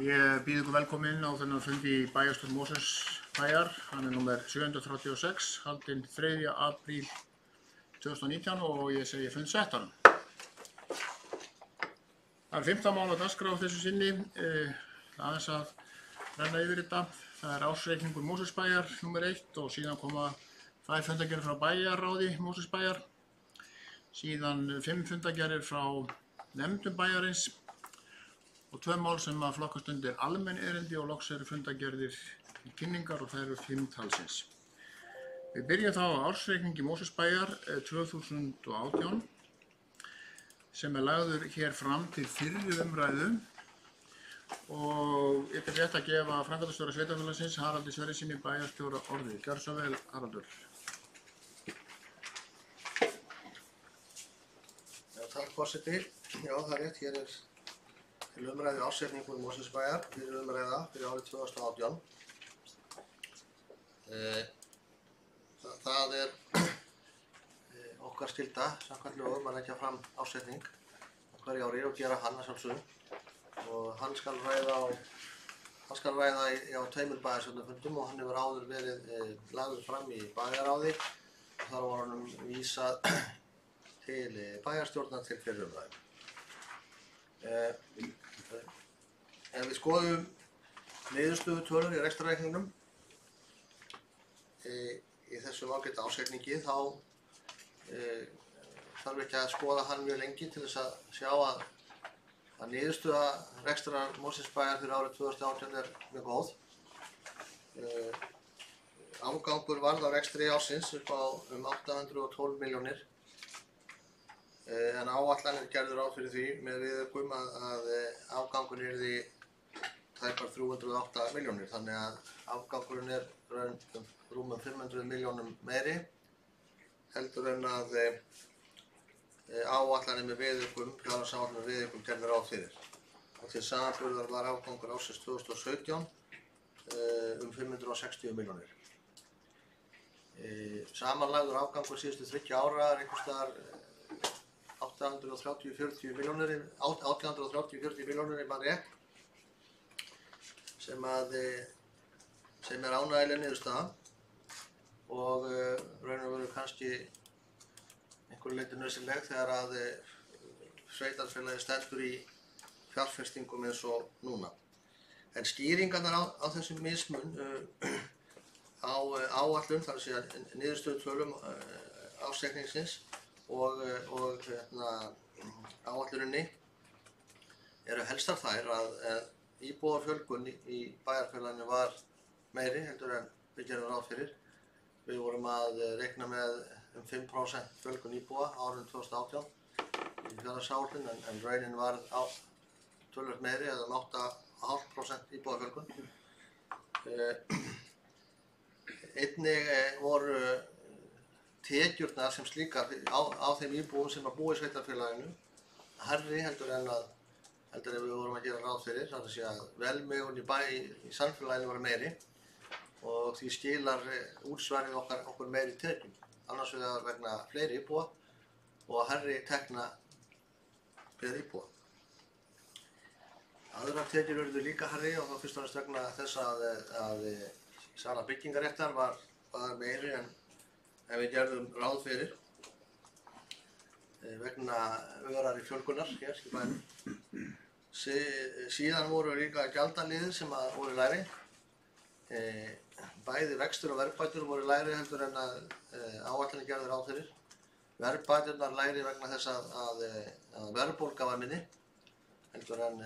Ég býð ykkur velkomin á þennan fund í bæjarstjórn Mosfellsbæjar. Hann númer 736, haldinn 3. apríl 2019 og ég segi fund settan. Það 15 mál á dagskrá þessu sinni, aðeins að renna yfir þetta. Það ársreikningur Mosfellsbæjar númer 1 og síðan koma 2 fundargerðir frá bæjarráði Mosfellsbæjar. Síðan 5 fundargerðir frá nefndum bæjarins og 2 mál sem að flokkast undir almenn erindi og loks eru fundargerðir til kynningar og það eru 5 talsins. Við byrjum þá á ársreikningi Mosfellsbæjar 2018 sem lagður hér fram til fyrri umræðu og ég rétt að gefa framkvæmdastjóra sveitarfélagsins Haraldi Sverrissyni bæjarstjóra orðið. Gjörðu svo vel, Haraldur. Já, takk forseti. Já, það rétt, hér til umræðu ársreikningur Mosfellsbæjar, fyrir umræða fyrir árið 2018. Það okkar skylda, samkvæmt lögum, að leggja fram ársreikning hverju ári og gera hann að sjálfsögum. Og hann skal ræða á 2 bæjarstjórnarfundum og hann hefur áður verið lagður fram í bæjarráði og þar var honum vísað til bæjarstjórnar til fyrri umræðu. Ef við skoðum niðurstöðutölur í rekstrarreikningnum í þessum ágæta ársreikningi þá þarf ekki að skoða hann mjög lengi til þess að sjá að niðurstöða rekstrar Mosfellsbæjar fyrir árið 2018 er mjög góð. Afgangur varð á rekstri ársins upp á 812 milljónir. En áætlanir gerðu ráð fyrir því með viðaukum að afgangurinn yrði tæpar 308 milljónir. Þannig að afgangurinn er rúmum 500 milljónum meiri heldur en að áætlanir með viðaukum, fjárhagsáætlanir með viðaukum gerðu ráð fyrir. Og til samanburðar var afgangur ársins 2017 560 milljónir. Samanlagður afgangur síðustu 30 ára er einhvers staðar 830-40 milljónir í mann rétt sem er ánægjuleg niðurstaða og raun og veru kannski einhverju leyti nauðsynleg þegar að sveitarfélagið stendur í fjárfestingum eins og núna. En skýringarnar á þessum mismun á áætlun, þar að segja niðurstöðutölum ársreikningsins og áætluninni eru helstar þær að íbúafjölgun í bæjarfélaginu var meiri heldur en við gerum ráð fyrir. Við vorum að reikna með 5% fjölgun íbúa árið 2018 í fjárhagsáætlun en raunin var töluvert meiri eða 8,5% íbúafjölgun. Einnig voru tekjurnar sem slíkar á þeim íbúum sem að búa í sveitarfélaginu hærri heldur en við vorum að gera ráð fyrir, þar að segja að velmegun í samfélaginu var meiri og því skilar útsvarið okkur meiri tekjum, annars vegar vegna fleiri íbúa og hærri tekna per íbúa. Aðrar tekjur urðu líka hærri og þá fyrst og fremst vegna þess að sala byggingaréttar var meiri en við gerðum ráð fyrir vegna örari fjölgunar hér í bænum. Síðan voru líka gjaldaliðir sem voru lægri. Bæði vextir og verðbætur voru lægri heldur en að áætlanir gerðu ráð fyrir. Verðbæturnar lægri vegna þess að verðbólga var minni heldur en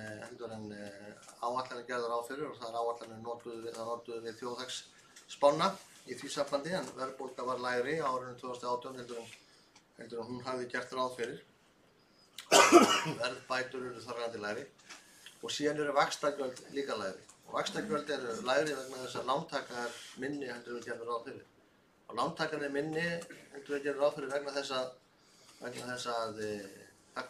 áætlanir gerðu ráð fyrir og þar áætlanir notuðu við þjóðhagsspána í því sambandi en verðbólga var lægri á árinu 2018 heldur en hún hafði gert ráð fyrir. Verðbætur eru þar reyndar lægri og síðan eru vaxtagjöld líka lægri. Og vaxtagjöld eru lægri vegna þess að lántaka er minni heldur en við gerum ráð fyrir. Og lántakan er minni heldur en við gerum ráð fyrir vegna þess að það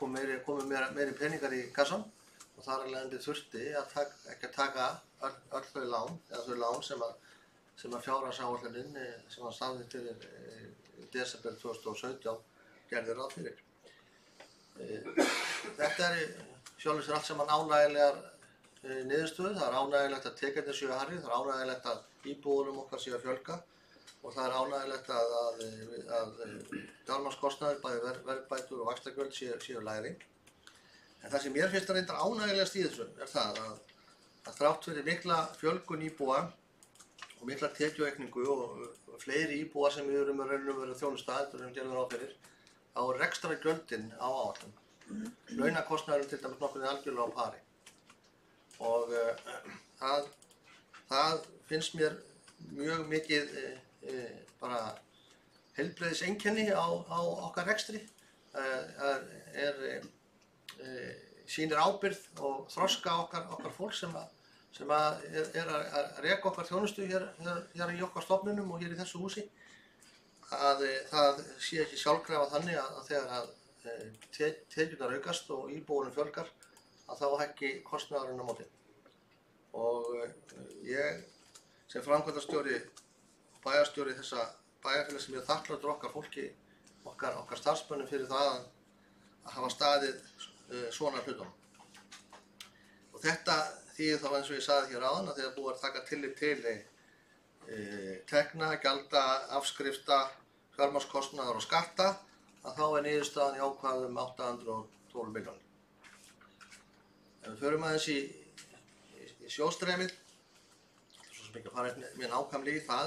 komu meiri peningar í kassan og þar af leiðandi þurfti ekki að taka öll þau lán eða þau lán sem að fjárhagsáætlunin sem var samþykkt fyrir í desember 2017 gerði ráð fyrir. Þetta er sjálfur sér allt saman ánægjulegar niðurstöðu. Það er ánægjulegt að tekjurnar séu hærri, það er ánægjulegt að íbúðunum okkar séu að fjölga og það er ánægjulegt að fjármagnskostnaðir, bæði verðbætur og vaxtagjöld séu lægri. En það sem mér finnst að reyndar ánægjulegast í þessu er það að þrátt fyrir mikla fjölgun íbúa og mikla tekjuaukningu og fleiri íbúar sem við erum að vera þjónusta heldur en gerðum ráð fyrir, þá er rekstrargjöldin á áætlun. Launakostnaðurinn til dæmis nokkuð algjörlega á pari. Og það finnst mér mjög mikið bara heilbrigðiseinkenni á okkar rekstri. Sýnir ábyrgð og þroska okkar fólk sem er að reka okkar þjónustu hér í okkar stofnunum og hér í þessu húsi, að það sé ekki sjálfkrafa þannig að þegar að tekjurnar aukast og íbúunum fjölgar að þá hækki kostnaðurinn á móti. Og ég sem framkvæmdastjóri og bæjarstjóri þessa bæjarfélags sem ég er þakklátur okkar fólki, okkar starfsmönnum fyrir það að hafa staðið svona hlutunum. Og þetta þýðir þá eins og ég sagði hér áðan að þegar búið að taka tillit til tekna, gjalda, afskrifta, fjármagnskostnaðar og skatta, að þá er niðurstaðan jákvæð 812 milljónir. Ef við förum aðeins í sjóðstreymið, svo sem ekki að fara mjög nákvæmlega í það,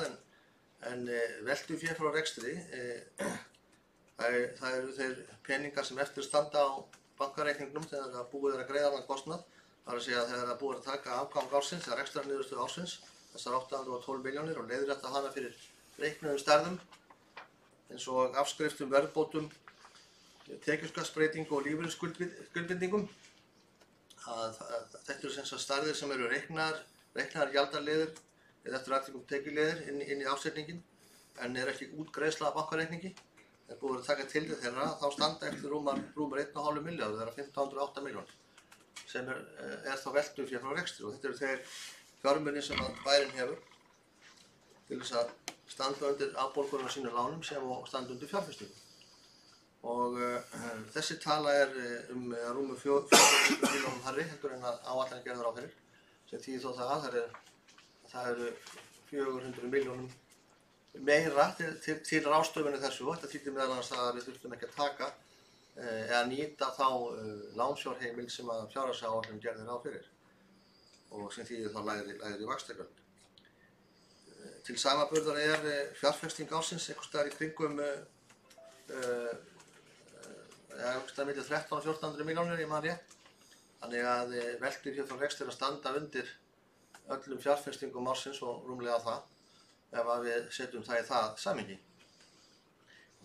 en veltufé frá rekstri, það eru þeir peningar sem eftir standa á bankareikningnum þegar það búið að greiða allan kostnað. Það er að segja að þegar það búið að taka afgang ársins, eða rekstrarniðurstöðu ársins, þessar 812 milljónir og leiðrétta hana fyrir reiknuðum stærðum, eins og afskriftum, verðbótum, tekjuskattsbreytingu og lífeyrisskuldbindingum. Þetta eru sem sagt stærðir sem eru reiknaðar gjaldarliðir eða eftir atvikum tekjuliðir inn í ásetningin, en er ekki útgreiðsla af bankareikningi. Þegar búið að taka til þeirra, þá standa eftir rúmar 1,5 milljarð, það er 1508 milljónir, sem er þá veltufé frá rekstri, og þetta eru þeir fjármunir sem að bærinn hefur til þess að standa undir afborgunum af sínum lánum sem og standa undir fjárfestingum. Og þessi tala er rúmum 400 milljónum hærri heldur en að áætlanir gerðu ráð fyrir, sem þýðir þó það að það eru 400 milljónum meira til ráðstöfunar þessu. Þetta þýddi meðal annars að við þurftum ekki að taka eða nýta þá lánsfjárheimild sem að fjárhagsáætlun gerði ráð fyrir og sem þýðir þá lægri vaxtagjöld. Til samanburðar er fjárfesting ársins einhvers staðar í kringum einhvers staðar milli 1300 og 1400 milljónir, ég man rétt. Þannig að veltufé frá rekstri að standa undir öllum fjárfestingum ársins og rúmlega það, ef að við setjum það í það samhengi.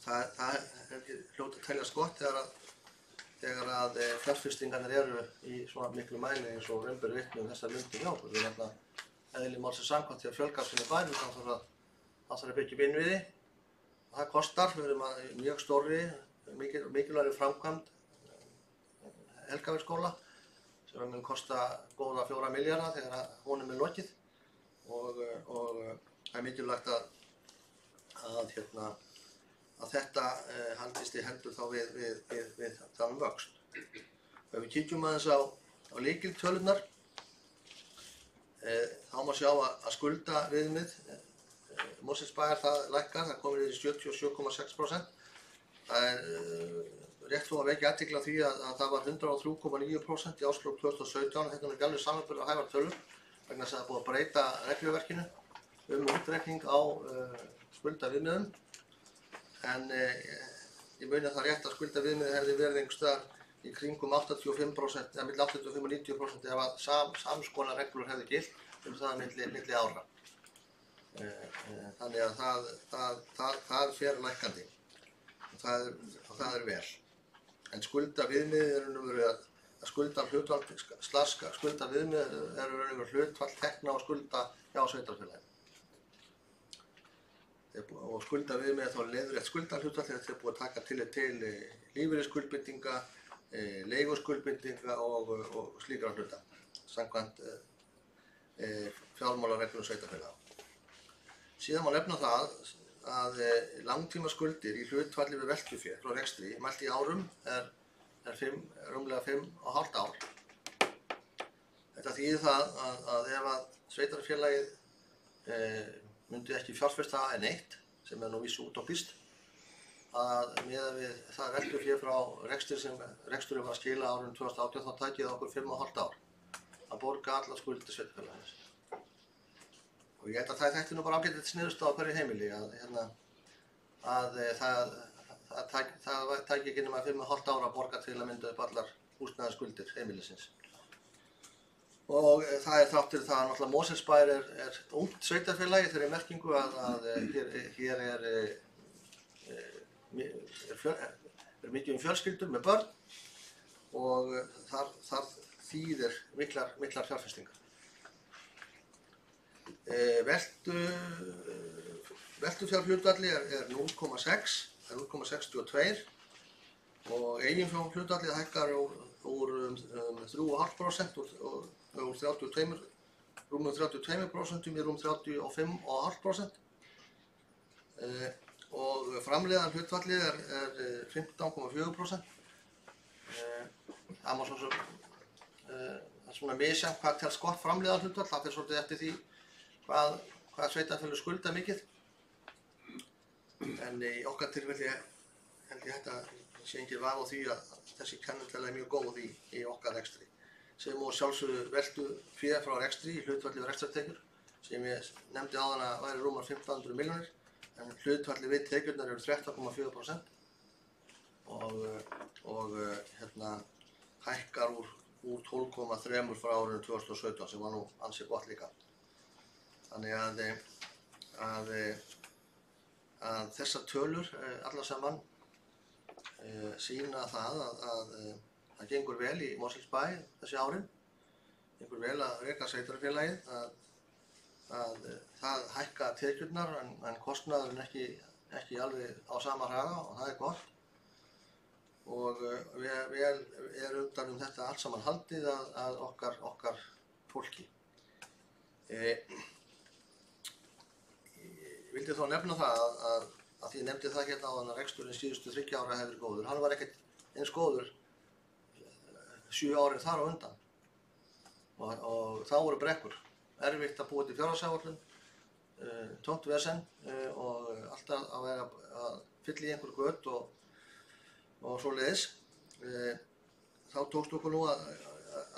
Það er ekki hljótt að teljast gott þegar að fjárfestingarnir eru í svona miklu mæli eins og raun ber vitni þessar myndir hjá okkur. Við erum eðli málsins samkvæmt því að fjölga sinni bænum, þá þarf að byggja upp innviði og það kostar. Við erum mjög stórri, mikilvægri framkvæmd Helgavíkurskóla sem mun kosta góða 4 milljarða þegar honum er lokið og það er mikilvægt að þetta haldist í hendur þá við þann vöxt. Ef við kíkjum aðeins á lykiltölurnar, þá má sjá að skuldaviðmið Mosfellsbæjar það lækkar, það komið niður í 77,6%. Það er rétt þó að vekja athygli á því að það var 103,9% í árslok 2017. Þetta er ekki alveg samanburð á hæfar tölur vegna þess að það er búið að breyta regluverkinu útreikning á skuldaviðmiðum. En ég muni að það rétt að skuldaviðmiðið hefði verið einhvers staðar í kringum 85%, eða milli 85 og 90% ef að samskonar reglur hefði gilt það milli ára. Þannig að það fer lækkandi og það er vel. En skuldaviðmiðið er raunverulega að skuldaviðmiðið er raunverulega hlutfall tekna og skulda hjá sveitarfélaginu. Og skuldaviðmiðið þá leiðrétt skuldahlutfall þegar þeir búið að taka tillit til lífeyrisskuldbindinga, leiguskuldbindinga og slíkra hluta samkvæmt fjármálareglum sveitarfélaga. Síðan má nefna það að langtímaskuldir í hlutfalli við veltufé frá rekstri mælt í árum er rúmlega 5,5 ár. Þetta Það þýðir það að ef að sveitarfélagið myndi ekki fjárfesta en eitt, sem nú vísu útópískt, að miðað við það veltufé frá rekstri sem reksturinn var að skila árinu 2018 þá tæki það okkur 5,5 ár að borga allar skuldir sveitarfélagsins. Og ég held að það þætti nú bara ágætis niðurstaða á hverju heimili að það tæki ekki nema 5,5 ár að borga til að mynda upp allar húsnæðisskuldir heimilisins. Og það þrátt fyrir það að náttúrulega Mosfellsbær er ungt sveitarfélagi þeirri merkingu að hér er mikið fjölskyldur með börn og þar þýðir miklar fjárfestingar. Veltufjárhlutfalli er 0,6, 0,62 og eiginfjárhlutfallið hækkar úr 3,5% úr 32, rúmum 32% í rúm 35,5%. Og framleiðan hlutfallið er 15,4%. Það má svona misjafnt hvað telst gott framleiðan hlutfall, það fer svolítið eftir því hvað sveitarfélög skulda mikið. En í okkar tilfelli held ég þetta sé engin vafi á því að þessi kennitala er mjög góð í okkar rekstri. Sem og sjálfsögðu veltufé frá rekstri í hlutfalli við rekstrartekjur sem ég nefndi áðan að væri rúmar 1.500 milljónir. En hlutfalli við tekjurnar eru 13,4% og hækkar úr 12,3 frá árinu 2017 sem var nú ansi gott líka. Þannig að þessar tölur allar saman sýna það að það gengur vel í Mosfellsbæ þessi árin, gengur vel að reka sveitarfélagið, að það hækka tekjurnar en kostnaðurinn ekki alveg á sama hraða og það er gott. Og vel er utan þetta allt saman haldið að okkar fólki. Ég vildi þó nefna það að því ég nefndi það hérna áðan að reksturinn síðustu 3 ára hefur verið góður. Hann var ekkert eins góður 7 árin þar á undan og þá voru brekkur. Erfitt að búa til fjárhagsáætlun, tómt vesen og alltaf að vera að fylla í einhver göt og svoleiðis. Þá tókst okkur nú að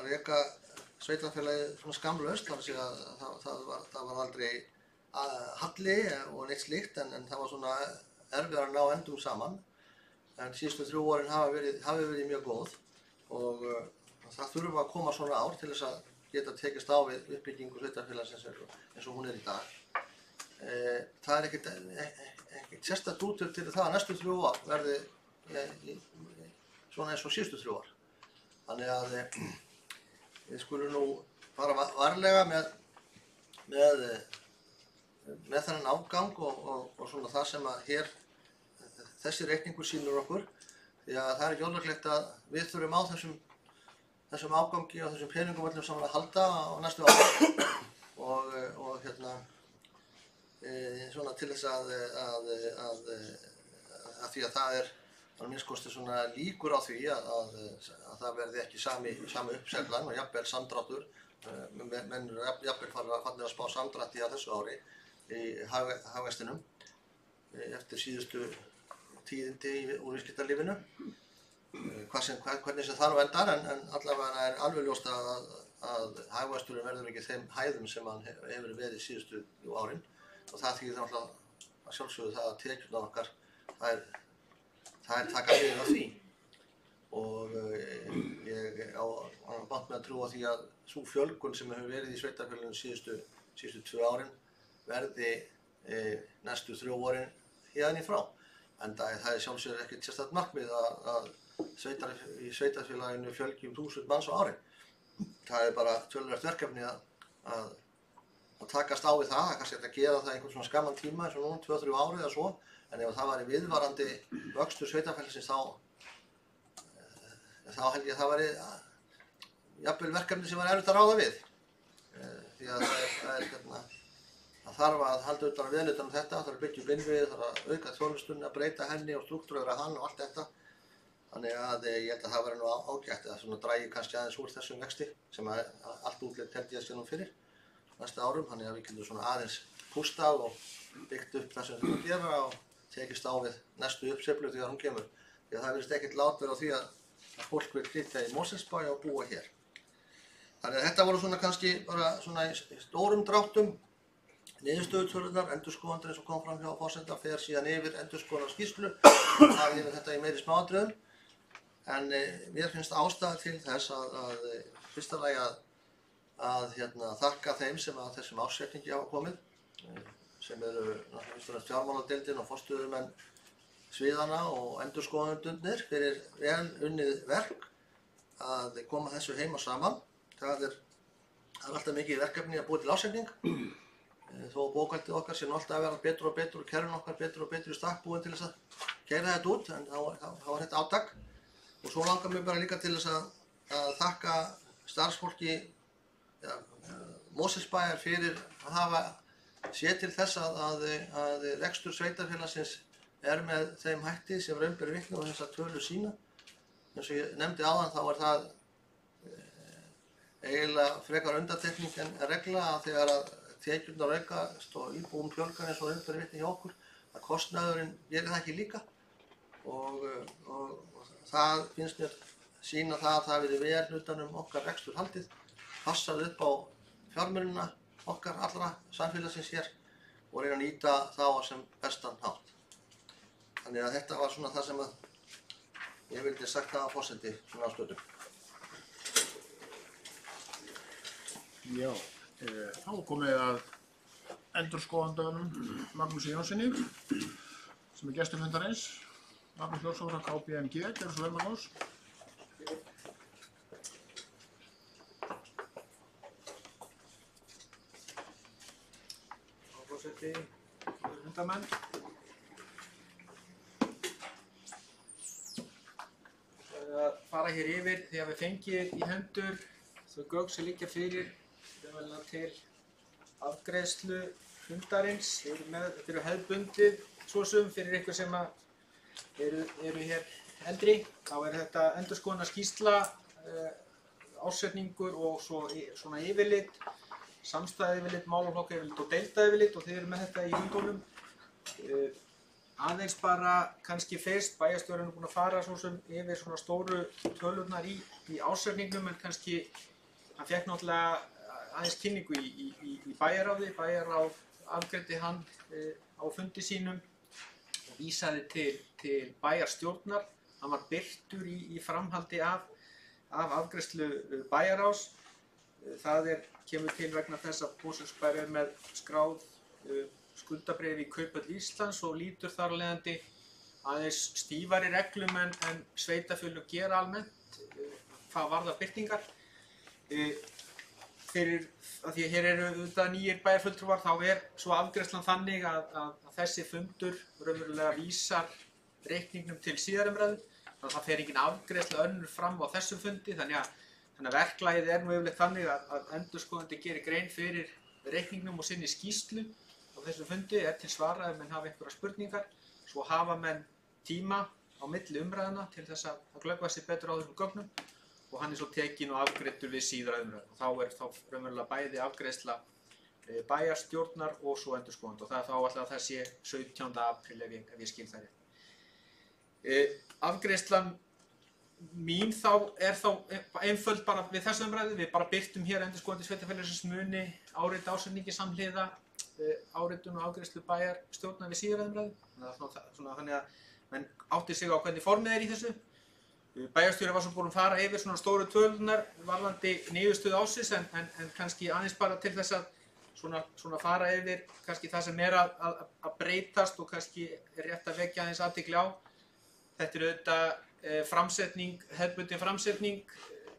reka sveitarfélagið svona skamlaust, þannig að það var aldrei halli og neitt slíkt en það var svona erfiðar að ná endum saman. En síðustu 3 árin hafi verið mjög góð og það þurfa að koma svona ár til þess að geta tekist á við uppbyggingu sveitarfélagsins eins og hún er í dag. Það er ekkert sérstakt útlit til það að næstu 3 ár verði svona eins og síðustu 3 ár. Þannig að við skulum nú fara varlega með þennan afgang og svona það sem að hér þessi reikningur sýnir okkur, því að það er ekki ólíklegt að við þurfum á þessum afgangi og þessum peningum öllum saman að halda á næstu ári og svona til þess að því að það er að minnst kosti svona líkur á því að það verði ekki sami uppseglan og jafnvel samdráttur. Menn eru jafnvel farnir að spá samdrætti á þessu ári í hagvextinum eftir síðustu tíðindi úr viðskiptalífinu. Hvernig sem það nú endar en allavega er alveg ljóst að hagvexturinn verður ekki þeim hæðum sem hann hefur verið síðustu árin og það þýðir náttúrulega að sjálfsögðu það að tekjurnar okkar það er taka við af því og ég á bátt með að trúa því að sú fjölgun sem hefur verið í sveitarfélaginu síðustu 2 árin verði næstu 3 árin héðan í frá. En það er sjálfsögðu ekkert sérstakt markmið að í sveitarfélaginu fjölgi 1000 manns á ári. Það er bara töluvert verkefni að takast á við það. Það kannski hægt að gera það einhvern svona skamman tíma eins og nú 2-3 ári eða svo. En ef það væri viðvarandi vöxtur sveitarfélagsins þá held ég að það væri jafnvel verkefni sem var erfitt að ráða við. Því að það þarf að halda utan vel utan þetta, það þarf að byggja upp innviði, það þarf að auka þjónustunni, að breyta henni og struktúrera hann og allt þetta. Þannig að ég held að það verði nú ágætt að svona dragi kannski aðeins úr þessum vexti sem að allt útlit held ég að sé nú fyrir næsta árum. Þannig að við getum svona aðeins pústað og byggt upp það sem við erum að gera og tekist á við næstu uppsveiflu þegar hún kemur. Því að það virðist ekkert lát vera á því að fólk vil flytja í Mosfellsbæ og búa hér. Þannig að þetta voru svona kannski bara svona í stórum dráttum niðurstöðutölurnar, endurskoðendur eins og kom fram hjá forseta fer síðan yfir endurskoðunarskýrslu, það yfir þetta í meiri smáatriðum. En mér finnst ástæða til þess að fyrsta lagi að þakka þeim sem að þessum ársreikningi hafa komið, sem eru náttúrulega fjármáladeildin og forstöðumenn sviðana og endurskoðendurnir fyrir vel unnið verk að koma þessu heim og saman. Það er alltaf mikið verkefni að búa til ársreikning. Þó bókhaldið okkar sé nú alltaf að vera betur og betur og kerfin okkar betur og betur í stakk búin til þess að keyra þetta út, en þá var þetta átak. Og svo langar mér bara líka til þess að þakka starfsfólki Mosfellsbæjar fyrir að hafa séð til þess að rekstur sveitarfélagsins með þeim hætti sem raun ber vitni og þessar tölur sína. Eins og ég nefndi áðan þá er það eiginlega frekar undantekning en regla að þegar að tekjurnar aukast og íbúum fjölgar eins og raun ber vitni hjá okkur, að kostnaðurinn gerir það ekki líka. Og það finnst mér sýna það að það verið vel utan okkar rekstur haldið, passað upp á fjármunina okkar allra samfélagsins hér og reyna að nýta þá á sem bestan hátt. Þannig að þetta var svona það sem að ég vildi sagt það á forseti svona á stöðum. Já, þá komið að endurskoðandanum Magnúsi Jónssoni, sem gestur fundarins. Magnús Jónsson frá KPMG, gerðu svo vel Magnús. Forseti, fundarmenn. Að fara hér yfir því að við fengið í hendur þau gögn sem liggja fyrir til afgreiðslu fundarins. Þetta eru hefðbundið svo sem fyrir ykkur sem eru hér eldri. Þá þetta endurskoðunarskýrsla, ársreikningur og svona yfirlit, samstæðuyfirlit, málaflokkayfirlit og deildayfirlit, og þið eru með þetta í höndunum. Aðeins bara kannski fyrst, bæjarstjórinn búinn að fara svo sem yfir svona stóru tölurnar í ársreikningnum, en kannski hann fékk náttúrulega aðeins kynningu í bæjarráði. Bæjarráð afgreiddi hann á fundi sínum og vísaði til bæjarstjórnar. Hann var birtur í framhaldi af afgreiðslu bæjarráðs. Það kemur til vegna þess að Mosfellsbær með skráð skuldabréf í Kauphöll Íslands og lítur þar af leiðandi aðeins stífari reglum en sveitarfélög gera almennt hvað varðar birtingar. Fyrir að því að hér eru auðvitað nýjir bæjarfulltrúar, þá svo afgreiðslan þannig að þessi fundur raunverulega vísar reikningnum til síðarumræðu. Þannig að það fer engin afgreiðsla önnur fram á þessum fundi, þannig að verklagið nú yfirleitt þannig að endurskoðandi gerir grein fyrir reikningnum og sinni skýrslu á þessum fundi, til svara ef menn hafa einhverjar spurningar. Svo hafa menn tíma á milli umræðuna til þess að glöggva sig betur á þessum gögnum, og hann svo tekinn og afgreiddur við síðara umræðu. Og þá raunverulega bæði afgreiðsla bæjarstjórnar og svo endurskoðandi, og það þá alltaf að það sé 17. apríl ef ég skil það rétt. Afgreiðslan mín einföld bara við þessu umræðu. Við bara birtum hér endurskoðandi sveitarfélagsins muni árita ársreikningi samhliða áritun og afgreiðslu bæjarstjórnar við síðara umræðu. Þannig að menn átti sig á hvernig formið í þessu. Bæjarstjóri var svo búinn að fara yfir svona stóru tölunar varðandi niðurstöðu ársins, en kannski aðeins bara til þess að svona fara yfir kannski það sem að breytast og kannski rétt að vekja aðeins athygli á. Þetta auðvitað hefðbundin framsetning,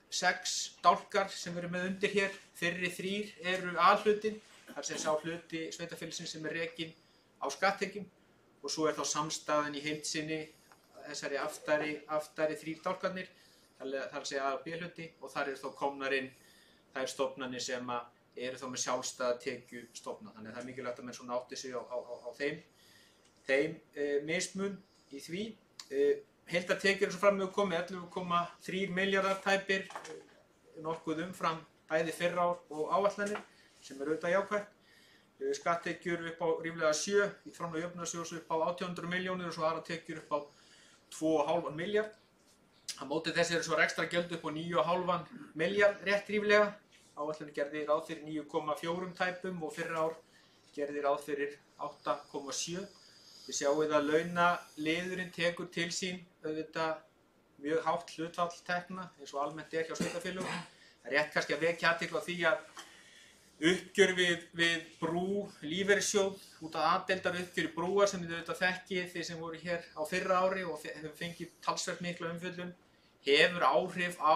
6 dálkar sem eru með undir hér. Fyrri 3 eru A-hlutin, þar sem sá hluti sveitarfélagsins sem rekinn á skatttekjum, og svo þá samstæðan í heild sinni þessari aftari 3 dálkarnir, þar segja A- og B-hluti, og þar eru þá komnar inn þær stofnanir sem eru þá með sjálfstæða tekjustofna. Þannig að það mikilvægt að menn svona átti sig á þeim mismun í því. heildartekjur eins og fram hefur komið 11,3 milljarðar tæpir, nokkuð umfram bæði fyrra ár og áætlanir sem auðvitað jákvætt. Skatttekjur upp á ríflega 7, í framlag jöfnunarsjóðs upp á 1800 milljónir og svo aðra tekjur upp á 2,5 milljarð. Á móti þessi eru svo rekstrargjöld upp á 9,5 milljarð rétt ríflega. Áætlanir gerði ráð fyrir 9,4 tæpum og fyrra ár gerði ráð fyrir 8,7. Við sjáum að launaliðurinn tekur til sín auðvitað mjög hátt hlutfall tekna eins og almennt hjá sveitarfélögum. Það er rétt kannski að vekja athygli á því að uppgjör við brú lífeyrissjóð út af A-deildar uppgjör í brúar sem þið auðvitað þekkið þeir sem voru hér á fyrra ári og hefur fengið talsvert mikla umfjöllun hefur áhrif á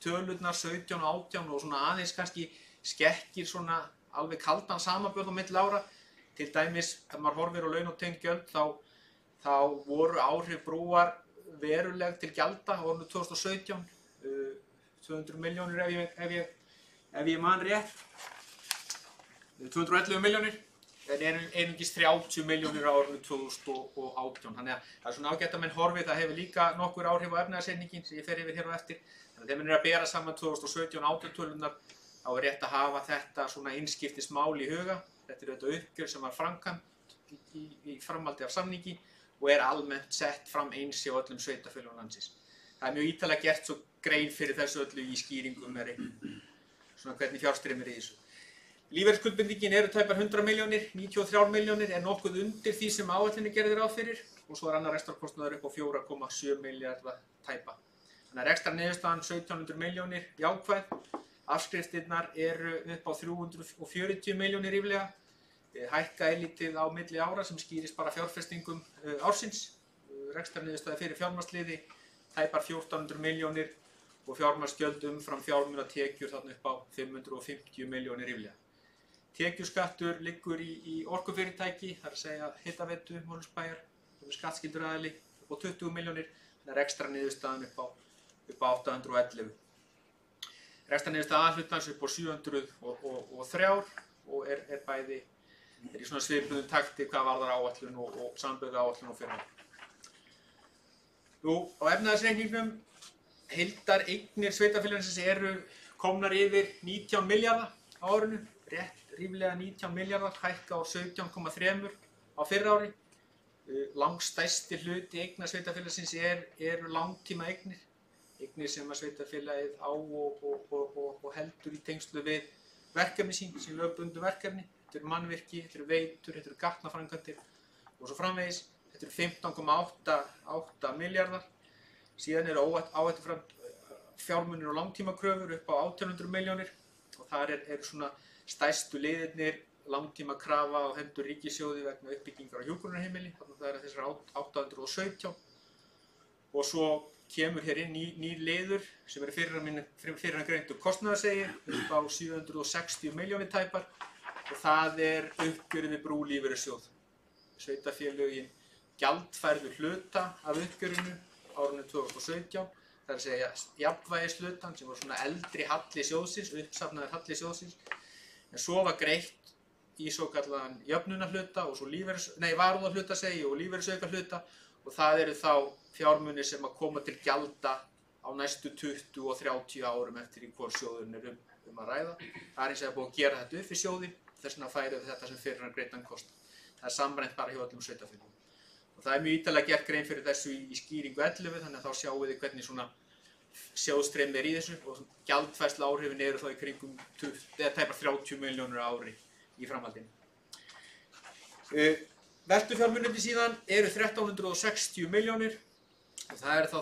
tölurnar 17 og 18 og svona aðeins kannski skekkir svona alveg kaldan samanburð á milli ára. Til dæmis ef maður horfir á laun og tengd gjöld þá voru áhrif brúar veruleg til gjalda á árinu 2017, 200 milljónir ef ég man rétt, 211 milljónir, en einungis 30 milljónir á árinu 2018. Þannig að það er svona ágætt að menn horfi, það hefur líka nokkur áhrif á efnahagsreikninginn sem ég fer yfir hér á eftir. Þannig að þegar menn að bera saman 2017 og 18 tölunar þá er rétt að hafa þetta svona einskiptismál í huga. Þetta er auðvitað uppgjör sem var framkvæmt í framhaldi af samningi og er almennt sett fram eins hjá öllum sveitarfélögum landsins. Það er mjög ítarlega gert svo grein fyrir þessu öllu í skýringum með reikningum. Svona hvernig fjárstreymir í þessu. Lífeyrisskuldbindingin eru tæpar 100 milljónir, 93 milljónir er nokkuð undir því sem áætlunin gerði ráð fyrir og svo er annar rekstrarkostnaður upp á 4,7 milljarða tæpa. Þannig að rekstrarniðurstaðan 1700 milljónir jákvæð, afskriftirnar eru upp á 340 milljónir ríflega, hækka eilítið á milli ára sem skýrist bara fjárfestingum ársins, rekstrarniðurstaða fyrir fjármagnsliði tæpar 1400 milljónir og fjármagnsgjöld umfram fjármunatekjur þarna upp á 550 milljónir ríflega. Tekjuskattur liggur í orkufyrirtæki, það er að segja Hitaveitu Mosfellsbæjar, sem er skattskyldur aðili upp á 20 milljónir, þannig að rekstrarniðurstaðan upp á 811. Rekstrarniðurstaða A-hlutans upp á 703 og er bæði í svona svipuðum takti hvað varðar áætlun og sambyggð áætlun og fyrra. Nú, á efnahagsreikningnum heildar eignir sveitarfélagsins eru komnar yfir 19 milljarða á árinu, rétt ríflega 19 milljarðar, hækka á 17,3 á fyrra ári. Langstærsti hluti eigna sveitarfélagsins eru langtíma eignir sem að sveitarfélagið á og heldur í tengslu við verkefni sín lögbundnu verkefni. Þetta eru mannvirki, þetta eru veitur, þetta eru gatnaframkvæmdir og svo framvegis. Þetta eru 15,8 milljarðar. Síðan eru áhættufram fjármunir og langtímakröfur upp á 1800 milljónir og þar eru svona stærstu liðirnir langtímakrafa á hendur ríkissjóði vegna uppbyggingar á hjúkrunarheimili, þannig að það eru þessar 817 og svo kemur hér inn nýr liður sem eru fyrirgreindur kostnaðarsegir upp á 760 milljónir tæpar og það er uppgjörið við brú lífeyrissjóð. Sveitarfélögin gjaldfærðu hluta af uppgjörinu árinu 2017, það er að segja jafnvægishlutann sem var svona eldri halli sjóðsins, uppsafnaður halli sjóðsins, en svo var greitt í svokallaðan jöfnunarhluta og svo varúðarhluta og lífeyrisauka og það eru þá fjármunir sem að koma til gjalda á næstu 20 og 30 árum eftir í hvor sjóðurinn er að ræða. Það er eins og búið að gera þetta upp í sjóði, þess vegna færðu þetta sem fyrirgreiddan kostnað. Það er samræmt bara hjá öllum sveitarfélögum. Og það er mjög ítarlega gert grein fyrir þessu í skýringu 11, þannig að þá sjáum við hvernig svona sjóðstreymi er í þessu og gjaldfærslu áhrifin eru þá í kringum tæpar 30 milljónir á ári í framhaldinu. Veltufjármunirnir síðan eru 1360 milljónir og það eru þá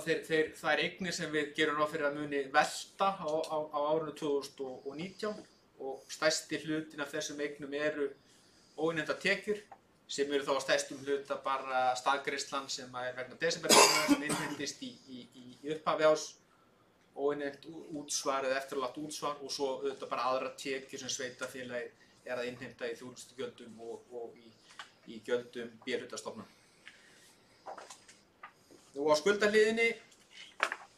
þær eignir sem við gerum ráð fyrir að muni velta á árinu 2019 og stærsti hlutin af þessum eignum eru óinnheimtar tekjur sem eru þá á stærstum hluta bara staðgreiðslan sem er vegna desembermánaðar sem innheimtist í upphafi árs, óinnheimt útsvar eða eftirlátt útsvar og svo auðvitað bara aðra tekjur sem sveitarfélagið er að innheimta í þjónustugjöldum og í gjöldum B-hlutastofnana. Nú á skuldahliðinni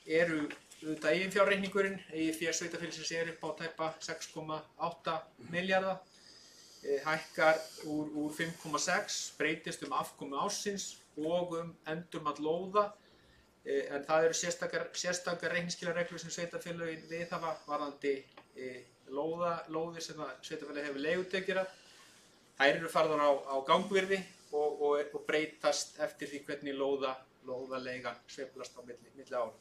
eru auðvitað eiginfjárreikningurinn, eigið fé sveitarfélagsins er upp á tæpa 6,8 milljarða. Hækkar úr 5,6, breytist afkomu ársins og endurmat lóða en það eru sérstakar reikningsskilareglur sem sveitarfélögin viðhafa varðandi lóðir sem sveitarfélagið hefur leigutekjur af. Þær eru farðar á gangvirði og breytast eftir því hvernig lóðaleigan sveiflast á milli ára.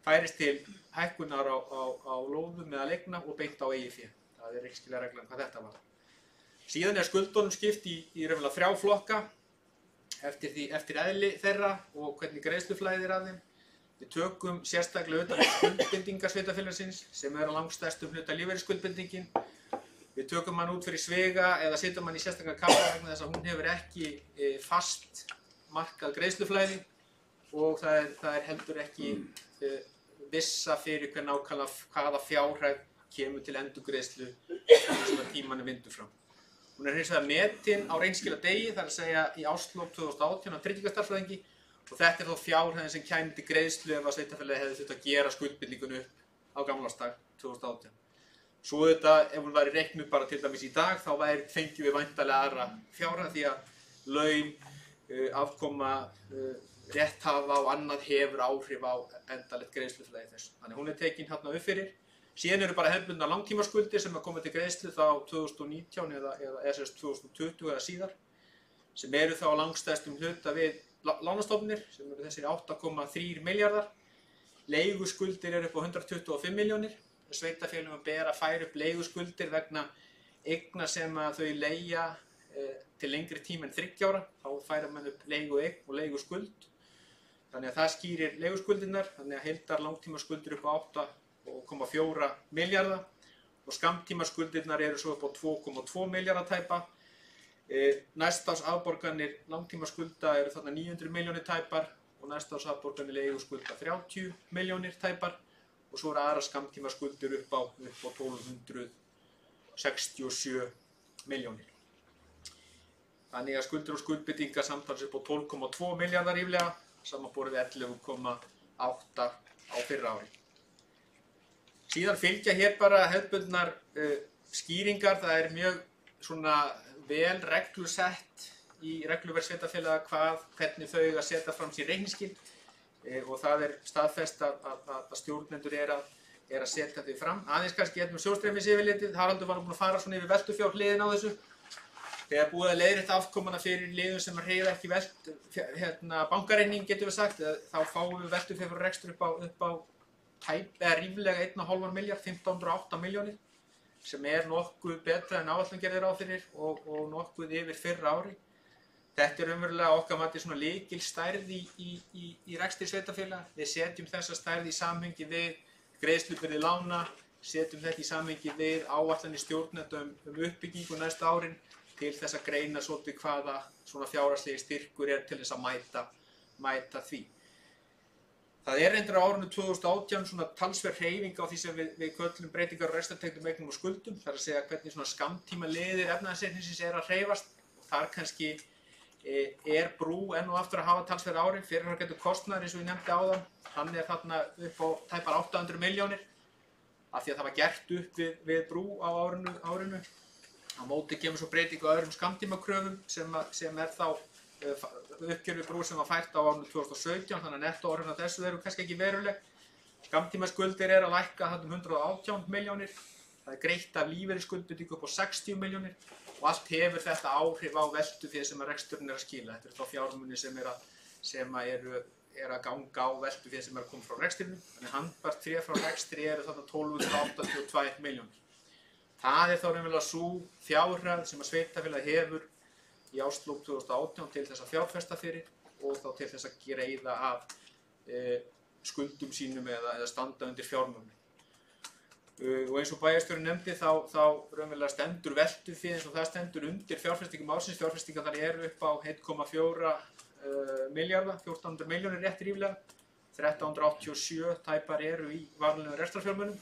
Færist til hækkunar á lóðum meðal eigna og beint á eigið fé. Það er reikningsskilareglan hvað þetta var. Síðan skuldunum skipt í raunverulega 3 flokka eftir eðli þeirra og hvernig greiðsluflæði af þeim. Við tökum sérstaklega utan skuldbindingar sveitarfélagsins sem er á langstærstum hluta lífeyrisskuldbindingin. Við tökum hann út fyrir sviga eða setjum hann í sérstakan kafla vegna þess að hún hefur ekki fast markað greiðsluflæði og það er heldur ekki vissa fyrir hvaða fjárhæð kemur til endurgreiðslu sem tímanum vindur fram. Hún er hins vegar metin á reikningsskiladegi, það er að segja í árslok 2018 á tryggingastarfsfræðingi og þetta er þá fjárhæðin sem kæmi til greiðslu ef að sveitarfélagið hefði þurft að gera skuldbindinguna upp á gamlársdag 2018. Svo þetta, ef hún væri reiknuð bara til dæmis í dag, þá fengjum við væntanlega aðra fjárhæð því að laun, afkoma, rétthafa og annað hefur áhrif á endanlegt greiðsluflæði þessu. Þannig hún er tekin hérna upp fyrir. Síðan eru bara hefðbundnar langtímaskuldir sem að koma til greiðslu þá 2019 eða 2020 eða síðar sem eru þá langstærstum hluta við lánastofnanir sem eru þessir 8,3 milljarðar. Leiguskuldir eru upp á 125 milljónir. Sveitarfélögum ber að færa upp leiguskuldir vegna eigna sem að þau leigja til lengri tíma en 3 ára. Þá færa mann upp leigueign og leiguskuld. Þannig að það skýrir leiguskuldirnar. Þannig að heildar langtímaskuldir upp á 8,4 milljarða og skammtímaskuldirnar eru svo upp á 2,2 milljarða tæpa. Næsta árs afborganir langtímaskulda eru þarna 900 milljónir tæpar og næsta árs afborganir leiguskulda 30 milljónir tæpar og svo eru aðra skammtímaskuldir upp á 1267 milljónir. Þannig að skuldir og skuldbindingar samtals upp á 12,2 milljarðar ríflega, samanborið við 11,8 á fyrra ári. Síðan fylgja hér bara hefðbundnar skýringar, það er mjög svona vel reglusett í regluverk sveitarfélaga hvernig þau að setja fram sín reikningsskil og það er staðfest að stjórnendur er að setja þau fram. Aðeins kannski sjóðstreymisyfirlitið, Haraldur var búinn að fara svona yfir veltufjár hliðina á þessu. Þegar búið að leiðrétta afkomuna fyrir liðum sem hreyfa ekki bankareikning getum við sagt, þá fáum við veltufjár fyrir rekstur upp á ríflega 1,5 milljarð, 1508 milljónir, sem er nokkuð betra en áætlun gerði ráð fyrir og nokkuð yfir fyrra ári. Þetta er umverulega okkar mati svona lykilstærð í rekstri sveitarfélaga. Við setjum þessa stærð í samhengi við greiðslubyrði lána, setjum þetta í samhengi við áætlanir stjórnenda uppbyggingu næsta árin til þess að greina svolítið hvaða svona fjárhagslegi styrkur er til þess að mæta því. Það er reyndar á árinu 2018 svona talsverð hreyfing á því sem við köllum breytingar á rekstrartekjum, eignum og skuldum. Það er að segja hvernig svona skammtíma liðir efnahagsreikningsins er að hreyfast. Þar kannski er brú enn og aftur að hafa talsverð áhrif. Fyrirframgreiddur kostnaður eins og ég nefndi áðan, hann er þarna upp á tæpar 800 milljónir af því að það var gert upp við brú á árinu. Á móti kemur svo breyting á öðrum skammtímakröfum sem er þá uppgjör við brú sem var fært á árinu 2017, þannig að nettóáhrifin af þessu eru kannski ekki veruleg. Skammtímaskuldir er að lækka þarna 118 milljónir. Það er greitt af lífeyrisskuldbindingu upp á 60 milljónir og allt hefur þetta áhrif á veltufé sem reksturinn er að skila. Þetta eru þá fjármunir sem eru að ganga á veltufé sem er að koma frá rekstrinum. Þannig handbært fé frá rekstri eru þarna 1282 milljónir. Það er þá raunverulega sú fjárhæð sem að sveitarfélagið hefur í árslok 2018 til þess að fjárfesta fyrir og þá til þess að greiða af skuldum sínum eða standa undir fjármögnun. Og eins og bæjarstjórinn nefndi þá raunverulega stendur veltufé eins og það stendur undir fjárfestingum ársins. Fjárfestingar þar eru upp á 1,4 milljarða, 1400 milljónir rétt ríflega. 1387 tæpar eru í varanlegum rekstrarfjármunum.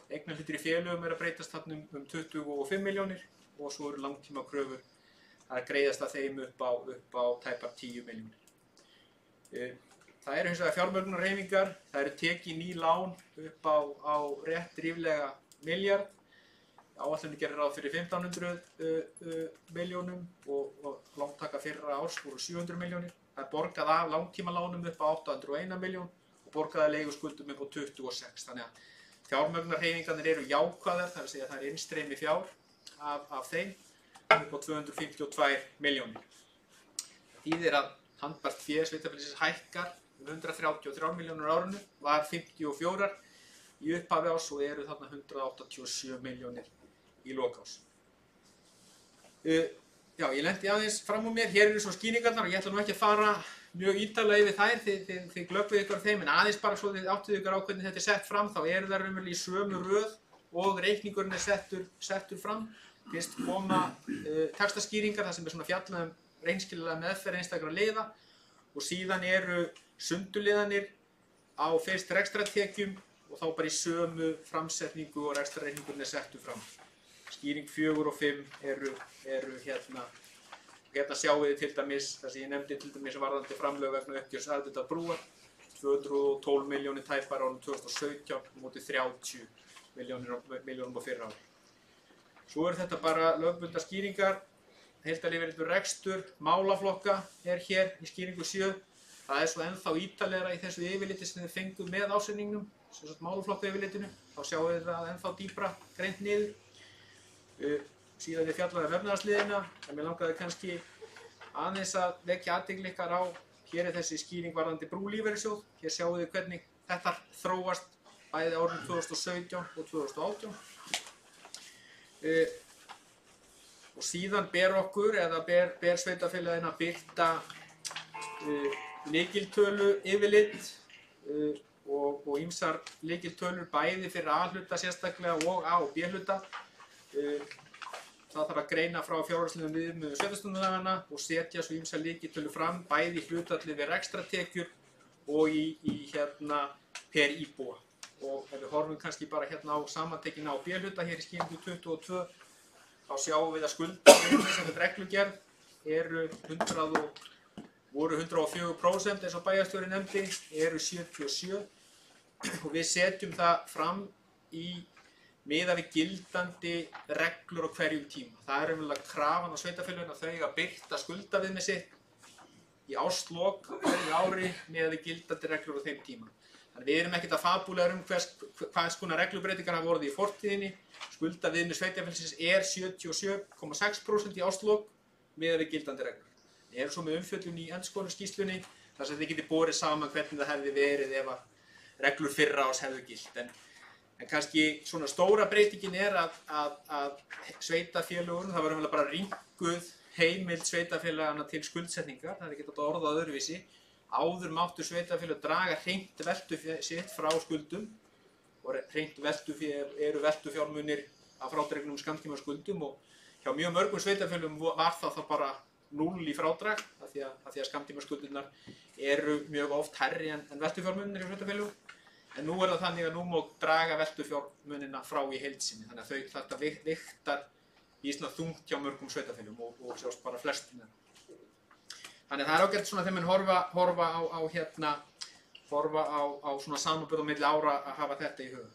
Eignarhlutir í félögum eru að breytast þarna 25 milljónir og svo eru langtímakröfur að greiðast að þeim upp á tæpar 10 milljónir. Það eru hins vegar fjármögnunarhreyfingar, það eru tekin ný lán upp á rétt ríflega milljarð. Áætlunin gerir ráð fyrir 1500 milljónum og lántaka fyrra árs voru 700 milljónir. það er borgað af langtímalánum upp á 801 milljón og borgað af leiguskuldum upp á 26. Þannig að fjármögnunarhreyfingarnir eru jákvæðar, það er að segja það er innstreymi fjár af þeim upp á 252 milljónir. Það þýðir að handbært fé sveitarfélagsins hækkar 133 milljónir á árinu, var 54 í upphafi árs og eru þarna 187 milljónir í lok árs. Já, ég lendi aðeins fram úr mér, hér eru svo skýringarnar og ég ætla nú ekki að fara mjög ítarlega yfir þær, þið glöggvið ykkur af þeim, en aðeins bara svo þið áttuð ykkur á hvernig þetta er sett fram, þá eru það raunverulega í sömu röð og reikningurinn er settur fram. Fyrst koma textaskýringar, það sem er svona fjallað reynskiljanlega meðferð einstakra liða og síðan eru sundurliðanir á fyrst rekstrartekjum og þá bara í sömu framsetningu og rekstrarreikningurinn er settur fram. Skýring 4 og 5 eru hérna sjáum við til dæmis, það sem ég nefndi til dæmis varðandi framlög vegna uppgjörs aðdutað brúar, 212 milljónir tæpar árið 2017 á móti 30 milljónum á fyrra ári. Svo eru þetta bara lögbundnar skýringar, heildarlífeyrir rekstur, málaflokka er hér í skýringu 7. Það er svo ennþá ítarlegra í þessu yfirliti sem þið fenguð með ásetningnum, sem sagt málaflokka yfirlitinu, þá sjáum við það ennþá dýpra greint niður. Síðan við fjallaði efnahagsliðina, en mér langaði kannski aðeins að vekja athygli ykkar á, hér er þessi skýring varðandi brúlífeyrissjóð, hér sjáum við hvernig þetta þróast bæði árið 2017 og 2018. Og síðan ber okkur, eða ber sveitarfélaginu að birta lykiltölu yfirlit og ýmsar lykiltölur bæði fyrir A-hluta sérstaklega og A- og B-hluta. Það þarf að greina frá fjárhagslegum viðmiðum sveitarstjórnarlaganna og setja svo ýmsar lykiltölur fram bæði í hlutfalli við rekstrartekjur og í per íbúa. Og ef við horfum kannski bara hérna á samantekinn á B-hluta hér í skýringu 22, þá sjáum við að skuldaviðmið samkvæmt reglugerð voru 104% eins og bæjarstjóri nefndi, eru 77 og við setjum það fram í miðað við gildandi reglur á hverjum tíma. Það er raunverulega krafan á sveitarfélögin að þau eiga að birta skuldaviðmið sitt í árslok hverju ári miðað við gildandi reglur á þeim tíma. Þannig við erum ekkert að fabúlega hvers konar reglubreitingar hafa orðið í fortíðinni. Skuldaviðmið sveitarfélagsins er 77,6% í árslok miðað við gildandi reglur. Við erum svo með umfjöllun í endurskoðunarskýrslunni þar sem þið getið borið saman hvernig það hefði verið ef að reglur fyrra árs hefðu gilt. En kannski svona stóra breytingin er að sveitarfélögum, það var bara rýmkuð heimild sveitarfélagana til skuldsetningar, það er ekki að orða öðruvísi. Áður máttu sveitarfélög draga hreint veltufé sitt frá skuldum og hreint veltufé eru veltufjármunir af frádregnum skammtímaskuldum og hjá mjög mörgum sveitarfélögum var það bara 0 í frádrag af því að skammtímaskuldirnar eru mjög oft hærri en veltufjármunir í sveitarfélögum. En nú er það þannig að nú má draga veltufjármunina frá í heild sinni, þannig að þetta vigtar í svona þungt hjá mörgum sveitarfélögum og sjást bara flestum þeirra. Þannig að það er ágætt svona þegar menn horfa á svona samanburð á milli ára að hafa þetta í huga.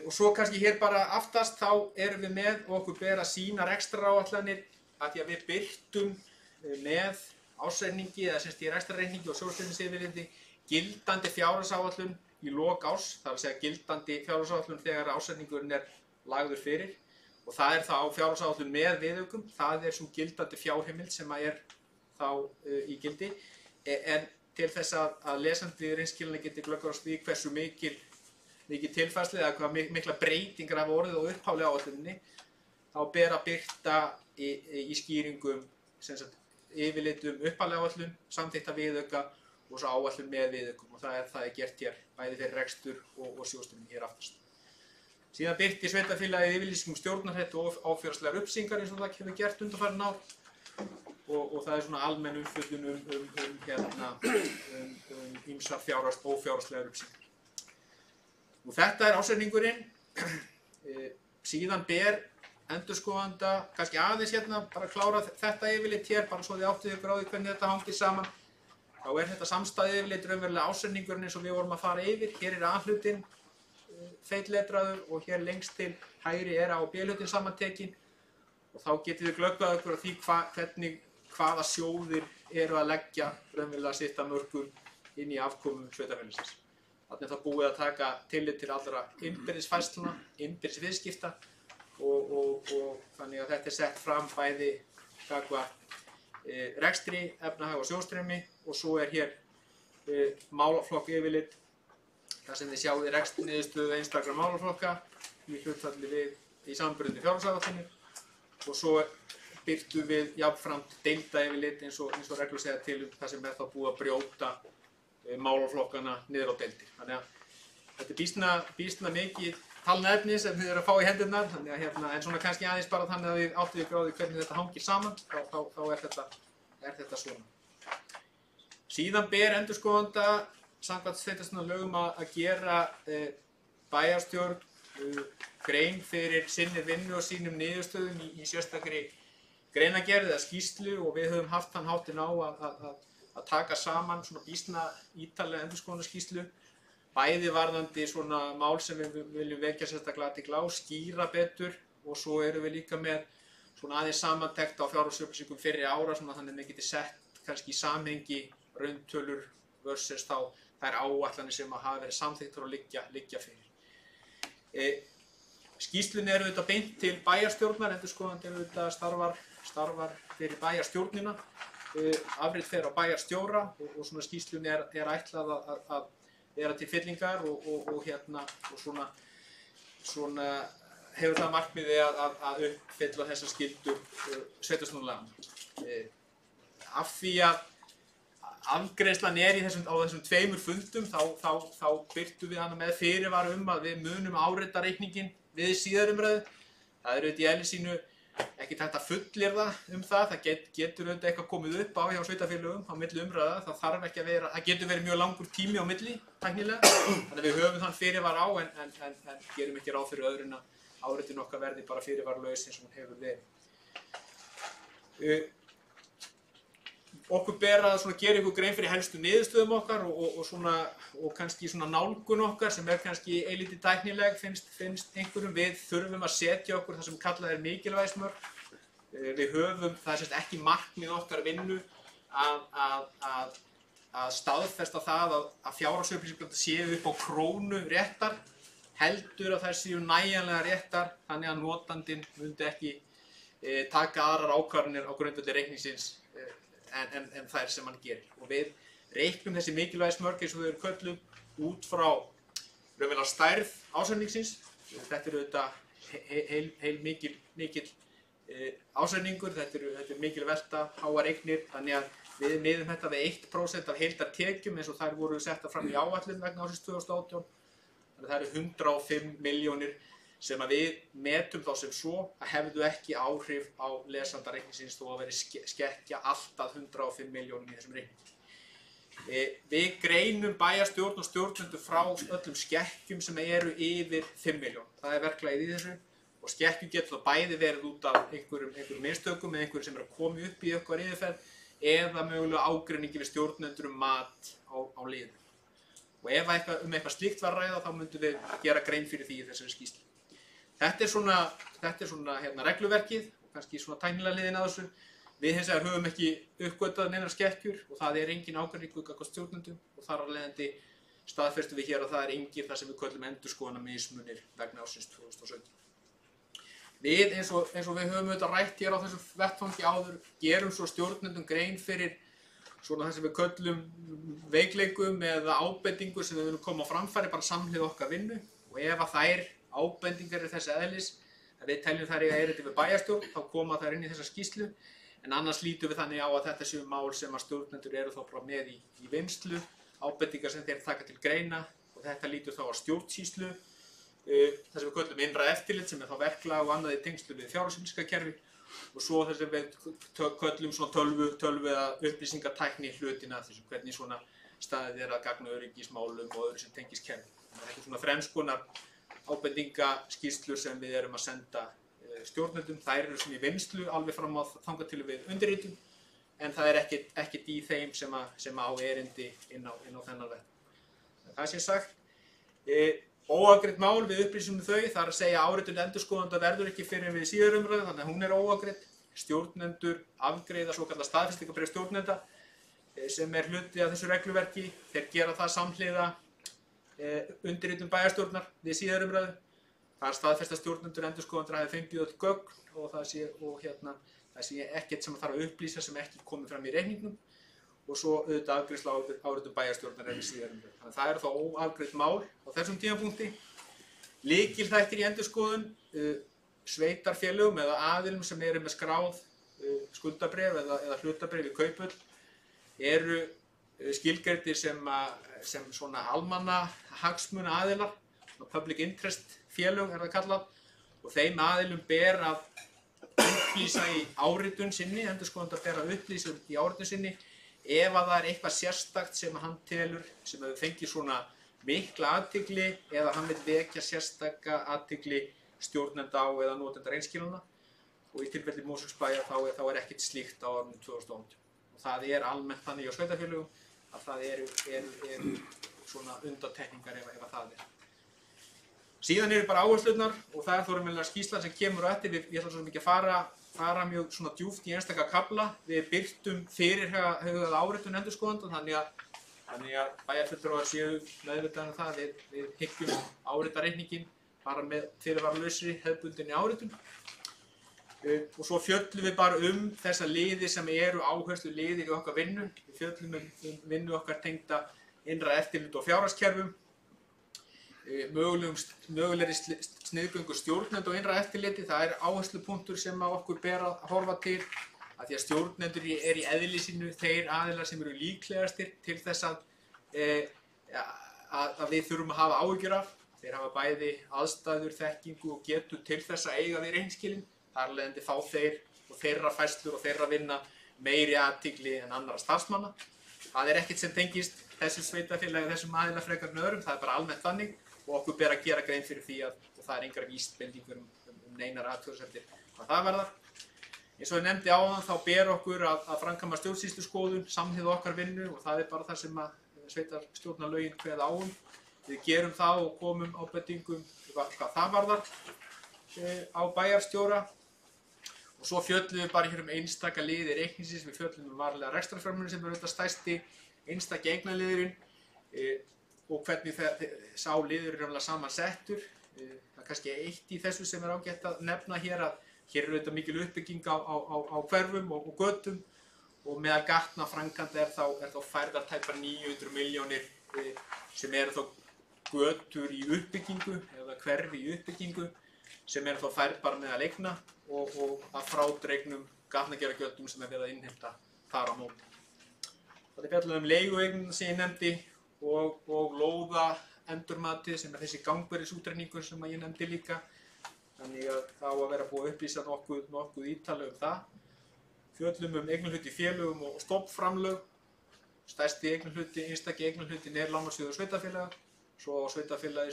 Og svo kannski hér bara aftast þá erum við með og okkur ber að sýna rekstraráætlanir að því að við birtum með ársreikningi eða semst í rekstrarreikningi og sjóðsstreymisyfirliti gildandi fjárhagsáætlun í lok árs, það er að segja gildandi fjárhagsáætlun þegar ársreikningurinn er lagður fyrir. Og það er þá fjárhagsáætlun með viðaukum, það er svo gildandi fjárheimild sem er þá í gildi. En til þess að lesandi reynskiljanlega geti glöggast því hversu mikil tilfærslu eða hvað mikla breytingar hafa orðið á upphaflega áætluninni, þá ber að birta í skýringum yfirlitum upphaflega áætlun, samþykkta viðauka og svo áætlun með viðaukum. Og það er gert hér bæði fyrir rekstur og sjóðstreymi hér aftast. Síðan birti sveitarfélagið yfirlýsingum stjórnarhætti og ófjárhagslegar upplýsingar eins og það hefur gert undanfarin ár og það er svona almenn umfjöllun ýmsar ófjárhagslegar upplýsingar. Og þetta er ásetningurinn. Síðan ber endurskoðanda kannski aðeins bara klára þetta yfirlit hér bara svo þið áttið ykkur á því hvernig þetta hangir saman. Þá er þetta samstæði yfirlit raunverulega ásetningurinn eins og við vorum að fara yfir. Hér er A-hlutinn feitletraður og hér lengst til hægri er A- og B-hlutin samantekinn og þá getið þið glöggvað ykkur á því hvaða sjóðir eru að leggja raunverulega sitt af mörkum inn í afkomu sveitarfélagsins. Þannig er það búið að taka tillit til allra innbyrðisfærslna, innbyrðisviðskipta og þannig að þetta er sett fram bæði gagnvart rekstri, efnahag og sjóðstreymi og svo er hér málaflokk yfirlit þar sem þið sjáið rekstriniðurstöðu einstakra málaflokka í hlutfalli við í samanburði við fjárhagsáætlanir og svo birtum við jafnframt deilda yfirlit eins og reglur segja til það sem er þá búið að brjóta málaflokkana niður á deildir. Þannig að þetta er býsna mikið talnaefni sem við erum að fá í hendurnar, þannig að en svona kannski aðeins bara þannig að við áttum ykkur á því hvernig þetta hangir saman, þá er þetta svona. Síðan ber endurskoðanda samkvæmt sveitarstjórnarlögum að gera bæjarstjórn grein fyrir sinni vinnu og sínum niðurstöðum í sérstakri greinargerð eða skýrslu og við höfum haft þann háttinn á að taka saman svona býsna ítarlega endurskoðunarskýrslu, bæði varðandi svona mál sem við viljum vekja sérstaklega athygli á, skýra betur og svo erum við líka með svona aðeins samantekt á fjárhagsupplýsingum fyrri ára svona þannig að við getum sett kannski í samhengi rauntölur versus þá þær áætlanir sem hafa verið samþykktar og liggja fyrir. Skýrslunni er auðvitað beint til bæjarstjórnar, endurskoðandi er auðvitað starfar fyrir bæjarstjórnina, afrit fer á bæjarstjóra og svona skýrslunni er ætlað að vera til fyllingar og svona hefur það markmiði að uppfylla þessar skyldur sveitarstjórnarlaganna. Af því að afgreiðslan er á þessum 2 fundum þá birtum við hana með fyrirvara að við munum árita reikninginn við síðarumræðu. Það er auðvitað í eðli sínu ekki hægt að fullyrða það getur auðvitað eitthvað komið upp á hjá sveitarfélögum á milli umræða, það þarf ekki að vera, það getur verið mjög langur tími á milli tæknilega, þannig að við höfum þann fyrirvara á en gerum ekki ráð fyrir öðru en að áritin okkar verði bara fyrirvaralaus eins og hún hefur verið. Okkur ber að gera ykkur grein fyrir helstu niðurstöðum okkar og kannski svona nálgun okkar sem er kannski eilítið tæknileg finnst einhverjum. Við þurfum að setja okkur það sem kallað er mikilvægismörk. Við höfum, það er ekki markmið okkar vinnu að staðfesta það að fjárhagsupplýsingar séu upp á krónu réttar, heldur að þær séu nægjanlega réttar þannig að notandinn myndi ekki taka aðrar ákvarðanir á grundvelli reikningsins en þær sem hann gerir. Og við reiknum þessi mikilvægismörk eins og þau eru kölluð út frá raunverulega stærð ásetningsins. Þetta er auðvitað heil mikil ásetningur, þetta er mikil velta, háar eignir, þannig að við miðum þetta við 1% af heildartekjum eins og þær voru settar fram í áætlun vegna ársins 2018. Þannig að það eru 105 milljónir sem að við metum þá sem svo að hefðu ekki áhrif á lesandareikningsins þó að veri skekkja alltaf 105 milljónum í þessum reikningi. Við greinum bæjarstjórn og stjórnendur frá öllum skekkjum sem eru yfir 5 miljón. Það er verklagið í þessu og skekkjum getur þá bæði verið út af einhverjum mistökum eða einhverjum sem er að koma upp í eitthvað yfirferð eða mögulega ágreiningi við stjórnendur mat á liðum. Og ef eitthvað slíkt var ræða þá myndum við gera grein fyrir því í þessari skýrslu. Þetta er svona regluverkið og kannski svona tæknilega hliðin að þessu. Við hins vegar höfum ekki uppgötvað neinar skekkjur og það er engin ágreiningur gagnvart stjórnendum og þar af leiðandi staðfestum við hér að það er engin það sem við köllum endurskoðunarmismunir vegna ársins 2017. Við eins og við höfum auðvitað rætt hér á þessum vettvangi áður gerum svo stjórnendum grein fyrir svona það sem við köllum veikleikum eða ábendingur sem við viljum koma á framfæri bara samhliða okkar vinnu og ef að þær ábendingar þess eðlis að við teljum þær eiga erindi við bæjarstjórn þá koma þær inn í þessa skýrslu en annars lítum við þannig á að þetta séu mál sem að stjórnendur eru þá bara með í vinnslu, ábendingar sem þeir taka til greina og þetta lítur þá á stjórnsýslu, það sem við köllum innra eftirlit sem er þá verklag og annað í tengslu við fjárhagsupplýsingakerfi og svo þess að við köllum svona tölvu eða upplýsingatækni hlutina þessum hvernig svona staðið er að gagna öryggismálum og öðru sem tengist kerfi. Þetta er svona þrenns konar ábendingaskýrslur sem við erum að senda stjórnendum, þær eru svona í vinnslu alveg fram á þangað til við undirritum en það er ekkert í þeim sem á erindi inn á þennan veg. Það sé sagt, óafgreidd mál við upplýsum þau, það er að segja áritun endurskoðanda verður ekki fyrr en við síðar umræðu þannig að hún er óafgreidd stjórnendur afgreiða svokallað staðfestingarbréf stjórnenda sem hluti af þessu regluverki. Þeir gera það samhliða undirritun bæjarstjórnar við síðari umræðu. Það staðfesta stjórnendur endurskoðendur hafi fengið öll gögn og það sé ekkert sem þarf að upplýsa sem ekki komið fram í reikningnum og svo auðvitað afgreiðsla áritun bæjarstjórnar við síðari umræðu. Þannig að það eru þá óafgreidd mál á þessum tímapunkti. Lykilþættir í endurskoðun sveitarfélögum eða aðilum sem eru með skráð skuldabréf eða hlutabréf í kauphöll eru skilgreindir sem svona almannahagsmuna aðilar, public interest félög er það kallað, og þeim aðilum ber að upplýsa í áritun sinni, endurskoðandi ber að upplýsa í áritun sinni ef að það er eitthvað sérstakt sem hann telur sem hefur fengið svona mikla athygli eða hann vil vekja sérstaka athygli stjórnenda á eða notenda reynskilana, og í tilfelli Mosfellsbæjar þá er ekkert slíkt á árinu 2018. Og það er almennt þannig á sveitarfélögum að það eru svona undantekningar ef það er. Síðan eru bara áherslurnar og það er þó raunverulega skýrslan sem kemur á eftir. Ég ætla svo mikið að fara mjög svona djúpt í einstaka kafla. Við birtum fyrirhugaða áritun endurskoðenda þannig að bæjarfulltrúar séu meðvitaðir um það að við hyggjum árita reikninginn bara með fyrirvaralausri hefðbundinni áritun. Og svo fjöllum við bara þessa liði sem eru áhersluliðir í okkar vinnu. Við fjöllum vinnu okkar tengda innra eftirlit og fjárhagskerfum, mögulegri sniðgöngu stjórnenda og innra eftirliti. Það er áherslupunktur sem okkur ber að horfa til, að því að stjórnendur er í eðli sínu þeir aðilar sem eru líklegastir til þess að við þurfum að hafa áhyggjur af. Þeir hafa bæði aðstæður, þekkingu og getu til þess að eiga við reynskilin. Þar af leiðandi fá þeir og þeirra færslur og þeirra vinna meiri athygli en annarra starfsmanna. Það er ekkert sem tengist þessu sveitafélagi, þessum aðila frekar en öðrum, það er bara almennt þannig og okkur ber að gera grein fyrir því að það er engar vísbendingur neinar athugasemdir hvað það varðar. Eins og ég nefndi áðan þá ber okkur að framkvæma stjórnsýsluskoðun samhliða okkar vinnu og það er bara það sem að sveitarstjórnarlögin kveða á um. Við gerum það og komum ábendingum hvað það varðar á bæjarstjóra. Og svo fjöllum við bara hér einstaka liði reikningsins, við fjöllum varlega rekstrarfjármunum sem auðvitað stærsti einstaki eignaliðurinn og hvernig sá liður er samansettur. Það er kannski eitt í þessu sem ágætt að nefna hér að hér er auðvitað mikil uppbygging á hverfum og götum og meðal gatnaframkvæmda er þá færðar tæpar 900 milljónir sem eru þá götur í uppbyggingu eða hverfi í uppbyggingu sem eru þá færð bara meðal eigna og að frádregnum gatnagerðargjöldum sem verið að innheimta þar á móti. Það er fjallað leigueignina sem ég nefndi og lóða endurmatið sem þessi gangverðisútreikningur sem ég nefndi líka. Þannig að það á að vera búið að upplýsa nokkuð ítarlega það. Fjöllum eignarhluti í félögum og stofnframlög. Stærsti eignarhluti, einstaki eignarhlutin er lánasjóður sveitarfélaga. Svo á sveitarfélagi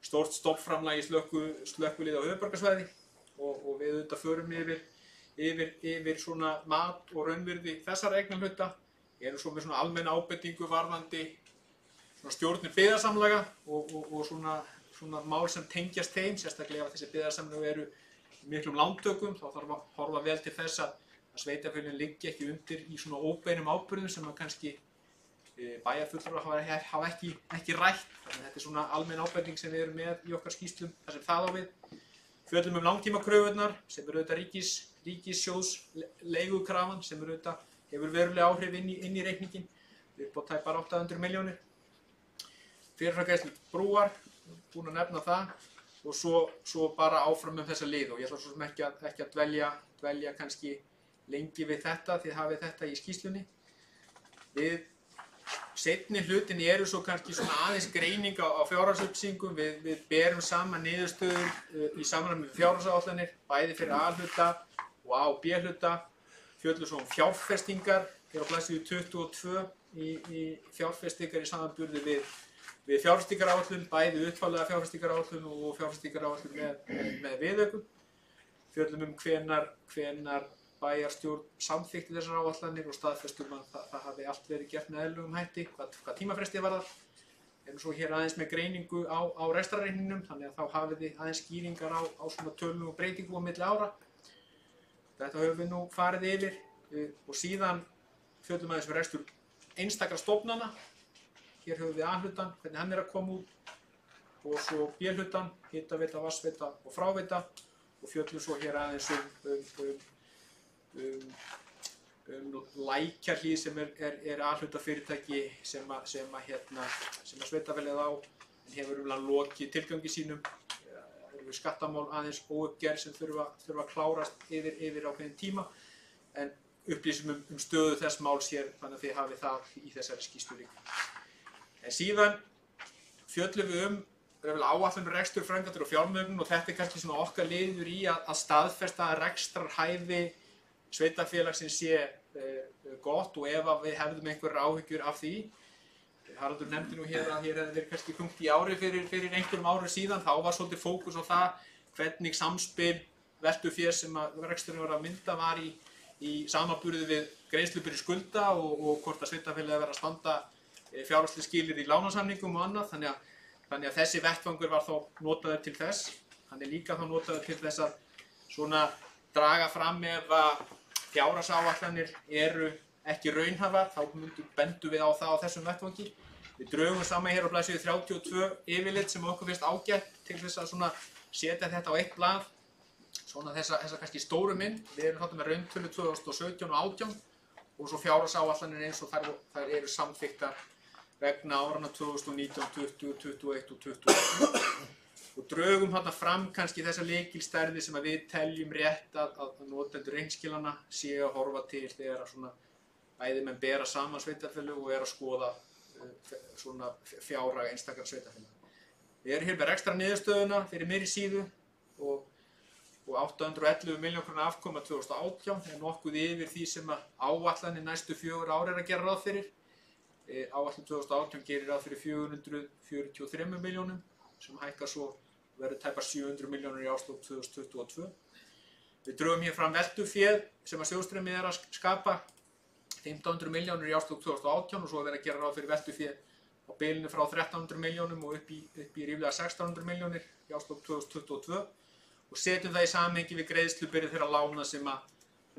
stórt stofnframlag í slökkvilið á höfuðborgarsvæði og við auðvitað förum yfir svona mat og raunvirði þessara eignarhluta. Erum svo með svona almenna ábendingu varðandi svona stjórnir byggðasamlaga og svona mál sem tengjast þeim, sérstaklega ef þessi byggðasamlög eru í miklum lántökum, þá þarf að horfa vel til þess að sveitarfélögin liggi ekki undir í svona óbeinum ábyrgðum sem að kannski bæjarfulltrúar hafa ekki rætt. Þannig að þetta er svona almenn ábending sem við erum með í okkar skýrslum þar sem það á við. Fjöllum langtímakröfurnar sem eru auðvitað ríkissjóðs leigukrafan sem eru auðvitað hefur verulega áhrif inn í reikninginn upp á tæpar 800 milljónir. Fyrirframgreiðslur brúar, búin að nefna það og svo bara áfram þessa lið og ég ætla svo sem ekki að dvelja kannski lengi við þetta því hafið þetta í skýrslunni. Seinni hlutin eru svo kannski svona aðeins greining á fjárhagsupplýsingum. Við berum saman niðurstöður í samræmi við fjárhagsáætlanir, bæði fyrir A-hluta og A- og B-hluta. Fjöllum svo fjárfestingar, hér á blaðsíðu 22 í fjárfestingar í samanburði við fjárfestingaráætlun, bæði uppfærlega fjárfestingaráætlun og fjárfestingaráætlun með viðaukum. Fjöllum hvenær bæjarstjórn samþykkti þessar áætlanir og staðfestum að það hafi allt verið gert með eðlilegum hætti, hvað tímafresti varðar. En svo hér aðeins með greiningu á rekstrarreikningnum, þannig að þá hafið þið aðeins skýringar á svona tölum og breytingum á milli ára. Þetta höfum við nú farið yfir og síðan fjöllum aðeins við rekstur einstakra stofnana. Hér höfum við A-hlutann, hvernig hann að koma út og svo B-hlutann, hitaveita, vatnsveita og fráveita og fjöllum svo hér aðeins Lækjarhlíð sem er A-hluta fyrirtæki sem sveitafélagið á en hefur lokið tilgangi sínum. Skattamál aðeins óuppgerð sem þurfa að klárast yfir ákveðin tíma en upplýsum stöðu þess máls hér þannig að þið hafið það í þessari skýrslu líka. En síðan fjöllum við áætlun rekstur, framkvæmdir og fjármögnun og þetta er kannski svona okkar liður í að staðfesta að rekstrarhæfi sveitarfélagsins sé gott og ef við hefðum einhverjar áhyggjur af því. Haraldur nefndi nú hér að hér hefði verið kannski þungt í ári fyrir einhverjum árum síðan, þá var svolítið fókus á það hvernig samspil veltufés sem reksturinn var að mynda var í samanburði við greiðslubyrði skulda og hvort að sveitarfélagið verið að standa fjárhagsleg skilyrði í lánasamningum og annað, þannig að þessi vettvangur var þá notaður til þess. Hann er líka þá notaður til þess að svona draga fram ef að fjárhagsáætlanir eru ekki raunhæfar, þá bendum við á það á þessum vettvangi. Við drögum saman hér á blaðsíðu 32 yfirlit sem okkur finnst ágætt til þess að svona setja þetta á eitt blað, svona þessa kannski stóru mynd. Við erum þarna með rauntölu 2017 og 2018 og svo fjárhagsáætlanir eins og þær eru samþykktar vegna áranna 2019, 20, 21 og 22. Og drögum þarna fram kannski þessa lykilstærði sem að við teljum rétt að notendur reikningsskilanna séu að horfa til þegar svona bæði menn bera saman sveitarfélög og að skoða svona fjárhag einstakra sveitarfélaga. Við erum hér með rekstrarniðurstöðuna fyrir miðri síðu og 811 milljónir króna afkoma 2018 er nokkuð yfir því sem að áætlanir næstu 4 ár er að gera ráð fyrir. Áætlun 2018 gerir ráð fyrir 443 milljónum sem hækkar svo verður tæpar 700 milljónir í árslok 2022. Við drögum hér fram veltuféð sem að sjóðstreymið er að skapa 1500 milljónir í árslok 2018 og svo verður að gera ráð fyrir veltuféð á bilinu frá 1300 milljónum og upp í ríflega 1600 milljónir í árslok 2022 og setjum það í samhengi við greiðslubyrði þeirra lána sem að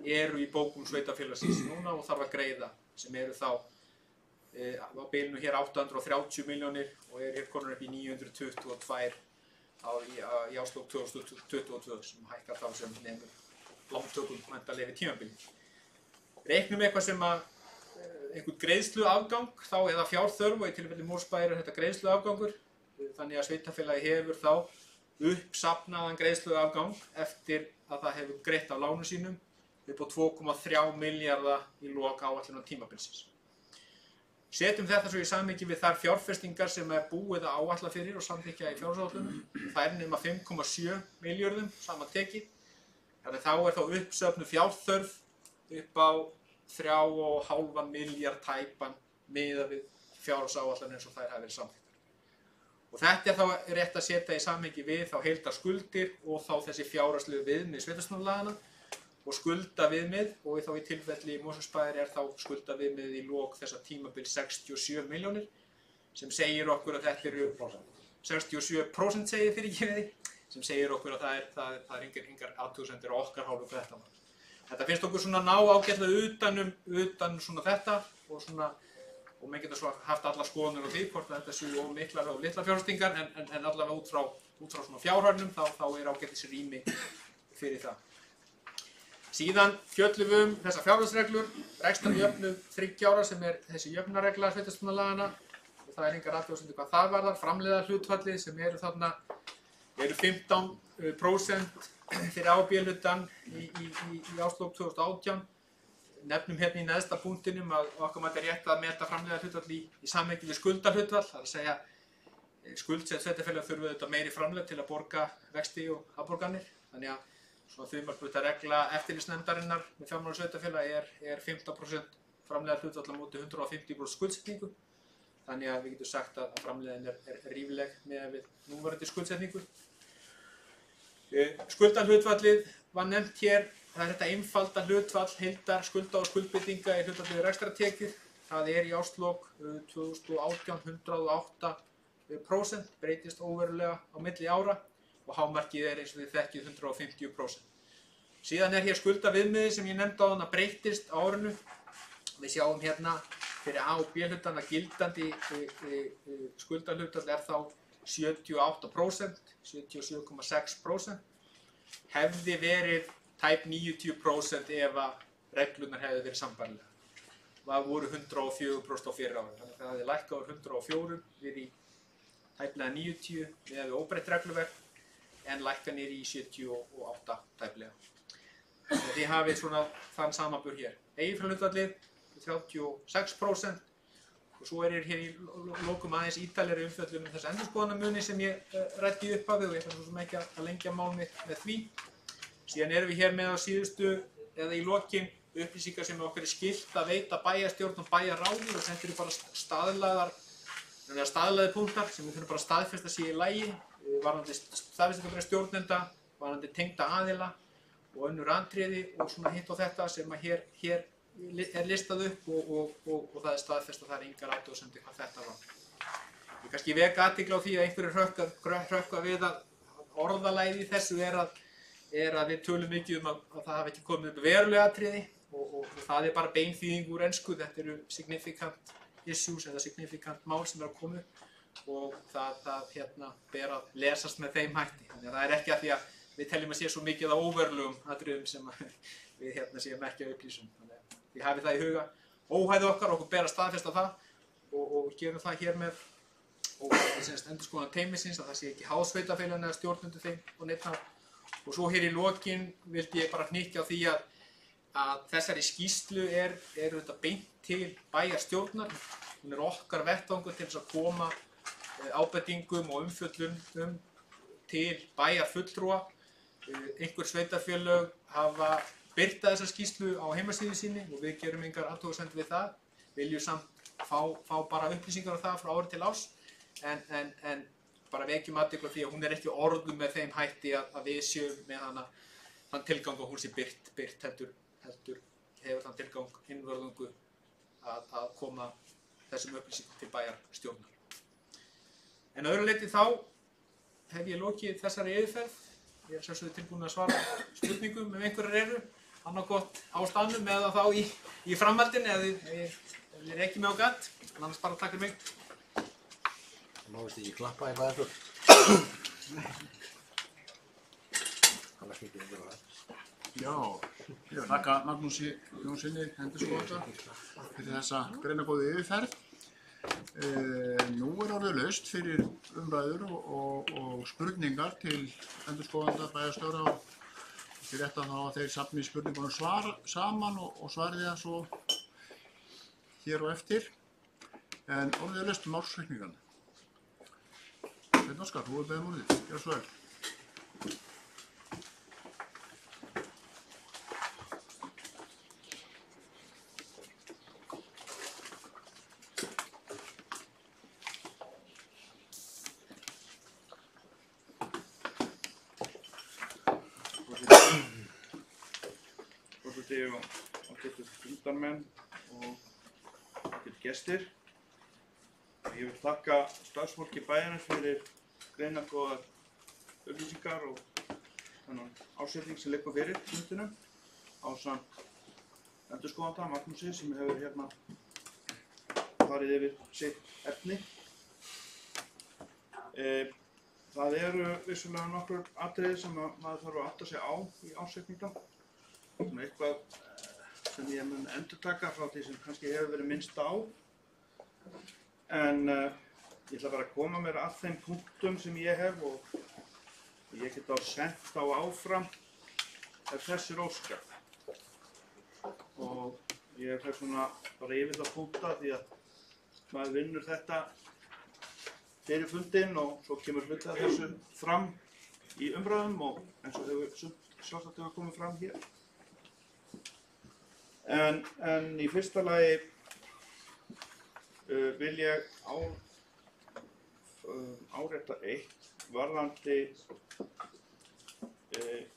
eru í bókum sveitarfélagsins núna og þarf að greiða sem eru þá á bilinu hér 830 milljónir og hér konur upp í 922 í árslok 2022 sem hækkar þá sem nemur lántökum væntanlega yfir tímabilið. Reiknum eitthvað sem að einhvern greiðsluafgang þá eða fjárþörf og í tilfelli Mosfellsbæjar er þetta greiðsluafgangur þannig að sveitarfélagið hefur þá uppsafnaðan greiðsluafgang eftir að það hefur greitt af lánum sínum upp á 2,3 milljarða í lok áætlunar tímabilsins. Setjum þetta svo í samhengi við þær fjárfestingar sem er búið að áætla fyrir og samþykkja í fjárhagsáætlunum. Þær nema 5,7 milljörðum samantekið. Þannig þá er þá uppsöfnuð fjárþörf upp á 3,5 milljarð tæpan miðað við fjárhagsáætlanir eins og þær hafa verið samþykktar. Og þetta er þá rétt að setja í samhengi við þá heildarskuldir og þá þessi fjárhagslegu viðmið sveitarstjórnarlaganna og skuldaviðmið og þá í tilfelli Mosfellsbæjar er þá skuldaviðmið í lok þessa tímabil 67 milljónir sem segir okkur að þetta eru 67% segir fyrirgefiði sem segir okkur að það er engar athugasemdir á okkar hálfu hvað þetta var. Þetta finnst okkur svona ná ágætlega utan svona þetta og menn geta svo haft alla skoðanir á því hvort að þetta séu of miklar og litlar fjárfestingar en allavega út frá svona fjárhagnum þá er ágætis rými fyrir það. Síðan fjöllum við þessa fjárhagsreglur, rekstrarjöfnuð 3 ára sem er þessi jöfnunarregla sveitarstjórnarlaganna og það er engar athugasemdir hvað það varðar, framleiðarhlutfallið sem eru 15% fyrir A-B-hlutann í árslok 2018. Nefnum hérna í neðsta punktinum að okkar mætti er rétt að meta framleiðarhlutfall í samhengi við skuldahlutfall, það er að segja skuldsett sveitarfélag þurfa auðvitað meiri framlegð til að borga vexti og afborganir, þannig að svona þumalsbrautarregla eftirlitsnefndarinnar með fjármála sveitarfélag er 15% framleiðarhlutfall á móti 150% skuldsetningu, þannig að við getum sagt að framleiðin er rífleg miðað við núverandi skuldsetningu. Skuldahlutfallið var nefnt hér, það er þetta einfalda hlutfall heildar skulda og skuldbindinga í hlutfalli við rekstrartekjur. Það er í árslok 2018 108%, breytist óverulega á milli ára og hámarkið er eins og þið þekkið 150%. Síðan hér skuldaviðmiðið sem ég nefndi áðan að breyttist á árinu. Við sjáum hérna fyrir A og B hlutan að gildandi skuldahlutfall þá 78%, 77,6%. Hefði verið tæp 90% ef að reglurnar hefði verið sambærilega. Það voru 104% á fyrra ári, þannig að það hefði lækkað úr 104 við í tæplega 90 við óbreytt regluverk en lækkað niður í 78 tæplega. Þið hafið svona þann samanburð hér. Eiginfjárhlutfallið 36% og svo hér í lokum aðeins ítarlegri umfjöllun þessu endurskoðunarmuni sem ég ræddi í upphafi og ég ætla svo sem ekki að lengja mál mitt með því. Síðan erum við hér með á síðustu eða í lokin upplýsingar sem okkur skylt að veita bæjarstjórn og bæjarráði og þetta eru bara staðlaðir punktar sem við þurfum bara að staðfesta sig í lagi varðandi staðfestingar stjórnenda, varðandi tengda aðila og önnur atriði og svona hitt og þetta sem að hér er listað upp og það er staðfest að það er engar athugasemdir hvað þetta var. Ég kannski vek athygli á því að einhverjir hrökkva við að orðalagið í þessu er að við tölum mikið að það hafi ekki komið upp veruleg atriði og það er bara beinþýðing úr ensku. Þetta eru significant issues eða significant mál sem er að koma og það ber að lesast með þeim hætti. Þannig að það er ekki að því að við teljum að sé svo mikið á óverulegum atriðum sem við séum ekki að upplýsum. Þannig að við hafið það í huga. Óhæði okkar, okkur ber að staðfesta það og gerum það hér með og endurskoðan teymisins að það sé ekki háð sveitarfélaginu eða stjórnendur þeim og neitt það. Og svo hér í lokin vildi ég bara hnykkja á því að þessari skýrslu er þetta beint til bæjarstjórnar. Hún er okkar vettvangur til þess að koma ábendingum og umfjöllun til bæjarfulltrúa. Einhver sveitarfélög hafa birtað þessa skýrslu á heimasíðu sinni og við gerum engar athugasemdir við það. Viljum samt fá bara upplýsingar á það frá ári til árs en bara vekjum athygli á því að hún er ekki orðuð með þeim hætti að við séum með þann tilgang að hún sé birt heldur hefur þann tilgang innvörðungu að koma þessum upplýsingum til bæjarstjórnar. En öðru leyti þá hef ég lokið þessari yfirferð. Ég er sjálfsögðu tilbúin að svara spurningum ef einhverjar eru, annaðhvort á staðnum eða þá í framhaldinu eða þið rekið mig á gatt, en annars bara takk fyrir mig. Má veist ekki klappa í bæjarstjórn? Annars ekki einhverja það. Já, ég vil þakka Magnúsi Jónssoni endurskoðanda fyrir þessa greinargóðu yfirferð. Nú er orðið laust fyrir umræður og spurningar til endurskoðanda, bæjarstjóra og því rétt að þá að þeir safni spurningunum saman og svarið það svo hér og eftir. En orðið laust ársreikningarna. Sveinn Óskar, þú beðið orðið. Gjörðu svo vel. Forseti og ágætu fundarmenn og ágætu gestir. Ég vil þakka starfsfólki bæjarins fyrir greinargóðar upplýsingar og þennan ásetning sem liggur fyrir fundinum ásamt endurskoðanda Magnúsi sem hefur hérna farið yfir sitt efni. Það eru vissulega nokkur atriði sem maður þarf að átta sig á í ásetningnum. Eitthvað sem ég mun endurtaka frá því sem kannski hefur verið minnst á. En ég ætla bara að koma mér að þeim punktum sem ég hef og ég get þá sent þá áfram ef þess er óskað. Og ég fer svona bara yfir það punkta því að maður vinnur þetta fyrir fundinn og svo kemur hluti af þessu fram í umræðum og eins og hefur sjálfsagt hefur komið fram hér. En í fyrsta lagi vil ég árétta eitt varðandi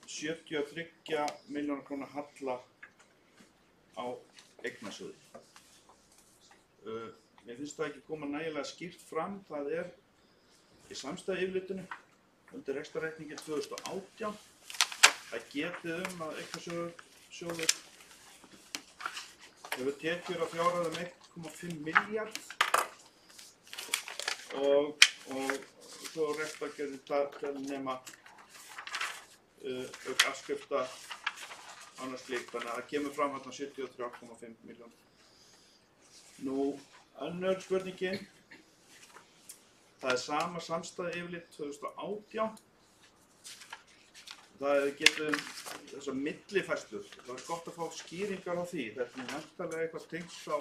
73 milljóna króna halla á eignasjóði. Mér finnst það ekki koma nægilega skýrt fram. Það er í samstæðu yfirlitinu undir rekstrarreikningi 2018 Það er getið að eignasjóður hefur tekjur á fjárhæð 1,5 milljarð og svo rekstrargerðin til nema auk afskrifta annars slíkt, þannig að það kemur fram hérna 73,5 milljónir. Nú, önnur spurningin, það er sama samstæða yfirlit 2018. Það er getið þessar millifærslur, það er gott að fá skýringar á því. Þetta er væntanlega eitthvað tengt á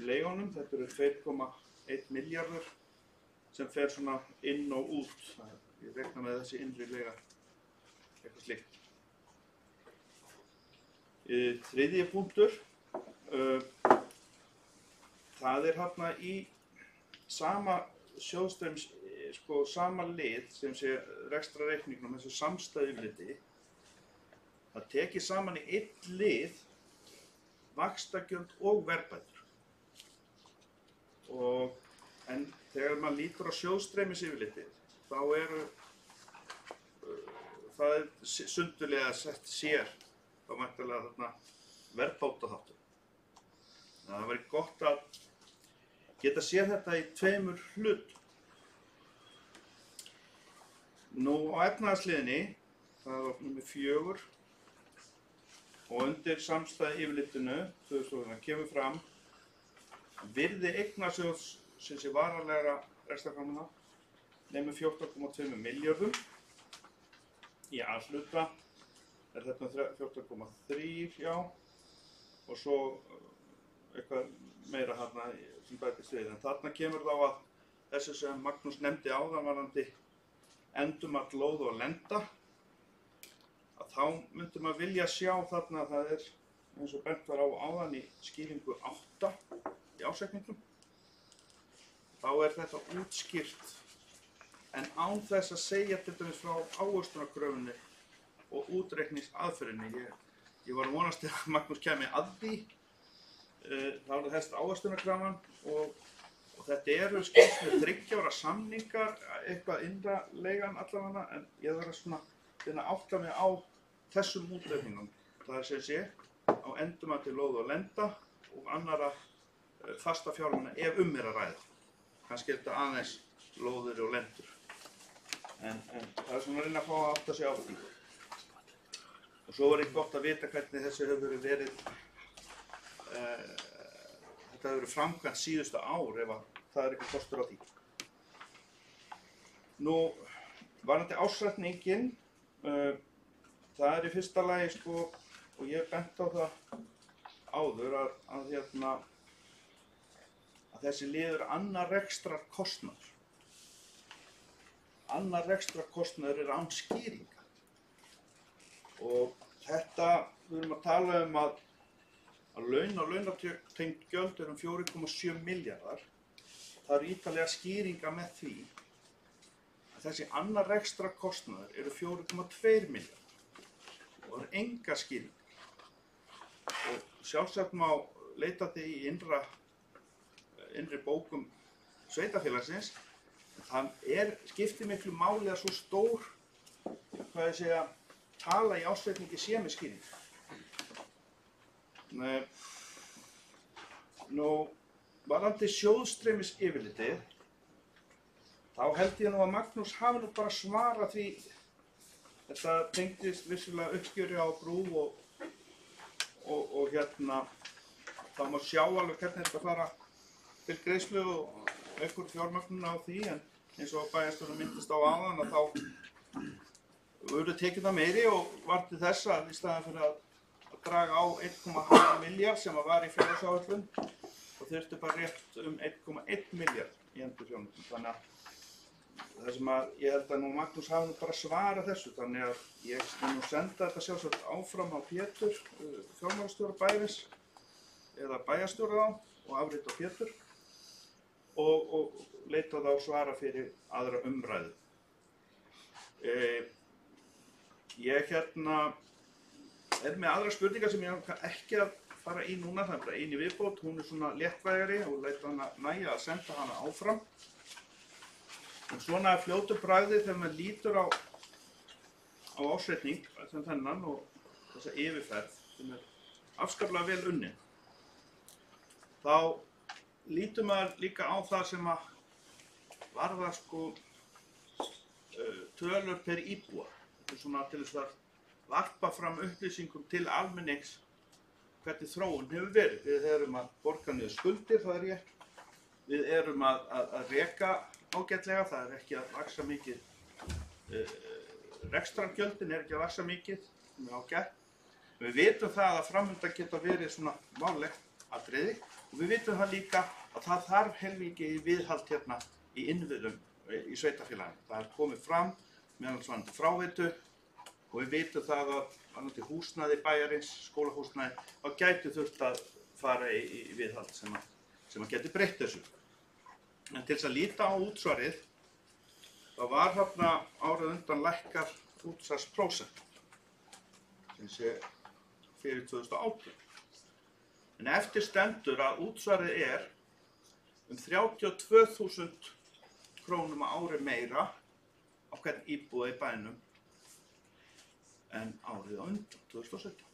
leigunum, þetta eru 2,1 milljarður sem fer svona inn og út. Ég reikna með þessi innri leiga, eitthvað slíkt. Þriðji punktur, það er hérna í sama sjóðstreymis, sama lið sem sé rekstrarreikningnum, þessu samstæðu yfirliti, það tekið saman í einn lið vaxtagjöld og verðbætur. En þegar maður lítur á sjóðstreymis yfirlitið, þá það er sundurlega sett sér þá væntanlega þarna verðbótaþáttur. Það væri gott að geta séð þetta í tveimur hlutum. Nú á efnahagsliðinni, það var númer 4 og undir samstæðu yfirlitinu 2000 kemur fram virði eignasjóðs sem sé varanlega rekstrarframvinda nemur 14,2 milljörðum. Í A-hluta er þetta 14,3, já, og svo eitthvað meira hérna sem bætist við. En þarna kemur þá að þessu sem Magnús nefndi áðan varðandi endurmat lóð og lenda, að þá myndi maður vilja sjá þarna að það er, eins og bent var á áðan í skýringu 8 í ásetningum, þá er þetta útskýrt en án þess að segja til dæmis frá ávöxtunarkröfunni og útreikningsaðferðinni. Ég var að vonast til að Magnús kæmi að því. Það var þessi ávöxtunarkrafan og þetta eru skilst með 3 ára samningar, eitthvað innra leigan allavega, en ég þarf að svona reyna að átta mig á þessum útreikningum. Það er sem sé á endurmati lóð og lenda og annarra fasta fjármuna ef er að ræða. Kannski er þetta aðeins lóðir og lendur. En það er svona að reyna að fá að átta sig á því. Og svo var gott að vita hvernig þessu hefur verið, þetta hefur verið framkvæmt síðustu ár ef það er ekki kostur á því. Nú, varðandi ársreikningin, það er í fyrsta lagi og ég bent á það áður að þessi liður annar rekstrarkostnaður. Annar rekstrarkostnaður er án skýringa. Og þetta, við erum að tala að laun og launatengd gjöld eru 4,7 milljarðar. Það eru ítarlega skýringa með því að þessi annar rekstrarkostnaður eru 4,2 milljarðar. Og það eru engar skýringar. Og sjálfsagt má leita því í innri bókum sveitarfélagsins. Það skiptir miklu máli að svo stór, tala í ársreikningi sé með skýringu. Nú, varðandi sjóðstreymis yfirlitið, þá held ég að Magnús hafi nú bara svarað því. Þetta tengdist vissulega uppgjöri á brú og þá má sjá alveg hvernig þetta fara til greiðslu og einhver fjármögnun á því, en eins og bæjarstjórinn minntist á áðan að þá voru tekjurnar meiri og var til þess að í staðinn fyrir að draga á 1,5 milljarð sem var í fjárhagsáætlun og þurfti bara rétt 1,1 milljarð í endurfjármögnun. Þannig að það sem ég held að nú Magnús hafi nú bara svarað þessu, þannig að ég mun nú senda þetta sjálfsagt áfram á Pétur, fjármálastjóra bæjarins eða bæjarstjóra og afrita á Pétur og leita þá svara fyrir aðra umræðu. Ég er með aðra spurningar sem ég ekki að fara í núna, það er bara ein í viðbót, hún er svona léttvægari og leita hana nægja að senda hana áfram. En svona fljótu bragði þegar maður lítur á á ársreikning sem þennan og þessa yfirferð sem afskaplega vel unnin, þá lítur maður líka á það sem að varðar sko tölur per íbúa. Þetta svona til þess að varpa fram upplýsingum til almennings hvernig þróun hefur verið. Við erum að borga niður skuldir, það er rétt. Við erum að reka ágætlega, það er ekki að vaxa mikið. Rekstrargjöldin er ekki að vaxa mikið, sem er ágætt. Við vitum það að framöndan geta verið svona málegt atriði og við vitum það líka að það þarf heilmikið viðhald hérna í innviðum í sveitarfélaginu. Það er komið fram meðan fráveitu og við vitum það að húsnæði bæjarins, skólahúsnæði, þá gæti þurft að fara í viðhald sem að geti breytt þessu. En til þess að líta á útsvarið, þá var þarna árið undan lækkar útsvarsprósent, sem sé fyrir 2018. En eftir stendur að útsvarið er 32.000 krónum á ári meira á hvern íbúa í bænum en árið á undan, 2017.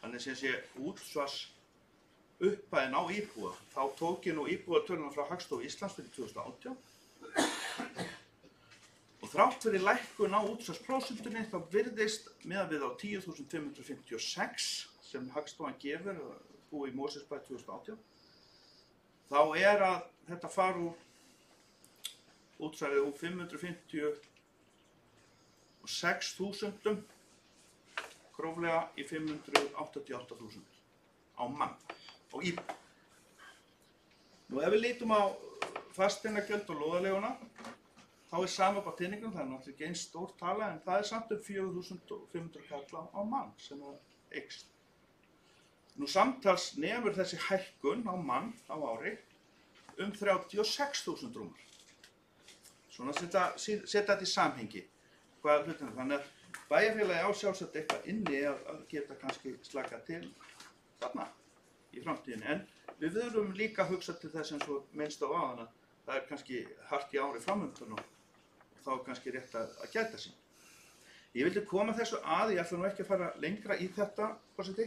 Þannig sem sé útsvars upphæðin á íbúa, þá tók ég nú íbúatöluna frá Hagstofu Íslands fyrir 2018 og þrátt fyrir lækkun á útsvarsprósentunni þá virðist miðað við á 10.556 sem Hagstofan gefur búið í Mosfellsbæ 2018, þá er að þetta fara úr útsvarið úr 556.000 gróflega í 588.000 á mann á íbúa. Nú ef við lítum á fasteignagjöld og lóðarleiguna, þá er sama upp á teningnum, það er náttúrulega ekki eins stór tala en það er samt 4.500 kall á mann sem eykst. Nú samtals nemur þessi hækkun á mann á ári 36.000 rúmar. Svona setja þetta í samhengi. Hvað hlutina, þannig að bæjarfélagi á sjálfsagt eitthvað inni að geta kannski slakað til þarna í framtíðinni. En við þurfum líka að hugsa til þess eins og minnst á áðan að það er kannski hart í ári framöndan og þá er kannski rétt að gæta sín. Ég vildi koma þessu að, ég ætla nú ekki að fara lengra í þetta, forseti.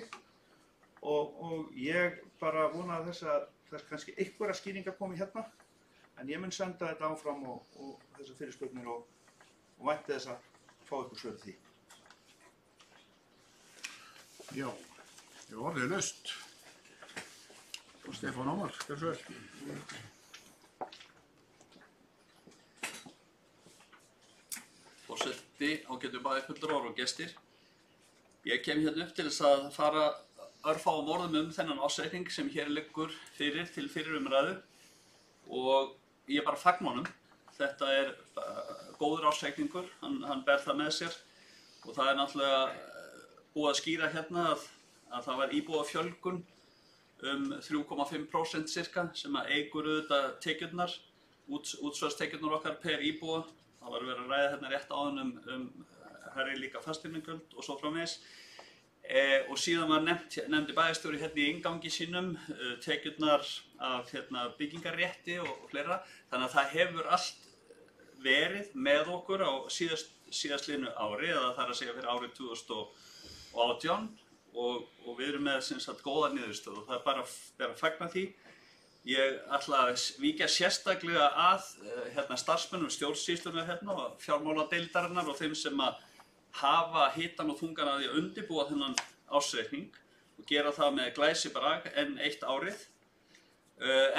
Og ég bara vona að þess kannski einhverja skýringar komi hérna, en ég mun senda þetta áfram og þessar fyrirspurnir og vænti þess að fá ykkur svör því. Já, ég orðið laust. Og Stefán Ómar, gjörðu svo vel. Forseti, ágætu bæjarfulltrúar og gestir. Ég kem hérna upp til þess að fara örfáum orðum þennan ársreikning sem hér liggur fyrir til fyrirumræðu og ég bara fagna honum. Þetta er góður ársreikningur, hann ber það með sér og það er náttúrulega búið að skýra hérna að það var íbúafjölgun 3,5% cirka sem að eykur auðvitað tekjurnar, útsvarstekjurnar okkar per íbúa. Það var verið að ræða hérna rétt áðan hærri líka fasteignagjöld og svo framvegis. Og síðan var nefndi bæjarstjóri hérna í inngangi sínum tekjurnar af byggingarrétti og fleira. Þannig að það hefur allt verið með okkur á síðastliðnu ári, eða það er að segja fyrir árið 2018 og við erum með sem sagt góða niðurstöðu og það er bara að fagna því. Ég ætla að víkja sérstaklega að starfsmönnum stjórnsýslunnar hérna og fjármáladeildarinnar og þeim sem að hafa hitann og þungan að því að undirbúa þennan ársreikning og gera það með glæsibrag enn eitt árið.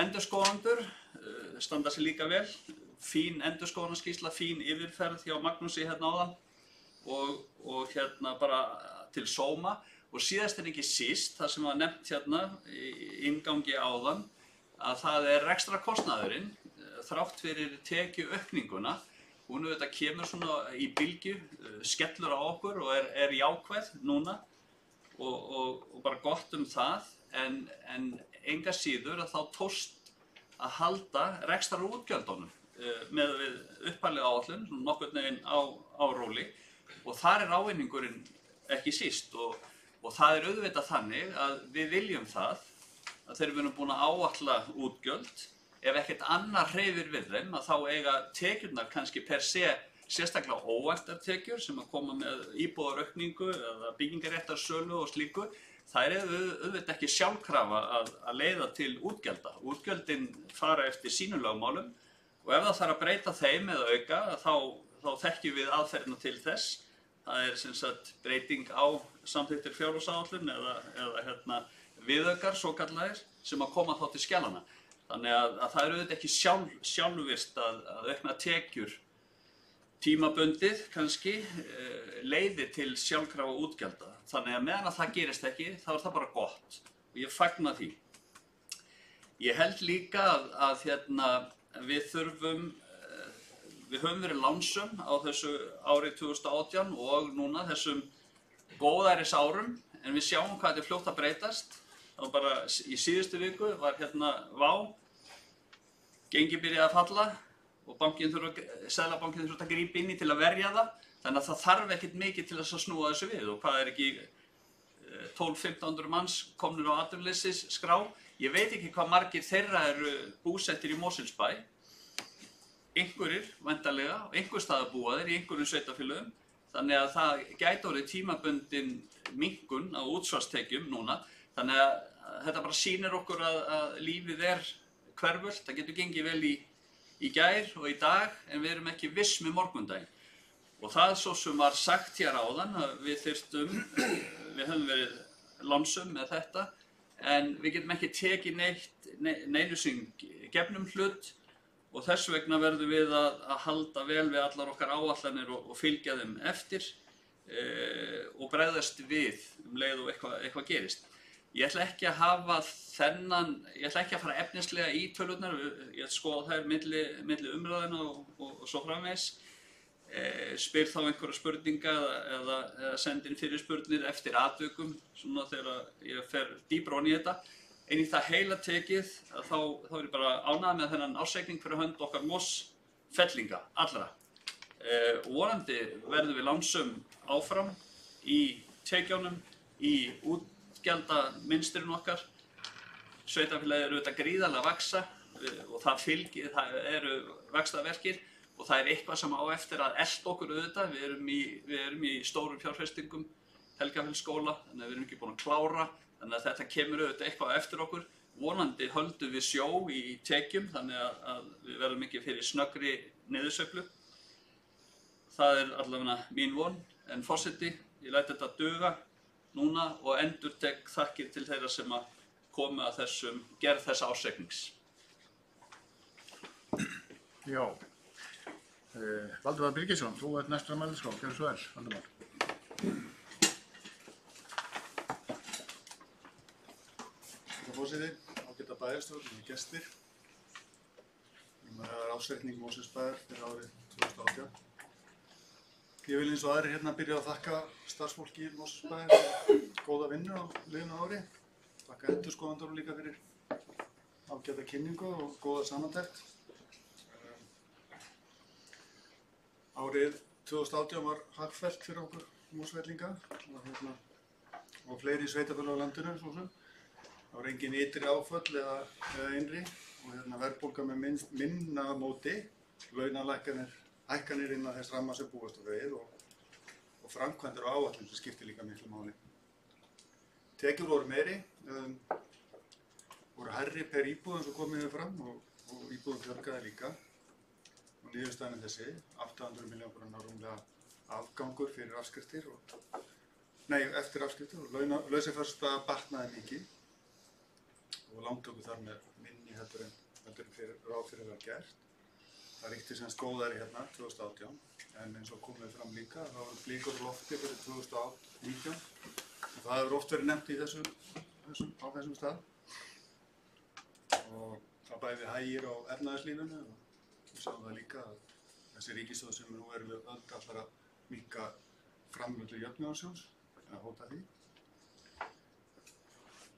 Endurskoðendur standa sig líka vel, fín endurskoðunarskýrsla, fín yfirferð hjá Magnúsi hérna áðan og bara til sóma. Og síðast en ekki síst, það sem var nefnt hérna í inngangi áðan, að það er rekstrakostnaðurinn, þrátt fyrir tekjuaukninguna. Hún auðvitað kemur svona í bylgju, skellur á okkur og er jákvæð núna og bara gott það, en enga síður að þá tókst að halda rekstrarútgjöldunum með upphaflega áætlun, nokkurn veginn á róli og þar er ávinningurinn ekki síst og það er auðvitað þannig að við viljum það að þegar við erum búin að áætla útgjöld, ef ekkert annar hreyfir við þeim, að þá eiga tekjurnar kannski per se sérstaklega óvæntar tekjur sem að koma með íbúðaraukningu eða byggingaréttarsölu og slíku, þær eru auðvitað ekki sjálfkrafa að leiða til útgjalda. Útgjöldin fara eftir sínum lögmálum og ef það þarf að breyta þeim eða auka, þá þekkjum við aðferðina til þess. Það er sem sagt breyting á samþykktir fjárhagsáætlun eða viðaukar svokallaðir sem að koma þá til skjalanna. Þannig að það er auðvitað ekki sjálfvirkt að aukna tekjur tímabundið kannski leiði til sjálfkrafa útgjalda. Þannig að meðan að það gerist ekki, þá er það bara gott og ég fagna því. Ég held líka að við höfum verið lánsöm á þessu árið 2018 og núna þessum góðærisárum, en við sjáum hvað þetta er fljótt að breytast. Það var bara í síðustu viku var vá, gengi byrjaði að falla og Seðlabankinn þurfa að grípa inn í til að verja það. Þannig að það þarf ekkert mikið til þess að snúa þessu við og hvað er ekki 1200–1500 manns komnir á atvinnuleysisskrá. Ég veit ekki hvað margir þeirra eru búsettir í Mosfellsbæ. Einhverjir, væntanlega, og einhver staðar búaðir í einhverjum sveitarfélögum. Þannig að það gæti orðið tímabundin minnkun á útsvarstekjum núna. Þannig að þetta bara sýnir okkur að lífið er hverfult. Það getur gengið vel í gær og í dag, en við erum ekki viss með morgundaginn. Og það svo sem var sagt hér áðan að við höfum verið lánsöm með þetta, en við getum ekki tekið neinu sem gefnum hlut og þess vegna verðum við að halda vel við allar okkar áætlanir og fylgja þeim eftir og bregðast við leið og eitthvað gerist. Ég ætla ekki að fara efnislega í tölurnar, ég ætla að skoða þær milli umræðina og svo framvegis. Spyr þá einhverja spurninga eða senda inn fyrirspurnir eftir atvikum, svona þegar ég fer dýpra ofan í þetta. En í það heila tekið, þá er ég bara ánægður með þennan ársreikning fyrir hönd okkar Mosfellinga allra. Vonandi verðum við lánsöm áfram í tekjunum, í útgjaldamynstrinu okkar. Sveitarfélagið eru auðvitað gríðarlega að vaxa og það eru vaxtarverkir og það er eitthvað sem á eftir að elta okkur auðvitað. Við erum í stórum fjárfestingum, Helgafellsskóla, þannig að við erum ekki búin að klára, þannig að þetta kemur auðvitað eitthvað eftir okkur. Vonandi höldum við sjó í tekjum, þannig að við verðum ekki fyrir snöggri niðursveiflu. Það er allavega mín von, en forseti, ég læt þetta duga núna og endurtek þakkir til þeirra sem að komu að gerð þessa ársreiknings. Já. Valdimar Birgisson, þú ert næstur á mæliskrá. Gjörðu svo vel, Valdimar. Herra forseti, ágæta bæjarstjórn og gestir. Það er ársreikning Mosfellsbæjar fyrir árið 2018. Ég vil eins og aðrir hérna byrja að þakka starfsfólki Mosfellsbæjar fyrir góða vinnu á liðnu ári. Þakka endurskoðandarum líka fyrir ágæta kynningu og góða samantekt. Árið 2018 var hagfellt fyrir okkur Mosfellinga og fleiri sveitarfélög á landinu svo sem. Það var engin ytri áföll eða innri og verðbólga með minna móti, hækkanir innan þess ramma sem búast við og framkvæmdir og áætlun sem skiptir líka miklu máli. Tekjur voru meiri, voru hærri per íbúð eins og komið fram og íbúðum fjölgaði líka. Og niðurstaðan er þessi, 800 milljónir króna rúmlega afgangur fyrir afskriftir eftir afskriftir og lausafjárstaða batnaði mikið og lántöku þar með minni heldur en ráð fyrir var gert. Það ríkti semst góðæri hérna 2018 en eins og komið fram líka þá var blikur á lofti fyrir 2019 og það hefur oft verið nefnt í á þessum stað og það bæði hægir á efnahagslífinu. Við sjáum það líka að þessi ríkisstjórn sem nú er við öll allar að minnka framlög til jöfnunarsjóðs, að hóta því.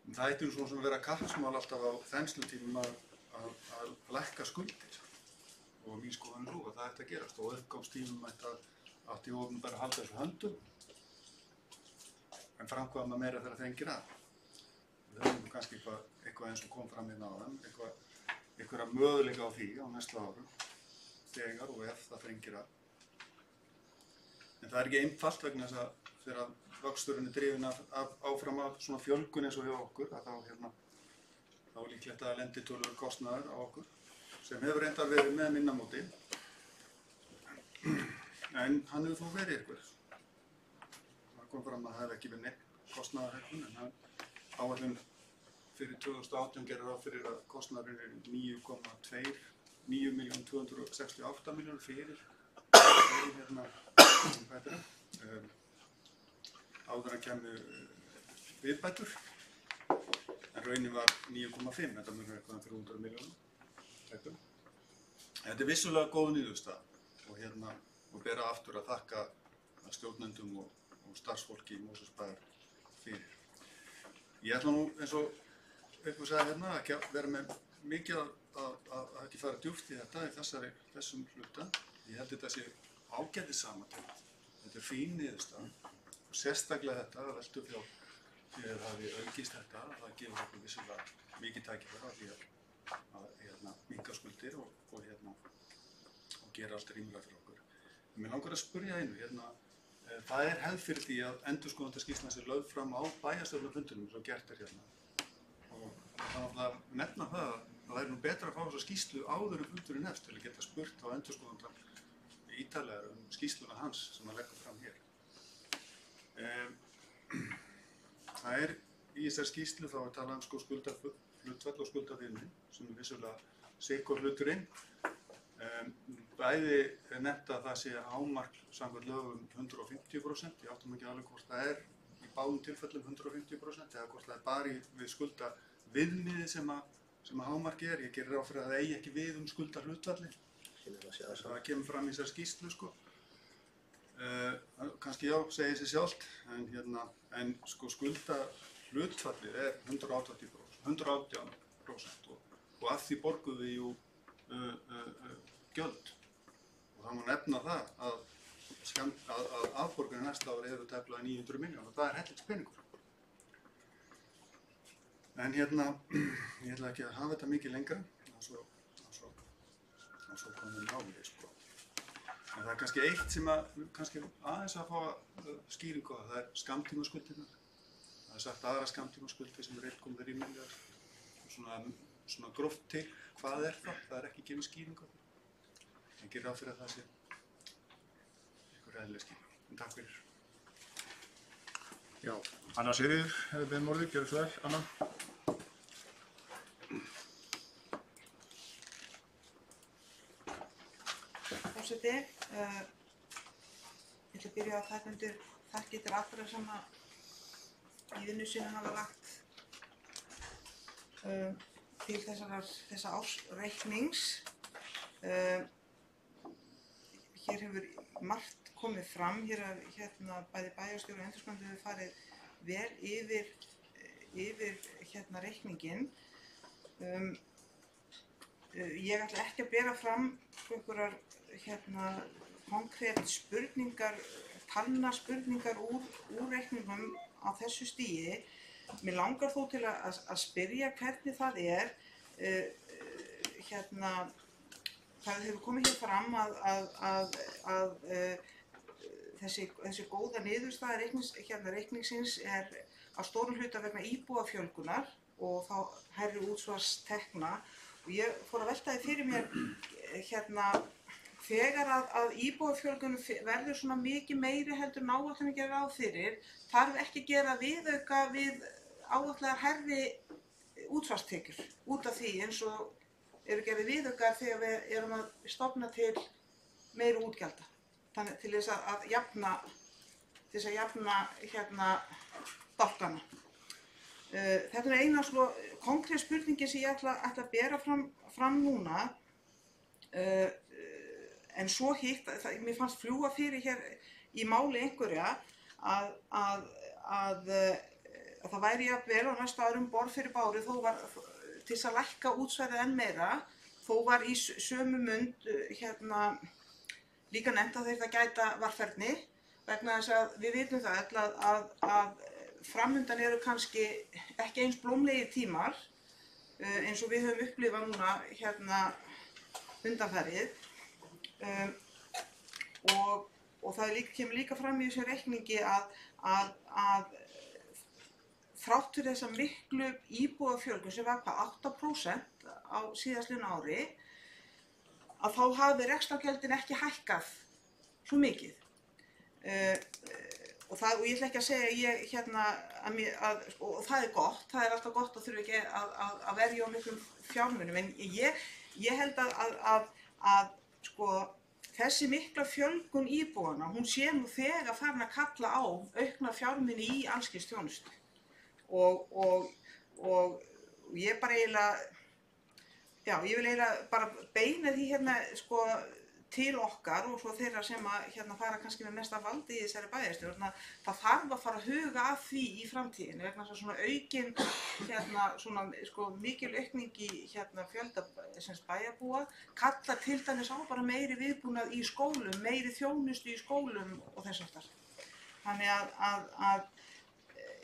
En það ætti svona sem að vera kappsmál alltaf á þenslutímum að lækka skuldir og mín skoðun er sú að það ætti að gerast og uppgámstímum átti opinber að halda þessu höndum en framkvæma meira þegar þrengir að. Við höfum kannski eitthvað eins og kom fram hérna áðan, einhverja möguleika á því á næstu árum þegar og ef það þrengir að En það er ekki einfalt vegna þess að þegar vöxturinn er drifinn áfram af svona fjölgun eins og hjá okkur, að þá er líklegt að lendi töluverður kostnaður á okkur, sem hefur reyndar verið með minna móti. En hann hefur þó verið einhver. Það kom fram að það hefði ekki verið neitt kostnaðarhækkun, en áætlun fyrir 2018 gerir ráð fyrir að kostnaðurinn er 9.268 milljónir fyrir áður að kemur viðbætur, en raunin var 9,5, þetta munur eitthvað fyrir 100 milljónum. Þetta er vissulega góð niðurstaða og bera aftur að þakka stjórnendum og starfsfólki í Mosfellsbæjar fyrir. Ég ætla nú eins og eitthvað sagði ekki að vera með mikið að ekki fara djúpt í þetta í þessum hluta. Ég held þetta sé ágætis samantekt. Þetta er fín niðurstaða og sérstaklega þetta að veltu fjár fyrir að hafi aukist þetta, það gefur okkur vissulega mikið tækifæri á því að minnka skuldir og gera allt rýmlega fyrir okkur. En mér langar að spyrja einu, það er hefð fyrir því að endurskoðendaskýrslan sé lögð fram á bæjarstjórnarfundinum eins og gert er og þannig að nefna það að það er nú betra að fá þessa skýrslu áður en fundurinn hefst til að geta spurt á endurskoðendan ítarlegar skýrsluna hans sem hann leggur fram hér. Það er í þessari skýrslu þá að tala skuldahlutfall og skuldaviðmið sem er vissulega sikur hluturinn. Bæði er nefnt að það sé hámark samkvæmt lögum 150%, ég áttum ekki alveg hvort það er í báðum tilfellum 150% eða hvort það er bara við skuldaviðmiði sem hámark er. Ég gerir ráð fyrir að það eigi ekki við skuldahlutfalli. Það kemur fram í þessari skýrslu sko. Kannski já, segir sig sjálft, en sko skuldahlutfallið er 118% og af því borgum við jú gjöld. Og það má nefna það að afborganir næsta ári eru tæplega 900 milljónir og það er hellingspeningur. En ég ætla ekki að hafa þetta mikið lengra, svo komum við námið sko. En það er kannski eitt sem kannski aðeins að fá skýringu á, það er skammtímaskuldirnar. Það er sagt aðra skammtímaskuldir sem er 1,3 milljarðar. Svona gróft til, hvað er það? Það er ekki gefið skýringu. Ég gerir ráð fyrir að það sé einhver eðlileg skýring. Takk fyrir. Já, Anna Sigríður hefur beðið orðið, gjörðu svo vel, Anna. Forseti, ég ætla að byrja að taka undir þakkir til allra sem í vinnu sinni hafa lagt til þessa ársreiknings. Hér hefur margt komið fram, bæði bæjarstjóri og endurskoðendur hefur farið vel yfir reikninginn. Ég ætla ekki að bera fram einhverjar konkrét spurningar, talnaspurningar úr reikningum á þessu stigi. Mér langar þó til að spyrja hvernig það er. Það hefur komið hér fram að þessi góða niðurstaða reikningsins er á stórum hluta vegna íbúafjölgunar og þá hærri útsvarstekna. Og ég fór að velta því fyrir mér þegar að íbúafjölgun verður svona mikið meiri heldur en áætlanir gera ráð fyrir, þarf ekki að gera viðauka við áætlaðar hærri útsvarstekjur út af því eins og eru gerðir viðaukar þegar við erum að stofna til meiri útgjalda. Þannig til þess að jafna bálkana. Þetta er eina konkrét spurningin sem ég ætla að bera fram núna. En svo hitt, mér fannst fljúga fyrir hér í máli einhverja að það væri jafnvel á næsta árum borð fyrir báru þó var til þess að lækka útsvarið enn meira, þó var í sömu mund líka nefnt að þetta gæta varfærni vegna þess að við vitum það öll að framundan eru kannski ekki eins blómlegir tímar eins og við höfum upplifað núna undanfarið og og það kemur líka fram í þessum reikningi að þrátt fyrir þessa miklu íbúafjölgun sem var hvað 8% á síðastliðnu ári, að þá hafi rekstrargjöldin ekki hækkað svo mikið. Og ég ætla ekki að segja og það er gott, það er alltaf gott að þurfa ekki að verja á miklum fjármunum, en ég held að sko, þessi mikla fjölgun íbúanna, hún sé nú þegar farin að kalla á aukna fjármuni í alls kyns þjónustu. Og ég bara eiginlega, ég vil eiginlega bara beina því sko til okkar og svo þeirra sem að fara kannski með mesta valdi í þessari bæjarstjórn, það þarf að fara að huga að því í framtíðinu vegna þess að svona aukin svona sko mikil aukning í fjölda bæjarbúa kallar til dæmis á bara meiri viðbúnað í skólum, meiri þjónustu í skólum og þess aftar. Þannig að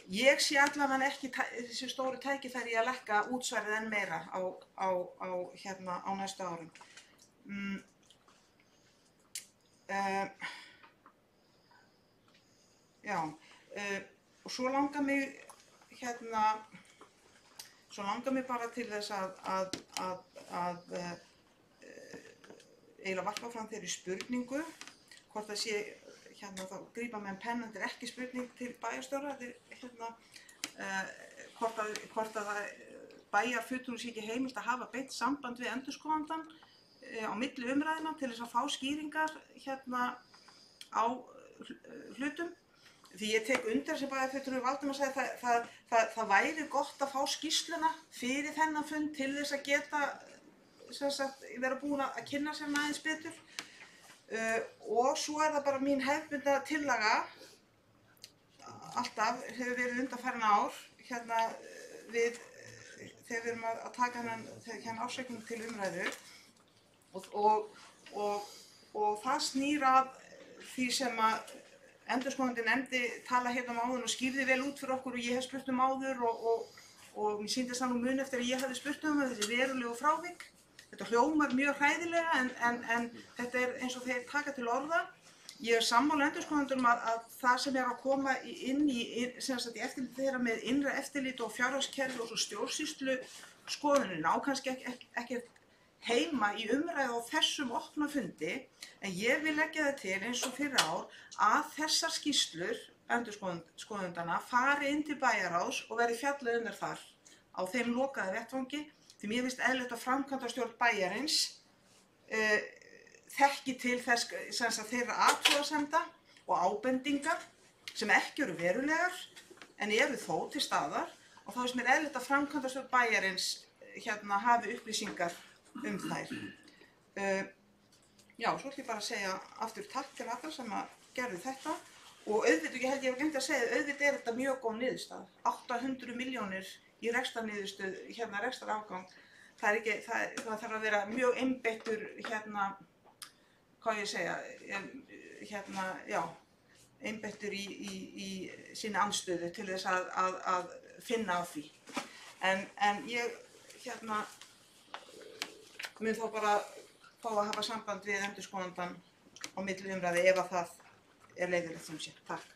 ég sé allavega ekki þessi stóru tækifæri að lækka útsvarið enn meira á næstu árum. Og svo langar mig bara til þess að eiginlega varpa fram þeirri spurningu hvort það sé þá grípa með penna, þetta er ekki spurning til bæjarstjóra, hvort að bæjarfulltrúum sé ekki heimilt að hafa beint samband við endurskoðandann á milli umræðina til þess að fá skýringar á hlutum. Því ég tek undir sem bæjarfulltrúi Valdimar sagði það væri gott að fá skýrsluna fyrir þennan fund til þess að geta vera búin að kynna sér aðeins betur. Og svo er það bara mín hefðbundna tillaga, alltaf hefur verið undanfarin ár, þegar við erum að taka hennan ársreikning til umræðu og það snýr að því sem að endurskoðandi nefndi tala hérna áður og skýrði vel út fyrir okkur og ég hef spurt áður og mér sýndist það nú mun eftir að ég hefði spurt þessi verulegu frávik. Þetta hljómar mjög hræðilega en þetta er eins og þeir taka til orða. Ég er sammála endurskoðendum að það sem er að koma inn í eftirlit þeirra með innra eftirlit og fjárhagskerfi og svo stjórnsýslu skoðunin á kannski ekki heima í umræðu á þessum opna fundi, en ég vil leggja það til eins og fyrir ár að þessar skýrslur endurskoðendana fari inn til bæjarráðs og verði fjallað þar á þeim lokaða vettvangi. Því mér finnst eðlilegt að framkvæmdastjórn bæjarins þekki til þess þeirra athugasemda og ábendinga sem ekki eru verulegar en eru þó til staðar og þá finnst mér eðlilegt að framkvæmdastjórn bæjarins hafi upplýsingar þær. Svo ætlum ég bara að segja aftur takk til allra sem að gerðu þetta og auðvitað, ég held ég hef glemt að segja, auðvitað er þetta mjög góð niðurstaða. 800 milljónir í rekstrarniðurstöð, rekstrarafgang, það þarf að vera mjög einbeittur, einbeittur í sinni andstöðu til þess að finna á því. En ég, mun þá bara fá að hafa samband við endurskoðandann á milli umræðu ef að það er leiðilegt sem sé. Takk.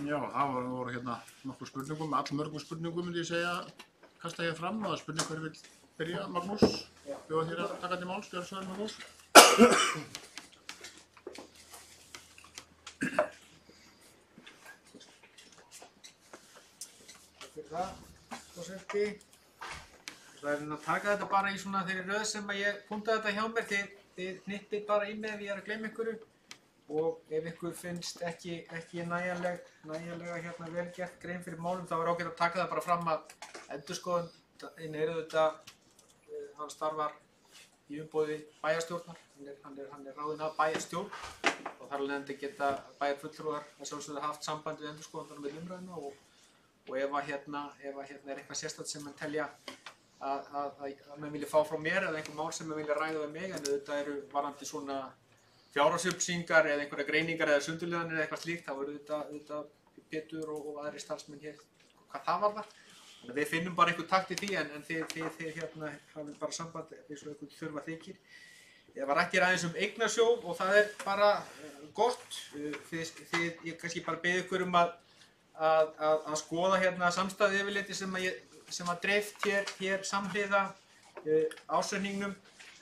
Já, það voru nokkur spurningum, allmörgum spurningum myndi ég segja, kasta ég fram og það spurning hver vill byrja, Magnús, bjóða þér að taka til máls, gjör svo vel Magnús. Takk fyrir það, forseti. Það er að taka þetta bara í svona þeirri röð sem að ég punktaði þetta hjá mér, þið hnippið bara í mig ef ég er að gleyma einhverju. Og ef ykkur finnst ekki nægjanlega vel gert grein fyrir málum þá er ágætt að taka það bara fram að endurskoðandinn er auðvitað, hann starfar í umboði bæjarstjórnar, hann er ráðinn af bæjarstjórn og þar af leiðandi geta bæjarfulltrúar að sjálfsögðu haft samband við endurskoðandann með umræðuna og ef er eitthvað sérstakt sem menn telja að menn vilja fá frá mér eða einhver mál sem menn vilja ræða við mig en auðvitað eru varðandi svona fjárhagsupplýsingar eða einhverja greiningar eða sundurliðanir eða eitthvað slíkt, þá eru auðvitað Pétur og aðri starfsmenn hér hvað það varðar. Þannig að við finnum bara einhver takt í því en þið hafið bara samband eins og einhvern þurfa þykir. Ég var ekki aðeins eignarsjóð og það bara gott. Ég kannski bara beði ykkur að skoða hérna samstæðu yfirliti sem að dreift hér samhliða ársreikningnum.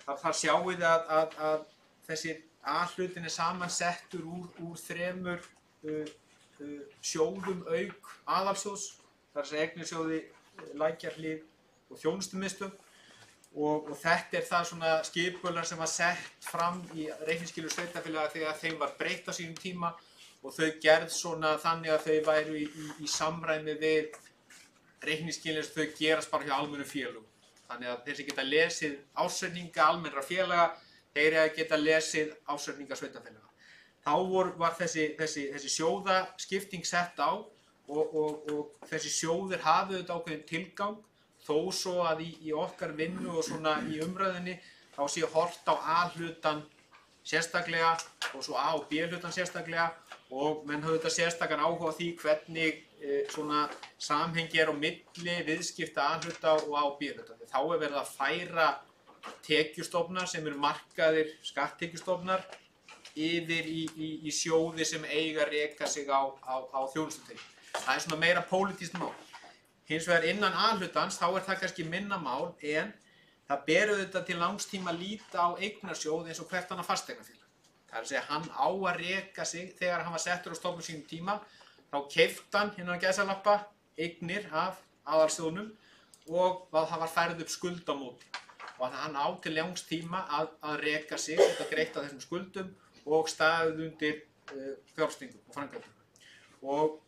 Þar sjáum við að þessi A-hlutin samansettur úr 3 sjóðum auk aðalsjóðs, þar sem Eignarsjóði, Lækjarhlíð og Þjónustumiðstöð og þetta það svona skipulag sem var sett fram í reikningsskilum sveitarfélaga þegar þeim var breytt á sínum tíma og þau gerð svona þannig að þau væru í samræmi við reikningsskilin sem þau gerast bara hjá almennum félögum. Þannig að þeir sem geta lesið ársreikninga almennra félaga, þeir geta lesið ársreikninga sveitarfélaga. Þá var þessi sjóðaskipting sett á og þessi sjóðir hafðu þetta ákveðin tilgang, þó svo að í okkar vinnu og svona í umræðinni þá sé horft á A-hlutan sérstaklega og svo A- og B-hlutan sérstaklega og menn höfðu þetta sérstakan áhuga á því hvernig svona samhengi á milli viðskipta A-hluta og A- og B-hluta. Þá verið að færa tekjustofnar sem eru markaðir skatttekjustofnar yfir í sjóði sem eiga að reka sig á þjónustutekjur. Það svona meira pólitískt mál. Hins vegar innan A-hlutans þá það kannski minna mál en það ber auðvitað til langs tíma líta á eignarsjóð eins og hvert annað fasteignafélag. Það að segja hann á að reka sig þegar hann var settur á stofnun sínum tíma, þá keypti hann innan gæsalappa eignir af aðalsjóðnum og það var færð upp skuld á móti. Og hann á til langs tíma að reka sig, þetta greitt af þessum skuldum og staðið undir fjárfestingum og framkvæmdum. Og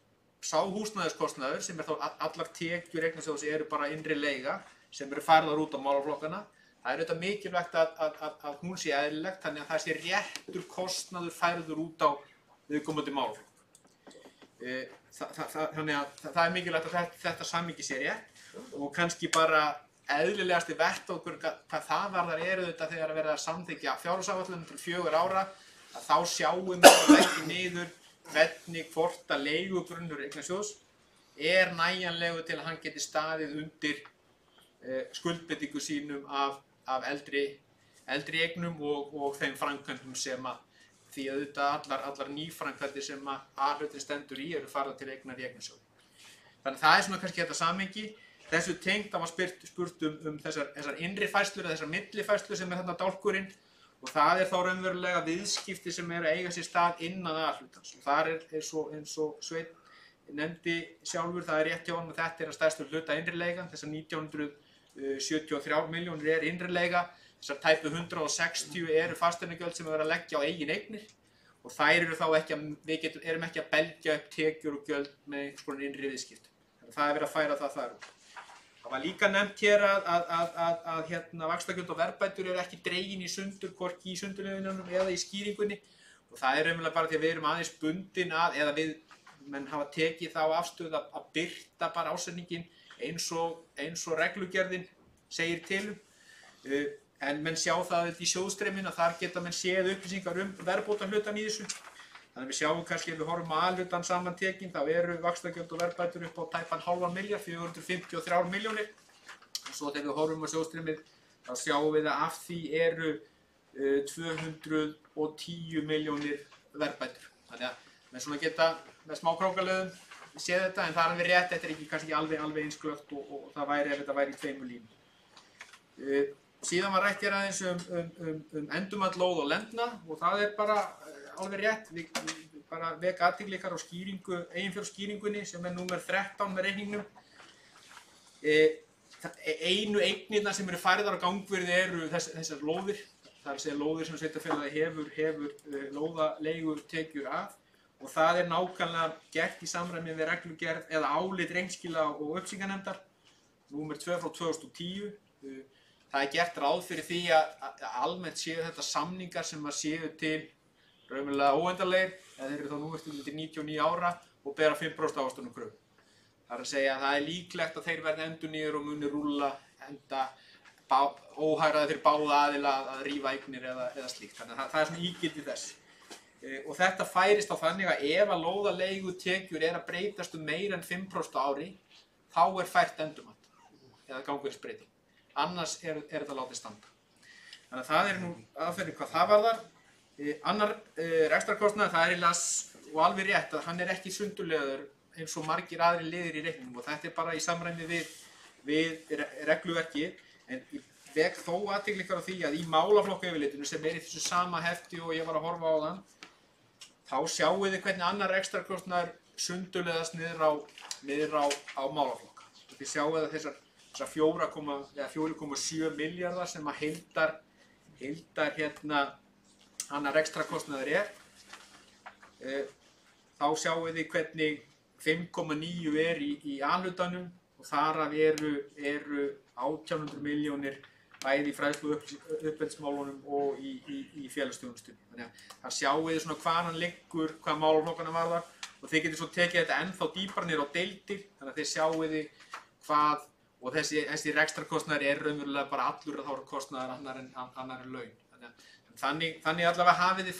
sá húsnæðiskostnaður sem þá allar tekjur Eignarsjóðs eru bara innri leiga sem eru færðar út á málaflokkana. Það auðvitað mikilvægt að hún sé eðlilegt þannig að það sé réttur kostnaður færður út á viðkomandi málaflokk. Þannig að það mikilvægt að þetta samhengi sé rétt og kannski bara eðlilegasti vettvangur hvað það varðar auðvitað þegar verið að samþykkja fjárhagsáætlun til 4 ára að þá sjáum við ekki niður hvernig hvort að leigugrunnur Eignarsjóðs nægjanlegu til að hann geti staðið undir skuldbindingu sínum af eldri eignum og þeim framkvæmdum sem því að auðvitað allar nýframkvæmdir sem A-hlutin stendur í eru farðar til eignar í Eignarsjóði. Þannig það svona kannski þetta samhengi. Þessu tengt var spurt þessar innri færslur eða þessar millifærslur sem þarna dálkurinn og það þá raunverulega viðskipti sem eru að eiga sér stað innan A-hlutans. Og þar eins og Sveinn nefndi sjálfur, það rétt hjá honum að þetta að stærstu hluta innri leigan, þessar 1973 milljónir innri leiga, þessar tæpu 160 eru fasteignagjöld sem verið að leggja á eigin eignir og þær eru þá ekki við erum ekki að belgja upp tekjur og gjöld með einhvers konar innri viðskiptum. Þannig að það verið að færa það þar út. Það var líka nefnt hér að vaxtagjöld og verðbætur eru ekki dregin í sundur, hvorki í sundurliðunum eða í skýringunni og það raunverulega bara því að við erum aðeins bundin eða menn hafa tekið þá afstöðu að birta bara ásetningin eins og reglugerðin segir til en menn sjá það í sjóðstreyminu að þar geta menn séð upplýsingar verðbótahlutann í þessu. Þannig að við sjáum kannski ef við horfum á A-hlutann samantekinn þá eru vaxtagjöld og verðbætur upp á tæpan hálfan milljarð, 453 milljónir. Og svo þegar við horfum á sjóðstreymið þá sjáum við að af því eru 210 milljónir verðbætur. Þannig að menn svona geta með smá krókalöðum séð þetta en það alveg rétt, þetta ekki kannski alveg eins glöggt og það væri ef þetta væri í 2 línum. Síðan var rætt hér aðeins endurmat lóð og lendna og það bara alveg rétt, við bara veka athygli ykkar á eiginfjárskýringunni sem númer 13 með reikningnum. Einu eignirnar sem eru færðar á gangvirði eru þessar lóðir, það að segja lóðir sem sveitarfélagið hefur lóðaleigutekjur af og það nákvæmlega gert í samræmi við reglugerð eða álit reikningsskila og uppsiglingarnefndar númer 2 frá 2010. Það gert ráð fyrir því að almennt séu þetta samningar sem séu til raunverulega óendanlegir, eða þeir eru þá núverandi til 99 ára og bera 5% ávöxtunum kröfu. Það að segja að það líklegt að þeir verði endurnýjaðir og muni rúlla enda óhagræði fyrir báða aðila að rífa eignir eða slíkt. Þannig að það svona ígildi þess. Og þetta færist á þannig að ef að lóðaleigutekjur að breytast meira en 5% á ári, þá fært endurmat eða gangvirðisbreyting. Annars þetta látið standa. Þannig að það nú aðferðin hvað það varðar. Annar rekstrarkostnaður, það eiginlega og alveg rétt að hann ekki sundurliðaður eins og margir aðrir liðir í reikningum og þetta bara í samræmi við regluverkið. En ég vek þó athygli ykkar á því að í málaflokkayfirlitinu sem í þessu sama hefti og ég var að horfa á þann, þá sjáið þið hvernig annar rekstrarkostnaður sundurliðast niður á málaflokka. Þið sjáið að þessar 4,7 milljarðar sem að heildar annar rekstrarkostnaður þá sjáið þið hvernig 5,9 í A-hlutanum og þar af eru 1800 milljónir bæði í fræðslu uppeldismálunum og í félagsþjónustunni. Þannig að þar sjáið þið svona hvar hann liggur, hvað málaflokkana varðar og þið getur svo tekið þetta ennþá dýpar niður á deildir, þannig að þið sjáið þið hvað og þessi rekstrarkostnaður raunverulega bara allur að þá eru kostnaðar annar en laun. Þannig allavega hafið þið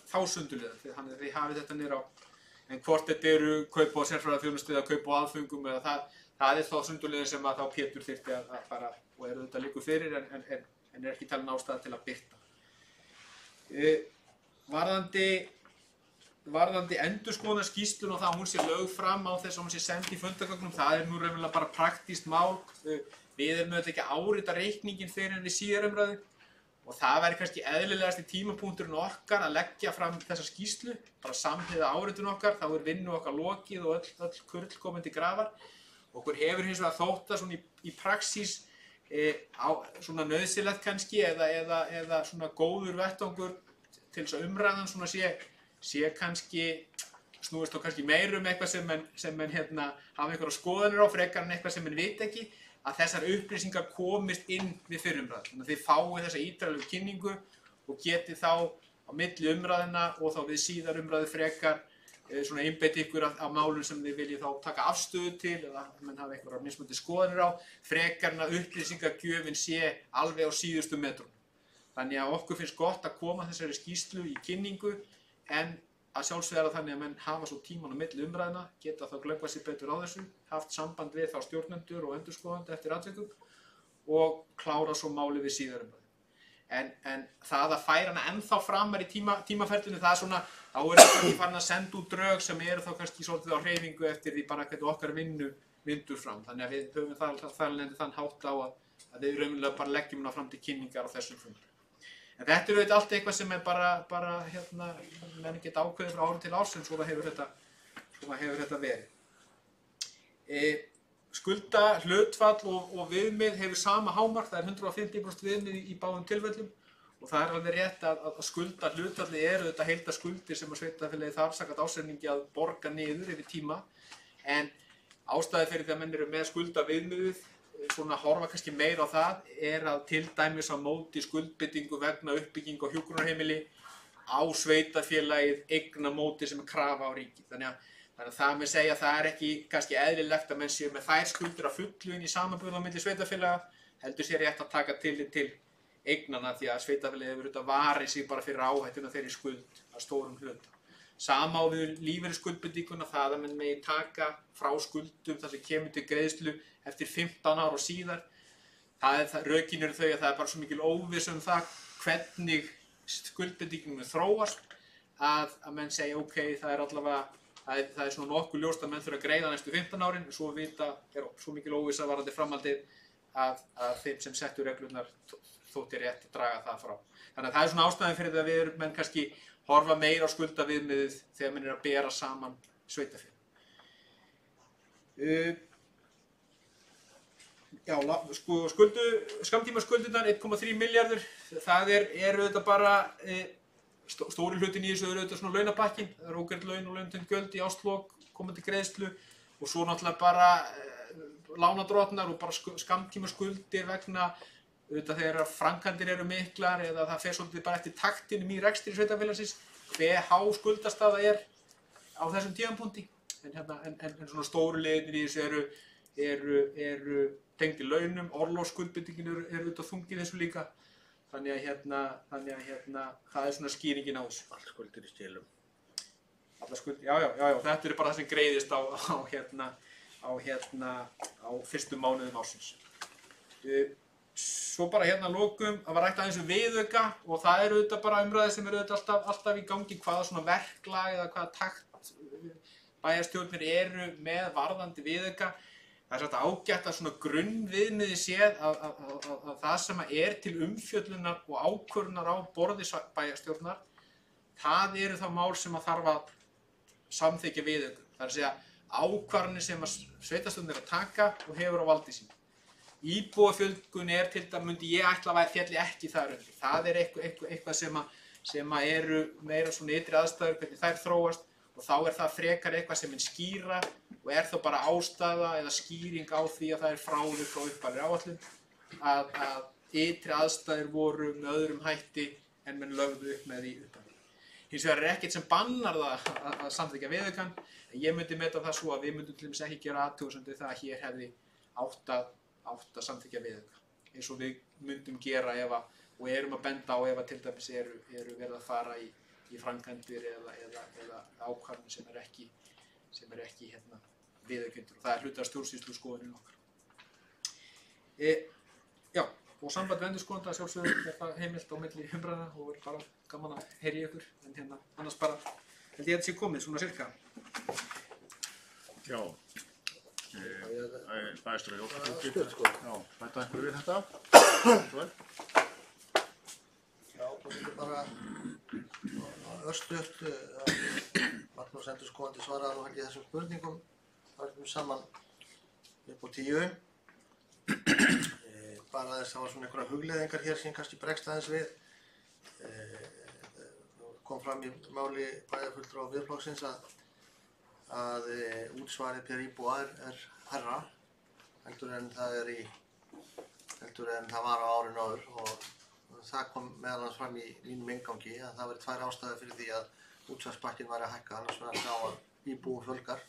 þá sundurliðan, þannig að þið hafið þetta niður á, en hvort þetta eru kaup á sérfræðiþjónustu eða kaup á aðföngum eða það þá sundurliðan sem að þá Pétur þyrfti að fara og þetta liggur fyrir en ekki talin ástæða til að birta. Varðandi endurskoðunarskýrsluna og það að hún sé lögð fram á þess að hún sé send í fundagögnum, það nú raunverulega bara praktískt mál. Við erum auðvitað ekki að árita reikninginn fyrir en við síðarumræðu og það væri kannski eðlilegasti tímapunkturinn okkar að leggja fram þessa skýrslu, bara samhliða áritun okkar, þá vinnu okkar lokið og öll kurl komin til grafar. Okkur hefur hins vegar þótt að svona í praxís svona nauðsynlegt kannski eða svona góður vettvangur til þess að umræðan svona sé kannski snúist þá kannski meira eitthvað sem menn hafa einhverja skoðanir á frekar en eitthvað sem menn veit ekki, að þessar upplýsingar komist inn við fyrrumræðu. Þannig að þið fáið þessa ítarlegu kynningu og getið þá á milli umræðina og þá við síðar umræðu frekar svona einbeita ykkur á málum sem þið viljið þá taka afstöðu til eða menn hafa einhverjar mismunandi skoðanir á, frekar en að upplýsingagjöfin sé alveg á síðustu metrunum. Þannig að okkur finnst gott að koma þessari skýrslu í kynningu en að sjálfsögða þannig að menn hafa svo tíman á milli umræðina, geta þá glöggvað sér betur á þessu, haft samband við þá stjórnendur og endurskoðandi eftir atvikum og klára svo máli við síðar umræðu. En það að færa hana ennþá framar í tímaferlinu, það svona, þá þetta ekki farin að senda út drög sem eru þá kannski svolítið á hreyfingu eftir því bara hvernig okkar vindur fram. Þannig að við höfum þann hátt á að við raunverulega bara leggjum hana fram til kynningar á þessum fundum. En þetta auðvitað allt eitthvað sem bara menn geta ákveðið frá ári til árs en svona hefur þetta verið. Skulda, hlutfall og viðmið hefur sama hámark, það 150% viðmið í báðum tilfellum og það alveg rétt að skulda hlutfalli auðvitað heildarskuldir sem að sveitarfélagið þarf samkvæmt ásetningi að borga niður yfir tíma en ástæði fyrir því að menn eru með skulda viðmiðið svona horfa kannski meira á það að til dæmis á móti skuldbindingu vegna uppbygging á hjúkrunarheimili á sveitarfélagið eigna móti sem krafa á ríkið. Þannig að það með segja að það ekki kannski eðlilegt að menn séu með þær skuldir að fullu inn í samanburð á milli sveitarfélaga, heldur sér rétt að taka tillit til eignana því að sveitarfélagið hefur auðvitað varið sig bara fyrir áhættuna þeirri skuld að stórum hluta. Sama á við lífeyrisskuldbindinguna, það að menn megi taka frá skuldum þar sem kemur til greiðslu eftir 15 ár og síðar. Rökin eru þau að það bara svo mikil óviss það hvernig skuldbindingum þróast að menn segja ok, það allavega það svona nokkuð ljóst að menn þurfa að greiða næstu 15 árin en svo vita svo mikil óvissa varðandi framhaldið að þeim sem settu reglurnar þótti rétt að draga það frá. Þannig að það svona ástæðan fyrir það að menn kannski horfa meira á skuldaviðmiðið þegar menn að bera saman sveitarfélög. Skammtímaskuldirnar 1,3 milljarður, það auðvitað bara stóri hlutin í þessu auðvitað svona launapakkin, það ógreidd laun og launatengd gjöld í árslok, komandi greiðslu og svo náttúrulega bara lánadrottnar og bara skammtímaskuldir vegna auðvitað þegar framkvæmdir eru miklar eða það fer svolítið bara eftir taktinum í rekstri sveitarfélagsins hve há skuldastaða á þessum tímapunkti. En svona stóru liðirnir í þessu eru tengd í launum, orlofsskuldbindingin eru auðvitað þungið þessu líka. Þannig að það svona skýringin á þessu. Allt skuldir í stílum. Allar skuldir, já, þetta bara það sem greiðist á fyrstu mánuðum ársins. Svo bara hérna að lokum, það var rætt aðeins viðauka og það eru auðvitað bara umræði sem eru auðvitað alltaf í gangi hvaða svona verklag eða hvaða takt bæjarstjórnir eru með varðandi viðauka. Það er svolítið ágætt að svona grunnviðmiði séð að það sem er til umfjöllunar og ákvörðunar á borði bæjarstjórnar, það eru þá mál sem að þarf að samþykkja viðaukum. Það er að segja ákvarðanir sem að sveitarstjórnir að taka og hefur á valdi sínu. Íbúafjölgun til dæmis myndi ég ætla að fjalli ekki þar undir. Það er eitthvað sem að eru meira svona ytri aðstæður, hvernig þær þróast og þá er það frekar eitthvað sem skýra og þá bara ástæða eða skýring á því að það er frávik frá upphaflegri áætlun að ytri aðstæður voru með öðrum hætti en menn lögðu upp með í upphaflegri. Hins vegar er ekkert sem bannar það að samþykkja viðaukann, en ég myndi meta það svo að við myndum til dæmis ekki gera athugasemd við það að hér hefði átt að samþykkja viðauka, eins og við myndum gera og erum að benda á ef að til dæmis eru verið að fara í framkvæmdir eða ákvarðanir sem er ekki viðaukendur og það er hluti af stjórnsýsluskoðunin okkar. Já, og samband við endurskoðanda sjálfsögðu það heimilt á milli umræðna og er bara gaman að heyra í ykkur, en annars bara held ég að þetta sé komið svona cirka. Já. Bæjarstjóri Stutt sko. Já, bæta einhverju við þetta? Já, það er bara örstutt Magnús endurskoðandi svaraði nú ekki þessum spurningum. Það er saman upp á 10. Bara þess að það var svona einhverja hugleiðingar hér sem kannski bregst aðeins við. Kom fram í máli bæjarfulltrúa Miðflokksins að útsvarið per íbúa er hærra heldur en það var á árinu áður og það kom meðal annars fram í mínum inngangi að það væri 2 ástæður fyrir því að útsvarsbakkinn væri að hækka, annars vegar sá að íbúum fjölgar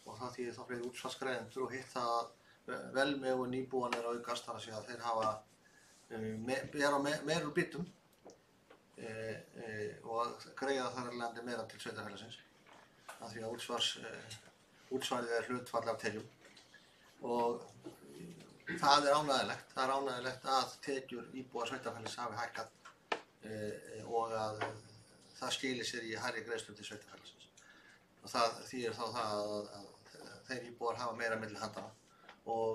og það þýðir þá fleiri útsvarsgreiðendur og hitt það að velmegun íbúan er að aukast, þar að segja að þeir hafa meira úr bitum og greiða þar alveg meira til sveitarfélagsins af því að útsvarið er hlutfall af tekjum og það er ánægjulegt að tekjur íbúa sveitarfélags hafi hækkað og að það skili sér í hærri greiðslur til sveitarfélagsins og það þýðir þá það að þeir íbúar hafa meira milli handana og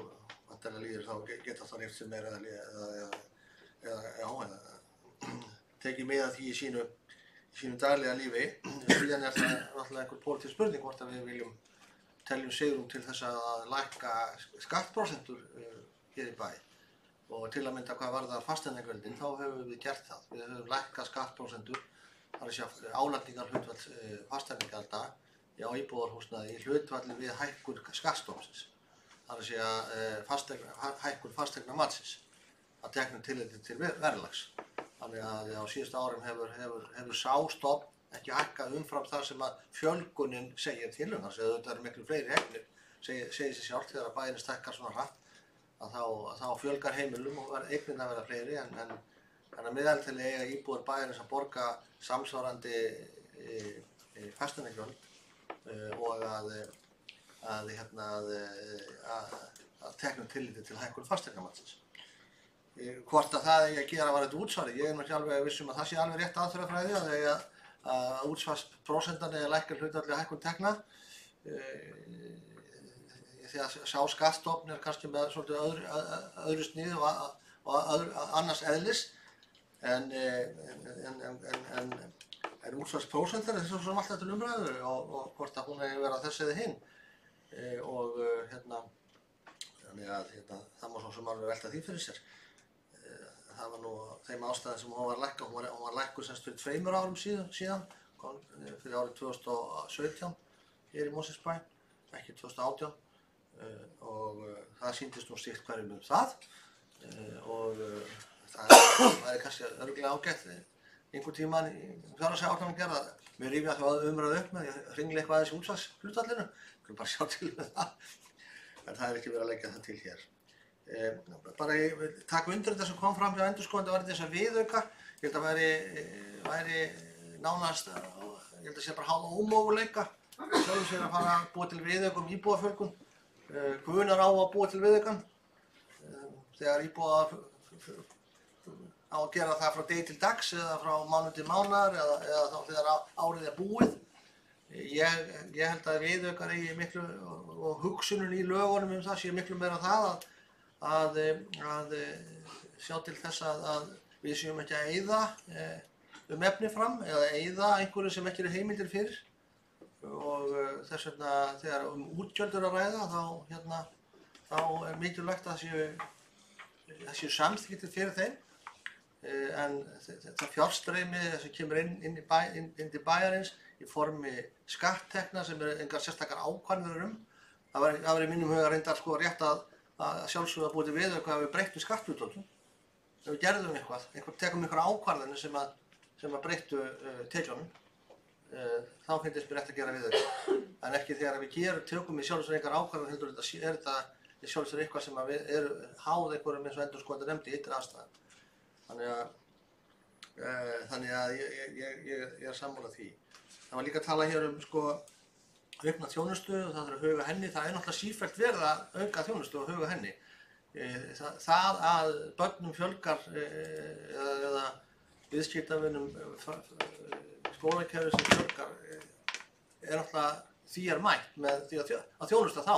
vantarlega líður þá geta þá nýtt sér meira eða tekið með því í sínu daglega lífi. Síðan er það náttúrulega einhver pólitísk spurning hvort að við viljum teljum svigrúm til þess að lækka skattprósentur hér í bæ. Og til að mynda hvað varðar fasteignagjöldin þá höfum við gert það. Við höfum lækkað skattprósentur, það er að segja álagningarhlutfall fasteignagjalda á íbúðarhúsnæði í hlutfalli við hækkun skattstofnsins. Það er að segja hækkun fasteignamatsins að teknu tilliti til verðlags. Þannig að á síðustu árum hefur sá stofn ekki hækkað umfram það sem að fjölgunin segir til um. Þannig að þetta eru miklu fleiri eignir, segir sér sjálft þegar að bæinn stækkar svona hratt að þá fjölgar heimilum og eignirnar verða fleiri en að meðaltali eiga íbúar bæjarins að borga samsvarandi fasteignagjöld og að teknu tilliti til hækkun fasteignamatsins. Hvort að það eigi að gera var þetta útsvarið, ég ekki alveg vissum að það sé alveg rétt aðferðafræði að útsvarsprósentan eigi að lækka hlutfalli hækkun tekna því að sá skattstofn er kannski með svolítið öðru sniði og annars eðlis en útsvarsprósentan er svo alltaf til umræðu og hvort að hún eigi að vera þess eða hinn og þannig að það má svo sem alveg velta því fyrir sér. Það var nú þeim ástæðum sem hún var lækkuð. Hún var lækkuð semst fyrir 2 árum síðan, fyrir árið 2017 hér í Mosfellsbæ, ekki 2018 og það sýndist nú sýkt hverjum það og það væri kannski örugglega ágætt einhvern tímann í fjárhagslega gerða. Mér rifja þá umræðu upp með að hringla eitthvað aðeins í útsvarshlutfallinu, við bara sjá til með það, en það er ekki verið að leggja það til hér. Bara ég taka undir þetta sem kom fram hjá endurskoðandi var þess að viðauka. Ég held að væri nánast, ég held að sé bara háð ómöguleika sjálfum sér að fara að búa til viðaukum íbúafjölgun. Guðunar á að búa til viðaukan þegar á að gera það frá degi til dags eða frá mánuð til mánaðar eða þá þegar árið er búið. Ég held að viðaukar eigi miklu og hugsunin í lögunum það sé miklu meira það að sjá til þess að við séum ekki að eyða efni fram eða eyða einhverju sem ekki eru heimildir fyrir og þess vegna þegar útgjöld er að ræða þá er mikilvægt að séu samþykktir fyrir þeim en það fjárstreymi sem kemur inn til bæjarins í formi skatttekna sem engar sérstakar ákvarðanir það var í mínum huga reyndar sko rétt að sjálfsögðu að búið til viðauka að við breyttum skatthlutföllum ef við gerðum tekum einhverja ákvarðanir sem að breyttu tekjunum þá finnst mér rétt að gera viðauka en ekki þegar við tökum í sjálfsögðu einhverjar ákvarðanir heldur þetta í sjálfsögðu eitthvað sem að við erum háð einhverjum eins og endurskoðandi nefndi í ytri aðstæðum þannig að ég er sammála því. Það var líka að tala hér sko aukna þjónustu og það þarf að huga henni. Það er náttúrulega sífellt verið að auka þjónustu og huga henni. Það að börnum fjölgar eða viðskiptavinum skólakerfis sem fjölgar er náttúrulega því er mætt með því að þjónusta þá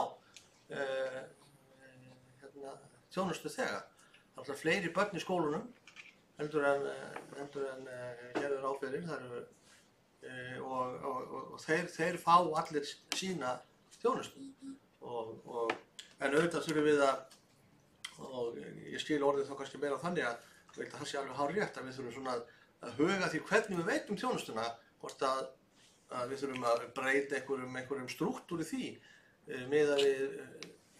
þjónustu þegar. Það er náttúrulega fleiri börn í skólunum heldur en gerður ábyrðir og þeir fá allir sína þjónustu en auðvitað þurfum við og ég skil orðið þá kannski meira þannig að það sé alveg hárrétt að við þurfum svona að huga því hvernig við veitum þjónustuna hvort að við þurfum að breyta einhverjum strúktúr í því miðað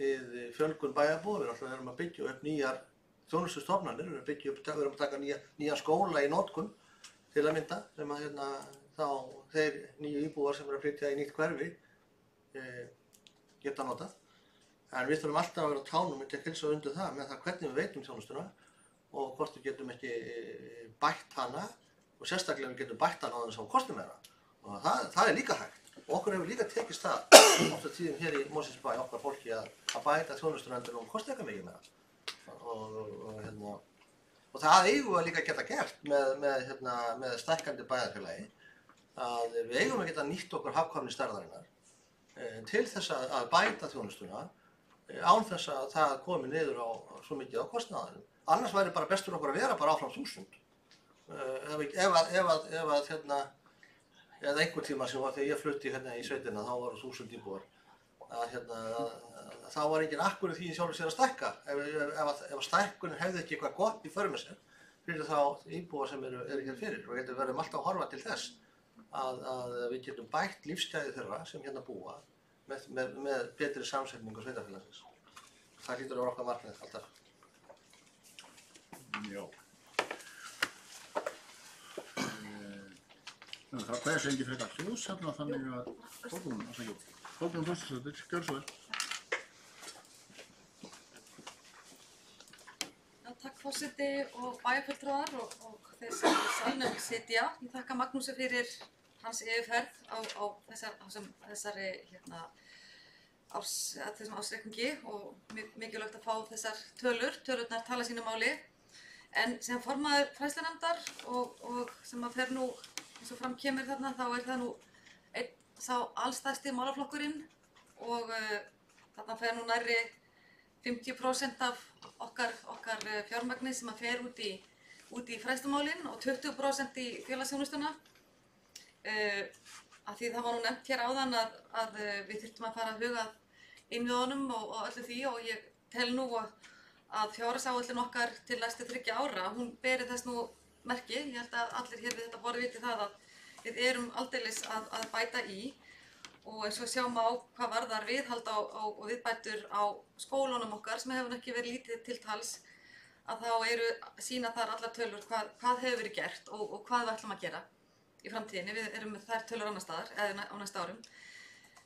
við fjölgun bæjarbúa við erum að byggja upp nýjar þjónustustofnanir, við erum að taka nýja skóla í notkun til að mynda sem að þá þeir nýju íbúar sem eru að flytja í nýtt hverfi geta notað. En við þurfum alltaf að vera á tánum til að heilsa undir það með það hvernig við veitum þjónustuna og hvort við getum ekki bætt hana og sérstaklega við getum bætt hana á þess að kostum meira. Og það er líka hægt. Og okkur hefur líka tekist það ofta tíðum hér í Mosfellsbæ okkar fólki að bæta þjónustuna endur og kosti eitthvað mikið meira. Og það eigum við líka að geta gert með stækkandi bæjarfélagi að við eigum að geta nýtt okkur hagkvæmni stærðarinnar til þess að bæta þjónustuna án þess að það komi niður á svo mikið á kostnaðinum. Annars væri bara bestur okkur að vera bara áfram 1000. Eða einhver tíma sem var þegar ég flutti í sveitina þá voru 1000 íbúar þá var enginn akkur í því sjálfur sér að stækka ef stækkunin hefði ekki eitthvað gott í för með sér fyrir þá íbúa sem eru hér fyrir og við verðum alltaf að horfa til þess að við getum bætt lífsgæði þeirra sem hérna búa með betri samsetningu sveitarfélagsins. Það hlýtur að vera okkar markmið alltaf. Já. Það hversi engi frekar hljóðs þannig að Kolbrún Þorsteinsdóttir, gjörðu svo vel. Takk forseti og bæjarfulltrúar og þeir sem í salnum sitja. Ég þakka Magnúsi fyrir hans yfirferð á þessari þessum ársreikningi og mikilvægt að fá þessar tölurnar tala sínu máli. En sem formaður fræðslunefndar og sem að fer nú eins og fram kemur þarna þá er það nú sá allstærsti málaflokkurinn og þarna fer nú nærri 50% af okkar fjármagni sem að fer út í fræðslumálin og 20% í félagsþjónustuna. Af því það var nú nefnt hér áðan að við þyrftum að fara að huga innviðunum og öllu því og ég tel nú að fjárhagsáætlun okkar til næstu 3 ára, hún beri þess nú merki. Ég held að allir hér við þetta borð viti það að við erum aldeilis að bæta í og eins og sjáum á hvað varðar viðhald og viðbætur á skólunum okkar sem hefur ekki verið lítið til tals að þá sýna þar allar tölur hvað hefur verið gert og hvað við ætlum að gera í framtíðinni. Við erum með þær tölur annar staðar eða á næsta árum.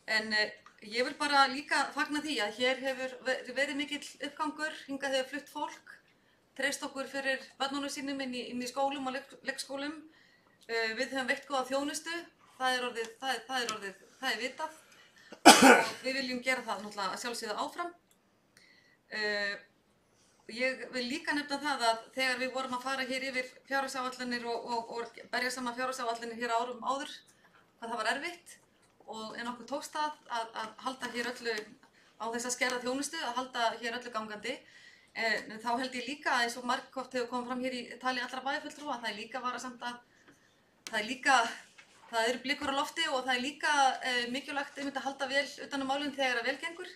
En ég vil bara líka fagna því að hér hefur verið mikill uppgangur, hingað hefur flutt fólk, treyst okkur fyrir börnunum sínum inn í skólum og leikskólum. Við höfum veitt góða þjónustu, það er vitað og við viljum gera það náttúrulega að sjálfsögðu áfram. Ég vil líka nefna það að þegar við vorum að fara hér yfir fjárhagsáætlanir og berja saman fjárhagsáætlanir hér árum áður, hvað það var erfitt og en okkur tókst það að halda hér öllu á þess að skerða þjónustu, að halda hér öllu gangandi. En þá held ég líka að eins og margoft hefur komið fram hér í tali allra bæjarfulltrúa, það er líka varasamt að það eru blikur á lofti og það er líka mikilvægt einmitt að halda vel utan um málin þegar að vel gengur.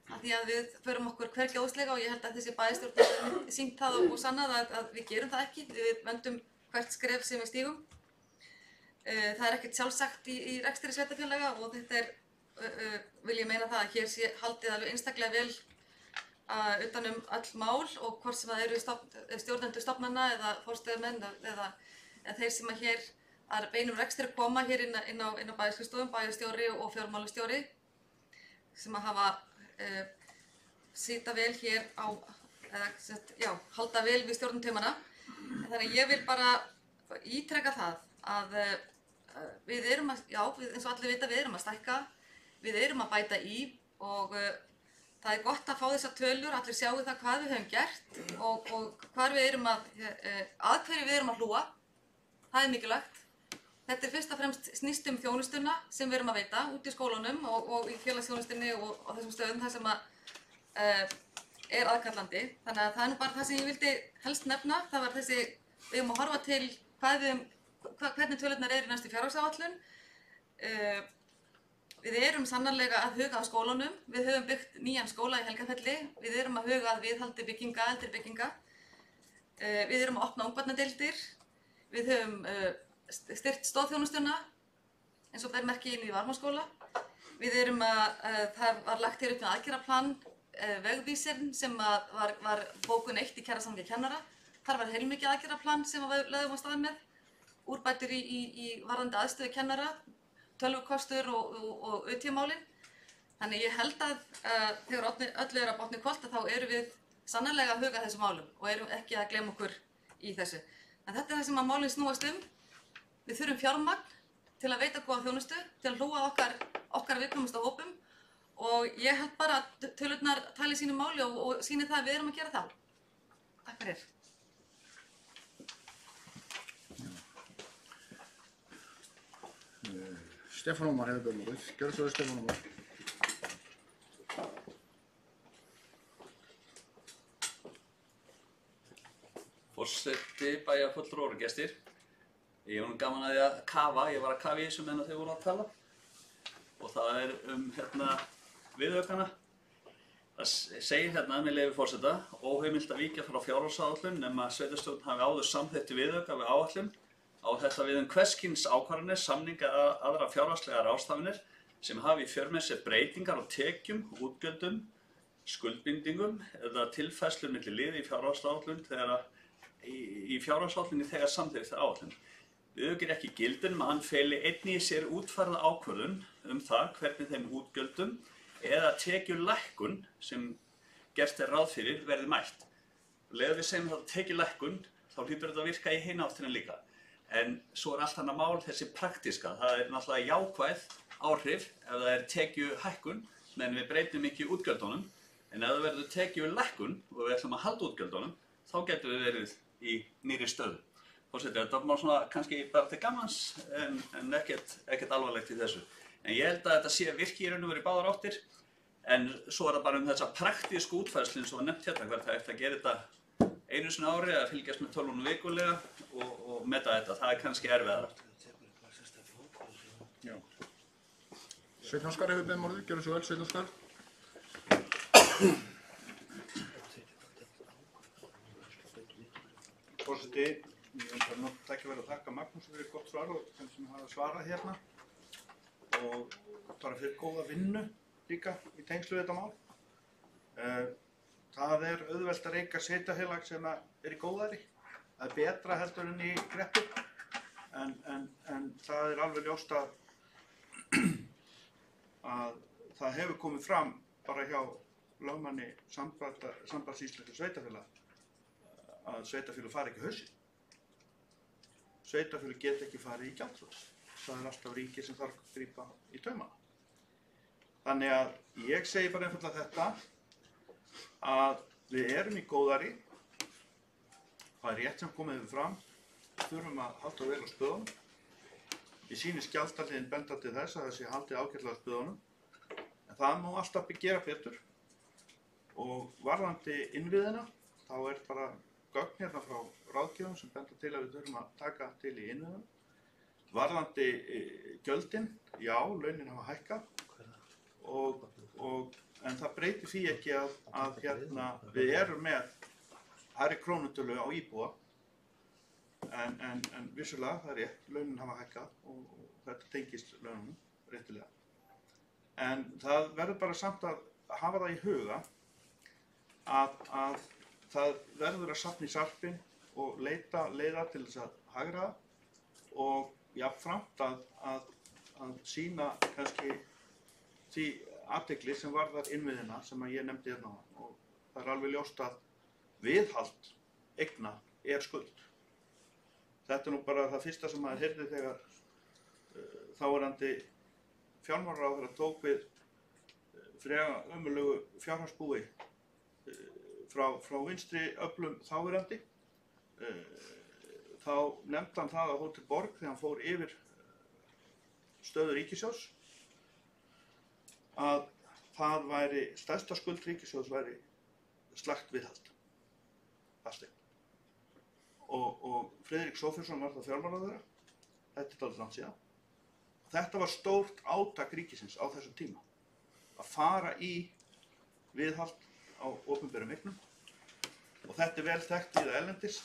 Af því að við förum okkur hvergi óðslega og ég held að þessi bæjarstjórn hefur sýnt það og sannað að við gerum það ekki. Við vöndum hvert skref sem við stígum. Það er ekkert sjálfsagt í rekstri sveitarfélaga og þetta vil ég meina það að hér sé haldið alveg einstaklega vel utan um öll mál og hvort sem það eru stjórnendur stofnana eða forstöðumenn eða þeir sem að hér að beinum rekstri koma hér inn á bæjarskrifstofum, bæjarstjóri og fjármálastjóri sem að hafa sita vel hér halda vel við stjórnartaumana. Þannig að ég vil bara ítreka það að við erum eins og allir vita, við erum að stækka, við erum að bæta í og það er gott að fá þessar tölur, allir sjáu það hvað við höfum gert og hvar við erum að hverju við erum að hlúa. Það er mikilvægt. Þetta er fyrst og fremst snýst þjónustuna sem við erum að veita út í skólunum og í félagsþjónustunni og þessum stöðum þar sem er aðkallandi. Þannig að það er nú bara það sem ég vildi helst nefna. Það var við erum að horfa til hvernig tölurnar eru í næstu fjárhagsáætlun. Við erum sannarlega að huga að skólunum. Við höfum byggt nýjan skóla í Helgafelli. Við erum að huga að viðhaldi bygginga, eldri bygginga. Við erum að opna ungbarnadeildir. Við höfum styrkt stoðþjónustuna eins og ber merki inn í Varmárskóla. Við erum það var lagt hér upp með aðgerðaplan vegvísirinn sem var bókun 1 í kjarasamningi kennara. Þar var heilmikið aðgerðaplan sem við lögðum á stað með. Úrbætur í varðandi aðstöðu kennara, tölvukostur og UT-málin. Þannig ég held að þegar öllu er að botni hvolft þá erum við sannarlega að huga þessum málum og erum ekki að gleyma okkur í þessu. En þetta er það sem að málin snúast Við þurfum fjármagn til að veita góða þjónustu, til að hlúa okkar viðkvæmustu hópum og ég held bara að tölurnar tali sínu máli og sýni það að við erum að gera það. Takk fyrir. Stefán Ómar hefur börnum. Gjörðu svo Stefán Ómar. Forseti, bæjarfulltrúar og gestir. Ég var nú gaman að því að kafa, ég var að kafa í þessu meðan þeir voru að tala og það er viðaukana. Það segir með leyfi forseta, óheimilt að víkja frá fjárhagsáætlun nema sveitarstjórn hafi áður samþykkt viðauka við áætlun á þetta við hvers kyns ákvarðanir, samninga eða aðra fjárhagslegar ráðstafanir sem hafi í för með sér breytingar á tekjum, útgjöldum, skuldbindingum eða tilfærslur milli liða í fjárhagsáætlun þegar samþykkt áætlun. Viðaukinn er ekki gildur að hann feli einnig í sér útfærða ákvörðun það hvernig þeim útgjöldum eða tekjulækkun sem gert er ráð fyrir verði mætt. Leður við segjum þetta tekjulækkun þá hlýtur þetta að virka í hina áttina líka. En svo er allt annað mál þessi praktíska. Það er náttúrulega jákvæð áhrif ef það er tekjuhækkun meðan við breytum ekki útgjöldunum. En ef það verður tekjulækkun og við ætlum að halda útgjöldunum þá getum við verið í nýrri stöðu. Forseti, þetta var svona kannski bara til gamans en ekkert alvarlegt í þessu. En ég held að þetta sé virki í raun og veru í báðar áttir en svo er það bara þessa praktísku útfærslu eins og var nefnt hérna hvert það eftir að gera þetta einu sinni ári að fylgjast með tölvunum vikulega og meta þetta. Það er kannski erfiðara. Já. Sveinn Óskar hefur beðið orðið. Gjörðu svo vel, Sveinn Óskar. Forseti, ég vil bara nota tækifæri að þakka Magnúsi fyrir gott svar og þeim sem hafa svarað hérna og bara fyrir góða vinnu líka í tengslu við þetta mál. Það er auðvelt að reyka sveitarfélag sem er í góðæri. Það er betra heldur en í kreppu en það er alveg ljóst að það hefur komið fram bara hjá lögmanni Sambands íslenskra sveitarfélaga að sveitarfélög fari ekki á hausinn. Sveitarfélög geta ekki farið í gjaldþrot. Það er alltaf ríkið sem þarf að grípa í taumana. Þannig að ég segi bara einfaldlega þetta að við erum í góðæri. Það er rétt sem komið hefur fram. Við þurfum að halda vel á spöðunum. Ég sýni skjaldaliðin benda til þess að þessi haldi ágætlega á spöðunum. En það má alltaf gera betur. Og varðandi innviðina, þá er bara gögn hérna frá ráðgjöfum sem benda til að við þurfum að taka til í innviðunum. Varðandi gjöldin, já, launin hafa hækkað. En það breytir því ekki að hérna, við erum með hærri krónutölu á íbúa. En vissulega, það er rétt, launin hafa hækkað og þetta tengist laununum réttilega. En það verður bara samt að hafa það í huga að það verður að safna í sarpinn og leita leiða til þess að hagræða og jafnframt að sýna kannski því athygli sem varðar innviðina sem að ég nefndi hérna áðan. Og það er alveg ljóst að viðhald eigna er skuld. Þetta er nú bara það fyrsta sem maður heyrði þegar þáverandi fjármálaráðherra tók við freka ömurlegu fjárhagsbúi frá vinstri öflum þáverandi. Þá nefndi hann það á Hótel Borg þegar hann fór yfir stöðu ríkissjóðs að það væri stærsta skuld ríkissjóðs væri slakt viðhald fasteigna. Og Friðrik Sophusson var það fjármálaráðherra, þetta er dálítið langt síðan. Þetta var stórt átak ríkisins á þessum tíma, að fara í viðhald á opinberum eignum og þetta er vel þekkt víða erlendis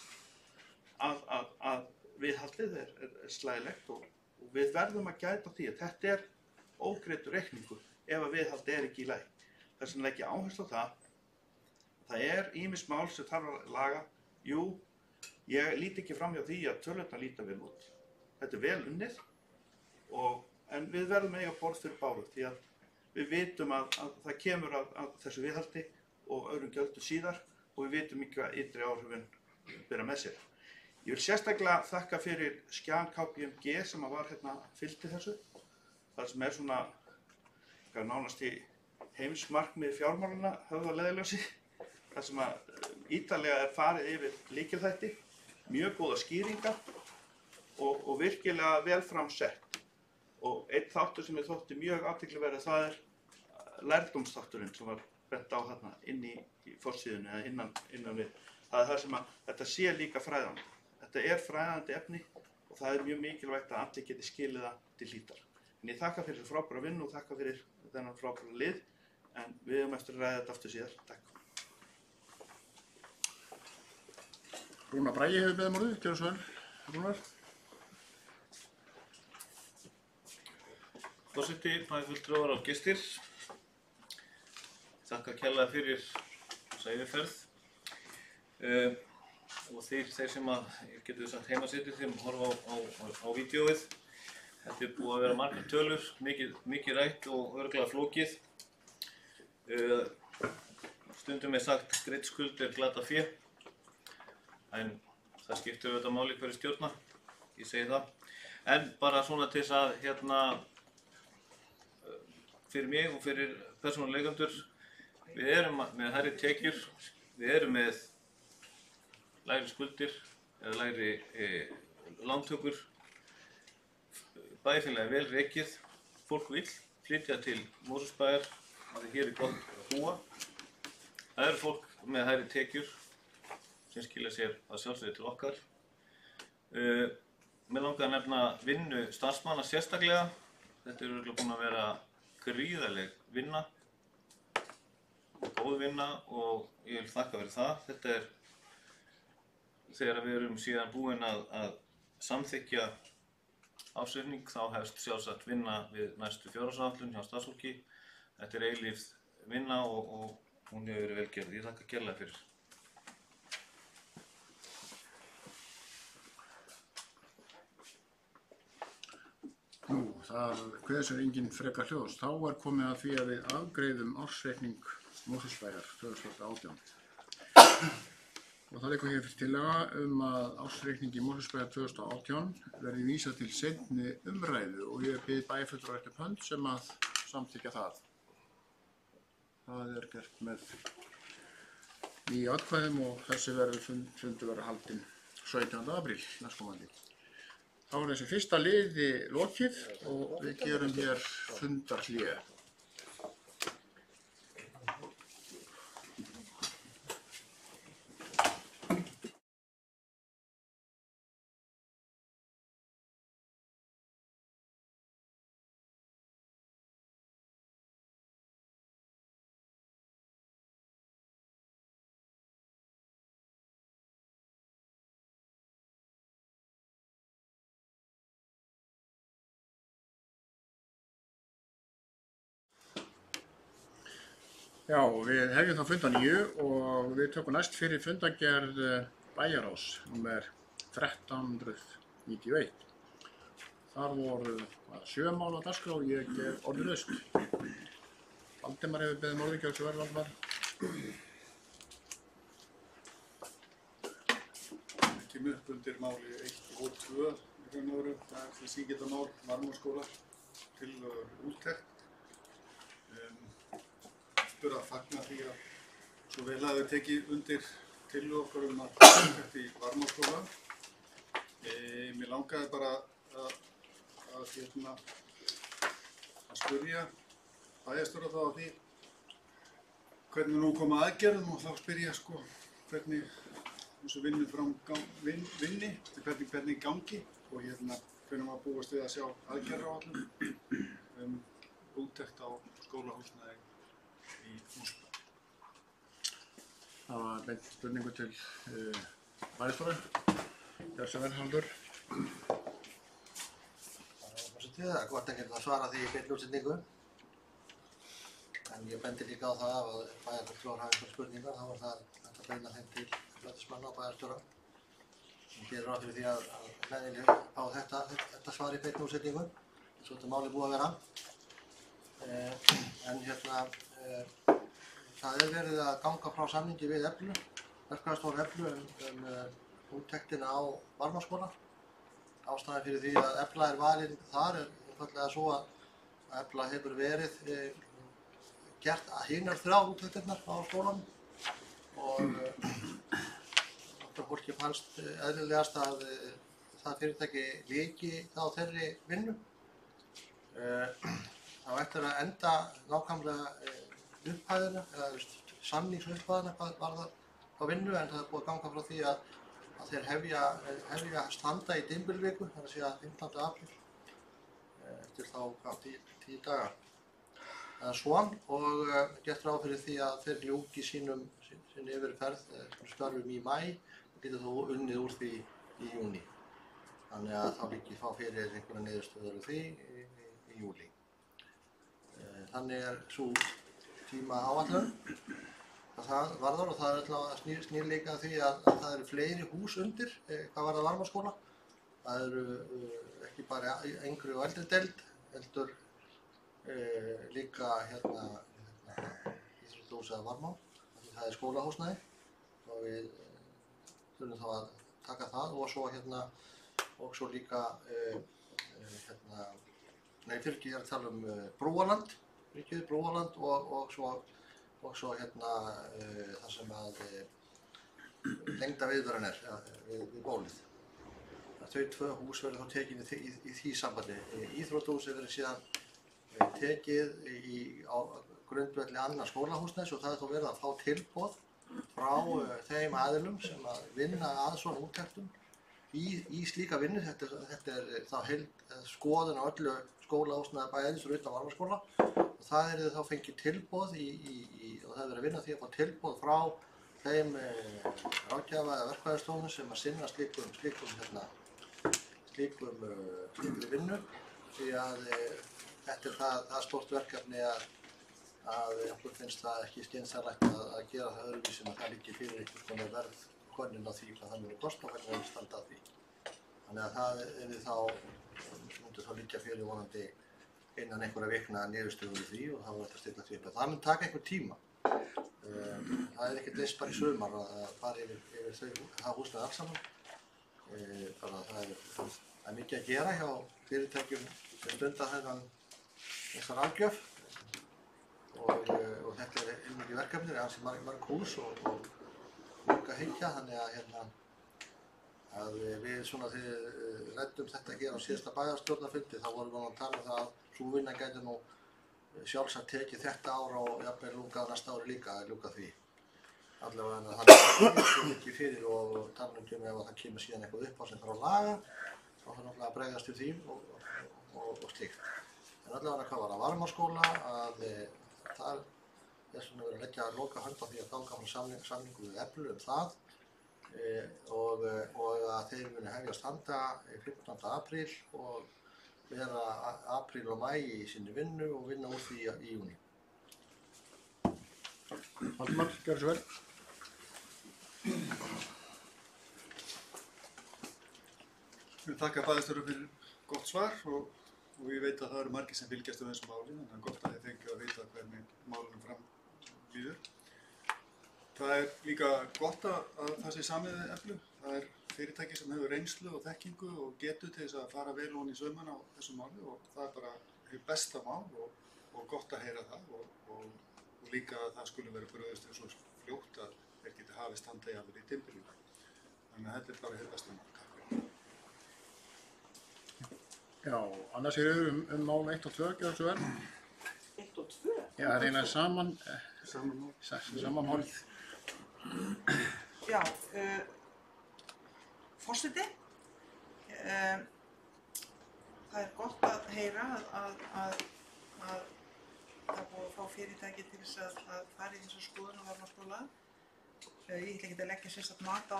að viðhaldið er slægilegt og við verðum að gæta því að þetta er ógreiddur reikningur ef að viðhald er ekki í lagi. Þess vegna legg ég áherslu á það er ýmis mál sem þarf að laga. Jú, ég lít ekki fram hjá því að tölurnar líta vel út. Þetta er vel unnið, en við verðum að eiga borð fyrir báru því að við vitum að það kemur að þessu viðhaldi og öðrum gjöldum síðar og við vitum ekki hvað ytri áhrifin bera með sér. Ég vil sérstaklega þakka fyrir skjal KPMG sem var hérna fylgdi þessu. Það sem er svona nánast í heimsmarkmið fjármálana höfð að leiðarljósi. Það sem að ítarlega er farið yfir lykilþætti, mjög góða skýringar og virkilega vel framsett. Og einn þáttur sem ég þótti mjög athyglisverður, það er lærdómsþátturinn sem var bent á þarna inn í forsíðunni eða innan við. Það er það sem að þetta sé líka fræðandi. Þetta er fræðandi efni og það er mjög mikilvægt að allir geti skilið það til hlítar. En ég þakka fyrir frábæra vinnu og þakka fyrir þennan frábæra lið, en við höfum eftir að ræða þetta aftur síðar. Takk. Rúnar Bragi hefur beðið orðið, gjörðu svo vel, Rúnar. Forseti, fulltrúar og gestir. Þakka kærlega fyrir þessa yfirferð. Og þeir sem að, getur sagt heimasættir, þeim horfa á vídeóið. Þetta er búið að vera margar tölur, mikið rætt og örugglega flókið. Stundum er sagt greidd skuld er glatað fé. En það skiptir auðvitað máli hverju stjórna, ég segi það. En bara svona til þess að fyrir mig og fyrir persónuleikendur, við erum með hærri tekjur, við erum með lægri skuldir eða lægri lántökur. Bæjarfélagið er vel rekið, fólk vill flytja til Mosfellsbæjar af því hér er gott að búa. Það eru fólk með hærri tekjur sem skilja sér að sjálfsögðu til okkar. Mig langar að nefna vinnu starfsmanna sérstaklega. Þetta er örugglega búin að vera gríðarleg vinna, góð vinna og ég vil þakka fyrir það. Þetta er þegar við erum síðan búin að samþykkja ársreikning, þá hefst sjálfsagt vinna við næstu fjárhagsáætlun hjá starfsfólki. Þetta er eilífð vinna og hún hefur verið vel gerð. Ég þakka kærlega fyrir. Það kveður sér engin frekar hljóðs. Þá er komið að því að við afgreiðum ársreikning Mosfellsbæjar 2018. Og það liggur hér fyrir tillaga að ársreikningi Mosfellsbæjar 2018 verði vísað til seinni umræðu og ég bið bæjarfulltrúa eftir hönd sem að samþykkja það. Það er gert með í atkvæðum og þessi fundur verður haldinn 17. apríl næstkomandi. Þá er þessi fyrsta liði lokið og við gerum hér fundarhlé. Já, við hefjum þá fund að nýju og við tökum næst fyrir fundargerð bæjarráðs nr. 1391. Þar voru 7 mál á dagskrá og ég gef orðið laust. Valdimar hefur beðið orðið, gjörðu svo vel, Valdimar. Við kemur upp undir máli 1 og 2 í raun og veru. Það er því sígildamál Varmárskóla til úttekt. Að fagna því að svo vel að þau tekið undir tillögu okkar að úttekt í Varmárskóla. Mér langaði bara að spyrja bæjarstjóra þá að því hvernig nú koma aðgerðum og þá spyrja hvernig þessu vinni, hvernig gangi og hvernig maður búast við að sjá aðgerðaráætlun úttekt á skólahúsnæði í Mosfellsbæ. Það var beint spurningu til bæjarstjóra. Gjörðu svo vel, Haldur. Það er gott að geta að svara því í beinni útsendingu. En ég bendi líka á það að bæjarfulltrúar hafi einhverjar spurningar, þá var það hægt að beina þeim til embættismanna og bæjarstjóra. Ég gerir ráð fyrir því að hlæðilega fá þetta svar í beinni útsendingu, eins og þetta máli búið að vera. En það er verið að ganga frá samningi við Eflu, verkfræðistofu Eflu úttektina á Varmárskóla. Ástæðan fyrir því að Efla er valin þar er einfaldlega svo að Efla hefur verið gert hinar 3 úttektirnar á skólanum og okkar fólki fannst eðlilegast að það fyrirtæki lyki þá þeirri vinnu. Það á eftir að enda nákvæmlega upphæðina, eða samningsupphæðina hvað varðar á vinnu, en það er búið að ganga frá því að þeir hefja standa í dymbilviku, það er að segja 15. apríl, eftir þá 10 daga. Það er svo og gert ráð fyrir því að þeir ljúki sinni yfirferð störfum í maí og getur þó unnið úr því í júní. Þannig að þá líki fá fyrir einhverja niðurstöður úr því í júlí. Þannig er svo tíma áætlun að það varðar og það er alltaf snýr líka því að það eru fleiri hús undir hvað varðar Varmárskóla. Það eru ekki bara yngri og eldri deild, heldur líka íþróttahúsið að Varmá, það er skólahúsnæði og við þurfum þá að taka það og svo líka ég er að tala Brúaland, ríkið Brúaland og svo það sem að lengda viðveran er við bólið. Þau 2 hús verður þá tekin í því sambandi. Íþróttahúsið verður síðan tekið á grundvelli annars skólahúsnæðis og það er þá verið að fá tilboð frá þeim aðilum sem að vinna að svona úttektum í slíka vinnu. Þetta er þá skoðun á öllu skólahúsnæði bæjarins fyrir utan Varmárskóla og það er þá fengið tilboð og það er verið að vinna því að fá tilboð frá þeim ráðgjafa eða verkfræðistofnum sem að sinna slíkri vinnu því að þetta er það stórt verkefni að okkur finnst það ekki skynsamlegt að gera það öðruvísi en að það liggi fyrir einhvers konar verðkönnun á því hvað það muni kosta og hvernig það muni standa að því. Þannig að það myndi þá liggja fyrir vonandi innan einhverja vikna niðurstöður í því og það var þetta að stilla því upp. Það mun taka einhver tíma. Það er ekkert eins bara í sumar að fara yfir það húsnæði alls saman. Það er mikið að gera hjá fyrirtækjum sem stunda þessar algjöf og þetta er mikið verkefni, það er ansi marg hús og aukahyggja, þannig að við svona þegar ræddum þetta hér á síðasta bæjarstjórnarfundi, þá vorum við að tala um það að sú vinna gæti nú sjálfsagt tekið þetta ár og jafnvel lúkað næsta ári líka að ljúka því. Allavega en þannig að það er ekki fyrir og tala um ef það kemur síðan eitthvað upp á sem þarf að laga, þá þarf náttúrulega að bregðast við því og slíkt. En allavega hvað var að Varmárskóla að það er svona verið að leggja að loka hönd á því að ganga frá samningu við Eflu það og að þeir muni hefjast handa 15. apríl og vera apríl og maí í sinni vinnu og vinna úr því í júní. Valdimar, gjörðu svo vel. Ég þakka bæjarstjóra fyrir gott svar og ég veit að það eru margir sem fylgjast á þessu máli, þannig að gott að þið fengið að vita hvernig málunum fram líður. Það er líka gott að það sé samið við Eflu. Það er fyrirtæki sem hefur reynslu og þekkingu og getu til þess að fara vel ofan í saumana á þessu máli og það er bara hið besta mál og gott að heyra það og líka að það skulle vera brugðist svo fljótt að þeir geti hafist handa jafnvel í dymbilíu. Þannig að þetta er bara hið besta mál. Já, annars er mál 1 og 2, gjörðu svo vel. 1 og 2? Já, það er eiginlega saman málið. Já, forseti, það er gott að heyra að það er búið að fá fyrirtæki til þess að fara í þessa skoðun á Varmárskóla. Ég ætla ekki að leggja sérstakt mat á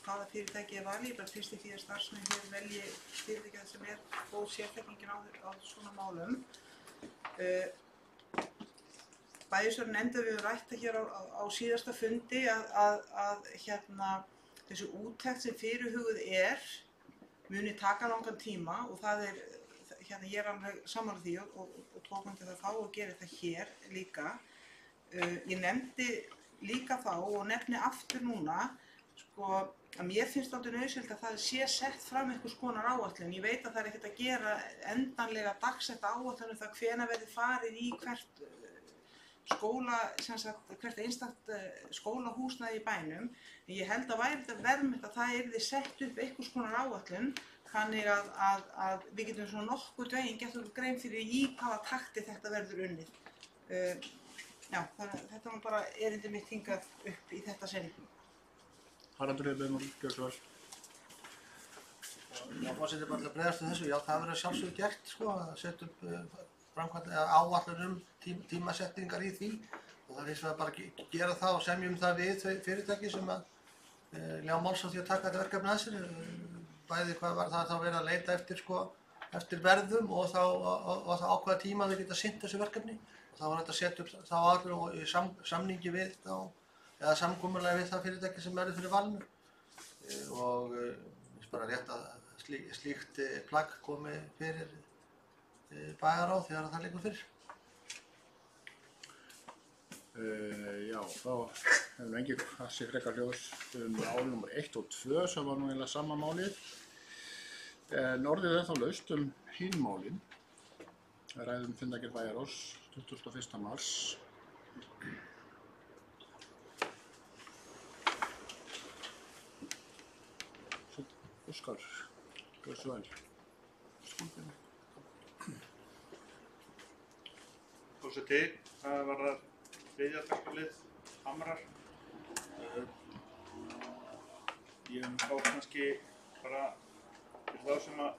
hvaða fyrirtæki ég valið, bara fyrst í því að starfsmenn hér velji fyrirtækið sem er góð sérþekkingin á svona málum. Bæjarstjórinn nefndi við rætta hér á síðasta fundi að þessi úttekt sem fyrirhuguð muni taka langan tíma og það er, ég er alveg sammála því og tók undir það þá og gerir það hér líka. Ég nefndi líka þá og nefni aftur núna, að mér finnst aldrei nauðsynlegt að það sé sett fram einhvers konar áætlun. Ég veit að það er ekkert að gera endanlega dagsetta áætlun það hvenær verði farið í hvert einstakt skólahúsnæði í bænum. En ég held að væri þetta verðmætt að það yrði sett upp einhvers konar áætlun þannig að við getum svona nokkurn veginn gert okkur grein fyrir í hvaða takti þetta verður unnið. Já, þetta var bara erindi mitt hingað upp í þetta sinn. Haraldur, gjörðu svo vel. Já, forseti bara til að bregðast við þessu, já það verður sjálfsögðu gert að setja upp áætlun tímasetningar í því og það er hins vegar bara að gera það og semja það við þau fyrirtæki sem að ljá máls á því að taka þetta verkefni að sér. Bæði hvað var það þá verið að leita eftir verðum og þá ákveða tíma þau geta sinnt þessu verkefni. Það var hægt að setja upp þá áætlun og í samningi við eða samkomulagi við það fyrirtæki sem verður fyrir valinu og finnst bara rétt að slíkt plagg komi fyrir bæjarráð þegar það liggur fyrir. Já, þá hefum við engi þessi frekar hljóðs mál nr. 1 og 2 sem var nú eiginlega sama málið. En orðið er þá laust hinn málin. Við ræðum fundargerð bæjarráðs 21. mars. Óskar, gjörðu svo vel. Forseti, það var það þriðja dagskrárlið Hamrar. Ég þá kannski bara til þá sem að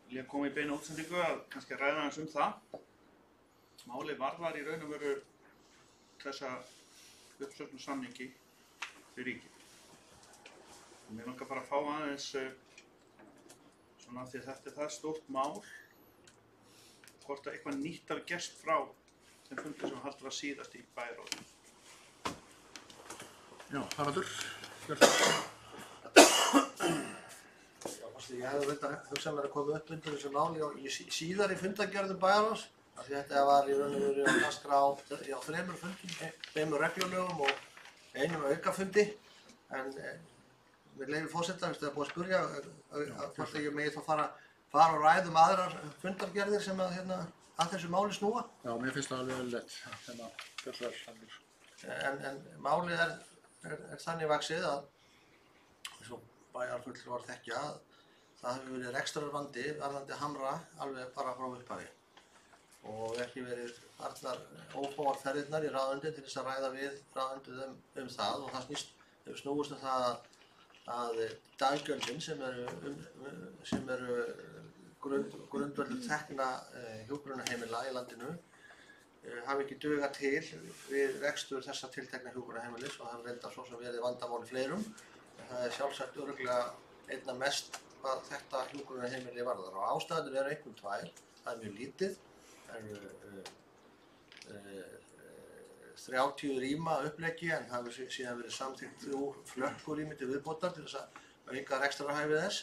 vilja koma í beina útsendingu að kannski ræða aðeins það. Málið varðar í raun og veru þessa uppsöfnu samningi við ríkið. Mér langar bara að fá aðeins svona því að þetta er það stórt mál hvort að eitthvað nýtt hafi gerst frá þeim fundi sem haldið var síðast í bæjarráði. Já, Haraldur, gjörðu svo vel. Ég hefði hugsað mér að koma upp undir þessu máli í síðari fundargerðum bæjarráðs af því þetta var í raun og veru á dagskrá á 3 fundum, 5 reglulegum og 1 aukafundi en með leyfi forseta, það er búið að spyrja hvort ég megi þá fara og ræðum aðrar fundargerðir sem að þessu máli snúa. Já, mér finnst það alveg vel lett. Gjörðu svo vel, Haraldur. En málið er þannig vaxið að, eins og bæjarfulltrúar þekkja, að það hefur verið rekstrarvandi varðandi Hamra alveg bara frá upphafi. Og ekki verið farnar ófáar ferðirnar í ráðuneytið til þess að ræða við ráðuneytið um það, og það hefur snúist um það að daggjöldin sem eru grundvöllur tekna hjúkrunarheimila í landinu hafi ekki dugað til við rekstur þessa tiltekna hjúkrunarheimilis, og það hefur reyndar svo sem verið vandamál í fleirum. En það er sjálfsagt örugglega einna mest hvað þetta hjúkrunarheimili varðar, og ástæður eru einkum tvær. Það er mjög lítið. Það eru 30 rýma uppleggi, en það hefur síðan verið samþykkt 3 flökkurými til viðbótar til þess að auka rekstrarhæfi þess.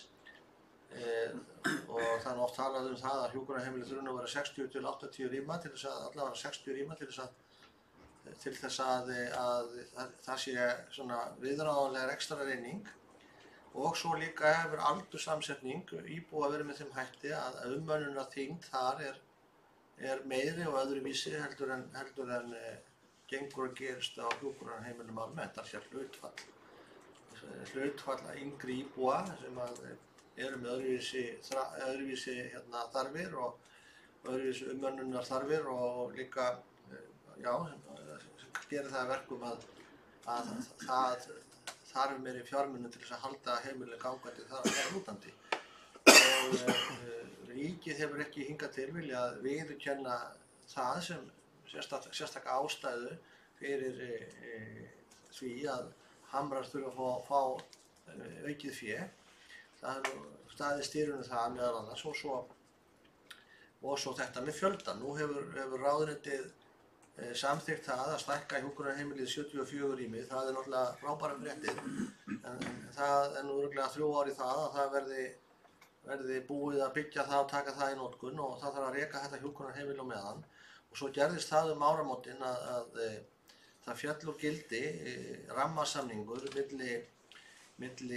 Og það er oft talað um það að hjúkrunarheimili þurfi að vera 60 til 80 rýma til þess að allavega 60 rýma til þess að það sé svona viðráðanleg rekstrareining. Og svo líka hefur aldurssamsetning íbúa verið með þeim hætti að umönnunarþyngd þar er meiri og öðruvísi heldur en gengur og gerist á hjúkrunarheimilum almennt. Það sé hlutfall yngri íbúa sem eru með öðruvísi þarfir og öðruvísi umönnunarþarfir, og líka, gerir það að verkum að það þarf meiri fjármunum til þess að halda heimilin gangandi þar lútandi. Og ríkið hefur ekki hingað til viljað viðurkenna það sem sérstaka ástæðu fyrir því að Hamrar þurfa að fá aukið fé. Það hefur staðið stýrunum það meðal annars, og svo þetta með fjölda. Nú hefur ráðuneytið samþykkt það að stækka hjúkrunarheimilið 74 rými. Það er náttúrulega frábærar fréttir, en það er nú örugglega 3 ár í það að það verði búið að byggja það og taka það í notkun, og það þarf að reka þetta hjúkrunarheimili á meðan. Og svo gerðist það áramótin að það féll úr gildi rammasamningur milli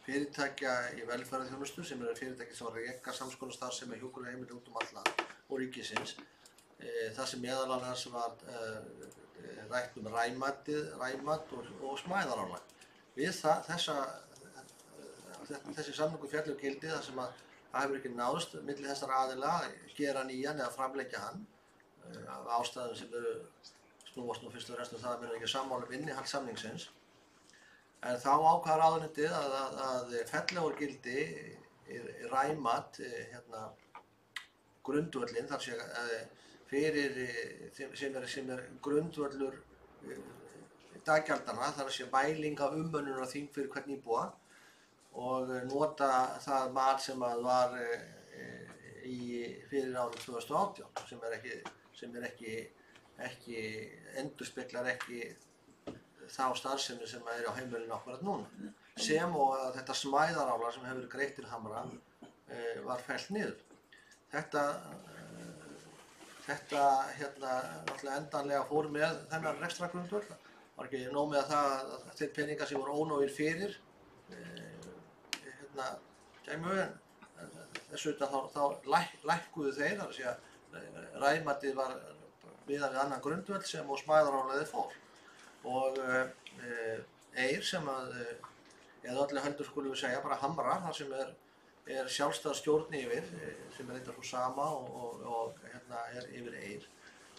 fyrirtækja í velferðarþjónustu, sem eru fyrirtæki sem reka sams konar starfsemi hjúkrunarheimili út um allt land, og ríkisins. Það sem meðal annars var rætt um ræmat og smæðarálag. Við þessi samningur féll úr gildi þar sem að það hefur ekki náðst milli þessara aðila að gera nýjan eða framleggja hann, af ástæðum sem snúast nú fyrst og fremst það að mér ekki sammála um innihald samningsins. En þá ákvað ráðuneytið að fella úr gildi ræmat grundvöllin, þar sé sem er grundvöllur daggjaldanna, þar sé mæling af umönnunarþyngd fyrir hvern íbúa, og nota það mat sem var fyrir árið 2018, sem endurspeglar ekki þá starfsemi sem er á heimilinu akkurat núna, sem og að þetta smæðarálag sem hefur verið greitt til Hamra var fellt niður. Þetta náttúrulega endanlega fór með þennan rekstrargrundvöll. Var ekki nóg með að þeir peningar sem voru ónógir fyrir kæmu, en þess vegna þá lækkuðu þeir, þar að segja ræmatið var miðað við annan grundvöll sem og smæðarálagið fór. Og Eir sem eða öllu heldur skulum við segja bara Hamra, þar sem er sjálfstæð stjórn yfir, sem er eitthvað svo sama og er yfir Eir.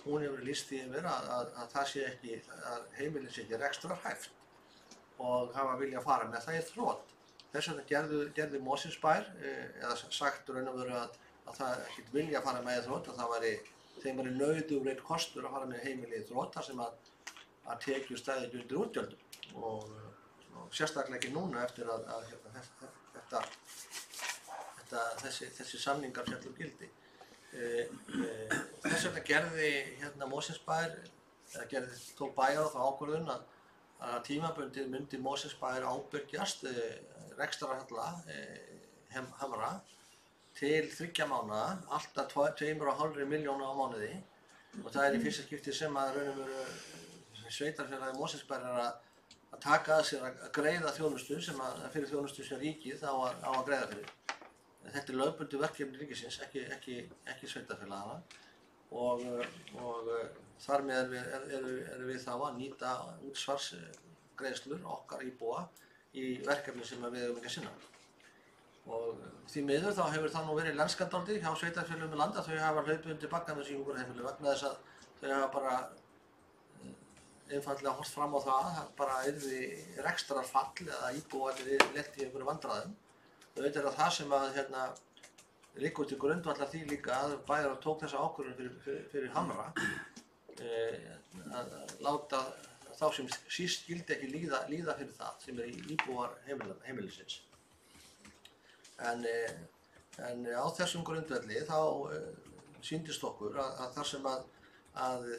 Hún hefur lýst því yfir að það sé ekki, að heimilin sé ekki rekstrarhæft og hafa viljað fara með það í þrot. Þess vegna gerði Mosfellsbær, eða sagt raun og veru að það ekkert vilja fara með í þrot, að þeim væri nauðugreitt kostur að fara með heimili í þrot, þar sem að tekjur stæði ekki undir útgjöldum. Og sérstaklega ekki núna eftir að þessi samningar féllu úr gildi. Þess vegna gerði Mosfellsbær, tók bæjar á þá ákvörðun að tímabundið myndi Mosfellsbær ábyrgjast rekstrarhalla Hamra til 3 mánaða, alltaf 2,5 milljóna á mánuði, og það er í fyrsta skipti sem að raun og veru sveitarfélagið Mosfellsbær að taka að sér að greiða þjónustu fyrir þjónustu sem ríkið á að greiða fyrir. Þetta er lögbundið verkefni ríkisins, ekki sveitarfélagana, og þar með erum við þá að nýta útsvarsgreiðslur okkar íbúa í verkefni sem við eigum ekki að sinna. Og því miður þá hefur það nú verið lenskandaldi hjá sveitarfélögum í landi að þau hafa hlaupið undir bagga með þessu hjúkrunarheimili vegna þess að þau hafa bara einfaldlega horft fram á það bara yrði rekstrarfall eða íbúarnir lenti í einhverju vandræðum. Auðvitað er það sem að liggur til grundvallar því líka að bæjarráð tók þessa ákvörðun fyrir Hamra að láta þá sem síst skyldi ekki líða fyrir það sem íbúar heimilisins. En á þessum grundvelli þá sýndist okkur að þar sem að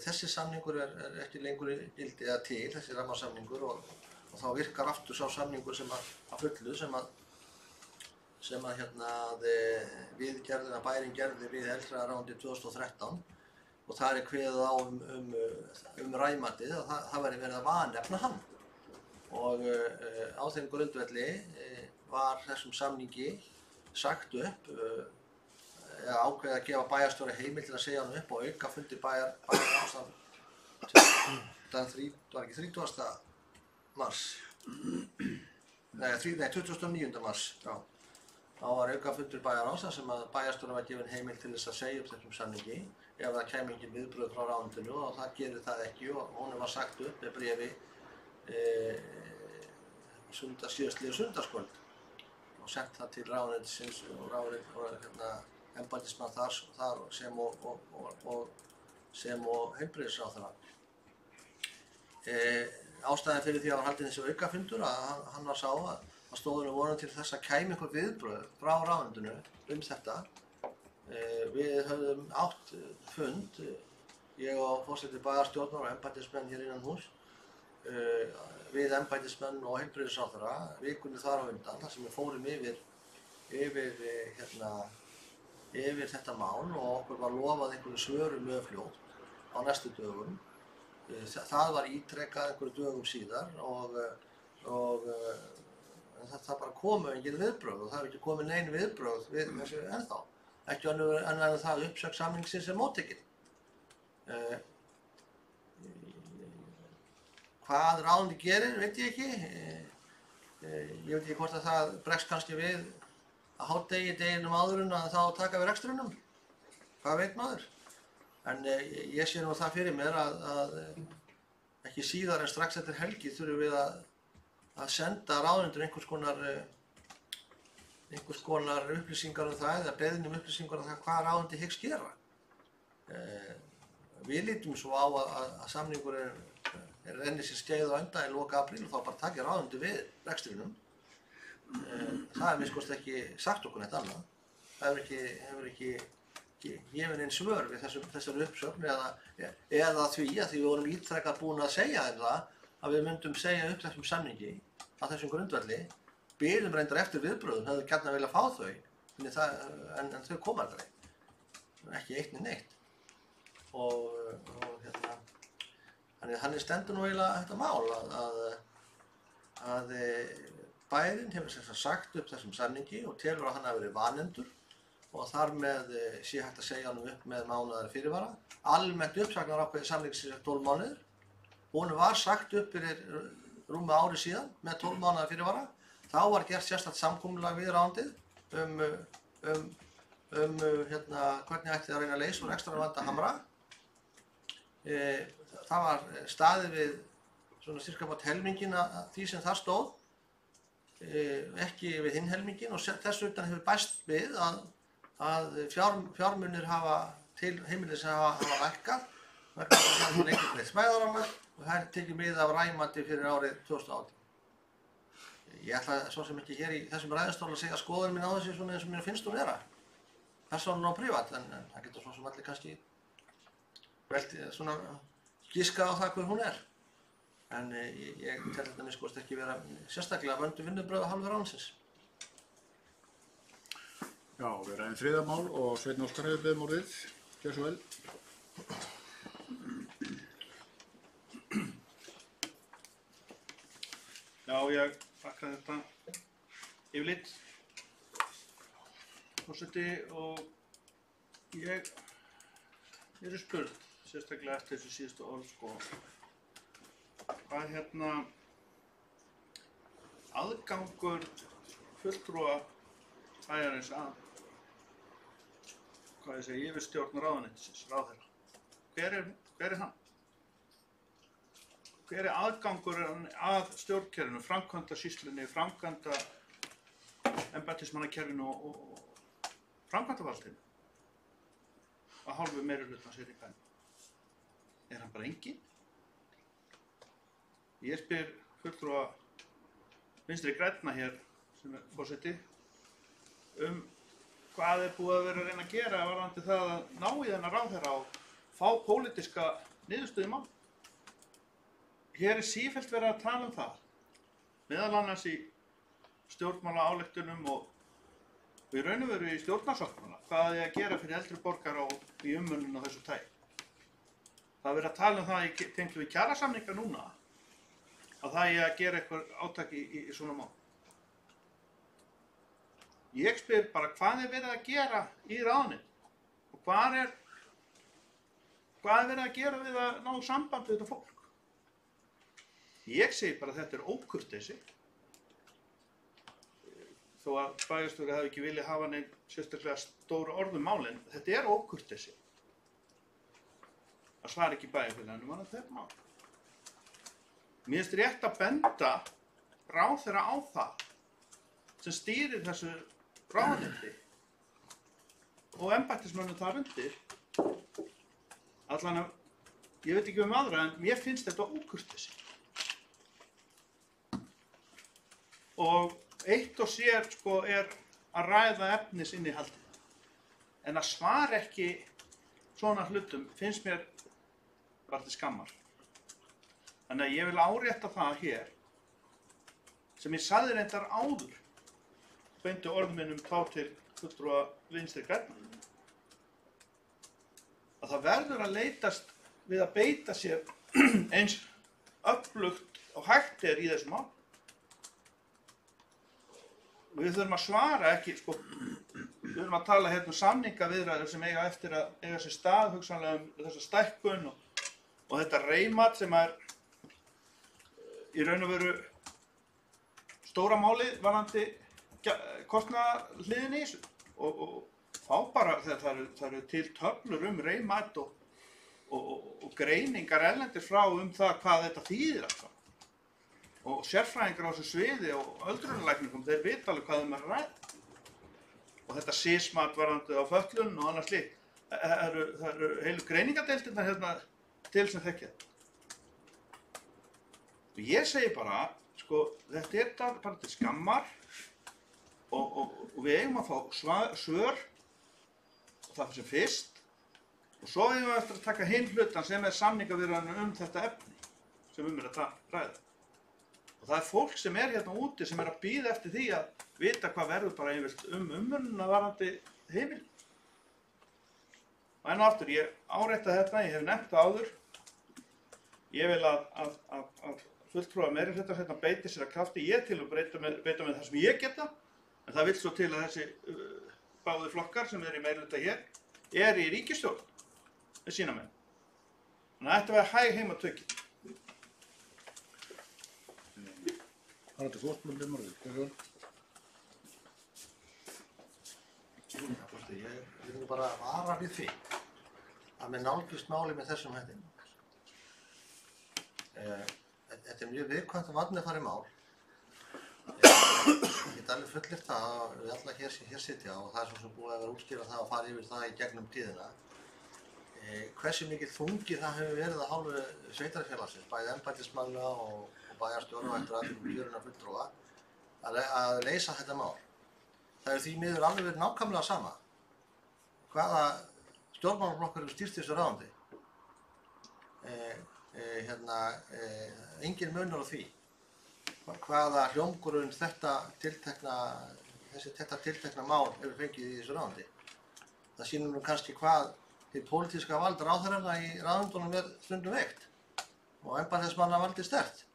þessi samningur er ekki lengur í gildi eða til, þessi rammasamningur og þá virkar aftur sá samningur sem að fullu sem að við gerðum að bærinn gerði við Eldsneytisráðuneytið 2013 og þar er kveðið á um ræmatið að það væri verið að vanefna hann. Og á þeim grundvelli var þessum samningi sagt upp eða ákveðið að gefa bæjarstjóra heimild til að segja hann upp og auka fundi bæjarráðs var ekki 30. mars? Nei, 29. mars, já. Þá var auka fundur bæjarráðs þar sem að bæjarstjóra var gefin heimild til þess að segja upp þessum samningi ef það kæmi engin viðbrögð frá ráðuneytinu og það gerir það ekki og honum var sagt upp með bréfi síðastliðið sunnudagskvöld og sent það til ráðuneytisins og embættismann þar sem og heilbrigðisráðherra. Ástæðan fyrir því að hann haldið þessi aukafundur að hann var sá að stóðunum vonum til þess að kæmi einhver viðbrögð frá ráðuneytinu þetta. Við höfðum átt fund, ég og forseti bæjarstjórnar og embættismenn hér innan hús, við embættismenn og heilbrigðisráðherra vikunni þar á undan þar sem við fórum yfir þetta mál og okkur var lofað einhverju svörum mjög fljótt á næstu dögum. Það var ítrekað einhverju dögum síðar og það bara komu engin viðbrögð og það hefur ekki komið nein viðbrögð við þessu ennþá. Ekki önnur en það uppsögn samningsins er móttekinn. Hvað ráðuneytið gerir, veit ég ekki. Ég veit ekki hvort að það bregst kannski við að hádegi deginum áður en að þá taka við rekstrinum. Hvað veit maður? En ég sé nú það fyrir mér að ekki síðar en strax eftir helgi þurfum við að senda ráðuneytinu einhvers konar upplýsingar það eða beðin upplýsingar það hvað ráðuneytið hyggst gera. Við lítum svo á að samningurinn renni sér skeið á enda í loka apríl og þá bara takir ráðuneytið við rekstrinum. Það er minnst ekki sagt okkur neitt annað. Það hefur ekki gefin einn svör við þessari uppsögn eða því að við vorum ítrekað búin að segja þeim það að við myndum segja upp þessum samningi á þessum grundvelli, biðum reyndar eftir viðbrögðum, hefðu gjarnan viljað fá þau en þau koma aldrei, ekki eitt né neitt. Þannig stendur nú eiginlega þetta mál að bærinn hefur sagt upp þessum samningi og telur að hann hafi verið vanefndur og þar með sé hægt að segja hann upp með mánaðar fyrirvara. Almennt uppsagnarákvæði samningsins 12 mánuðir. Hún var sagt upp fyrir rúmu ári síðan með 12 mánaðar fyrirvara. Þá var gert sérstakt samkomulag við ráðuneytið hvernig ætti að reyna að leysa úr rekstrarvanda Hamra. Það var staðið við svona cirka bát helmingin af því sem þar stóð, ekki við hinn helmingin og þess utan hefur bæst við að fjármunir til heimilis hafa lækkað vegna þess að það er ekki breytt smæðaramar og það er tekið mið af ræmati fyrir árið 2018. Ég ætla svo sem ekki hér í þessum ræðustól að segja skoðun mín á þessu svona eins og mér finnst hún vera. Persónulega og privat, en það getur svo sem allir kannski svona giskað á það hver hún er. En ég tel þetta minnst ekki vera sérstaklega vöndu vinnubrögð af hálfu ráðuneytisins. Já, við ræðum þriðja mál og Sveinn Óskar hefur beðið orðið. Gjörðu svo vel. Já, ég þakka þetta yfirlit, forseti, og ég Ég er spurð, sérstaklega eftir þessu síðustu orð, sko. Hvað aðgangur fulltrúa bæjarins að, yfirstjórn ráðuneytisins, ráðherra. Hver er hann? Hver er aðgangurinn að stjórnkerfinu, framkvæmdasýslunni, embættismannakerfinu og framkvæmdavaldinu? Að hálfu meirihlutans í bænum. Er hann bara enginn? Ég spyr fulltrúa Vinstri grænna hér, sem er forseti, hvað er búið að vera að reyna að gera varðandi það að ná í þennan ráðherra og fá pólitíska niðurstöðu í mál. Hér er sífellt verið að tala um það, meðal annars í stjórnmálaályktunum og í raun og veru í stjórnarsáttmála, hvað er að gera fyrir eldri borgara og í umönnun á þessu tagi. Það er verið að tala um það í tengslum við kjarasamninga núna, að það er að gera eitthvað átak í svona mál. Ég spyr bara hvað er verið að gera í ráðuneytinu og hvað er verið að gera við að ná samband við þetta fólk. Ég segi bara að þetta er ókurteisi. Þó að bæjarstjóri hafi ekki viljað hafa neinn sérstaklega stóru orðum málin, þetta er ókurteisi. Að svara ekki bæjarfélaginu varðandi þetta mál. Mér finnst rétt að benda ráðherra á það sem stýrir þessu ráðuneyti og embættismönnum þar undir. Allan að, ég veit ekki aðra, en mér finnst þetta ókurteisi. Og eitt og sér sko er að ræða efnisinnihaldið. En að svara ekki svona hlutum finnst mér bara til skammar. Þannig að ég vil árétta það hér, sem ég sagði reyndar áður, beindu orðum minnum þá til fulltrúa Vinstri grænna, að það verður að leitast við að beita sér eins öflugt og hægt er í þessum mál. Og við þurfum að svara ekki, sko, við þurfum að tala hérna samningaviðræður sem eiga eftir að eiga sér stað, hugsanlega þessa stækkun og þetta reymat sem er í raun og veru stóra málið varðandi kostnaðarhliðinni í þessu og fá bara þegar það eru til töflur reymat og greiningar erlendir frá það hvað þetta þýðir alltaf. Og sérfræðingar á þessu sviði og öldrunarlækningum, þeir vita alveg hvað að ræða. Og þetta sismat varðandi á fötlun og annars slíkt. Það eru heilu greiningadeildirnar hérna til sem þekkja. Og ég segi bara, sko, þetta er bara til skammar og við eigum að fá svör og það sem fyrst. Og svo eigum við eftir að taka hinn hlutan sem er samningaviðræðurnar þetta efni sem er að ræða. Og það er fólk sem er hérna úti sem er að bíða eftir því að vita hvað verður bara einvilt umönnuna varðandi heimil. Og enn og aftur, ég árétta þetta, ég hef nefnt það áður. Ég vil að fulltrúa meirihlutar hérna beiti sér að krafti, ég til að beita með það sem ég geta, en það vill svo til að þessi báði flokkar sem eru í meirihluta hér, er í ríkisstjórn með sína menn. Þannig að þetta verður hæg heimatökin. Haraldur, þú ert með umræðu. Ég vil bara vara við því að með nálgist máli með þessum hætti. Þetta er mjög viðkvæmt að vandmeðfari mál. Ég get alveg fullyrt það að við alla hér sitja og það er svo sem búið að vera útskýra það og fara yfir það í gegnum tíðina. Hversu mikið þungi það hefur verið að hálfu sveitarfélagsins, bæði embættismanna og bæjarstjóra og eftir allum kjöruna fulltrúa að leysa þetta mál. Það er því miður alveg verið nákvæmlega sama hvaða stjórnmálaflokkar eru stýrt þessu ráðandi. Engin munur á því hvaða hljómgrunn þetta tiltekna mál hefur fengið í þessu ráðandi. Það sýnir nú kannski hvað hið pólitíska vald ráðherranna í ráðundunum er stundum veikt og embættismanna valdi sterkt.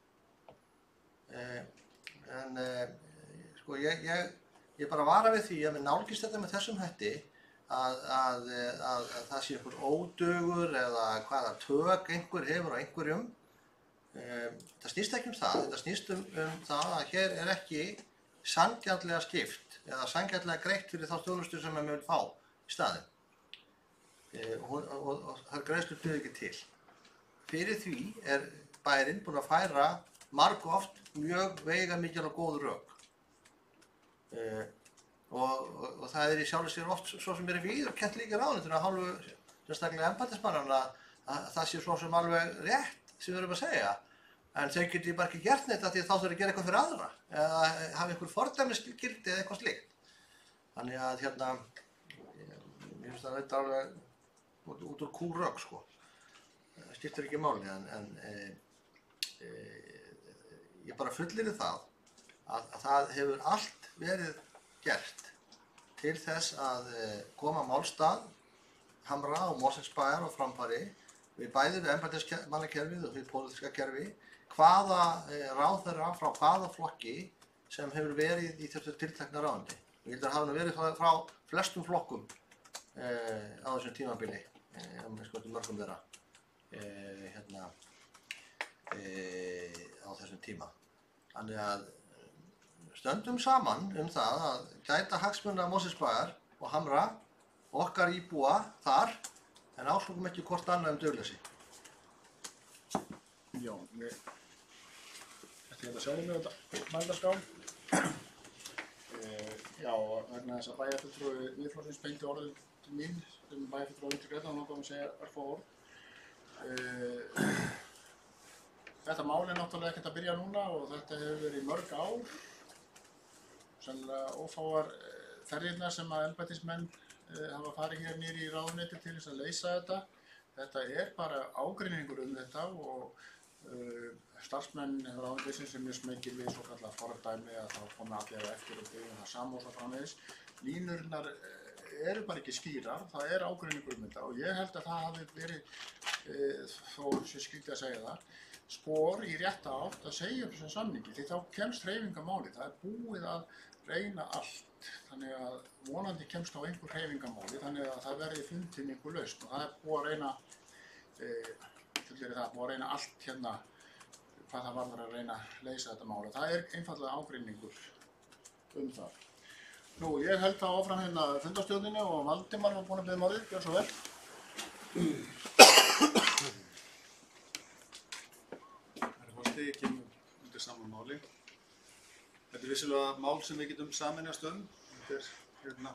Sko ég bara vara við því að við nálgist þetta með þessum hætti að það sé einhver ódugur eða hvaða tök einhver hefur á einhverjum. Það snýst ekki um það, þetta snýst um það að hér ekki sanngjarnlega skipt eða sanngjarnlega greitt fyrir þá þjónustu sem maður vil fá í staðinn. Og þær greiðslur duga ekki til. Fyrir því bærinn búinn að færa margoft mjög veigamikil og góð rök. Og það í sjálfu sér oft svo sem viðurkennt líka í ráðuneytinu af hálfu sérstaklega embættismannanna að það sé svo sem alveg rétt sem við erum að segja. En þau geti bara ekki gert neitt af því að þá þurfa að gera eitthvað fyrir aðra eða hafa einhver fordæmisgildi eða eitthvað slíkt. Þannig að mér finnst það þetta alveg út úr kúrök sko. Það skiptir ekki máli en ég bara fullyrði það að það hefur allt verið gert til þess að koma málstað Hamra og Mosfellsbæjar og framfæri við bæði við embættismannakerfið og við pólitíska kerfi hvaða ráðherra frá hvaða flokki sem hefur verið í þessu tiltekna ráðuneyti. Ég held að hafa verið frá flestum flokkum á þessum tímabili, mörgum þeirra á þessum tíma. Þannig að stöndum saman það að gæta hagsmuna Mosfellsbæjar og Hamra, okkar íbúa þar, en ásökum ekki hvort annað dugleysi. Já, þetta sjálfum við þetta mældarskrá. Já, vegna þess að bæjarfulltrúi Miðflokksins beindi orðum til mín sem bæjarfulltrúi Vinstri grænna og langaði að segja örfá orð. Þetta mál náttúrulega ekkert að byrja núna og þetta hefur verið í mörg ár. Sennilega ófáar ferðirnar sem að embættismenn hafa farið hér niður í ráðuneyti til þess að leysa þetta. Þetta bara ágreiningur þetta og starfsmenn ráðuneytisins sem mjög smekir við svo kallað fordæmi að þá komi allir eftir og byggja það sama og svo framvegis. Línurnar bara ekki skýrar, það ágreiningur þetta og ég held að það hafi verið, þó sé skrítið að segja það, spor í rétta átt að segja upp þessum samningi því þá kemst hreyfingamáli, það búið að reyna allt, þannig að vonandi kemst á einhver hreyfingamáli, þannig að það verði fundin einhver lausn og það búið að reyna búið að reyna allt hérna hvað það varðar að reyna að leysa þetta mál og það einfaldlega ágreiningur það. Nú, ég held þá áfram hérna fundarstjórninni og Valdimar var búinn að biðja orðið, gjör svo vel. Herra forseti, ég kemur undir sama máli. Þetta vissulega mál sem við getum sameinast Þetta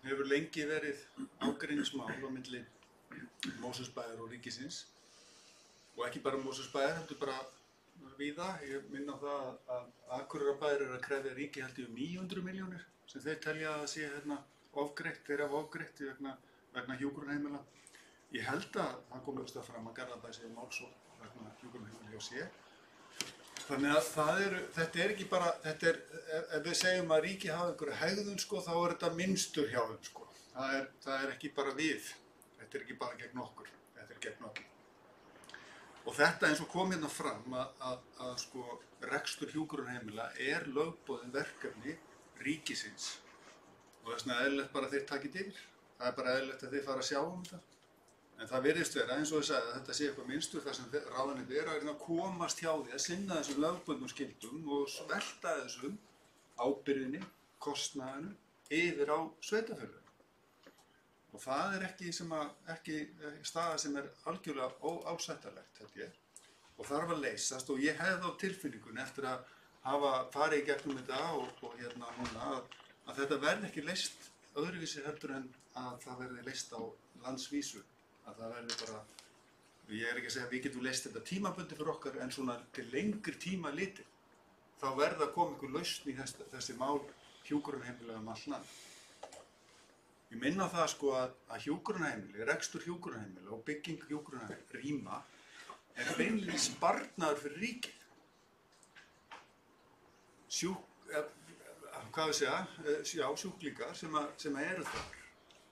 hefur lengi verið ágreiningsmál á milli Mosfellsbæjar og ríkisins og ekki bara Mosfellsbæjar, heldur bara víða. Ég minna á það að Akureyrarbær að krefja ríki held ég 900 milljónir sem þeir telja að sé ofgreitt, þeir hafa ofgreitt vegna hjúkrunarheimila. Ég held að það komi auðvitað fram að Garðabær sé málsókn vegna hjúkrunarheimila hjá sér. Þannig að þetta ekki bara, ef við segjum að ríki hafa einhverja hegðun sko, þá þetta minnstur hjá þeim sko. Það ekki bara við. Þetta ekki bara gegn okkur, þetta gegn okkur. Og þetta eins og kom hérna fram að sko rekstur hjúkrunarheimila lögboðin verkefni ríkisins og þess vegna eðlilegt bara að þeir takið yfir. Það bara eðlilegt að þeir fara að sjá þetta. En það virðist vera eins og ég sagði að þetta sé eitthvað minnstur þar sem ráðuneytið að reyna að komast hjá því að sinna þessum lögbundnum skyldum og svelta þessum ábyrgðinni, kostnaðinu yfir á sveitarfélögin. Og það ekki staða sem algjörlega óásættanlegt, held ég. Og þarf að leysast og ég hefði á tilfinningunni eftir að hafa farið í gegnum þetta og hérna núna að þetta verði ekki leyst öðruvísi heldur en að það verði leyst á landsvísu. Að það verði bara, ég ekki að segja að við getum leyst þetta tímabundið fyrir okkar en svona til lengri tíma litið. Þá verði að koma einhver lausn í þessi mál hjúkrunarheimila allt land. Ég minna á það sko að hjúkrunarheimili, rekstur hjúkrunarheimila og bygging hjúkrunarrýma beinlínis sparnaður fyrir ríkið. Sjúklingar sem eru þar,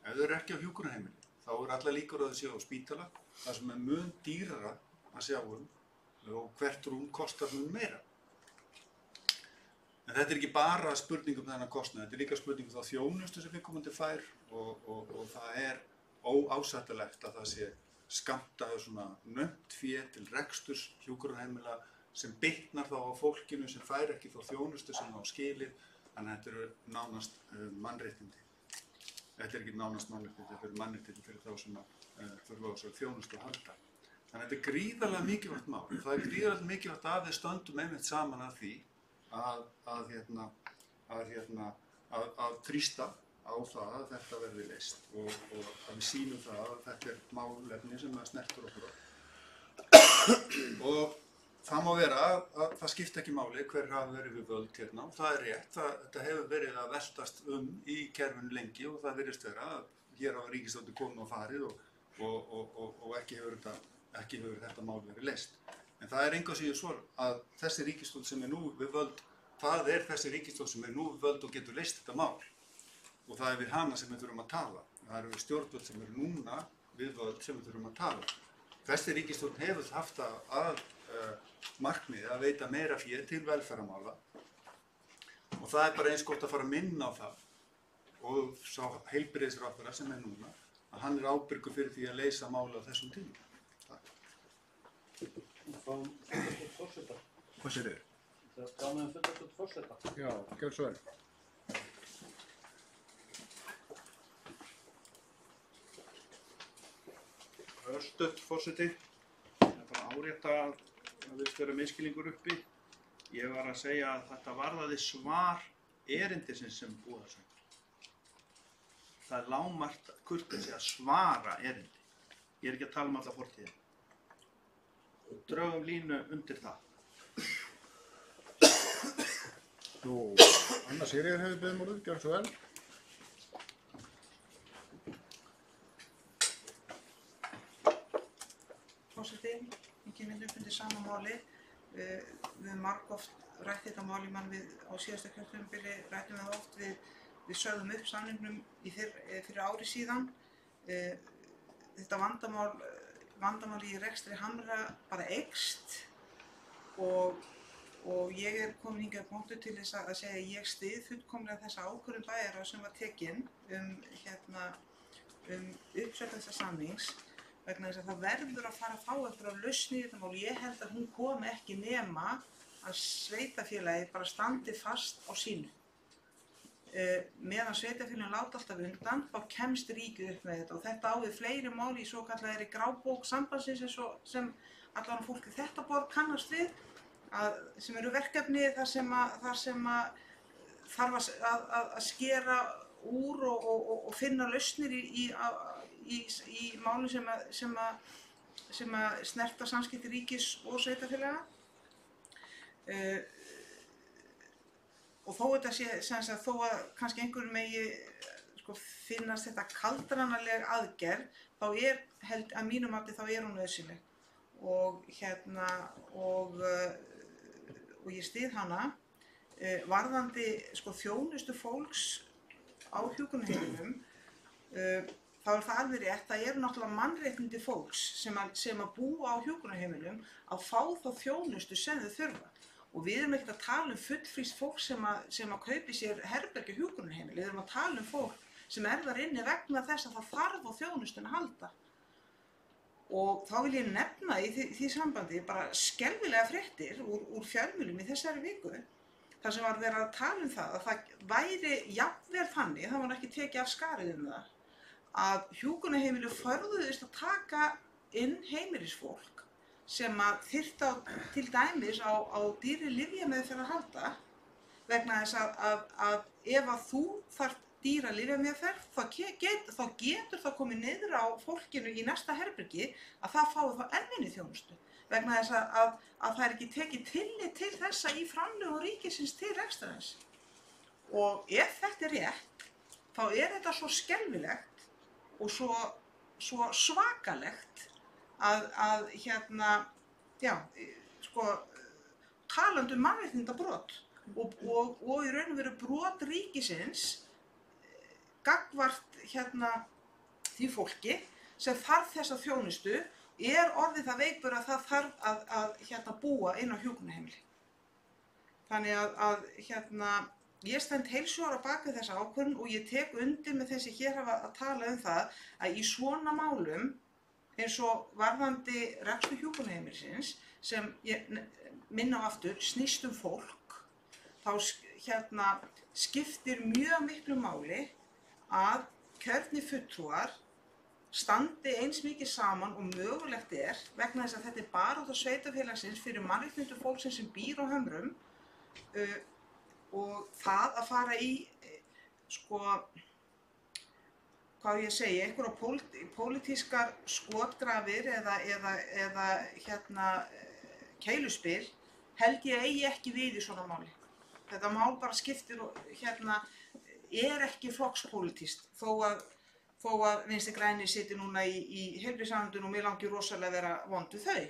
ef þau eru ekki á hjúkrunarheimili, þá allar líkur að þau séu á spítala, það sem mun dýrara að sjá og hvert rúm kostar mun meira. En þetta er ekki bara spurning þennan kostnað, þetta er líka spurning þá þjónustu sem viðkomandi fær og það er óásættanlegt að það sé skammtað svona naumt fé til reksturs hjúkrunarheimila sem bitnar þá á fólkinu sem fær ekki þá þjónustu sem þá skilið, þannig að þetta eru nánast mannréttindi. Þetta er ekki nánast mannréttindi, þetta eru mannréttindi fyrir þá sem þurfa á þessari þjónustu að halda. Þannig að þetta er gríðarlega mikilvægt mál og það er gríðarlega mikilvægt að við stöndum einmitt saman að því að þrýsta á það að þetta verði leyst og að við sýnum það að þetta er málefni sem snertur okkur á. Og það má vera að það skipta ekki máli hver hafi verið við völd hérna og það er rétt, þetta hefur verið að veltast í kerfinu lengi og það virðist vera að hér á ríkisstjórnin komið og farið og ekki hefur þetta mál verið leyst. En það er engu að síður svo að þessi ríkisstjórn sem nú við völd, það er þessi ríkisstjórn sem nú við völd og getur leyst þetta mál. Og það er við hana sem við þurfum að tala. Það eru við stjórnvöld sem eru núna við völd sem við þurfum að tala. Þessi ríkisstjórn hefur haft að markmiði að veita meira fé til velferðarmála og það er bara eins gott að fara að minna á það og sá heilbrigðisráðherra sem núna að hann er ábyrgur fyrir því að leysa mála á þessum tíma. Hvað sér þér? Það er gaman að fullast út forseta. Já, gjör svo vel. Örstutt forseti. Það er bara árétta að það virðist vera misskilningur uppi. Ég var að segja að þetta varðaði svar erindisins sem búið að segja. Það er lágmarkt kurteisi að svara erindi. Ég er ekki að tala um alla fortíðina. Drögum línu undir það. Nú, Anna Sigríður hefur beðið orðið, gjör svo vel. Forseti, ég kemur upp undir sama máli. Við höfum margoft rætt þetta mál á síðasta kjörtímabili, rættum við oft við sögðum upp samningnum fyrir ári síðan. Þetta vandamál í rekstri Hamra bara eykst og ég er komin hingað punktur til þess að segja að ég styð fullkomlega þessa ákvörðun bæjarráðs sem var tekin uppsögn þessa samnings vegna þess að það verður að fara að fá einhverja lausn í þetta mál. Ég held að hún komi ekki nema að sveitarfélagið bara standi fast á sínu. Meðan sveitarfélagin láta alltaf undan, þá kemst ríkið upp með þetta og þetta á við fleiri mál í svokallaðri grábók sambandsins sem allan fólki þetta borð kannast við, sem eru verkefni þar sem þarf að skera úr og finna lausnir í málum sem snerta samskipti ríkis og sveitarfélaga. Og þó þetta sé, þó að kannski einhverjum megi finnast þetta kaldranaleg aðgerð, þá að mínum mati þá er hún nauðsynleg. Og ég styð hana varðandi þjónustu fólks á hjúkrunarheimilum. Þá er það alveg rétt, það eru náttúrulega mannréttindi fólks sem að búa á hjúkrunarheimilum að fá þá þjónustu sem þau þurfa. Og við erum ekkert að tala um fullfrískt fólk sem að kaupi sér herbergi á hjúkrunarheimili. Við erum að tala um fólk sem þar inni vegna þess að það þarf á þjónustuna að halda. Og þá vil ég nefna í því sambandi bara skelfilega fréttir úr fjölmiðlum í þessari viku. Þar sem var verið að tala um það að það væri jafnvel þannig, það var ekki tekið af skarið það, að hjúkrunarheimili förðuðust að taka inn heimilisfólk sem að þyrfti til dæmis á dýrri lyfjameðferð að halda vegna þess að ef að þú þarft dýra lyfjameðferð þá getur það komið niður á fólkinu í næsta herbergi að það fái þá enn minni þjónustu vegna þess að það er ekki tekið tillit til þessa í framlögum ríkisins til rekstrarins. Og ef þetta er rétt, þá er þetta svo skelfilegt og svo svakalegt talandi mannréttindabrot og í raun og veru brot ríkisins gagnvart því fólki sem þarf þessa þjónustu er orðið það veikburða að það þarf að búa inn á hjúkrunarheimili. Þannig að ég stend heilshugar á bak við þessa ákvörðun og ég tek undir með þeim sem hér hafa að tala um það að í svona málum eins og varðandi rekstur hjúkrunarheimilisins sem ég minna á aftur snýst fólk, þá skiptir mjög miklu máli að kjörnir fulltrúar standi eins mikið saman og mögulegt vegna þess að þetta barátta sveitarfélagsins fyrir mannréttindi fólksins sem býr á Hömrum og það að fara í hvað ég segi, einhverja pólitískar skotgrafir eða keiluspil held ég eigi ekki við í svona máli. Þetta mál bara skiptir og ekki flokkspólitískt þó að Vinstri grænir sitji núna í heilbrigðisráðuneytinu og mér langir rosalega að vera vond við þau.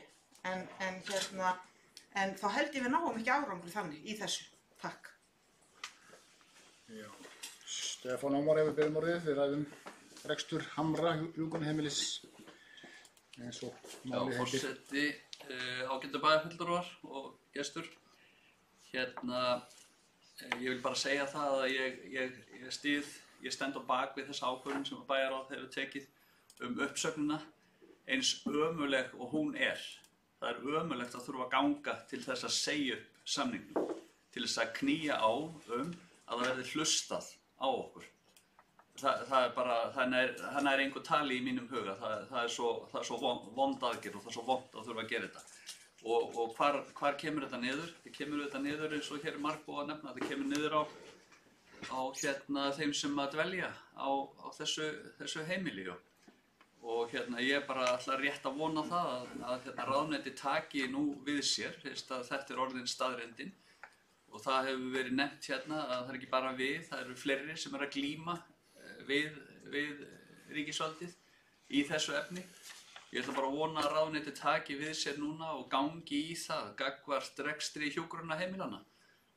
En þá held ég við náum ekki árangri þannig í þessu. Takk. Já. Stefán Ómar hefur beðið orðið, við ræðum rekstur Hamra hjúkrunarheimilis eins og málið heitir. Já, forseti, ágætu bæjarfulltrúar og gestur. Ég vil bara segja það að ég stend á bak við þessa ákvörðun sem bæjarráð hefur tekið uppsögnina eins ömurleg og hún er. Það er ömurlegt að þurfa að ganga til þess að segja upp samningnum, til þess að knýja á að það verði hlustað á okkur. Það er bara, það er einhver tali í mínum huga, það er svo vond aðgerð og það er svo vond að þurfa að gera þetta. Og hvar kemur þetta niður? Það kemur þetta niður eins og hér er margbúið að nefna, það kemur niður á þeim sem að dvelja á þessu heimili. Og ég bara ætla rétt að vona það að ráðuneyti taki nú við sér, fyrst að þetta er orðin staðreyndin. Og það hefur verið nefnt að það er ekki bara við, það eru fleiri sem að glíma við ríkisvaldið í þessu efni. Ég ætla bara að vona að ráðuneyti taki við sér núna og gangi í það gagnvart rekstri hjúkrunarheimilanna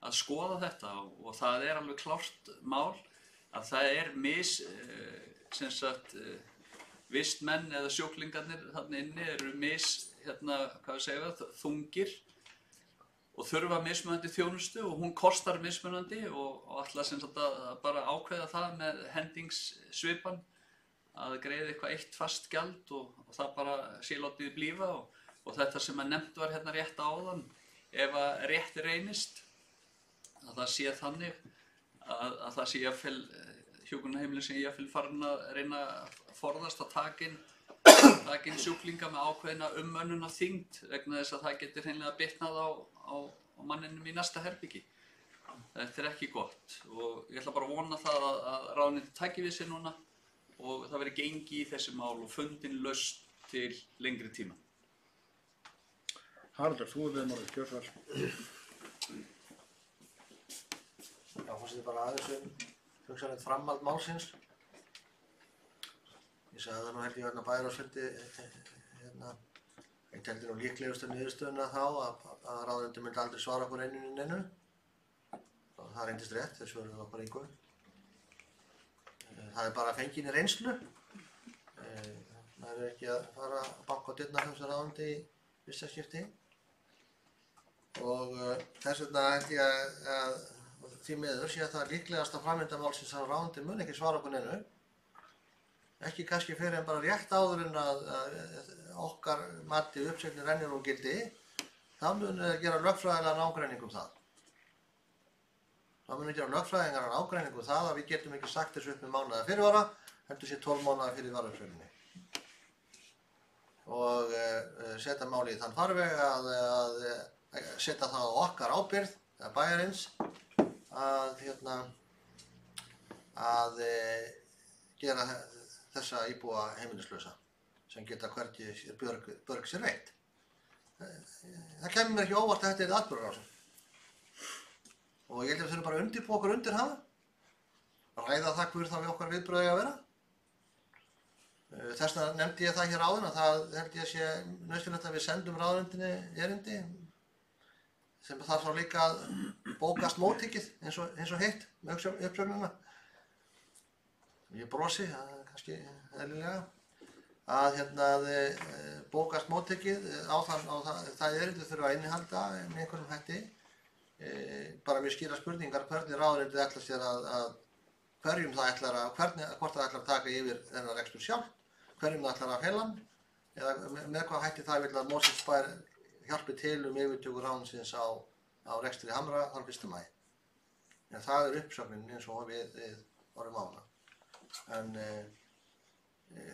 að skoða þetta og það er alveg klárt mál að það vistmenn eða sjúklingarnir þarna inni eru þungir og þurfa mismunandi þjónustu og hún kostar mismunandi og ætla að bara ákveða það með hendingssvipan að greiða eitthvað eitt fast gjald og það bara sé látið blífa og þetta sem að nefnt var rétt áðan, ef að rétt reynist að það sé þannig að það sé hjúkrunarheimilin sem ég farin að reyna að forðast að taka inn sjúklinga með ákveðina umönnuna þyngd vegna þess að það getur hreinlega bitnað á manninum í næsta herbyggi. Þetta er ekki gott og ég ætla bara að vona það að ráðuneyti taki við sér núna og það verði gengi í þessi mál og fundin lausn til lengri tíma. Haraldur, þú beðið orðið, gjörðu svo vel. Já, forseti bara aðeins hugsanlegt framhald málsins. Ég sagði það nú held ég bæjarráðsfundi ég teldi nú líklegustu niðurstöðuna þá að ráðuneyti myndi aldrei svara okkur neinu og það reyndist rétt, þess svöruðu okkur engu. Það er bara fenginni reynslu. Það er ekki að fara að banka á dyrnar hjá þessu ráðuneyti í fyrsta skipti og þess vegna held ég að því miður sé að það er líklegasta framvinda málsins að ráðuneyti mun ekki svara okkur neinu. Ekki kannski fyrir en bara rétt áður en að okkar mati uppsögnin rennir úr gildi, þá mun við gera lögfræðilegan ágreining um það. Þá mun við gera lögfræðilegan ágreining um það að við getum ekki sagt þessu upp með mánaða fyrirvara, heldur sé 12 mánaða fyrir varuppsögninni. Og setja máli í þann farveg að setja það á okkar ábyrgð, eða bæjarins, að gera þessa íbúa heimilislausa sem geta hvergi börg sér veitt. Það kemur mér ekki óvart að þetta er atburðarrásin. Og ég held að við þurfum bara að undirbúa okkur undir það, ræða það hver þá við okkar viðbrögð eiga að vera. Þess vegna nefndi ég það hér áðan að það held ég sé nauðsynlegt að við sendum ráðuneytinu erindi sem þarf þá líka að bókast móttekið eins og hitt með uppsögnina. Ég brosi, það er kannski eðlilega, að bókast móttekið á það erindi þurfa að innihalda með einhverjum hætti bara mjög skýra spurningar hvernig ráðuneytið ætlar sér að hverjum það ætlar að, hvort það ætlar að taka yfir þennan rekstur sjálft, hverjum það ætlar að fela hann, eða með hvað hætti það vil að Mosfellsbær hjálpi til yfirtöku ráðuneytisins á rekstri Hamra þann 1. maí. En það uppsögnin eins og við vorum á hana. En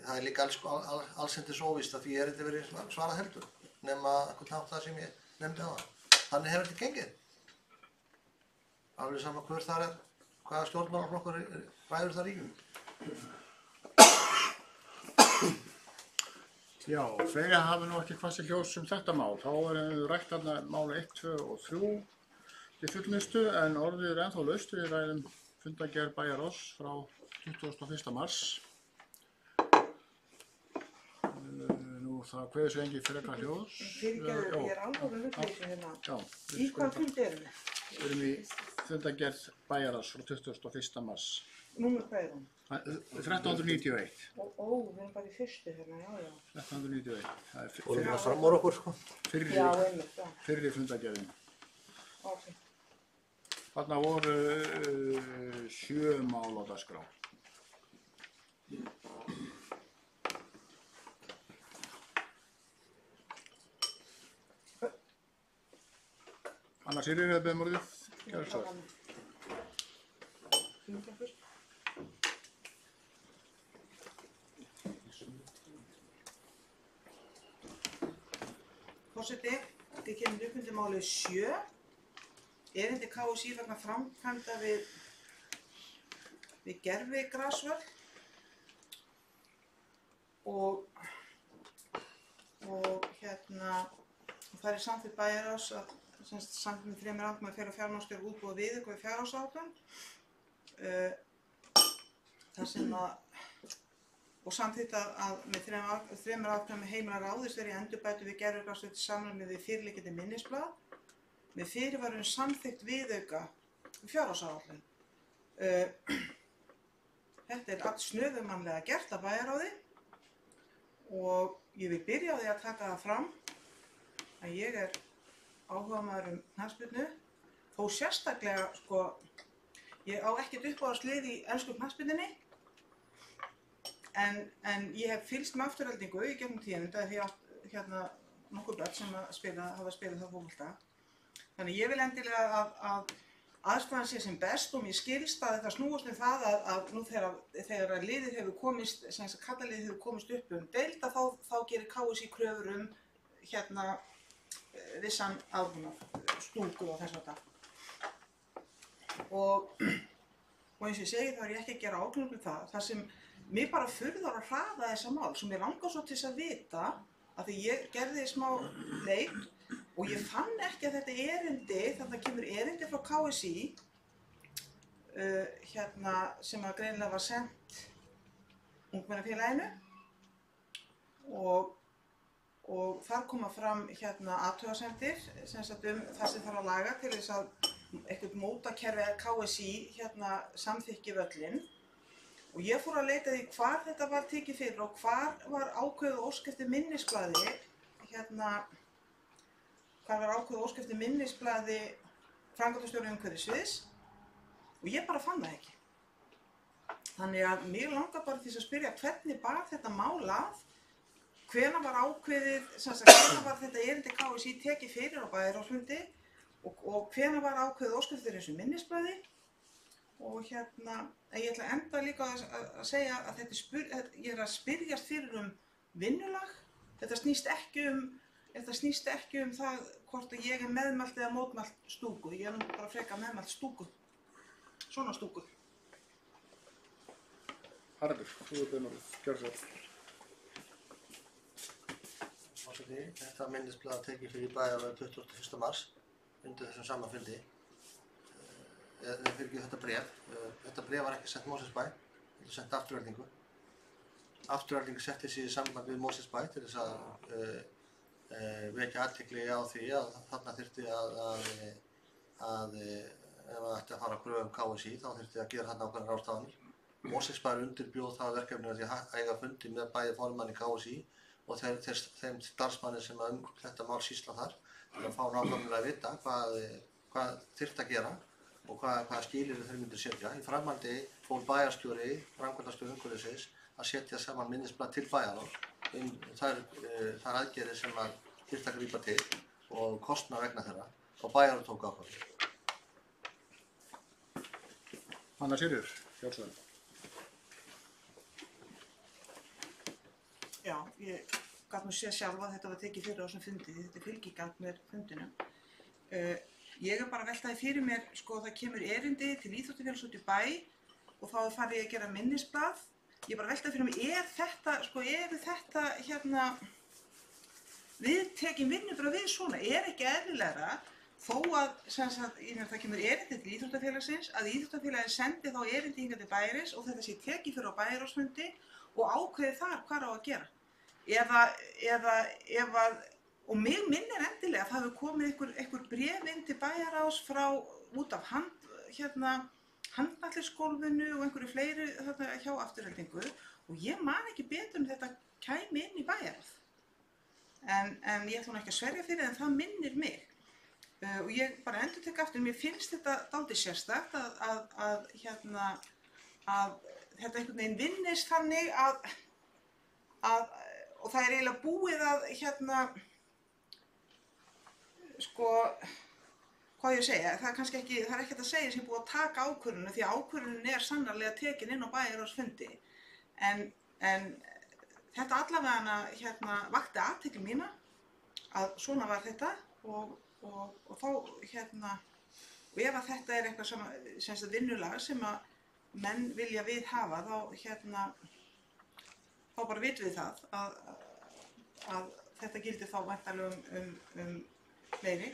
það líka allsendis óvíst að því ekki verið svarað heldur, nema einhvern nátt það sem ég nefndi á það. Þannig hefur þetta gengið. Alveg sama hver þar hvaða stjórnmálaflokkur ræður það ríkjum. Já, fleiri hafa nú ekki hvað sér ljós þetta mál. Þá erum við rætt þarna máli 1, 2 og 3 til fullnustu, en orðið ennþá laust. Við ræðum fundargerð bæjarráðs frá 21. mars. Nú það kveður sig engin frekar hljóðs. Fyrirgefðu, ég alveg hlutleysi hérna. Já. Í hvaða fundi erum við? Við erum í fundargerð bæjarráðs frá 21. mars. Númer hvað hún? 1391. Við erum bara í fyrstu hérna, já. 1391. Það Og það fram úr okkur, sko. Fyrri fundargerðin. Ok. Þarna voru 7 mál á dagskrá. Anna Sigríður hefur beðið orðið. Gjörðu svo vel. Forseti, við kemum upp undir málið 7. Erindi KSÍ vegna framkvæmda við gervigrasvöll og það er samþykkt bæjarráðs að samþykkt með 3 ákvæðum að fela fjármálastjóra útbúa viðauka við fjárhagsáætlun og samþykkt að með 3 ákvæðum heimila ráðist verið endurbætur við gervigrasvöll til samræmi við fyrirliggjandi minnisblað með fyrirvarum samþykkt viðauka við fjárhagsáætlun. Þetta er allt snöfumannlega gert af bæjarráði og ég vil byrja á því að taka það fram að ég er áhugamaður knattspyrnu, þó sérstaklega ég á ekkert uppáhaldslið í ensku knattspyrnunni en ég hef fylgst með Aftureldingu í gegnum tíðina því að nokkur börn sem hafa spilað það fótbolta. Þannig ég vil endilega að aðstæðan sé sem best og mér skilst að þetta snúast um það að nú þegar liðið hefur komist, sem þess að kallaliðið hefur komist upp deild þá gerir KSÍ kröfur vissan aðbúnað, stúku og þess vegna. Og eins og ég segi þá er ég ekki að gera ákvörðun um það sem mér bara furðar að hraða þessa mál sem ég langar svo til þess að vita að því ég gerði smá leit og ég fann ekki að þetta erindi, þarna kemur erindi frá KSÍ sem að greinilega var sent ungmennafélaginu og þar koma fram athugasemdir sem sagt það sem þarf að laga til þess að eitthvað mótakerfi KSÍ samþykki völlinn og ég fór að leita því hvar þetta var tekið fyrir og hvar var ákveðið ósk eftir minnisblaði framkvæmdastjóra umhverfissviðs og ég bara fann það ekki. Þannig að mér langar bara til að spyrja hvernig bar þetta mál að, hvenær var ákveðið, hvenær var þetta erindi KSÍ tekið fyrir á bæjarráðsfundi og hvenær var ákveðið ósk eftir þessu minnisblaði og ég ætla að enda líka að segja að ég er að spyrjast fyrir vinnulag. Þetta snýst ekki um það hvort ég er meðmælt eða mótmælt stúku. Ég er nú bara frekar meðmælt stúku. Svona stúku. Haraldur, þú er beðin orðið. Gjörðu svo vel. Þetta minnisblað tekið fyrir bæjarráðið 21. mars undir þessum sama fundi. Þetta bréf. Þetta bréf var ekki sent Mosfellsbæ, þetta var sent Aftureldingu. Afturelding setti sig í samband við Mosfellsbæ til þess að vekja athygli á því að þarna þyrfti að ef það ætti að fara að kröfu KSÍ þá þyrfti að gera þarna ákveðnar ráðstafanir. Mosfellsbæ undirbjóð það verkefni að því að eiga fundi með bæði formanni KSÍ og þeim starfsmanni sem þetta mál sýsla þar til að fá nákvæmlega að vita hvað hvað þyrfti að gera og hvaða skilyrði þeir myndu setja. Í framhaldi fól bæjarstjóri, framkvæmdastjóri umhverfisins að setja saman minnisblað til bæjarráðs þær aðgerðir sem að þyrfti að grípa til og kostnað vegna þeirra og bæjarráð tók ákvörðun. Anna Sigríður, Fjárhúsræði. Já, ég gat nú séð sjálf að þetta var tekið fyrir á þessum fundi, þetta er fylgigagn með fundinum. Ég er bara að velta því fyrir mér, sko, það kemur erindi til íþróttafélags út í bæ og þá farið ég að gera minnisblað. Ég er bara að velta því fyrir mér, eru þetta hérna viðtekin vinnubrögð við svona? Er ekki eðlilegra þó að það kemur erindi til íþróttafélagsins að íþróttafélagið sendi þá erindi hingað til bæjarins og þetta sé tekið fyrir á bæjarráðsfundi og ákveði þar hvað á að gera. Og mig minnir endilega að það hefur komið einhver bréf inn til bæjarráðs frá út af handknattleiksgólfinu og einhverju fleiri hjá Aftureldingu og ég man ekki betur þetta kæmi inn í bæjarráð. En ég ætla nú ekki að sverja fyrir en það minnir mig. Og ég bara endurtek aftur, mér finnst þetta dálítið sérstakt að þetta einhvern veginn vinnist þannig og það er eiginlega búið að sko, hvað ég segja, það er kannski ekki, það er ekkert að segja sem búið að taka ákvörðunum því að ákvörðunin er sannarlega tekin inn á bæjarráðsfundi en þetta allavega vakti athygli mína að svona var þetta og þá og ef að þetta er eitthvað sem vinnulag sem að menn vilja viðhafa þá bara vitum við það að þetta gildir þá væntanlega um fleiri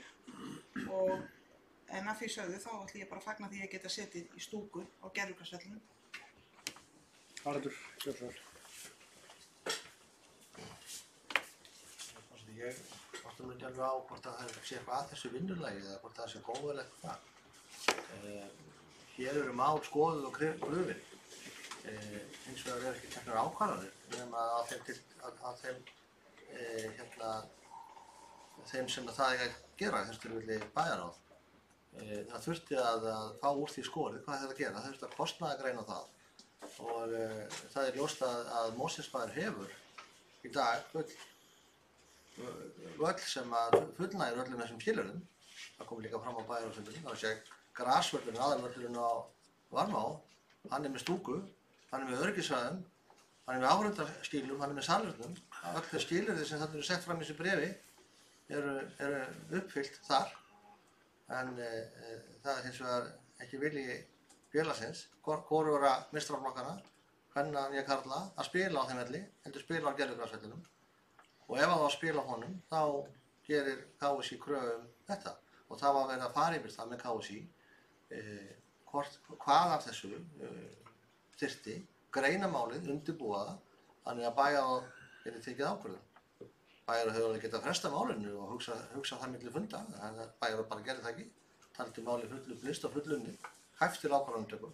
en að því sögðu þá ætlum ég bara að fagna því að geta setið í stúku á gerðugrassvellinum. Haraldur, Fjárhúsræði. Ég áttum ekki alveg á hvort að það sé eitthvað að þessu vinnulagi eða hvort það sé góðulegt það. Hér eru mál skoðuð og grufin. Hins vegar ekki teknar ákvarðanir nema að þeim sem það eiga að gera, þess tilfelli bæjarráð. Það þurfti að fá úr því skorið hvað þetta gera, það þurfti að kostnaðargreina það og það er ljóst að Mosfellsbær hefur í dag völl sem að fullnægir öllum þessum skilyrðum. Það kom líka fram á bæjarráðsfundinum, það sé grasvöllurinn, aðalvöllurinn á Varmá, hann er með stúku, hann er með öryggissvæðum, hann er með áhorfendaskýlum, hann er með salernum. Öll þau skilyrði sem þarna eru sett fram í þessu bréfi eru uppfyllt þar en það er hins vegar ekki vilji félagsins, hvorugra meistaraflokkana, kvenna né karla, að spila á þeim velli, heldur spila á gerðugrassvellinum og ef það á að spila á honum þá gerir KSÍ kröfu þetta og það var verið að fara yfir það með KSÍ hvað af þessu þyrfti, greina málið, undirbúa það þannig að bæjarráð geti tekið ákvörðun. Bæjarráð hefur alveg getað fresta málinu og hugsa það milli funda, en bæjarráð bara gerði það ekki, taldi málið fullu blist og fullunni, hæft til ákvörðunartöku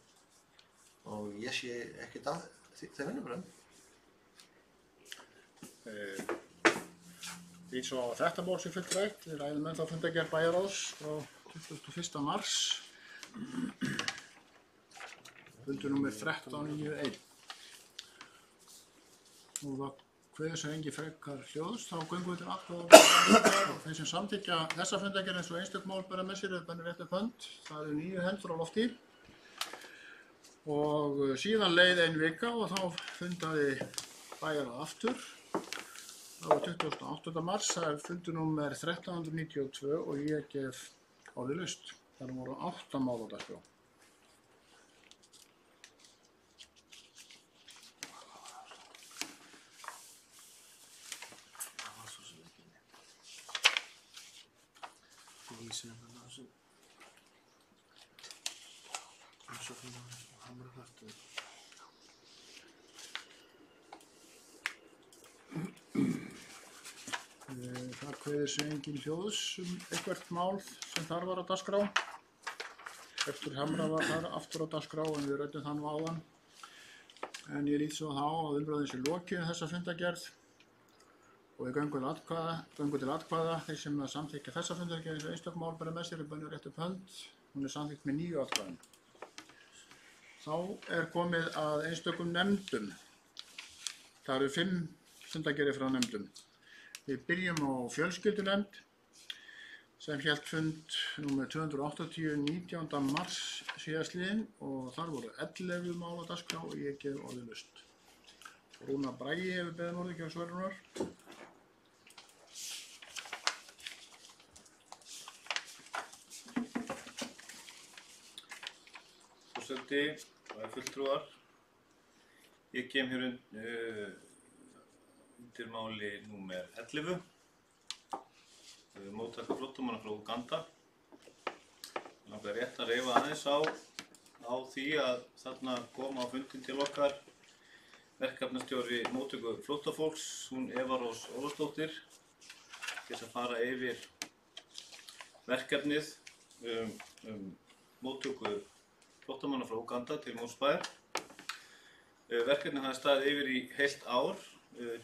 og ég sé ekkert að þeim vinnubrögðum. Því svo að þetta mál sé fullrætt, við ræðum þá fundargerð bæjarráðs frá 21. mars, fundur númer 1391. Og það kveður sem engi frekar hljóðs, þá göngum við til atkvæða og þeir sem samþykkja þessa fundargerð eins og einstök mál bera með sér eða réttu hönd, það eru 9 hendur á lofti. Og síðan leið ein vika og þá fundaði bæjarráð aftur. Það var 28. mars, það er fundur númer 1392 og ég gef orðið laust. Það voru 8 mál á dagskrá. Það kveður sig engin hljóðs eitthvert mál sem þar var á dagskrá. Eftir Hamra var þar aftur á dagskrá en við ræddum þann áðan. En ég lít svo þá að umræðin sé lokið þessa fundargerð og við göngum til atkvæða. Þeir sem samþykkja þessa fundargerð eins og einstök mál bera með sér er bönnuð rétt upp hönd. Hún er samþykkt með 9 atkvæðum. Þá er komið að einstökum nefndum. Það eru 5 fundargerðir frá nefndum. Við byrjum á fjölskyldunefnd sem hélt fund númer 280 19. mars síðastliðinn og þar voru 11 mál á dagskrá og ég gef orðið laust. Rúnar Bragi hefur beðið orðið hjá Sverrunar. Forseti og fulltrúar, ég kem hér undir máli númer 11. Móttaka flóttamanna frá Úganda. Ég langar rétt að reifa aðeins á því að þarna koma á fundinn til okkar verkefnastjóri móttöku flóttafólks, hún Eva Rós Ólafsdóttir, til þess að fara yfir verkefnið móttöku flóttamanna frá Úganda til Mosfellsbæjar. Verkefnið hafði staðið yfir í heilt ár.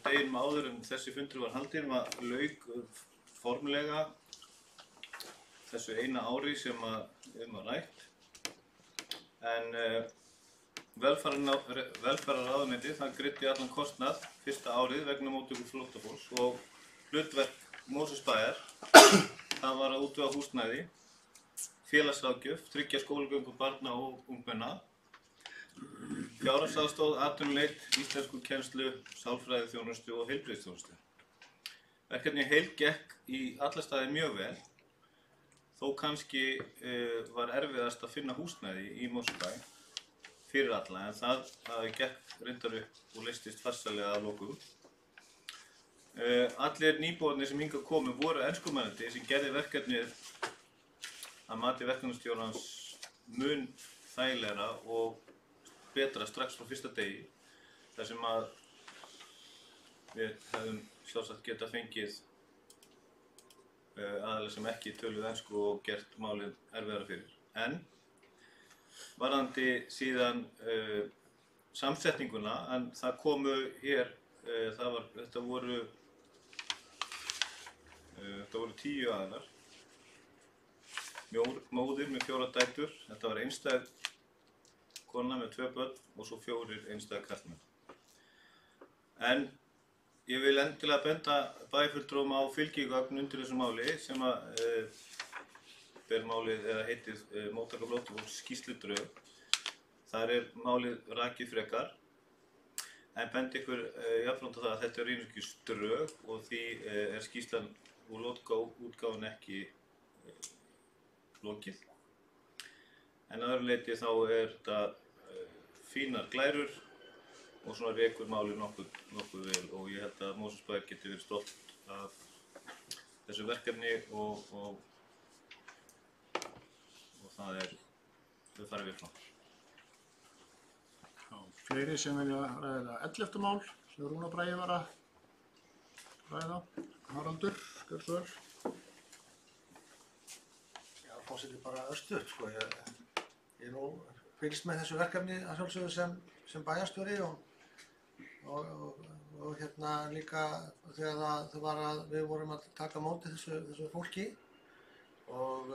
Deginum áður en þessi fundur var haldinn lauk formlega þessu eina ári sem var rætt. En velferðarráðuneytið það greiddi allan kostnað fyrsta árið vegna móttöku flóttafólks og hlutverk Mosfellsbæjar það var að útvega húsnæði, félagsráðgjöf, tryggja skólagöngu barna og ungmenna, fjárhagsaðstoð, atvinnuleit, íslenskukennslu, sálfræðiþjónustu og heilbrigðisþjónustu. Verkefnið heild gekk í alla staði mjög vel, þó kannski var erfiðast að finna húsnæði í Mosfellsbæ fyrir alla, en það gekk reyndar upp og leystist farsællega að lokum. Allir nýbúarnir sem hingað komu voru enskumælandi sem gerði verkefnið að mati verkefnastjórans mun þægilegra og betra strax frá fyrsta degi, þar sem að við hefðum sjálfsagt geta fengið aðalega sem ekki töluðu ensku og gert málið erfiðara fyrir. En varðandi síðan samsetninguna, en það komu hér, þetta voru 10 aðilar, móðir með 4 dætur, þetta var einstæð kona með 2 börn og svo 4 einstæð karlmenn. En ég vil endilega benda bæjarfulltrúum á fylgigögn undir þessu máli sem ber málið eða heitið móttaka flóttafólks skýrsludrög. Þar er málið rakið frekar, en bendi ykkur jafnframt á það að þetta er einungis drög og því er skýrslan úr útgáfan ekki lokið. En að öðru leyti þá er þetta fínar glærur og svona rekur málið nokkuð vel og ég held að Mosfellsbær geti verið stolt af þessu verkefni og þau farið vel fram. Fleiri sem vilja ræða 11. mál sem Rúnar Bragi var að ræða. Haraldur, gjörðu svo vel. Já, forseti bara örstutt, sko. Ég nú fylgst með þessu verkefni að sjálfsögðu sem bæjarstjóri og hérna líka þegar við vorum að taka á móti þessu fólki og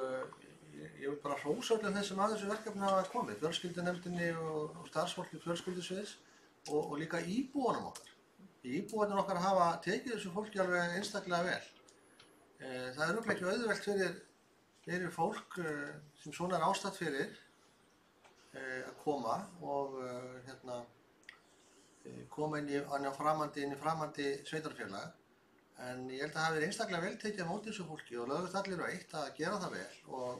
ég vil bara hrósa öllum þessum að þessu verkefni hafa komið, fjölskyldunefndinni og starfsfólki fjölskyldusviðs og líka íbúunum okkar. Íbúarnir okkar hafa tekið þessu fólki alveg einstaklega vel. Það er örugglega ekki auðvelt fyrir fólk sem svona er ástatt fyrir að koma og koma inn í framandi sveitarfélag. En ég held að það hafi verið einstaklega vel tekið á móti þessu fólki og lögðust allir á eitt að gera það vel og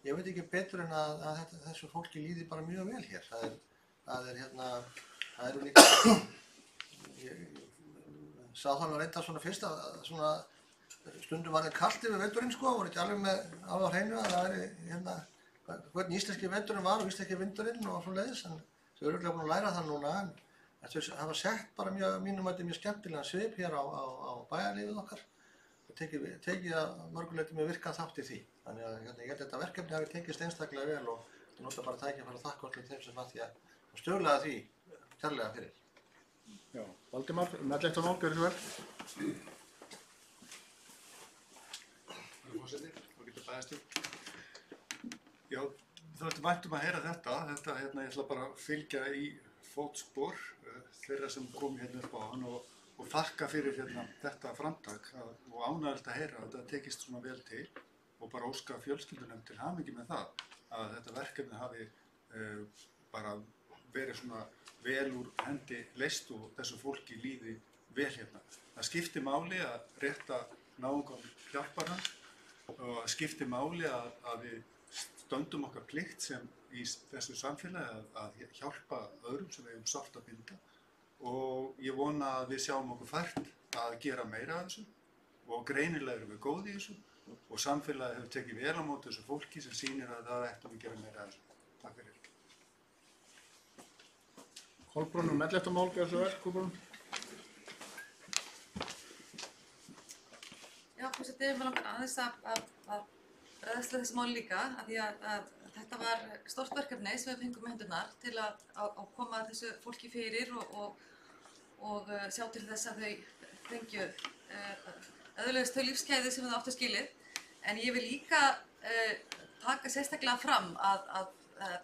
ég veit ekki betur en að þessu fólki líði bara mjög vel hér. Það eru líka, ég sá það reynda svona fyrst að svona stundum var það kalt yfir veturinn sko, voru ekki alveg á hreinu að það væri hvernig íslenski veturinn var og íslenski vindurinn og svoleiðis, en þau eru örugglega búin að læra það núna, en þau hafa sett bara mínum að þetta er mjög skemmtilegan svip hér á bæjarlífið okkar og tekið að mörguleyti með virkan þátt í því. Þannig að ég held að þetta verkefni hafi tekist einstaklega vel og ég nota bara tækifæri að þakka öllum þeim sem að því að stjórnlega því kærlega fyrir. Já, Valdimar, 11. mál, gjörðu svo vel. Sæðistur. Já, það er væntum að heyra þetta. Ég ætla bara að fylgja í fótspor þeirra sem kom hérna upp á hann og þakka fyrir þetta framtak og ánægilegt að heyra að þetta tekist svona vel til og bara óska fjölskyldunum til hamingju með það að þetta verkefni hafi bara verið svona vel úr hendi leyst og þessu fólki líði vel hérna. Það skiptir máli að rétta náungann hjálpara og skiptir máli að við stöndum okkar plikt sem í þessu samfélagi að hjálpa öðrum sem við höfum sárt að binda og ég vona að við sjáum okkur fært að gera meira af þessu og greinilega erum við góð í þessu og samfélagi hefur tekið vel á móti þessu fólki sem sýnir að það ættum að gera meira af þessu. Takk fyrir. Kolbrún, 11. mál, gjör svo vel, Kolbrún. Já, forseti, mér langar aðeins að bregðast við þessu máli líka, af því að þetta var stórt verkefni sem við fengum með hendurnar til að koma þessu fólki fyrir og sjá til þess að þau fengju öðrulegast þau lífsgæði sem þau áttu skilið. En ég vil líka taka sérstaklega fram að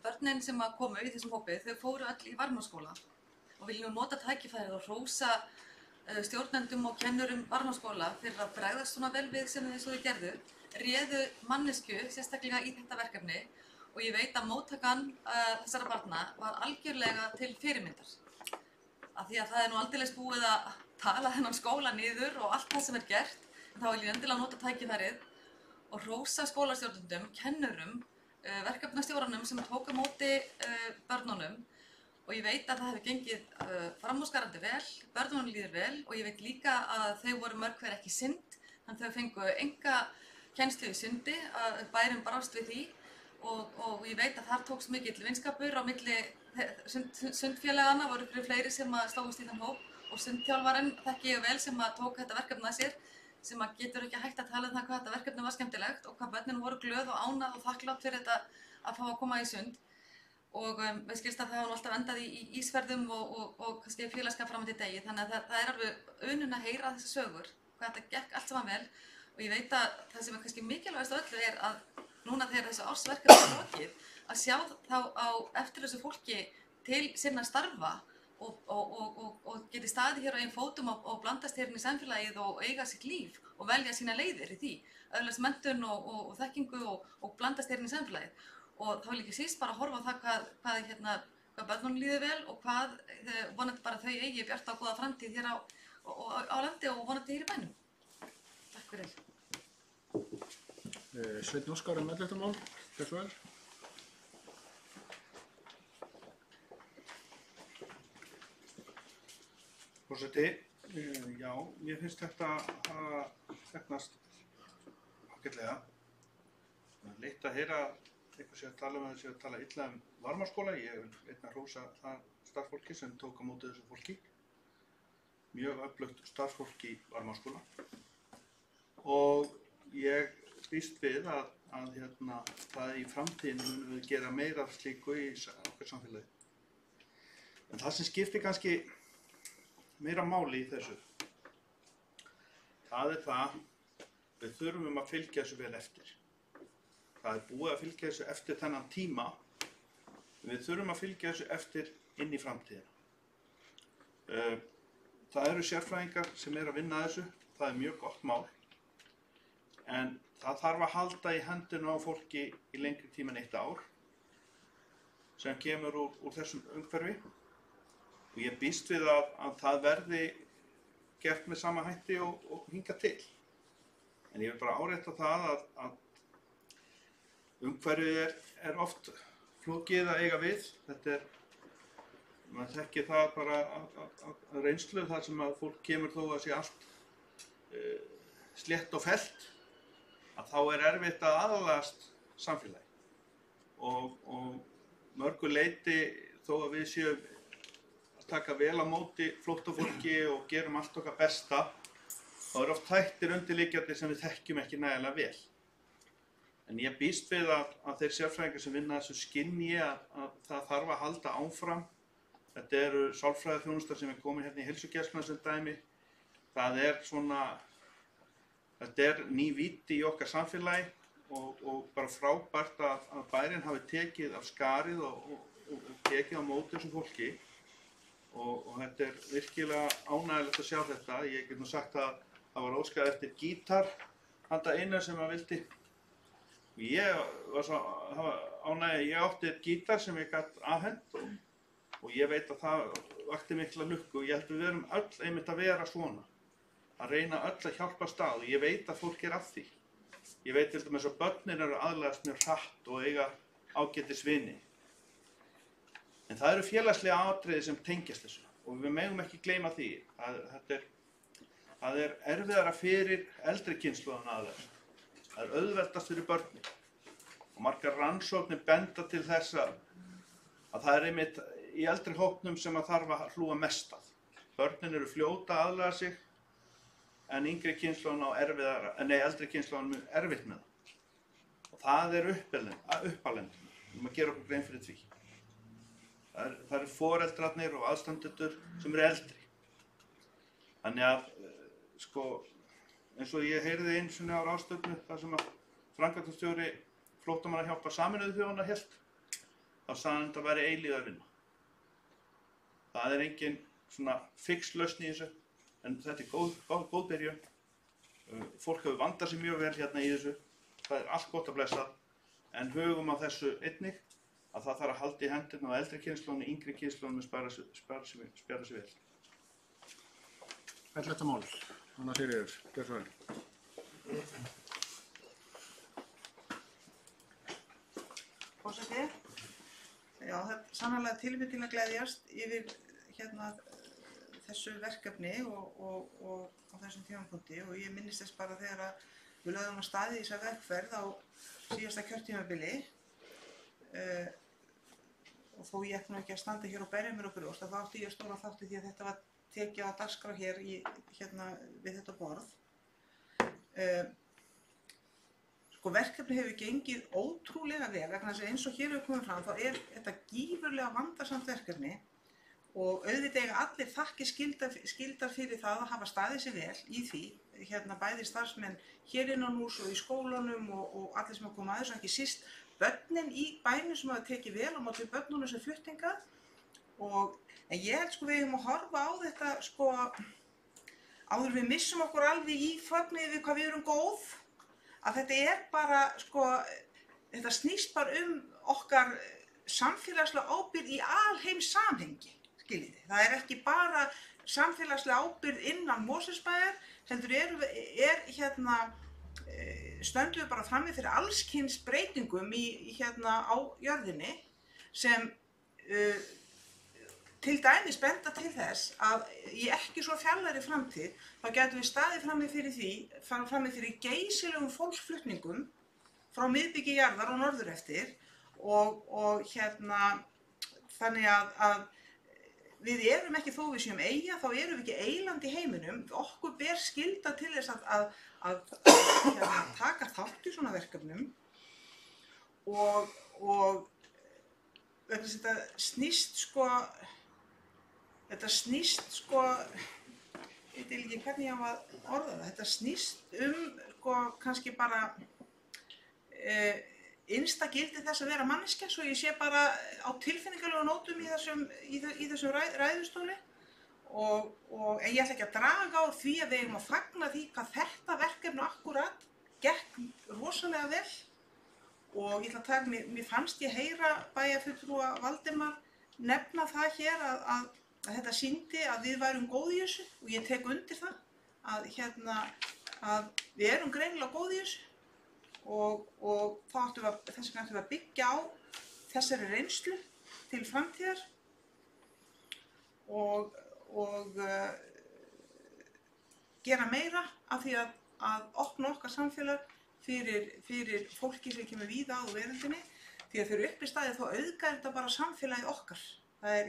börnin sem komu í þessum hópi, þau fóru öll í varmárskóla og vil nú nota tækifærið og hrósa stjórnendum og kennurum varmárskóla fyrir að bregðast svona vel við sem þau gerðu, réðu mannesku sérstaklega í þetta verkefni og ég veit að móttakan þessara barna var algjörlega til fyrirmyndar. Af því að það nú aldeilis búið að tala þennan skóla niður og allt það sem gert, en þá vil ég endilega nota tækifærið og hrósa skólastjórnendum, kennurum, verkefnastjóranum sem tók á móti börnunum og ég veit að það hefur gengið framúrskarandi vel, börnunum líður vel og ég veit líka að þau voru mörg hver ekki synd, þannig þau fengu enga kennslu í sundi, bærinn brást við því og ég veit að þar tókst mikill vinskapur á milli sundfélagana, voru fleiri sem slógust í þann hóp og sundþjálfarinn þekki ég vel sem tók þetta verkefni að sér sem getur ekki hægt að tala um það hvað þetta verkefni var skemmtilegt og hvað börnin voru glöð og ánað og þakklátt fyrir þetta að fá að koma í sund og við skilst að það var alltaf endað í ísferðum og kannski félagsskap fram til degi þannig að það alveg unun að heyra þessi sögur hvað þetta gekk allt saman vel og ég veit að það sem kannski mikilvægast öllu að núna þegar þessu ársverkefni er lokið að sjá þá á eftir þessu fólki til sinna starfa og geti staðið hér á einn fótum og blandast hér inn í samfélagið og eiga sitt líf og velja sína leiðir í því, öðlast menntun og þekkingu og blandast hér inn í samfélagið og þá vil ekki síst bara horfa á það hvað börnunum líður vel og hvað vonandi bara þau eigi bjarta og góða framtíð hér á landi og vonandi hér í bænum. Takk fyrir. Sveinn Óskar 11. mál, gjör svo vel. Forseti, já, mér finnst þetta að þekknast ágætlega. Það er leitt að heyra eitthvað sé að tala um að það sé að tala illa um varmárskóla. Ég vil einnig hrósa það starfsfólki sem tók á móti þessu fólki. Mjög öflugt starfsfólk í varmárskóla. Og ég býst við að það í framtíðinu munum við gera meira af slíku í okkar samfélagi. En það sem skiptir kannski meira máli í þessu. Það er það, við þurfum að fylgja þessu vel eftir. Það er búið að fylgja þessu eftir þennan tíma, við þurfum að fylgja þessu eftir inn í framtíðina. Það eru sérfræðingar sem að vinna þessu, það er mjög gott mál, en það þarf að halda í hendina á fólki í lengri tíma en 1 ár, sem kemur úr þessum umhverfi. Og ég býst við að það verði gert með sama hætti og hingað til. En ég vil bara árétta það að umhverfið er oft flókið að eiga við. Maður þekkir það bara að reynslu þar sem að fólk kemur þó að sé allt slétt og fellt, að þá er erfitt að aðlagast samfélagi. Og mörgu leyti þó að við séum taka vel á móti flóttafólki og gerum allt okkar besta, þá eru oft þættir undirliggjandi sem við þekkjum ekki nægilega vel. En ég býst við að þeir sérfræðingar sem vinna þessu skynji að það þarf að halda áfram. Þetta eru sálfræðiþjónustar sem er komin hérna í heilsugæsluna sem dæmi. Þetta er ný vídd í okkar samfélagi og bara frábært að bærinn hafi tekið af skarið og tekið á móti þessu fólki og þetta er virkilega ánægilegt að sjá þetta. Ég get nú sagt að það var óskað eftir gítar handa einu sem að vildi. Ég var svo ánægður, ég átti gítar sem ég gat afhent og ég veit að það vakti mikla lukku og ég held að við erum öll einmitt að vera svona. Að reyna öll að hjálpast að og ég veit að fólk er að því. Ég veit til dæmis að börnin eru aðlagast mjög hratt og eiga ágætis vini. En það eru félagslega atriði sem tengjast þessu og við megum ekki gleyma því. Það er erfiðara fyrir eldri kynslóðan aðeins. Það er auðveldast fyrir börnin. Og margar rannsóknir benda til þess að það er einmitt í eldri hópnum sem að þarf að hlúa mest að. Börnin eru fljóta að aðlaga sig en yngri kynslóðan á eldri kynslóðan mjög erfitt með það. Og það er uppalendin. Við erum að gera okkur grein fyrir því. Það eru foreldrarnir og aðstandendur sem eru eldri. Þannig að, eins og ég heyrði einu sinni á ráðstefnu þar sem að framkvæmdastjóri flóttamannahjálpar Sameinuðu þjóðanna hélt, þá sagði hann að þetta væri eilífðarvinna. Það er engin svona fix lausn í þessu, en þetta er góð byrjun. Fólk hefur vandað sig mjög vel hérna í þessu, það er allt gott að blessa, en hugum á þessu einnig að það þarf að halda í hendina á eldri kynslóðinni, yngri kynslóðinni spjara sig vel. Þetta mál, Anna Sigríður, gjör svo vel. Forseti, já, það er sannarlega tilefni til að gleðjast yfir þessu verkefni og á þessum tímapunkti og ég minnist þess bara þegar að við lögðum á staði í þessa vegferð á síðasta kjörtímabili og þó ég ætti nú ekki að standa hér og berja mér á brjóst að þá átti ég stóra þátti því að þetta var tekið á dagskrá hér við þetta borð. Verkefni hefur gengið ótrúlega vel vegna þess að eins og hér hefur komið fram þá er þetta gífurlega vandasamt verkefni og auðvitað eiga allir þakkir skildar fyrir það að hafa staðið sig vel í því, bæði starfsmenn hér innan hús og í skólanum og allir sem hafa komið að þessu, ekki síst börnin í bænum sem hafa tekið vel á móti börnunum sem flutninga en ég held við eigum að horfa á þetta áður við missum okkur alveg í fögnuði við hvað við erum góð að þetta er bara, þetta snýst bara okkar samfélagslega ábyrgð í alheims samhengi, skiljiði. Það er ekki bara samfélagslega ábyrgð innan Mosfellsbæjar, heldur stöndum við bara frammi fyrir alls kyns breytingum á jörðinni sem til dæmis benda til þess að í ekki svo fjarlægri framtíð þá gætum við staðið frammi fyrir geysilegum fólksflutningum frá miðbiki jarðar og norður eftir og þannig að við erum ekki þó við séum eyja, þá erum við ekki eyland í heiminum. Okkur ber skylda til þess að taka þátt í svona verkefnum og þetta snýst ég veit ekki hvernig ég á að orða það, þetta snýst kannski bara innsta gildi þess að vera manneskja, svo ég sé bara á tilfinningalegu nótum í þessum ræðustóli en ég ætla ekki að draga á því að við eigum að fagna því hvað þetta verkefni akkúrat gekk rosalega vel og ég ætla að taka, mér fannst ég heyra bæjarfulltrúa Valdimar nefna það hér að þetta sýndi að við værum góð í þessu og ég tek undir það að við erum greinilega góð í þessu og þess vegna ættum við að byggja á þessari reynslu til framtíðar og gera meira af því að opna okkar samfélag fyrir fólki sem kemur víða að veröldinni því að fyrir uppi staðið þá auðgar þetta bara samfélagið okkar. Það er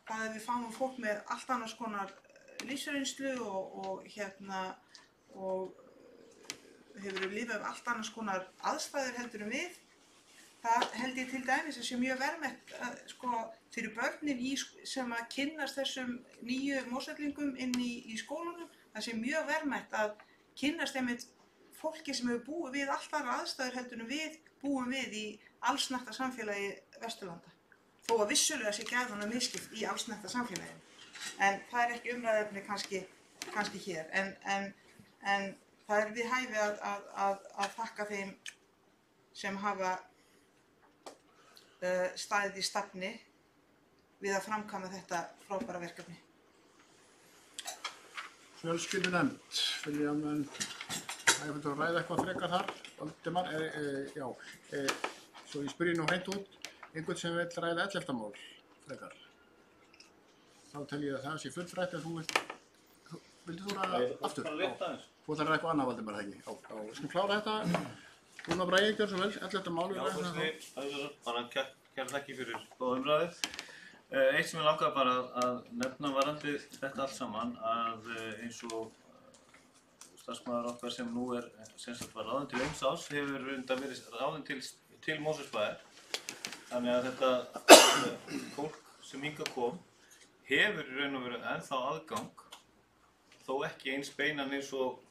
það við fáum fólk með allt annars konar lífsreynslu og hefur lifað allt annars konar aðstæður heldur við. Það held ég til dæmis að sé mjög verðmætt fyrir börnin sem að kynnast þessum nýju mósellingum inn í skólanum. Það sé mjög verðmætt að kynnast einmitt fólki sem hefur búið við allt aðra aðstæður heldur en við búum við í allsnætta samfélagi Vesturlanda. Þó að vissulega sé gæðan misskipt í allsnætta samfélagi. En það er ekki umræðefni kannski hér. En það er við hæfi að þakka þeim sem hafa staðið í stafni við að framkvæma þetta frábæra verkefni. Fjölskyldunefnd, vilja menn að ræða eitthvað frekar þar? Valdimar, já, svo ég spyr nú hreint út, einhvern sem vil ræða 11. mál frekar. Þá tel ég að það sé fullrætt en vildir þú ræða aftur? Þú ætlar að ræða eitthvað annað, Valdimar, það ekki? Já, við skulum klára þetta. Rúnar Bragi, gjör svo vel, 11. mál. Já, bara kæra þakki fyrir góða umræðu. Eitt sem ég langaði bara að nefna varðandi þetta allt saman, að eins og starfsmaður okkar sem nú er var ráðinn til eins árs hefur reyndar verið ráðinn til Mosfellsbæjar. Þannig að þetta fólk sem hingað kom hefur í raun og veru ennþá aðgang, þó ekki eins beinan eins og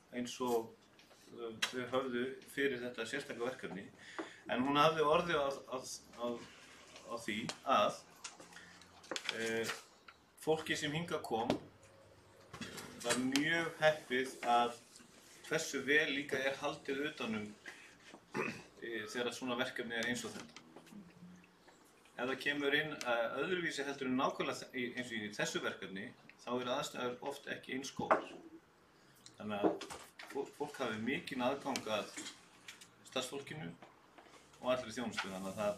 þau höfðu fyrir þetta sérstaka verkefni. En hún hafði orðið á því að fólki sem hingað kom var mjög heppið að hversu vel líka er haldið utanum þegar svona verkefni er eins og þetta. Ef það kemur inn öðruvísi heldur en nákvæmlega eins og í þessu verkefni, þá eru aðstæður oft ekki eins góðar. Þannig að fólk hafi mikinn aðgang að starfsfólkinu og allri þjónustu, þannig að það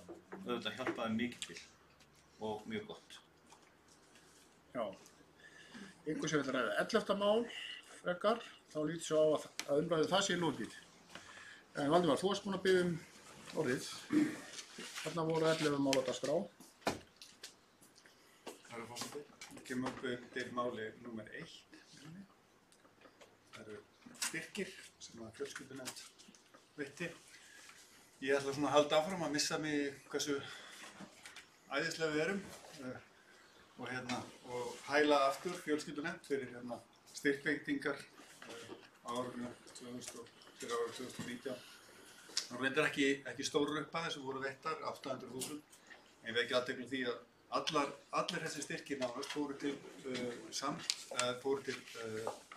auðvitað hjálpaði mikið til og mjög gott. Já, einhver sem vil ræða 11. mál frekar, þá lít svo á að umræðu það sé lokið. En Valdimar, þú varst búinn að biðja orðið. Þarna voru 11 mál á dagskrá. Herra forseti, við kemum upp undir máli númer 1. Það eru styrkir sem að fjölskyldunefnd veitti. Ég ætla svona að halda áfram að missa mig hversu æðislega við erum og hæla aftur fjölskyldunefnd fyrir styrkveitingar á árinu 2019. Það reyndar ekki stórar upphæðir sem voru veittar, 800.000. En við ekki aðtekla því að allir þessi styrkir nánast fóru til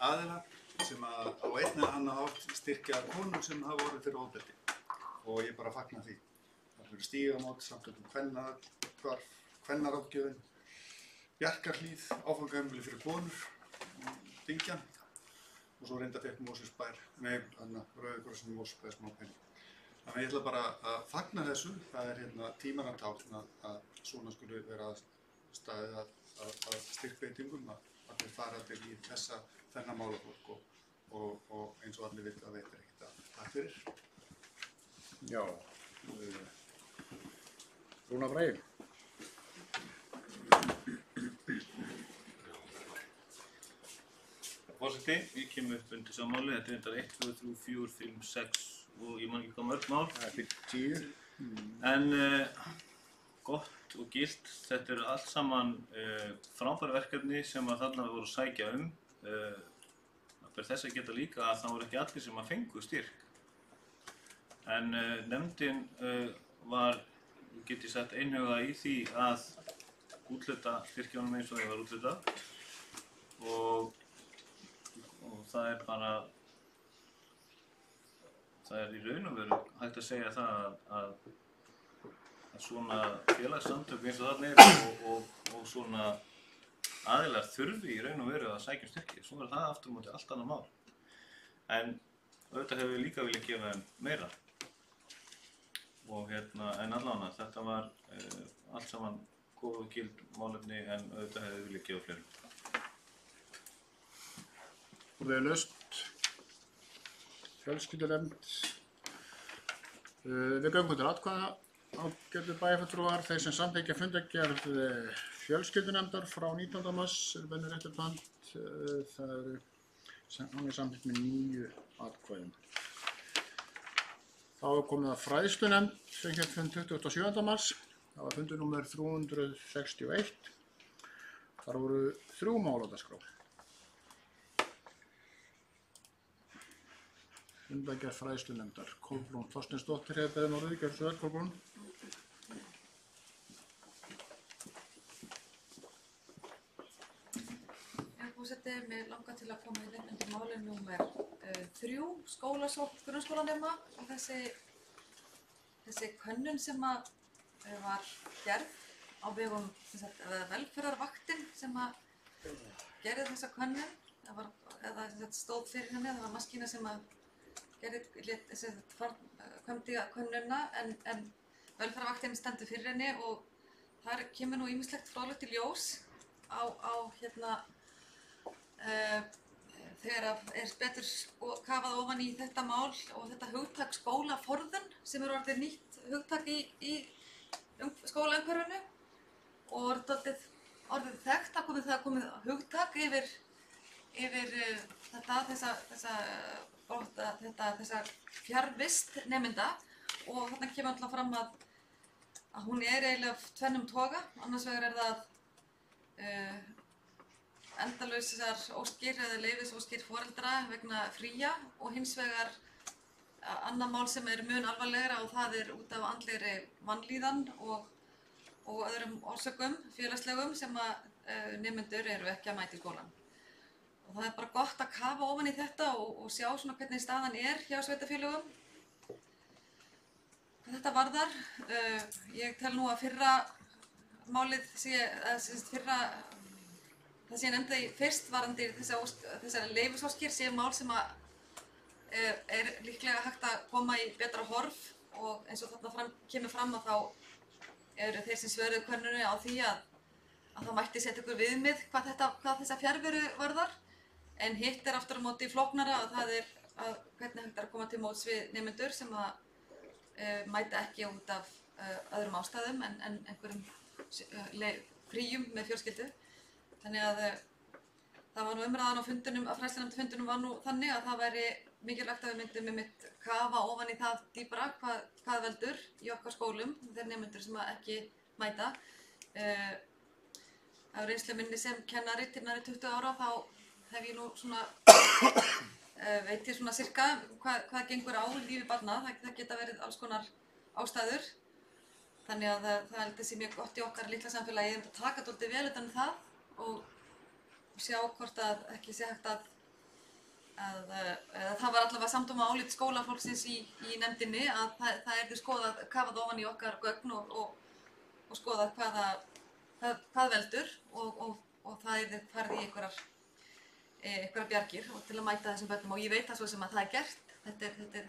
aðila sem á einn eða annan hátt styrkja konur sem hafa orðið fyrir ofbeldi. Og ég bara fagna því. Það fyrir Stígamót, samtökum kvennaráðgjöfin, Bjarkarhlíð, áfangaheimili fyrir konur, Dyngjan og svo reynda fékk Mosfellsbær, Rauði krossinn í Mosfellsbær smá pening. Þannig að ég ætla bara að fagna þessu. Það er tímanna tákn að svona skuli vera staðið að styrkveitingum, að þeir fara til í þennan málaflokk og eins og allir vita að veitir ekkert að takk fyrir. Já, Rúnar Bragi. Forseti, ég kem upp undir sammáli, þetta er þetta 1, 2, 3, 4, 5, 6 og ég man ekki hvað mörg mál. Það er 10. En gott og gilt, þetta eru allt saman frábæra verkefni sem að þarna voru að sækja Það ber þess að geta líka að það voru ekki allir sem að fengu styrk. En nefndin var, get ég sagt, einhuga í því að úthluta styrkjunum eins og þeir var úthlutað og það er bara, það er í raun og veru hægt að segja það að svona félagssamtök eins og þarna og svona aðilar þurfi í raun og veru að sækja styrki. Svo er það aftur á móti allt annað mál. En auðvitað hefur við líka viljað gefa þeim meira. Og en allavega, þetta var allt saman góð og gild málefni en auðvitað hefur við viljað gefa fleirum. Úrðið er laust. Fjölskyldunefnd. Við göngum til atkvæða. Ágætu bæjarfulltrúar, þeir sem samþykkja fundargerð fjölskyldunefndar frá 19. mars er bennir réttur band. Það eru samþykkt með 9 atkvæðum. Þá er komið að fræðslunefnd sem hélt fund 27. mars. Það var fundur númer 361. Þar voru 3 mál á dagskrá. fundargerð fræðslunefndar. Kolbrún Þorsteinsdóttir hefur beðið orðið. Gjörðu svo vel, Kolbrún. Forseti, mér langar til að koma inn undir máli númer 3, skólasókn grunnskólanema, og þessi könnun sem var gerð á vegum velferðarvaktin sem gerði þessa könnun, eða stóð fyrir henni, það var maskína sem kvömdi könnunna, en velferðarvaktin stendur fyrir henni, og þar kemur nú ýmislegt fróðlegt í ljós á þegar betur kafað ofan í þetta mál og þetta hugtak skólaforðun sem orðið nýtt hugtak í skólaumhverfinu og orðið þekkt að komið hugtak yfir þessa fjarvist nemenda, og þarna kemur alltaf fram að hún eiginlega af tvennum toga. Annars vegar það endalausar óskir eða leyfisóskir foreldra vegna fría, og hins vegar annað mál sem mun alvarlegra, og það út af andlegri vanlíðan og öðrum orsökum félagslegum sem nemendur eru ekki að mæta í skólann. Og það bara gott að kafa ofan í þetta og sjá svona hvernig staðan hjá sveitarfélögum. Þetta varðar, ég tel nú að fyrra málið það sem ég nefndi fyrst varðandi þessar leyfisóskir sé mál sem líklega hægt að koma í betra horf, og eins og þarna kemur fram að þá eru þeir sem svöruðu könnunni á því að það mætti setja ykkur viðmið hvað þessa fjarveru varðar, en hitt aftur á móti flóknara, að það hvernig hægt að koma til móts við nemendur sem mæta ekki út af öðrum ástæðum en einhverjum fríum með fjölskyldu. Þannig að það var nú umræðan á fundunum, að fræðslunefndafundunum var nú þannig að það væri mikilvægt að við myndum kafa ofan í það dýpra hvað veldur í okkar skólum, þeir nemendur sem ekki mæta. Á reynslu minni sem kennari til nærri 20 ára þá hef ég nú svona, veit ég svona sirka hvað gengur á í lífi barna. Það geta verið alls konar ástæður. Þannig að það heldur sé mjög gott í okkar litla samfélagi að taka dálítið vel utan um það og sjá hvort að ekki sé hægt að það var allavega samdóma álit skólafólksins í nefndinni að það yrði skoðað, kafað ofan í okkar gögn og skoðað hvað veldur og það yrði farið í einhverjar bjargir og til að mæta þessum börnum, og ég veit það svo sem að það gert. Þetta er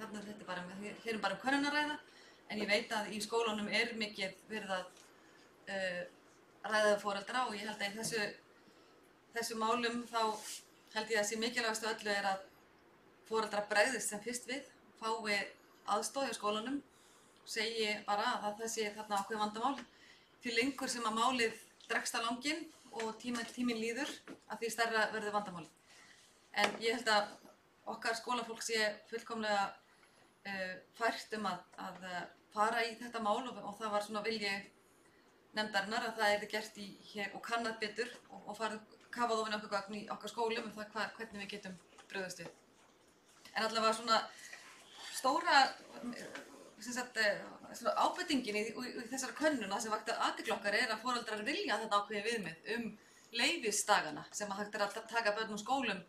bara um könnun að ræða, en ég veit að í skólunum mikið verið að ræða við foreldra, og ég held að í þessu málum þá held ég að sé mikilvægast af öllu að foreldra bregðist sem fyrst við, fái aðstoð hjá skólanum, segi bara að það sé þarna ákveðið vandamál. Því lengur sem að málið dregst á langinn og tíminn líður, að því stærra verður vandamálið. En ég held að okkar skólafólk sé fullkomlega fært að fara í þetta mál, og það var svona vilji nefndarinnar að það yrði gert hér og kannað betur og kafað ofan í okkar gögn í okkar skólum um það hvernig við getum brugðist við. En allavega svona stóra ábendingin í þessara könnuna sem vakti athygli okkar að foreldrar vilja þetta ákveðið viðmið leyfisdagana sem hægt að taka börn úr skólum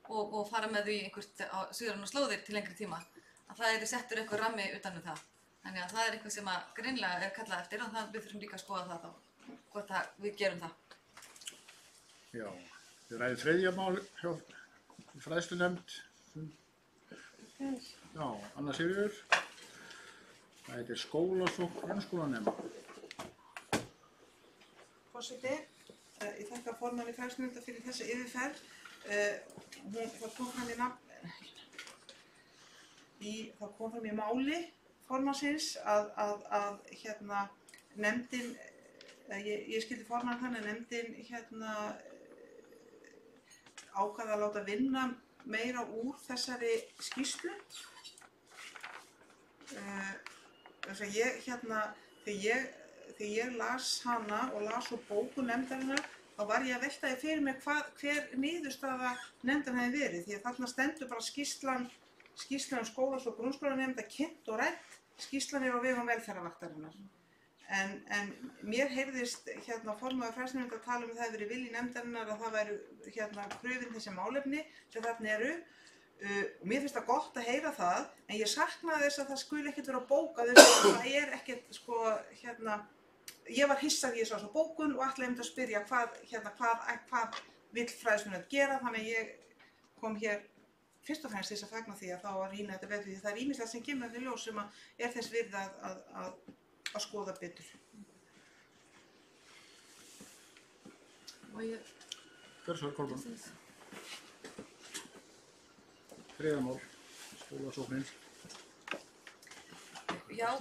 og fara með því einhvert suðran og slóðir til lengri tíma. Að það yrði settur einhver rammi utan um það. Þannig að það eitthvað sem að greinilega kallað eftir, og við þurfum líka að skoða það þá, hvort við gerum það. Já, við ræðum þriðja mál hjá fræðslunefnd. Já, Anna Sigríður. Það heitir skólasókn grunnskólanema. Forseti, ég þakka formanni fræðslunefndar fyrir þessa yfirferð. Það kom fram í máli formannsins að nefndin, ég skildi formann þannig að nefndin ákvað að láta vinna meira úr þessari skýrslu. Þegar ég las hana og las svo bóku nefndarinnar, þá var ég að velta því fyrir mig hver niðurstaða nefndin hefði verið, því að þarna stendur bara skýrslan skýrslan skólas- og grunnskólanemenda kynnt og rædd, skýrslan á vegum velferðarvaktarinnar. En mér heyrðist formaður fræðslunemndar tala um að það hefði verið vilji nefndarinnar að það væru krufin þessi málefni sem þarna eru. Og mér finnst það gott að heyra það, en ég saknaði þess að það skuli ekkert vera bókað það ekkert, ég var hissað í þess bókun og ætlaði að spyrja hvað vill fræðslunefnd gera, þannig að ég kom hér fyrst og fremst þess að fagna því að þá að rýna þetta betur, því það ýmislegt sem kemur í ljós sem er þess virði að skoða betur. Gjörðu Kolbrún. Þriðja mál, skólasóknin. Já,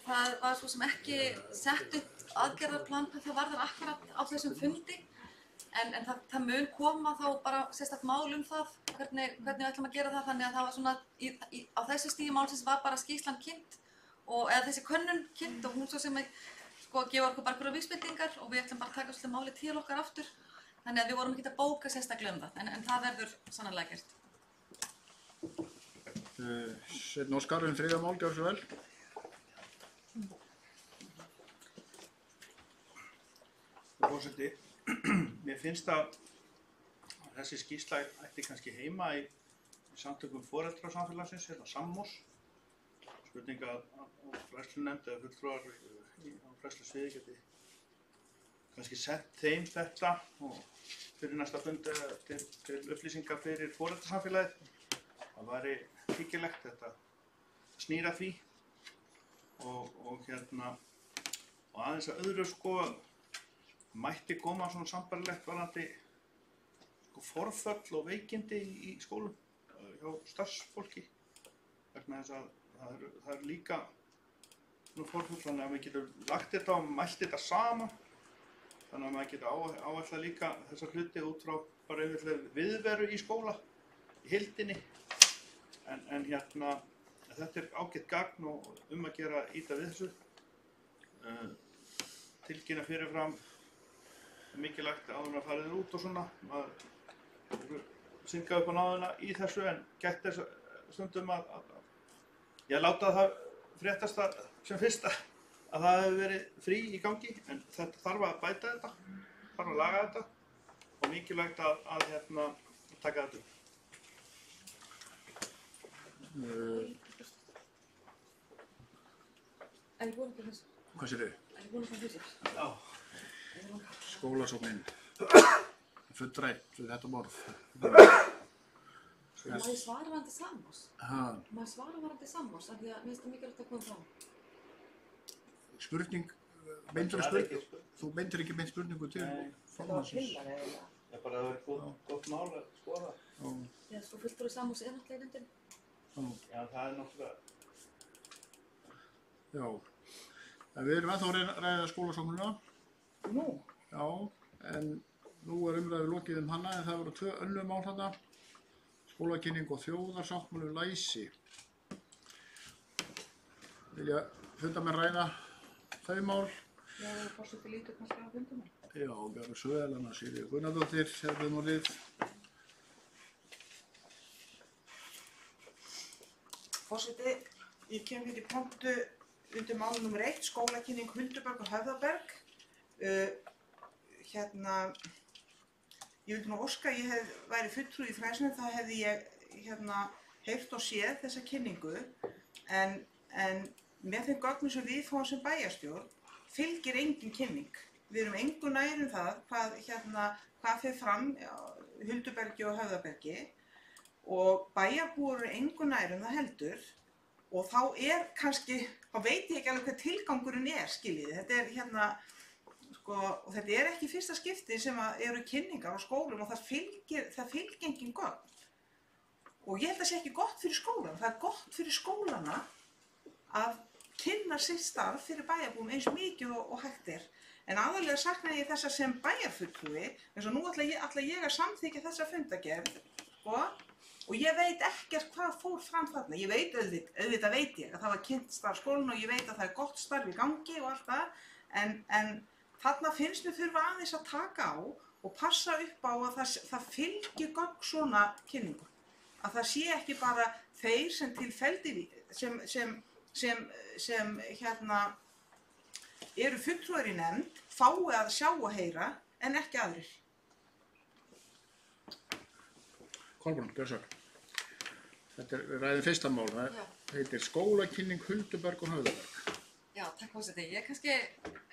það var svo sem ekki sett upp aðgerðarplan hvað það varðar akkurat á þessum fundi, en það mun koma þá bara sérstakt mál það, hvernig við ætlum að gera það, þannig að það var svona, á þessu stigi málsins var bara skýrslan kynnt, eða þessi könnun kynnt og hún svo sem gefa okkur bara einhverjar vísbendingar og við ætlum bara að taka svolítið málið til okkar aftur, þannig að við vorum ekki að bóka sérstaklega það, en það verður sannarlega gert. Sveinn Óskar þriðja mál, gjörðu svo vel. Forseti, mér finnst að þessi skýrsla ætti kannski heima í samtökum foreldrasamfélagsins, Sammos. Spurning að fræðslunefnd eða fulltrúar á fræðslusviði geti kannski sett þeim þetta og fyrir næsta fund til upplýsingar fyrir foreldrasamfélagið. Það væri hyggilegt, þetta snýra því og aðeins að öðru mætti koma svona sambarlegt varðandi forföll og veikindi í skólum hjá starfsfólki vegna þess að það er líka forföll, þannig að við getum lagt þetta og mælt þetta saman þannig að maður getur áætlað líka þessa hluti út frá bara viðveru í skóla í heildinni en þetta er ágætt gagn og að gera íta við þessu tilkynna fyrirfram mikilvægt áður en að farið út og svona maður synga upp á náðuna í þessu en gætt þess stundum að ég láta það fréttast sem fyrst að það hefur verið frí í gangi en þetta þarf að bæta þetta, þarf að laga þetta og mikilvægt að taka þetta upp. En ég vona ekki þessu. Hvað sér þið? En ég vona ekki þessu. Já. Skólasóknin. Fullrætt við þetta borð. Má ég svara varðandi Sammos? Má ég svara varðandi Sammos? Af því að mér finnst það mikilvægt að koma fram. Spurning, þú beintir ekki beint spurningu til formannsins. Það er bara gott mál að skoða. Já, fulltrúi Sammos er náttúrulega í nefndinni. Já, það er náttúrulega. Já, en við erum ennþá að ræða skólasóknina. Nú? Já, en nú er umræðu lokið hana en það voru 2 önnur mál þarna. Skólakynning og þjóðarsáttmáli læsi. Vilja funda með ræða þau mál? Já, forseti lítur kannski á fundina. Já, gjörðu svo vel, annars Sigríður Gunnardóttir, hefðum og lið. Forseti, ég kem hér í punktu undir mál nr. 1, skólakynning Hulduberg og Höfðaberg. Ég vildi nú óska að ég væri fulltrúi í fræðslunefnd, þá hefði ég heyrt og séð þessa kynningu, en með þeim gögnum sem við fáum sem bæjarstjórn fylgir engin kynning. Við erum engu nær það hvað fer fram Huldubergi og Höfðabergi og bæjarbúar eru engu nær það heldur og þá veit ég ekki alveg hvað tilgangurinn skiljið. Þetta er og þetta er ekki fyrsta skipti sem eru kynningar á skólum og það fylgir engin gögn. Og ég held að það sé ekki gott fyrir skólan. Það er gott fyrir skólana að kynna sitt starf fyrir bæjarbúum eins mikið og hægt er. En aðallega sakna ég þessa sem bæjarfulltrúi, eins og nú ætla ég að samþykkja þessa fundargerð, og ég veit ekkert hvað fór fram þarna. Ég veit auðvitað veit ég að það var kynnt starf skólan og ég veit að það er gott starf í gangi og allt það, en þarna finnst mér þurfa aðeins að taka á og passa upp á að það fylgir gögn svona kynningu. að það sé ekki bara þeir sem til feldi sem eru fulltrúar í nefnd fái að sjá og heyra en ekki aðrir. Kolbrún, gjörðu svo. Þetta er ræðin fyrsta mál, það heitir skólakynning Hulduberg og Höfðaberg. Já, takk forseti. Ég kannski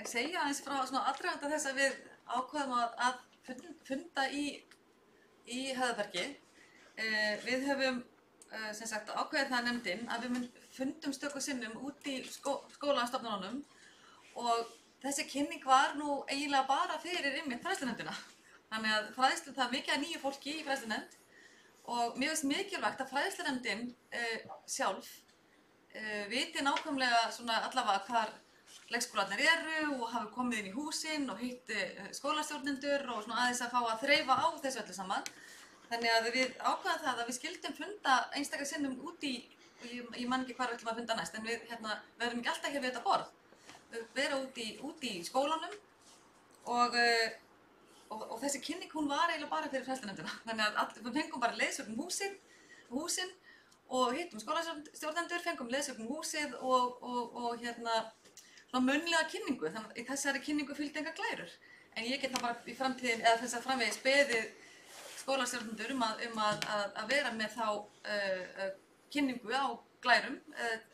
segja aðeins frá svona aðdraganda þess að við ákveðum að funda í Höfðabergi. Við höfum sem sagt ákveðið það nefndin að við fundum stöku sinnum út í skólastofnununum og þessi kynning var nú eiginlega bara fyrir einmitt fræðslunefndina. Þannig að það er mikið af nýju fólki í fræðslunefnd og mér finnst mikilvægt að fræðslunefndin sjálf viti nákvæmlega svona allavega hvar leikskólarnir eru og hafi komið inn í húsin og hitt skólastjórnendur og svona aðeins að fá að þreifa á þessu öllu saman. Þannig að við ákveðum það að við skildum funda einstaklega sinnum út í, og ég man ekki hvar við ætlum að funda næst, en við verðum ekki alltaf hér við þetta borð. Við verðum út í skólanum og þessi kynning hún var eiginlega bara fyrir fræðslunefndina. Þannig að við fengum bara leiðsögn húsin og hittum skólastjórnendur, fengum leiðsögn húsið og svona munnlega kynningu. Þannig að í þessari kynningu fylgdi engar glærur. En ég get það bara í framtíðin, eða þess að framvegis beðið skólastjórnendur að vera með þá kynningu á glærum,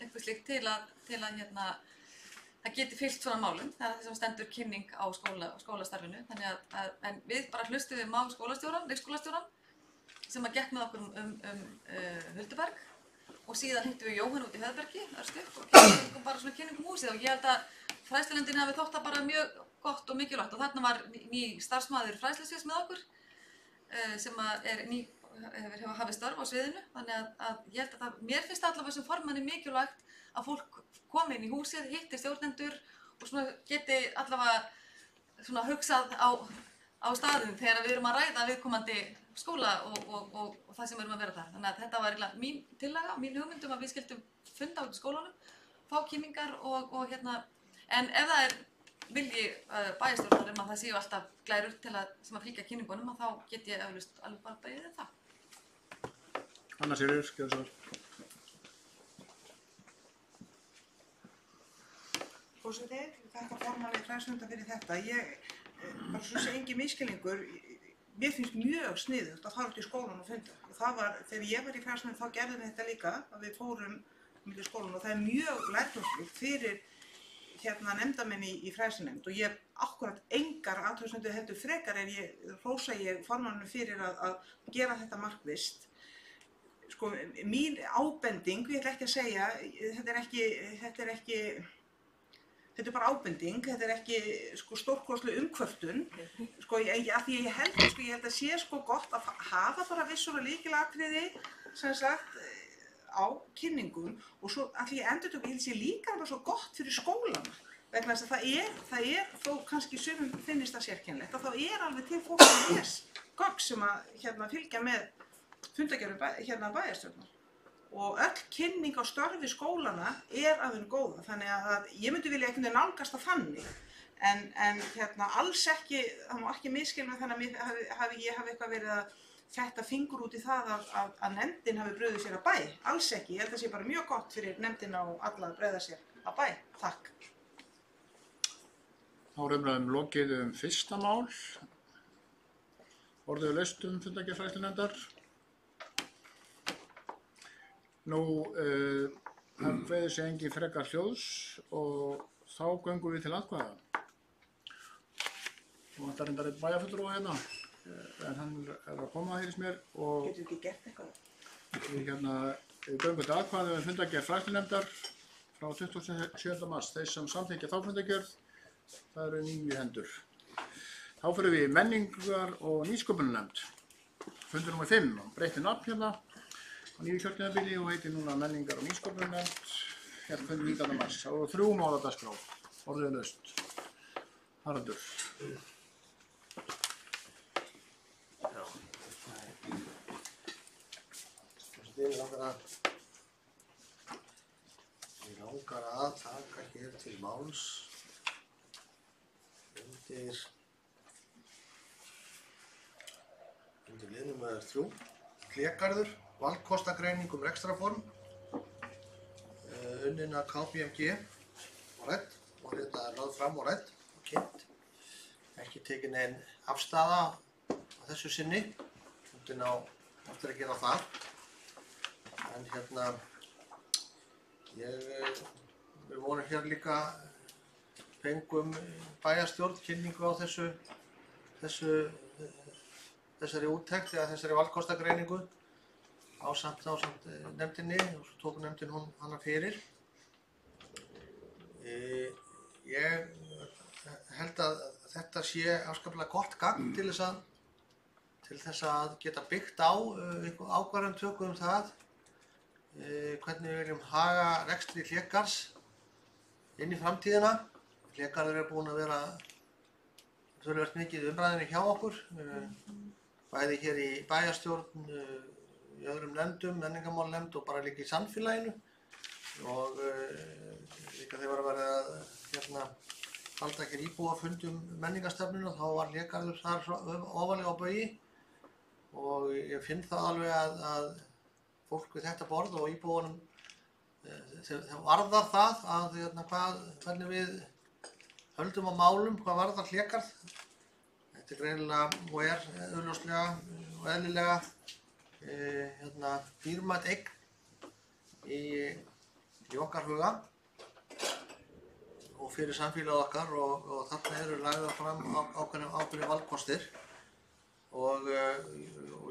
eitthvað slíkt til að það geti fylgt svona málum. Það er það sem stendur kynning á skólastarfinu. Þannig en við bara hlustuðum á leikskólastjórann sem að gekk með okkur Hulduberg og síðan hittum við Jóhann út í Höfðabergi og kynningum bara svona kynningum húsið og ég held að fræðslunefndin hafi þótt það bara mjög gott og mikilvægt og þarna var ný starfsmaður fræðslusviðs með okkur sem hefur hafið störf á sviðinu. Þannig að ég held að mér finnst allavega sem formanni mikilvægt að fólk komi inn í húsið, hitti stjórnendur og svona geti allavega svona hugsað á staðum þegar við erum að ræða viðkomandi skóla og það sem við erum að vera þar. Þannig að þetta var eiginlega mín tillaga, mín hugmyndum að við skildum funda út í skólanum, fá kynningar en ef það er vilji bæjarstjórnar að það séu alltaf glærur sem að fylgja kynningunum þá get ég eflaust alveg bara beðið það. Anna Sigríður, gjörðu svo. Forseti, þakka formanni fræðslunefndar fyrir þetta. Bara svo sé engin misskilningur, mér finnst mjög sniðugt að fara út í skólan og funda. Og það var, þegar ég var í fræðslunefnd þá gerðum við þetta líka, að við fórum milli skólan og það er mjög lærdómsríkt fyrir nefndamenn í fræðslunefnd og ég akkúrat engar athugasemdir heldur frekar hrósa ég formannum fyrir að gera þetta markvisst. Sko, mín ábending, ég ætla ekki að segja, þetta er bara ábending, þetta er ekki stórkostleg umkvörtun, af því ég held að sé gott að hafa bara vissur og lykilatriði sem sagt á kynningum og svo að því endurtöku ég sé líka bara svo gott fyrir skólana vegna þess að það er þó kannski sumum finnist það sérkennilegt að þá er alveg til fólk sem gögn sem að fylgja með fundargerðum bæjarstjórnar. Og öll kynning á starfi skólana er af henni góða, þannig að ég myndi vilja einhvern veginn nálgast það þannig, en alls ekki, það má ekki misskilja með þannig að ég hafi eitthvað verið að þetta fingur út í það að nefndin hafi brugðið sér að bæ, alls ekki, ég held að það sé bara mjög gott fyrir nefndina og alla að bregða sér að bæ, takk. Þá er umræðum lokið fyrsta mál, orðið laust fundargerð fræðslunefndar. Nú kveður sig engin frekar hljóðs og þá göngum við til atkvæða. Nú vantar reyndar einn bæjarfulltrúa hérna, en hann er að koma heyrðist mér og Getur ekki gert eitthvað? Við göngum til atkvæða fundargerð fræðslunefndar frá 27. mars. Þeir sem samþykkja þá fundargerð, það eru 9 hendur. Þá fyrir við í menningar- og nýsköpunarnefnd. Fundur nr. 5, breytti nafn hérna á nýju kjörtímabili og heitir núna menningar- og nýsköpunarnefnd. Hérna fundur 19. mars. Það voru 3 mál á dagskrá, orðið laust. Haraldur. Mig langar að taka hér til máls undir liðnum 3, Hlégarður. valkostagreining rekstrarform, unnin af KPMG og rædd og þetta lögð fram og rædd og kynnt. Ekki tekin nein afstaða á þessu sinni, fundin á eftir að gera það. En við vorum hér líka, fengum bæjarstjórn kynningu á þessari úttekt eða þessari valkostagreiningu ásamt nefndinni og svo tók nefndin hana fyrir. Ég held að þetta sé afskaplega gott gagn til þess að geta byggt á ákvarðanatöku það hvernig við viljum haga rekstri Hlégarðs inn í framtíðina. Hlégarður búinn að vera töluvert mikið umræðinni hjá okkur, bæði hér í bæjarstjórn, í öðrum nefndum, menningarmálanefnd og bara líka í samfélaginu. Og líka þegar var að halda hér íbúafund menningarstefnuna, þá var Hlégarður þar ofarlega á baugi. Og ég finn það alveg að fólk við þetta borð og íbúunum varðar það hvernig við höldum á málum, hvað varðar Hlégarð. Þetta greinilega og augljóslega og eðlilega dýrmæt eign í okkar huga og fyrir samfélagið okkar og þarna eru lagðar fram ákveðnir valkostir og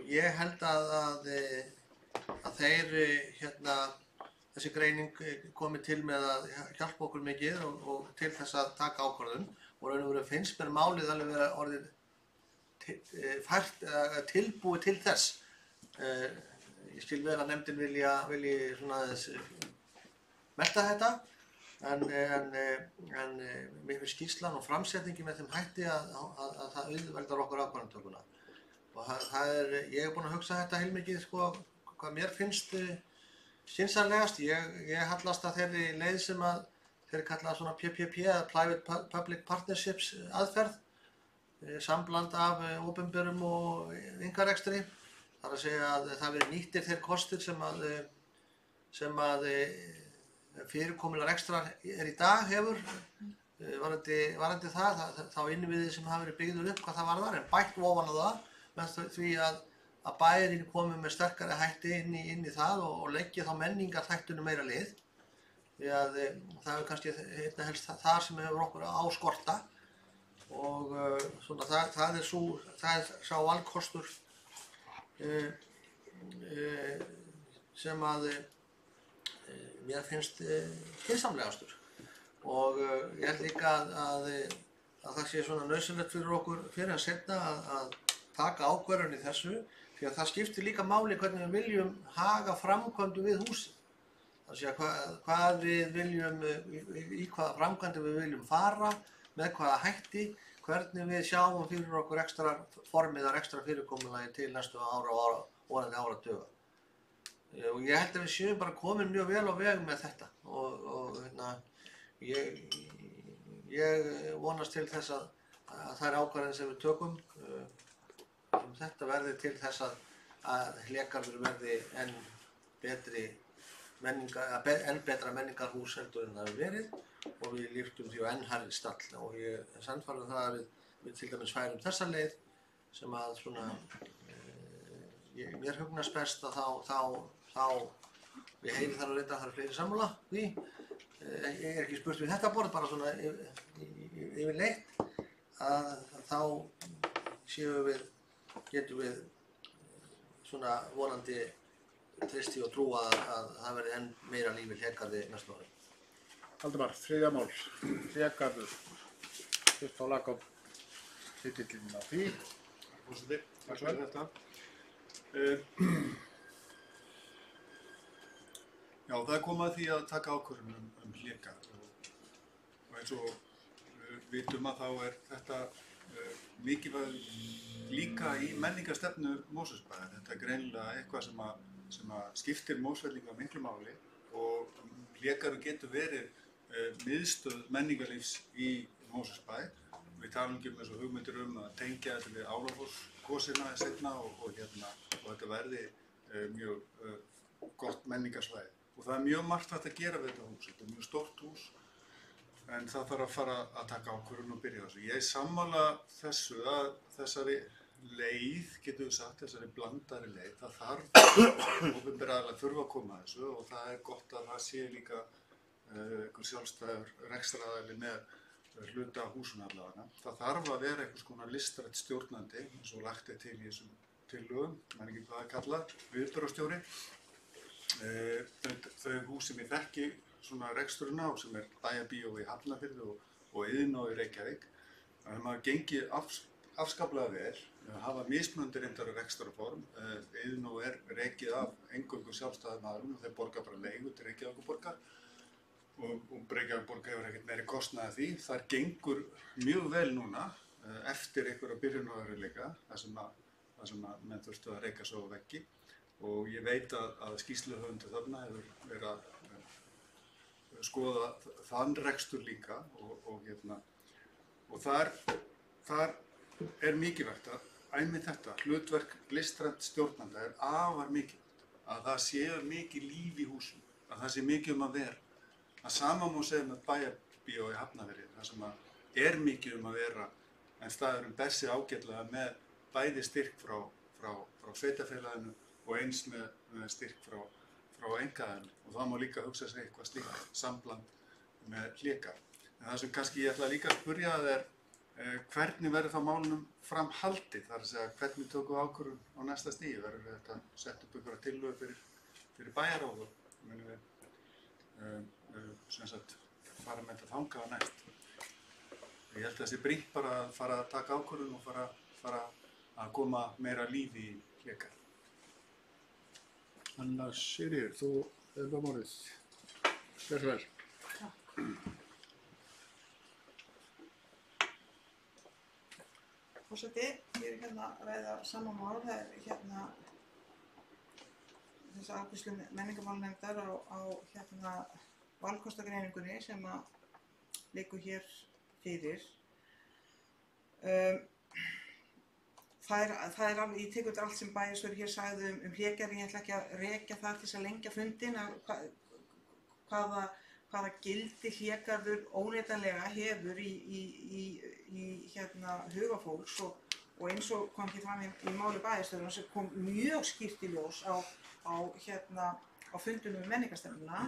ég held að þeir þessi greining komi til með að hjálpa okkur mikið og til þess að taka ákvörðun og raun og veru finnst mér málið alveg vera orðið tilbúið til þess. Ég skil vel að nefndin vilji svona aðeins melta þetta en mér finnst skýrslan og framsetningi með þeim hætti að það auðveldar okkur ákvarðanatökuna. Og ég er búinn að hugsa þetta heilmikið hvað mér finnst skynsamlegast. Ég hallast að þeirri leið sem að þeir kalla svona PPP eða Private Public Partnerships aðferð, sambland af opinberum og einkarekstri. Það er að segja að það verið nýttir þeir kostir sem að fyrirkomulag rekstrar í dag hefur varðandi það, þá innviði sem hafa verið byggður upp hvað það varðar, en bætt ofan á það með því að bæjarinn komi með sterkari hætti inn í það og leggja þá menningarþættunum meira lið. Því að það er kannski einna helst þar sem hefur okkur áskorta og svona það er sá valkostur sem að mér finnst skynsamlegastur. Og ég held líka að það sé svona nauðsynlegt fyrir okkur fyrir að seinna að taka ákvörðun í þessu, því að það skiptir líka máli hvernig við viljum haga framkvæmdum við húsið. Það sé hvað við viljum, í hvaða framkvæmdum við viljum fara, með hvaða hætti, hvernig við sjáum fyrir okkur formið og ekstra fyrirkomulagi til næstu ára og vonandi áratuga. Og ég held að við séum bara komin mjög vel á veg með þetta og ég vonast til þess að þær ákvarðanir sem við tökum þetta verði til þess að Hlégarður verði enn betra menningarhús heldur en það hefur verið og við líktum því á enn hærri stall og ég er sannfærður það að við til dæmis færum þessa leið sem að svona mér hugnast best að þá ég heyri þar og reynda að það eru fleiri sammála því. Ég er ekki spurt við þetta borð, bara svona yfirleitt að þá getum við svona vonandi treysti og trúa að það verði enn meira lífi Hlégarði næstu ári. Valdimar, þriðja mál, Hlégarður, fyrst á Jakob, titillinn á því. Forseti, takk fyrir þetta. Já, það er komið að því að taka ákvörðun Hlégarð og eins og við vitum að þá er þetta mikilvægt líka í menningarstefnu Mosfellsbæjar. Þetta er greinilega eitthvað sem skiptir Mosfellinga miklu máli og Hlégarður getur verið miðstöð menningarlífs í Mosfellsbæ. Við talum ekki eins og hugmyndir að tengja þetta við Álafossgosina seinna og þetta verði mjög gott menningarsvæði. Og það mjög margt hægt að gera við þetta hús. Þetta mjög stórt hús, en það þarf að fara að taka ákvörðun og byrja þessu. Ég sammála þessu að þessari leið, getum við sagt, þessari blandari leið, það þarf, opinbera aðilar þurfa að koma að þessu og það gott að það sé líka einhver sjálfstæður rekstraraðili með hluta af húsinu allavega. Það þarf að vera einhvers konar listrænt stjórnandi, eins og lagt til í þessum tillögum, maður ekki hvað það kallað, viðburðarstjóri. Þau hús sem ég þekki svona reksturina og sem Bæjarbíó í Hafnarfirði og Iðnó í Reykjavík, það maður gengið afskaplega vel, hafa mismunandi reyndar reksturarform. Iðnó rekið af eingöngu sjálfstæðum aðilum og þeir borga bara leigu til Reykjavíkurborgar. Og Reykjavíkurborg hefur ekkert meiri kostnað af því. Það gengur mjög vel núna eftir einhverja byrjunarveruleika, þar sem að menn þurftu að reka svo á veggi. Og ég veit að skýrsluhöfundur þarna hefur verið að skoða þann rekstur líka og þar mikilvægt að einmitt þetta, hlutverk listrænt stjórnanda afar mikilvægt. Að það sé mikið líf í húsum, að það sé mikið að vera. Það sama má segja með Bæjarbíó í Hafnarfirði, þar sem mikið að vera, en staðurinn ber sig ágætlega með bæði styrk frá sveitarfélaginu og eins með styrk frá einkaaðilum. Og það má líka hugsa sér eitthvað slíkt sambland með hlékar. En það sem kannski ég ætla líka að spyrja hvernig verður þá málunum fram haldið? Það að segja, hvernig tökum við ákvörðun á næsta stigi? Verður þetta sett upp einhverja tillögu fyrir bæjarráð og munum við fara með þetta þangað á næst. Ég held að þessi brýnt bara að fara að taka ákvörðun og fara að koma meira lífi í hlékar. Anna Sigríður, þú hefur málið. Gjörðu svo vel. Forseti, ég hérna að ræða sama mál, það hérna þessi afgreiðslu menningarmálanefndar á valkostagreiningunni sem liggur hér fyrir. Það alveg, ég tek út allt sem bæjarstjóri hér sagði hlékjar, ég ætla ekki að rekja það til þess að lengja fundinn hvaða gildi hlékarður óneitanlega hefur í huga fólks og eins og kom ekki fram í máli bæjarstjórans sem kom mjög skýrt í ljós á fundunum um menningarstefnuna.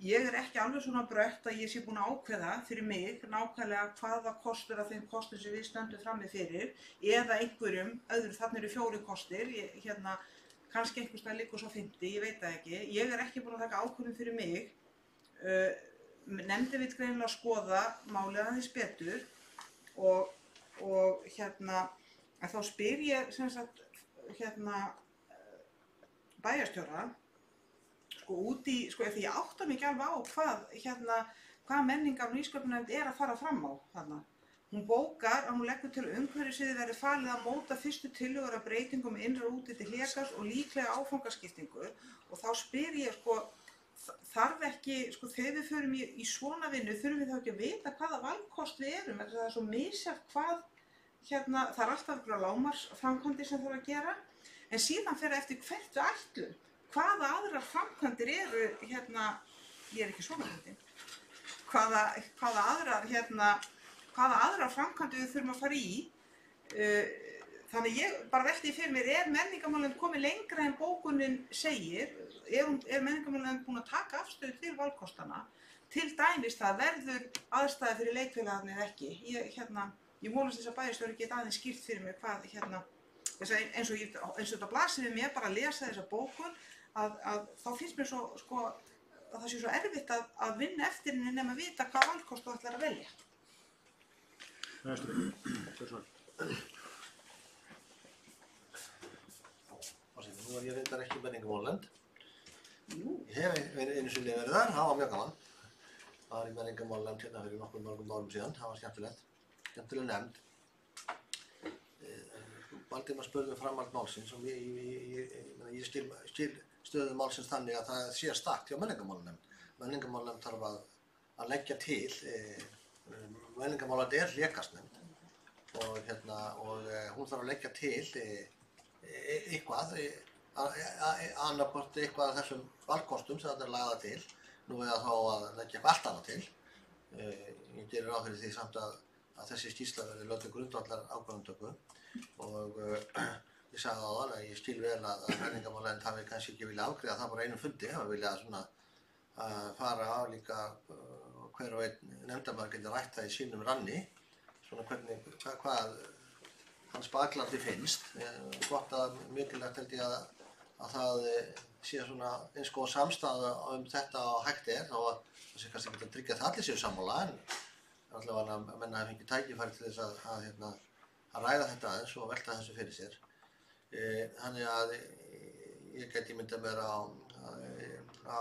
Ég ekki alveg svona brött að ég sé búin að ákveða fyrir mig nákvæmlega hvaða kostur af þeim kostum sem við stöndum frammi fyrir eða einhverjum öðru, þarna eru 4 kostir, kannski einhvers staðar liggur svo 50, ég veit það ekki. Ég ekki búin að taka ákvörðun fyrir mig. Nefndin vill greinilega skoða málið aðeins betur og en þá spyr ég sem sagt bæjarstjóra út í, ef ég átta mig ekki alveg á hvað menningar og nýsköpunarnefnd að fara fram á þarna. Hún bókar að hún leggur til að umhverfissviði verði falið að móta fyrstu tillögur að breytingum innra og úti til hlékars og líklega áfangaskiptingu og þá spyr ég þarf ekki, þegar við förum í svona vinnu, þurfum við þá ekki að vita hvaða valkost við erum, það svo misjafnt hvað, það alltaf einhverjar lágmarksframkvæmdir sem þarf að gera, en síðan fer eftir hvert við ætlum, hvaða aðrar framkvæmdir eru, ég ekki svona fundin, hvaða aðrar framkvæmdir við þurfum að fara í, þannig ég bara velti fyrir mér, menningarmálanefnd komið lengra en bókunin segir, menningarmálanefnd búin að taka afstöðu til valkostana, til dæmis það verður aðstæða fyrir leikfélagarnir eða ekki. Ég vonast þess að bæjarstjóri geti aðeins skýrt fyrir mér hvað, eins og þetta blasir við mér bara að lesa þessa bókun, að þá finnst mér að það sé svo erfitt að vinna eftir henni nema að vita hvað valkost þú ætlar að velja. Nú ég reyndar ekki menningarmálanefnd. Ég hef einu sinni verið þar, það var mjög gaman. Það var í menningarmálanefnd hérna fyrir mörgum árum síðan, það var skemmtilegt. Skemmtileg nefnd. Valdimar spurði framhald málsins og ég skil stöðu málsins þannig að það sé stakt hjá menningarmálanefnd. Menningarmálanefnd þarf að leggja til, menningarmálanefnd hlékarsnefnd og hún þarf að leggja til eitthvað, annarkvort eitthvað af þessum valkostum sem þetta lagða til, nú eða þá að leggja eitthvað allt annað til. Ég gerir ráð fyrir því samt að þessi skýrsla verði lögð til grundvallar ákvarðanatöku og ég sagði áðan að ég skil vel að menningarmálanefnd hafi kannski ekki viljað afgreiða það bara einum fundi, hafi viljað svona að fara á líka hver og einn nefndarmaður getur rætt það í sínum ranni, svona hvernig, hvað hans baklandi finnst. Gott að mikilvægt held ég að það sé svona eins góð samstaða þetta og hægt þó að það sé kannski ekki að tryggja það allir séu sammála en allavega að menna hafi fengið tækifæri til þess að ræða þetta aðeins og velta þessu fyrir sér. Þannig að ég gæti ímyndað mér á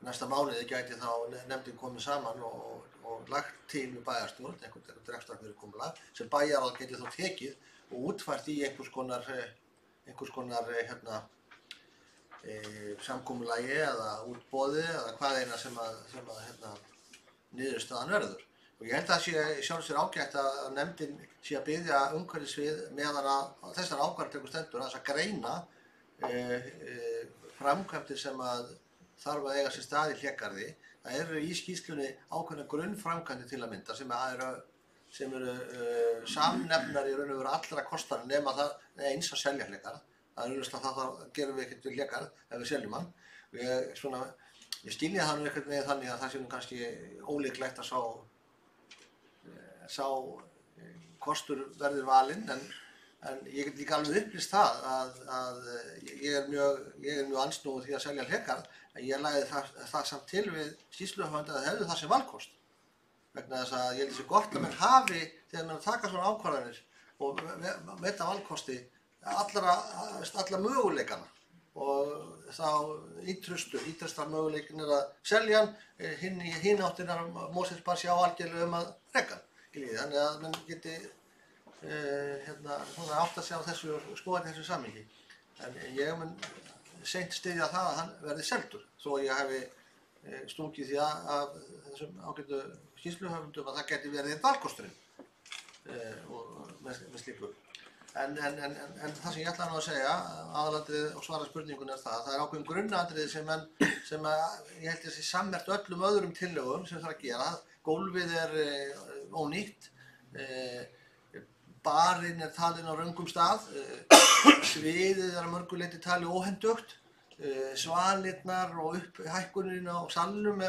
næsta mánuði gæti þá nefndin komið saman og lagt til við bæjarstjórn, einhvern rekstrarfyrirkomulag sem bæjarráð geti þá tekið og útfært í einhvers konar samkomulagi eða útboði eða hvað eina sem niðurstaðan verður. Og ég held að það sé sjálfs sér ágætt að nefndin sé að biðja umhverfisvið meðan að þessar ákvarðanatöku stendur að greina framkvæmdir sem að þarf að eiga sér stað í Hlégarði. Það eru í skýrslunni ákveðnar grunnframkvæmdir til að mynda sem eru samnefnar í raun og veru allra kostanna nema það eins að selja Hlégarð. Það er auðvitað það gerum við ekkert við Hlégarð ef við seljum hann. Ég skilja það nú einhvern veginn þannig að það sé nú kannski ólíklegt að sá kostur verður valinn en ég get líka alveg upplýst það að ég er mjög ansnúinn því að selja Hlégarð en ég lagði það samt til við skýrsluhöfunda að hefðu það sem valkost vegna þess að ég held þessi gott að menn hafi þegar menn taka svona ákvarðanir og meta valkosti alla möguleikana og þá ýtrustar möguleikin að selja hann, hinn áttina Mosfellsbær bara sjá algjörlega að reka hann. Þannig að menn geti átt að sjá þessu og skoða þessu samhengi. En ég mun seint styðja það að hann verði seldur, þó ég hefi stungið því af þessum ágætu skýrsluhöfundum að það geti verið einn valkosturinn og með slíku. En það sem ég ætla nú að segja, aðalatriðið og svara spurningunni það er ákveðin grunnatriðið sem ég held að sé sammerkt öllum öðrum tillögum sem það að gera. Gólfið ónýtt, barinn talinn á röngum stað, sviðið að mörgu leyti talið óhentugt, svalirnar og hækkunin á salnum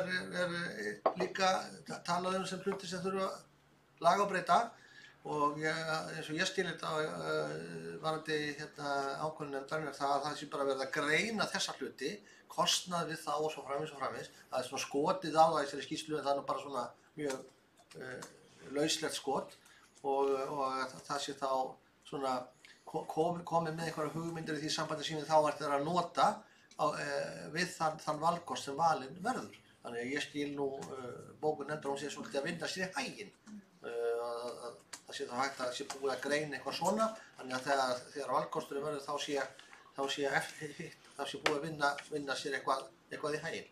líka talað sem hluti sem þurfa laga og breyta. Og eins og ég skil þetta varandi ákvörðunarnefndarinnar það sé bara verið að greina þessa hluti, kostnað við þá og svo framvegis og framvegis. Það er svona skotið á það í þessari skýrslu en það er bara svona mjög lauslegt skot og það sé þá svona komið með einhverja hugmyndir í því sambandi sem þá er þeirra að nota við þann valkost sem valinn verður. Þannig að ég skil nú bókun nefndar hún sé svolítið að vinna sér í hæginn. Það sé þá hægt að sé búið að greina eitthvað svona þannig að þegar valkosturinn verður þá sé búið að vinna sér eitthvað í hæginn.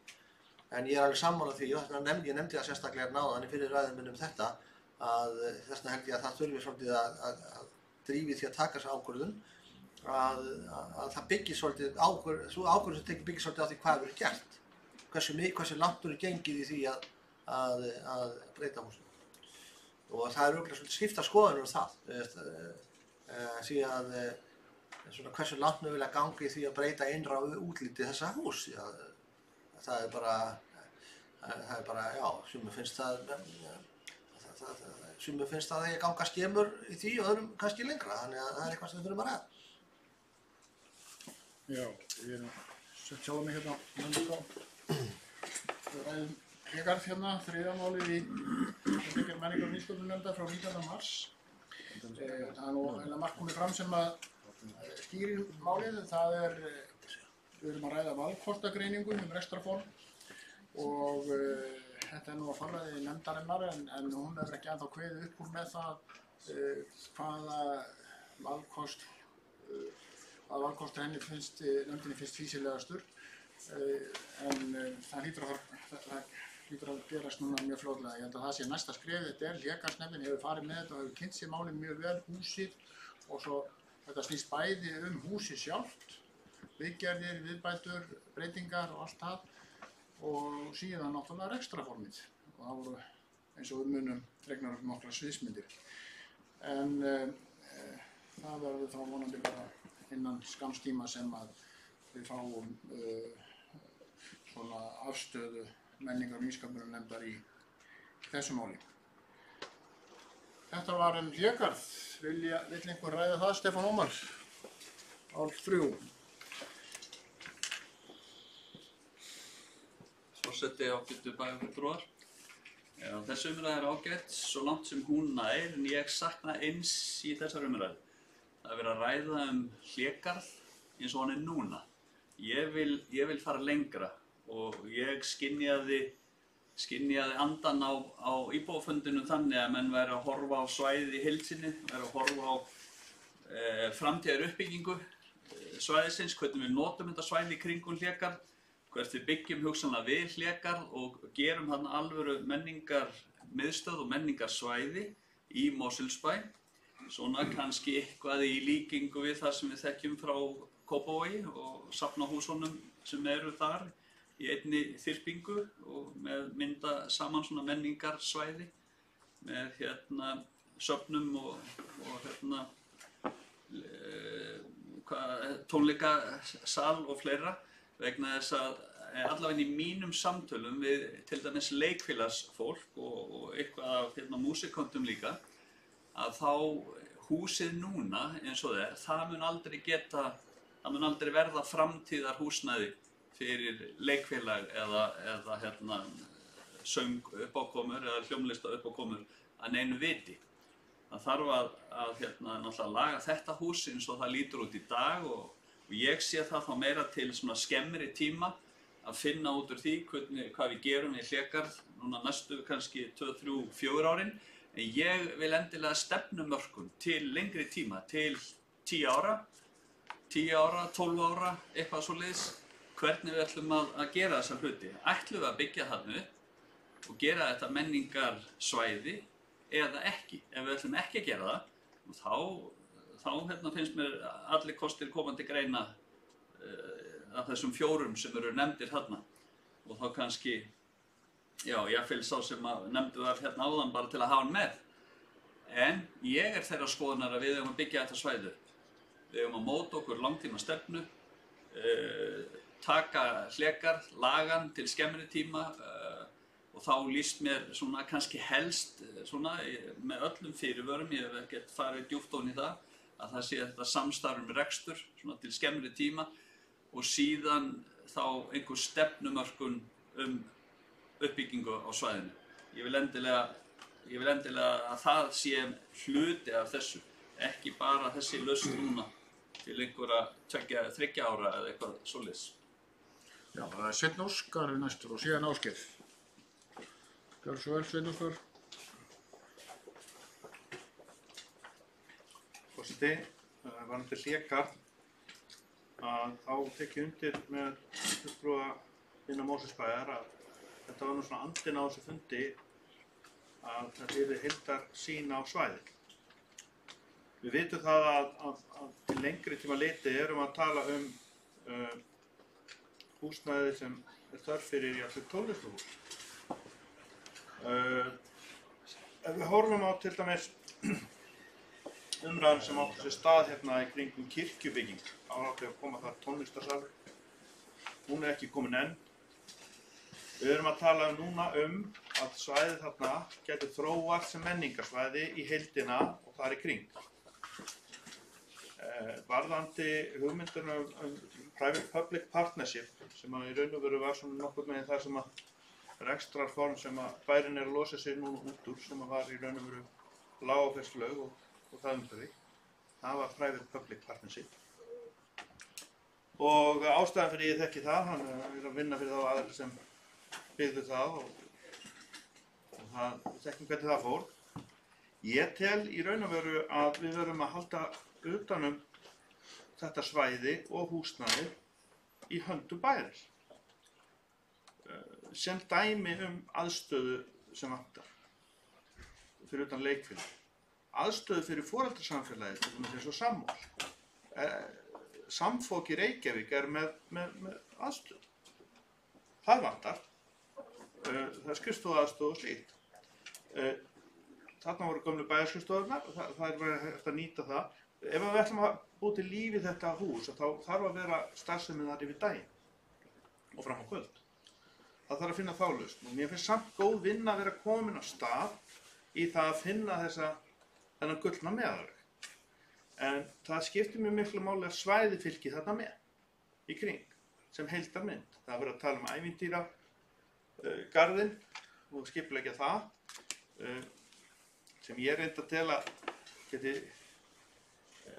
En ég er alveg sammála því og ég nefndi það sérstaklega náðan í fyrir ræðum minn þetta að þess vegna held ég að það þurfi svolítið að drífi því að taka þessa ákvörðun að það byggir svolítið sú ákvörðun sem byggir svolítið á því hvað verður gert. Hversu langt er gengið í því að breyta húsinu. Og það er örugglega svolítið skiptar skoðanir það því að hversu langt við vilja ganga í því að breyta innra útliti þessa hús. Það er bara, já, sumum finnst það að ég ganga skemur í því og öðrum kannski lengra, þannig að það er eitthvað sem við þurfum að ræða. Já, ég sett sjálf mig hérna við ræðum Hlégarð þriðja málið í menningar- og nýsköpunarnefndar frá 19. mars. Það er nú margt komið fram sem að skýrir málið, við erum að ræða valkostagreiningu rekstrarform og þetta er nú að forræði nefndarinnar en hún hefur ekki ennþá kveðið upp úr með það hvaða valkost henni finnst nefndinni fýsilegastur en það hlýtur að gerast núna mjög fljótlega. Ég held að það sé næsta skref, þetta Hlégarðsnefndin hefur farið með þetta og hefur kynnt sér málið mjög vel, húsið og svo þetta snýst bæði húsið sjálft, viðgerðir, viðbætur, breytingar og allt það og síðan náttúrulega rekstrarformið og það voru eins og við munum dregnar upp nokkra sviðsmyndir. En það verður þá vonandi bara innan skamms tíma sem að við fáum svona afstöðu menningar og nýsköpunarnefndar í þessu máli. Þetta var hlégarð. Vill einhver ræða það, Stefán Ómar? Hálf 3. Forseti ágætu bæjarfulltrúar. Þessi umræða ágætt svo langt sem hún nær, en ég sakna eins í þessar umræðu. Það er verið að ræða hlégarð eins og hann núna. Ég vil fara lengra og ég skynjaði andan á íbúafundinum þannig að menn væri að horfa á svæðið í heild sinni, væri að horfa á framtíðar uppbyggingu svæðisins, hvernig við notum þetta svæði í kringum hlégarð, hvert við byggjum hugsanlega við hlégarð og gerum þarna alvöru menningarmiðstöð og menningarsvæði í Mosfellsbæ. Svona kannski eitthvað í líkingu við það sem við þekkjum frá Kópavogi og safnahúsunum sem eru þar í einni þyrpingu og með mynda saman svona menningarsvæði með söfnum og tónleikasal og fleira, vegna þess að allavega í mínum samtölum við til dæmis leikfélagsfólk og eitthvað af músikontum líka, að þá húsið núna eins og það mun aldrei verða framtíðar húsnæði fyrir leikfélag eða söng uppákomur eða hljómlista uppákomur að neinu viti. Það þarf að náttúrulega laga þetta hús eins og það lítur út í dag og ég sé það þá meira til svona skemmri tíma að finna út úr því hvað við gerum í hlégarð núna næstu kannski 2, 3, 4 árin. En ég vil endilega stefnumörkun til lengri tíma, til 10 ára, 12 ára, eitthvað svoleiðis, hvernig við ætlum að gera þessa hluti. Ætlum við að byggja þarna upp og gera þetta menningarsvæði eða ekki. Ef við ætlum ekki að gera það, þá finnst mér allir kostir komandi greina af þessum 4 sem eru nefndir þarna. Og þá kannski, ég fylg sá sem að nefndu var áðan bara til að hafa hann með. En ég er þeirra skoðunar að við eigum að byggja þetta svæði upp. Við eigum að móta okkur langtíma stefnu, taka hlégarð, lagan til skemmri tíma og þá líst mér svona kannski helst svona með öllum fyrirvörum, ég hef ekkert farið djúpt ofan í það, að það sé þetta samstarf rekstur svona til skemmri tíma og síðan þá einhver stefnumörkun uppbyggingu á svæðinu. Ég vil endilega að það sé hluti af þessu, ekki bara þessi lausn núna til einhverja 2-3 ára eða eitthvað svoleiðis. Já, það er Sveinn Óskar næstur og síðan Ásgeir. Gjörðu svo vel, Sveinn Óskar. Forseti, varðandi hlégarð, þá tek ég undir með fulltrúa innan Mosfellsbæjar að þetta var nú svona andinn á þessu fundi að þetta yrði heildarsýn á svæðið. Við vitum það að til lengri tíma litið erum að tala húsnæði sem er þörf fyrir jafnvel tónlistarhús. Ef við horfum á til dæmis umræðan sem átti sér stað hérna í kringum kirkjubygging, átti að koma þar tónlistarsal, hún er ekki komin enn. Við erum að tala núna að svæðið þarna getur þróast sem menningarsvæði í heildina og þar í kring. Varðandi hugmyndina private-public partnership sem í raun og veru var svona nokkurn veginn það sem að rekstrarform sem að bærinn er að losa sig núna út úr sem að var í raun og veru lágafjörslaug og það umhverfi. Það var private-public partnership. Og ástæðan fyrir ég þekki það, hann er að vinna fyrir þá aðeins sem byggðu það og við þekkjum hvernig það fór. Ég tel í raun og veru að við verðum að halda utanum þetta svæði og húsnæði í höndum bæjarins. Sem dæmi aðstöðu sem vantar fyrir utan leikfélag. Aðstöðu fyrir foreldrasamfélagið, til dæmis eins og Samúl. Samfók í Reykjavík með aðstöð. Það vantar. Það er skrifstofuaðstöð og slíkt. Þarna voru gömlu bæjarskrifstofurnar og það er verið hægt að nýta það. Ef við ætlum að búa til líf í þetta hús, þá þarf að vera starfsemi þar yfir daginn og fram á kvöld. Það þarf að finna þá lausn og mér finnst samt góð vinna að vera komin á stað í það að finna þennan gullna meðalveg. En það skiptir mjög miklu máli að svæði fylgi þarna með í kring sem heildarmynd. Það er verið að tala um ævintýra garðinn og skipuleggja það sem ég reyndi að tela geti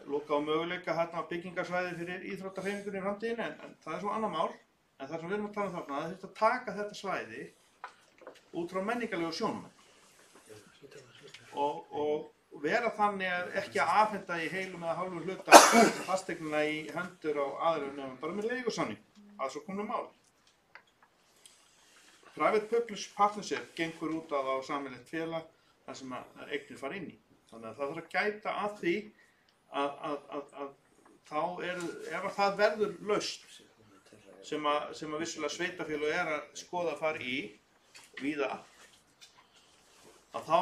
loka á möguleika hérna á byggingarsvæði fyrir íþróttahreyfingunni í framtíðinni en það er svo annað mál. En það sem við erum að tala um þarna, það þurfti að taka þetta svæði út frá menningarlegu sjónarmiði og vera þannig að ekki að afhenda í heilum eða hálfum hluta fasteignina í hendur á aðra nefnum bara með leigusamning, að svo komum máli. Private Public Partnership gengur út á sameiginlegt félag þar sem að eignir fara inn í. Þannig að það þarf að gæta að því að þá ef það verður lausn sem að vissulega sveitarfélög að skoða að fara í víða, að þá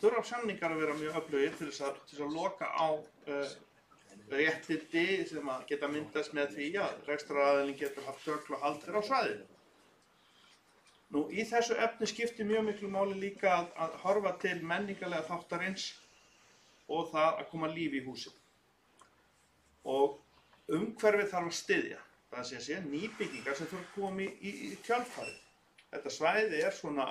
þurfa samningar að vera mjög öflugir til þess að loka á réttindi sem að geta myndast með því að rekstraraðilinn getur haft tögl og haldir á svæðinu. Nú, í þessu efni skiptir mjög miklu máli líka að horfa til menningarlega þáttarins og það að koma lífi í húsið. Og umhverfið þarf að styðja. Það sé nýbyggingar sem þurfa að koma í kjölfarið. Þetta svæði er svona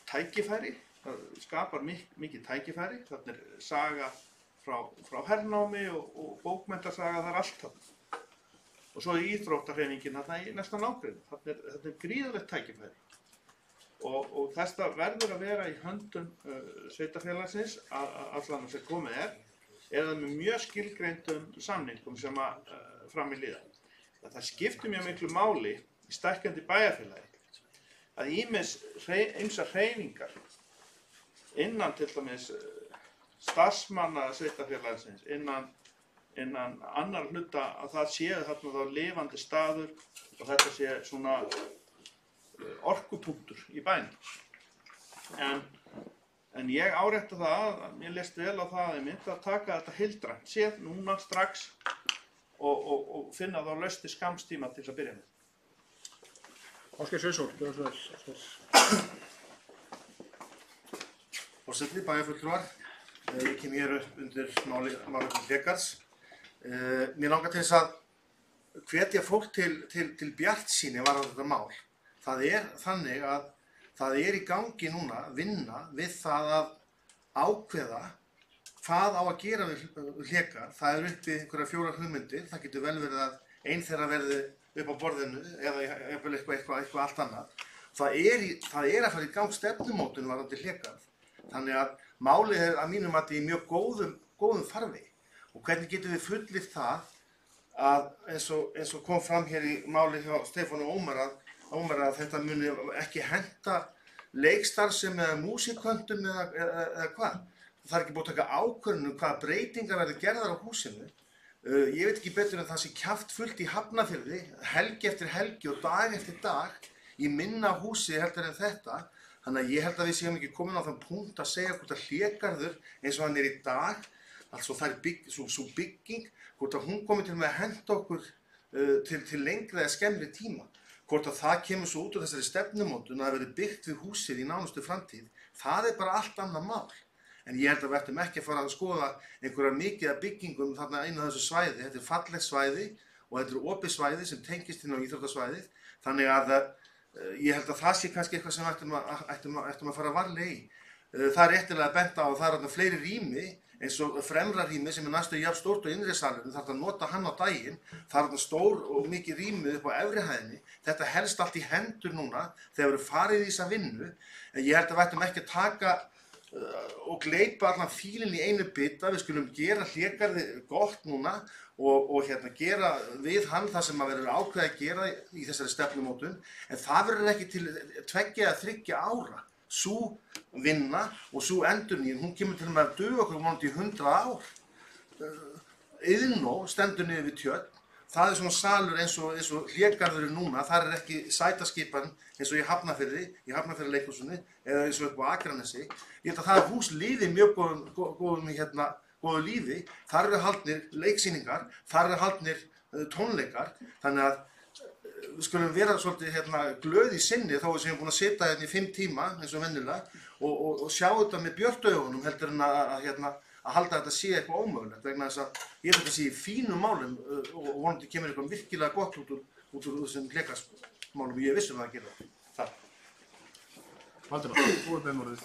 tækifæri. Það skapar mikið tækifæri, þarna er saga frá hernámi og bókmenntasaga, það er allt þarna. Og svo er íþróttahreyfingin þarna í næsta nágrenni, þarna er gríðarlegt tækifæri. Og þetta verður að vera í höndum sveitarfélagsins, allan sem komið eða með mjög skilgreindum samningum sem að fram í líða. Það skiptir mjög miklu máli í stækkandi bæjarfélagi að ýmsar hreyfingar innan til dæmis starfsmanna sveitarfélagsins, innan annar hluta að það séu þarna þá lifandi staður og þetta sé svona orkupunktur í bænum. En ég árétta það að mér leist vel á það að taka þetta heildrænt séð núna strax og finna þá lausn til skamstíma til að byrja með. Ásgeir Sveinsson, gjörðu svo vel. Forseti, bæjarfulltrúar, ég kem hér upp undir málefni Hlégarðs. Mér langar til þess að hvetja fólk til bjartsýni varðandi þetta mál. Það er þannig að það er í gangi núna vinna við það að ákveða hvað á að gera við Hlégarð. Það er uppi einhverja 4 hugmyndir, það getur vel verið að ein þeirra verði upp á borðinu eða eitthvað allt annað. Það er að fara í gang stefnumótun varðandi Hlégarð. Þannig að málið er að mínum mati í mjög góðum farvegi. Og hvernig getum við fullyrt það að eins og kom fram hér í máli hjá Stefán og Ómar að þetta muni ekki henta leikstarfsemi eða músíköndum eða hvað. Það er ekki búið að taka ákvörðun hvaða breytingar verði gerðar á húsinu. Ég veit ekki betur en það sé kjaftfullt í Hafnarfirði, helgi eftir helgi og dag eftir dag í minna húsi heldur en þetta. Þannig að ég held að við séum ekki komin á þann punkt að segja hvort að Hlégarður eins og hann er í dag, altså svo bygging, hvort að hún komi til með að henda okkur til lengri eða skemmri tíma. Hvort að það kemur svo út úr þessari stefnumótun að það verði byggt við húsið í nánustu framtíð, það er bara allt annað mál. En ég held að við ættum ekki að fara að skoða einhverja mikið af byggingum þarna inn á þessu svæði. Þetta er fallegt svæði og þetta er opið svæði sem tengist inn á íþróttasvæðið. Þannig að ég held að það sé kannski eitthvað sem ættum að fara varlega í. Það er réttilega að benda á að það er þarna fleiri rými, eins og fremra rými sem er næstu jafn stórt og innri salurinn, þarf að nota hann á daginn. Það er þarna stór og mikið rými upp á efri hæðinni. Þetta helst allt í hendur núna þegar við erum farið í þessa vinnu. En ég held að við ættum ekki að taka og gleypa allan fílinn í einu bita. Við skulum gera Hlégarði gott núna og gera við hann það sem að verður ákveðið að gera í þessari stefnumótun. En það verður ekki til 2 eða 3 ára. Sú vinna og sú endurnýjun, hún kemur til með að duga okkur vonandi í 100 ár. Iðnó stendur niður við Tjörn. Það er svona salur eins og Hlégarðurinn núna. Þar er ekki sætaskipan eins og í Hafnarfirði leikhúsinu eða eins og upp á Akranesi. Ég held að það hús líði mjög góðu lífi. Þar eru haldnir leiksýningar, þar eru haldnir tónleikar. Þannig að við skulum vera svolítið glöð í sinni þó að við séum búin að sitja hérna í 5 tíma eins og venjulega og sjá þetta með björtu augunum heldur en að halda þetta sé eitthvað ómögulegt vegna þess að ég held að þetta sé í fínum málum og vonandi kemur eitthvað virkilega gott út úr þessum Hlégarðsmálum og ég er viss um að það gera það. Valdimar, þú er beinmorðið.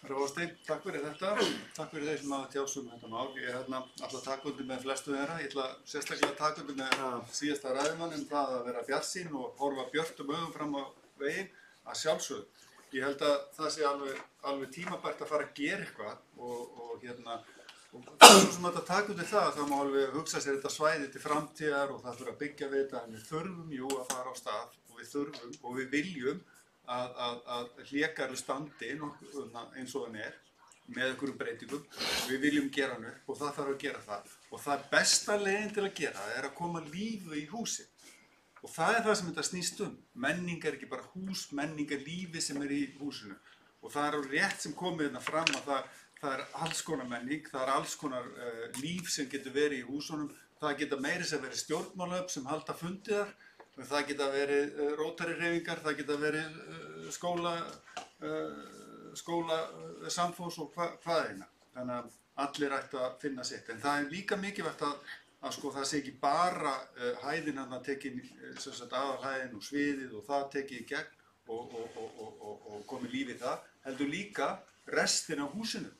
Herra Vorsteinn, takk fyrir þetta. Takk fyrir þeir sem hafa tjáð um þetta mál. Ég ætla að taka undir með flestu þeirra. Ég ætla sérstaklega að taka undir með síðasta ræðumann það að vera bjartsýn og horfa björtum augum fram á veginn að sjálfsögðu. Ég held að það sé alveg tímabært að fara að gera eitthvað og svo sem þetta taka undir það má alveg hugsa sér þetta svæði til framtíðar og það þurfa að byggja við þetta en við þurfum að fara á stað og við þurfum og við viljum að Hlégarður standi eins og hann með einhverjum breytingum. Við viljum gera hann upp og það þarf að gera það. Og það besta leiðin til að gera er að koma lífi í húsið. Og það er það sem þetta snýst um. Menning er ekki bara hús, menning er lífi sem er í húsinu. Og það er rétt sem komið hérna fram að það er alls konar menning, það er alls konar líf sem getur verið í húsunum. Það geta meira sem verið stjórnmálaöfl sem halda fundiðar. Það geta verið Rótary-hreyfingar, það geta verið skóla samfós og hvað eina. Þannig að allir ættu að finna sitt. En það er líka mikilvægt að það sé ekki bara hæðin hann að tekin aðalhæðin og sviðið og það tekið í gegn og komið lífið það. Heldur líka restin af húsinu.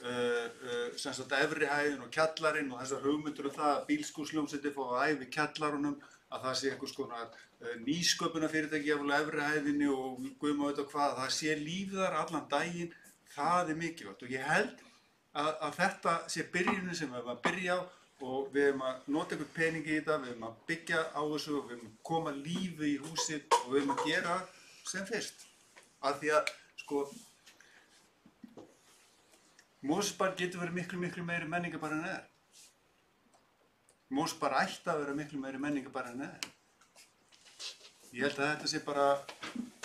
Efri hæðin og kjallarinn og þessar hugmyndur það að bílskúrsljómsveitir fá að æfa í kjallarunum að það sé einhvers konar nýsköpunarfyrirtæki jafnvel efri hæðinni og guð má vita hvað, það sé lífið þar allan daginn, það er mikilvægt og ég held að þetta sé byrjunin sem við erum að byrja á og við erum að nota einhvern pening í þetta, við erum að byggja á þessu og við erum að koma lífi í húsið og við erum að gera sem fyrst. Af því að Mosfellsbær getur verið miklu meiri menningabær en það er. Mosfellsbær ætti að vera miklu meiri menningabær en það er. Ég held að þetta sé bara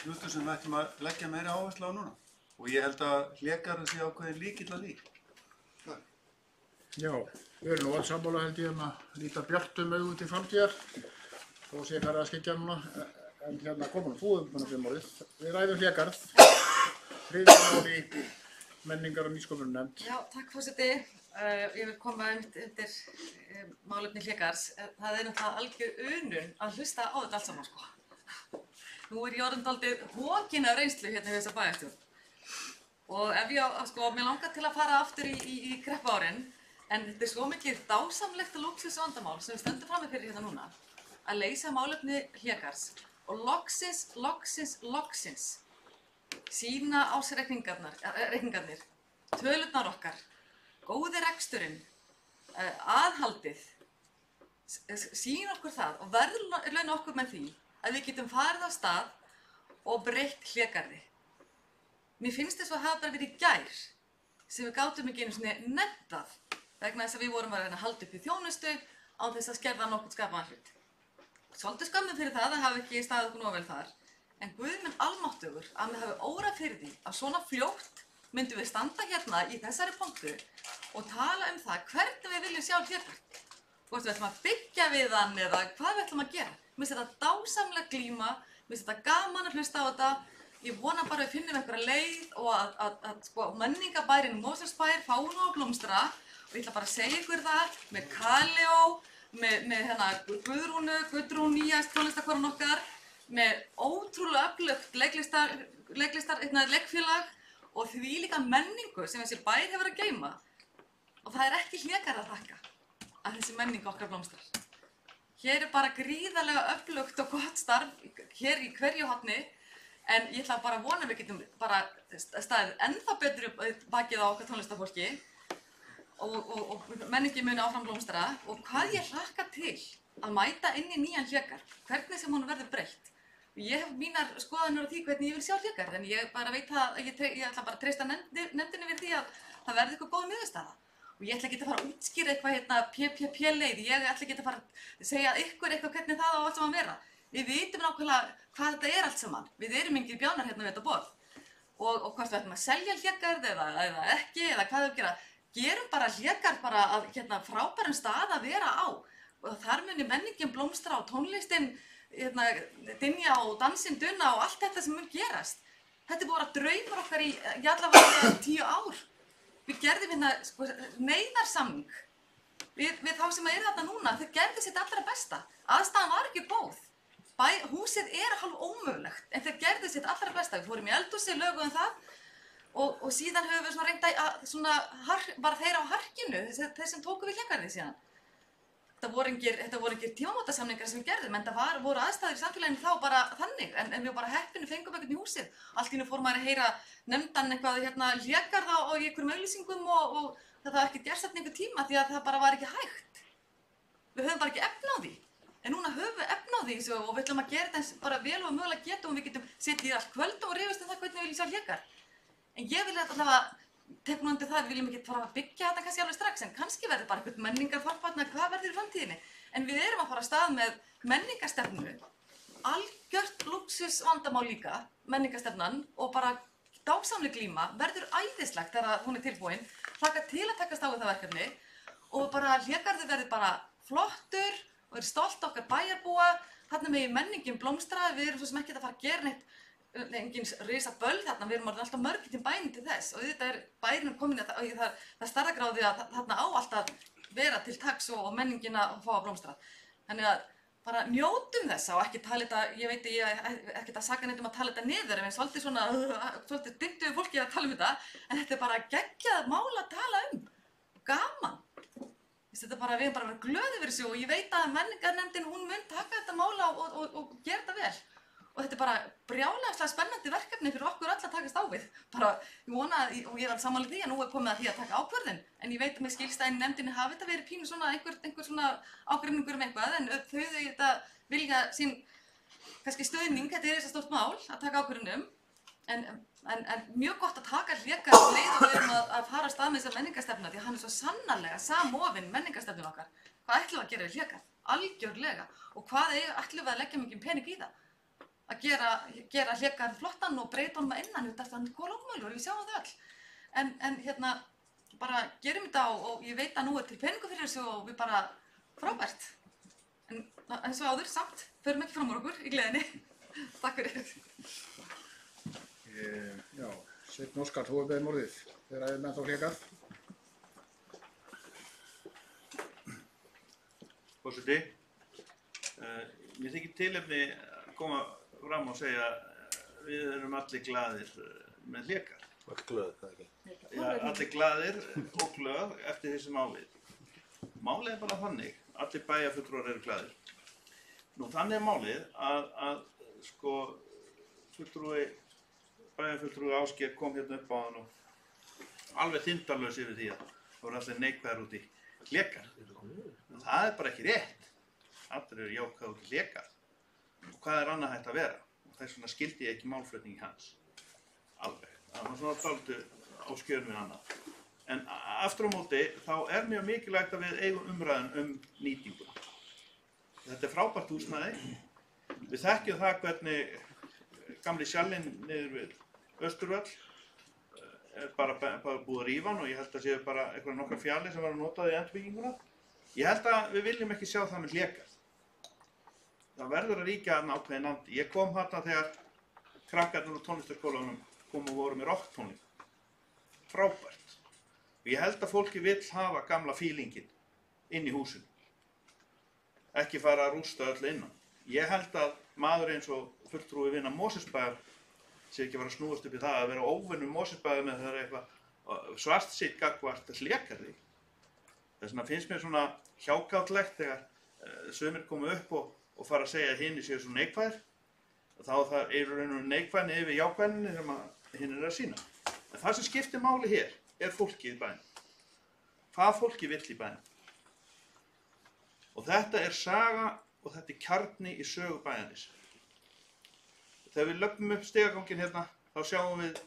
hlutur sem við ættum að leggja meiri áherslu á núna. Og ég held að Hlégarður sé ákveðin lykill að því. Já, við erum nú alls sammála held ég að líta björtum augum til framtíðar og sé hvað er að skyggja núna. En komum þú beinmorðið. Við ræðum Hlégarð. 3. mál í menningar- og nýsköpunarnefnd. Já, takk forseti. Ég vil koma undir málefni Hlégarðs. Það er náttúrulega algjör unun að hlusta á þetta allt saman sko. Nú er ég orðin dálítið hokin af reynslu hérna við þessa bæjarstjórn. Og ef mér langar til að fara aftur í kreppuárin, en þetta er svo mikið dásamlegt og lúxusvandamál sem við stöndum frammi fyrir hérna núna, að leysa málefni Hlégarðs og loksins sína á sér reikningarnir, tölurnar okkar, góði reksturinn, aðhaldið, sína okkur það og verðlauna okkur með því að við getum farið á stað og breytt Hlégarði. Mér finnst þess að hafa bara verið í gær sem við gátum ekki einu sinni nefnt vegna þess að við vorum að reyna að halda upp í þjónustu á þess að skerða nokkurn skapaðan hlut. Svolítið skömmum fyrir það að hafa ekki staðið okkur nógu vel þar, en Guð minn almáttugur að við hafi órað fyrir því að svona fljótt myndum við standa hérna í þessari pontu og tala um það hvernig við viljum sjá Hlégarð. Hvort við ætlum að byggja við hann eða hvað við ætlum að gera. Mér finnst þetta dásamlega glíma, mér finnst þetta gaman að hlusta á þetta. Ég vona bara að við finnum einhverja leið og að menningabærinn Mosfellsbær fái nú að blómstra og ég ætla bara að segja ykkur það með Kaleo, með Guðrún nýjast tónlistarkoran okkar, með ótrúlega öflugt leikfélag og því líka menningu sem þessi bær hefur að geyma. Og það er ekki Hlégarð að þakka að þessi menning okkar blómstrar. Hér er bara gríðarlega öflugt og gott starf hér í hverju horni. En ég ætla bara að vona að við getum bara staðið ennþá betur bakið á okkar tónlistarfólki og menningi muni áfram blómstra og hvað ég hlakka til að mæta inn í nýjan Hlégarð, hvernig sem hún verður breytt. Ég hef mínar skoðanir á því hvernig ég vil sjá Hlégarð en ég bara veit að ég ætla bara að treysta nefndinni við því að það verði eitthvað góð niðurstaða. Og ég ætla ekki að fara að útskýra eitthvað hérna PPP-leið, ég ætla ekki að fara að segja ykkur eitthvað hvernig það á allt saman vera. Við vitum nákvæmlega hvað þetta allt saman. Við erum engir bjánar hérna við þetta borð. Og hvort við ætlum að selja hlégarð eða ekki, eða hvað við gera. Gerum bara hlégarð bara að hérna, frábærum stað að vera á. Og þar muni menningin blómstra og tónlistin hérna, dynja og dansinn duna og allt þetta sem mun gerast. Þetta er bara draumur okkar í allavega 10 ár. Við gerðum hérna sko, neyðarsamning við þá sem eru þarna núna. Þeir gerðu sitt allra besta. Aðstæðan var ekki góð. Húsið hálf ómögulegt, en þeir gerðu sitt allra besta. Við fórum í eldhúsið, löguðum það og síðan höfum við reynt að bara þeir á harkinu, þeir sem tóku við hlégarði síðan. Þetta voru engir tímamótasamningar sem við gerðum, en það voru aðstæður í samfélaginu þá bara þannig, en við bara heppinu fengum eitthvað í húsið. Allt í einu fór maður að heyra nefndan eitthvað hérna hlégarða og í einhverjum auglýsingum og það var ekki gerst eftir einhver tíma því að það bara var ekki hægt. Við höfum bara ekki efni á því. En núna höfum við efni á því og við ætlum að gera þetta eins bara vel og mögulega getum og við getum setið í allt kvöldum og rifist það hvernig við viljum sjá hlégarð. En ég vil allavega tek nú undir það, við viljum ekki fara að byggja þetta kannski alveg strax, en kannski verður bara eitthvað menningarþorp þarna, hvað verður í framtíðinni. En við erum að fara af stað með menningarstefnu, algjört lúxusvandamál líka, menningarstefnan, og bara dásamleg glíma, verður æðislegt þegar hún er tilbúin, hlakka til að takast á við það verkefni og bara hlégarður verður bara flottur og er stolt okkar bæjarbúa, þarna með menningin blómstra, við erum svo sem ekki að fara að gera neitt engin risa böll þarna, við erum alltaf mörgir til bæinn til þess og þetta bæinn komin að það stærðagráði að þarna á alltaf vera til taks og menningin að fá að blómstra. Þannig að bara njótum þessa og ekki tala þetta, ég veit ég ekkert að saka neitt að tala þetta niður, en svolítið dyndu fólki að tala þetta, en þetta er bara geggjað mál að tala gaman. Þetta bara, við erum bara að vera glöð yfir þessu og ég veit að menningarnefndin, hún mun taka þetta mála og gera þetta vel. Og þetta er bara brjálæðislega spennandi verkefni fyrir okkur öll að takast á við. Bara, ég vona, og ég er sammála því að nú er komið að því að taka ákvörðun, en ég veit að með skilst að í nefndinni hafi þetta verið pínu svona einhver svona ágreiningur eitthvað, en þau þetta vilja sín kannski stuðning, þetta er þess að stórt mál að taka ákvörðunum, en mjög gott að taka hlégarð leið og við erum að fara af stað með þessa menningarstefnu, því hann er svo sannarlega samofinn menningarstefnun okkar. Hvað ætlum við að gera við hlégarð? Algjörlega. Og hvað ætlum við að leggja mikið pening í það? Að gera hlégarð flottan og breyta honum að innan, þetta er góðlókumölu og við sjáum það öll. En hérna, bara gerum þetta og ég veit að nú er til peningu fyrir þessu og við bara frábært. En eins og áður, samt, förum ekki fram úr okkur í gleðinni. Takk fyrir. Já, Sveinn Óskar, þú beðið morðið. Þið ræðið með þá hlégarð. Forseti, mér þykir tilefni að koma fram og segja við erum allir glaðir með hlégarð. Allir glöð, það ekki? Já, allir glaðir og glöð eftir þessi málið. Málið er bara þannig, allir bæjarfulltrúar eru glaðir. Nú þannig er málið að sko bæjarfulltrúi Ásgeir kom hérna upp á hann og alveg þindalaus yfir því að það voru allir neikvæðar út í hlégarð. Það er bara ekki rétt. Allir eru jákvæðir út í hlégarð. Og hvað er annað hægt að vera? Og þess vegna skildi ég ekki málflutningi hans. Alveg. Það var svona dálítið á skjön við annað. En aftur á móti þá er mjög mikilvægt að við eigum umræðan nýtinguna. Þetta er frábært húsnæði. Við þekkjum það hvernig gamli sjallinn niður við Austurvöll er bara búið að rífa hann og ég held að séu bara einhverja nokkrar fjallir sem var að nota í endurbygginguna. Ég held að við viljum ekki sjá það með hlégarð. Það verður að ríkja þarna ákveðin andi. Ég kom þarna þegar krakkarnir úr tónlistarskólanum komu og voru með rocktónleika. Frábært. Og ég held að fólki vill hafa gamla fílingin inn í húsinu. Ekki fara að rústa öll innan. Ég held að maður eins og fulltrúi vina Mosfellsbæjar sé ekki að fara að snúast upp í það að vera óvinnur Mosfellsbæjar með það eitthvað svartsitt gagnvart hlégarði. Þess vegna finnst mér svona hjákátlegt þegar sumir koma upp og fara að segja að hinir séu svo neikvæðir. Þá það eru raun og neikvæðinni yfir jákvæðinni sem hinn er að sýna. En það sem skiptir máli hér er fólkið í bænum. Hvað fólkið vill í bænum. Og þetta er saga og þetta er kjarni í sögu bæjarins. Þegar við löpum upp stigaganginn hérna, þá sjáum við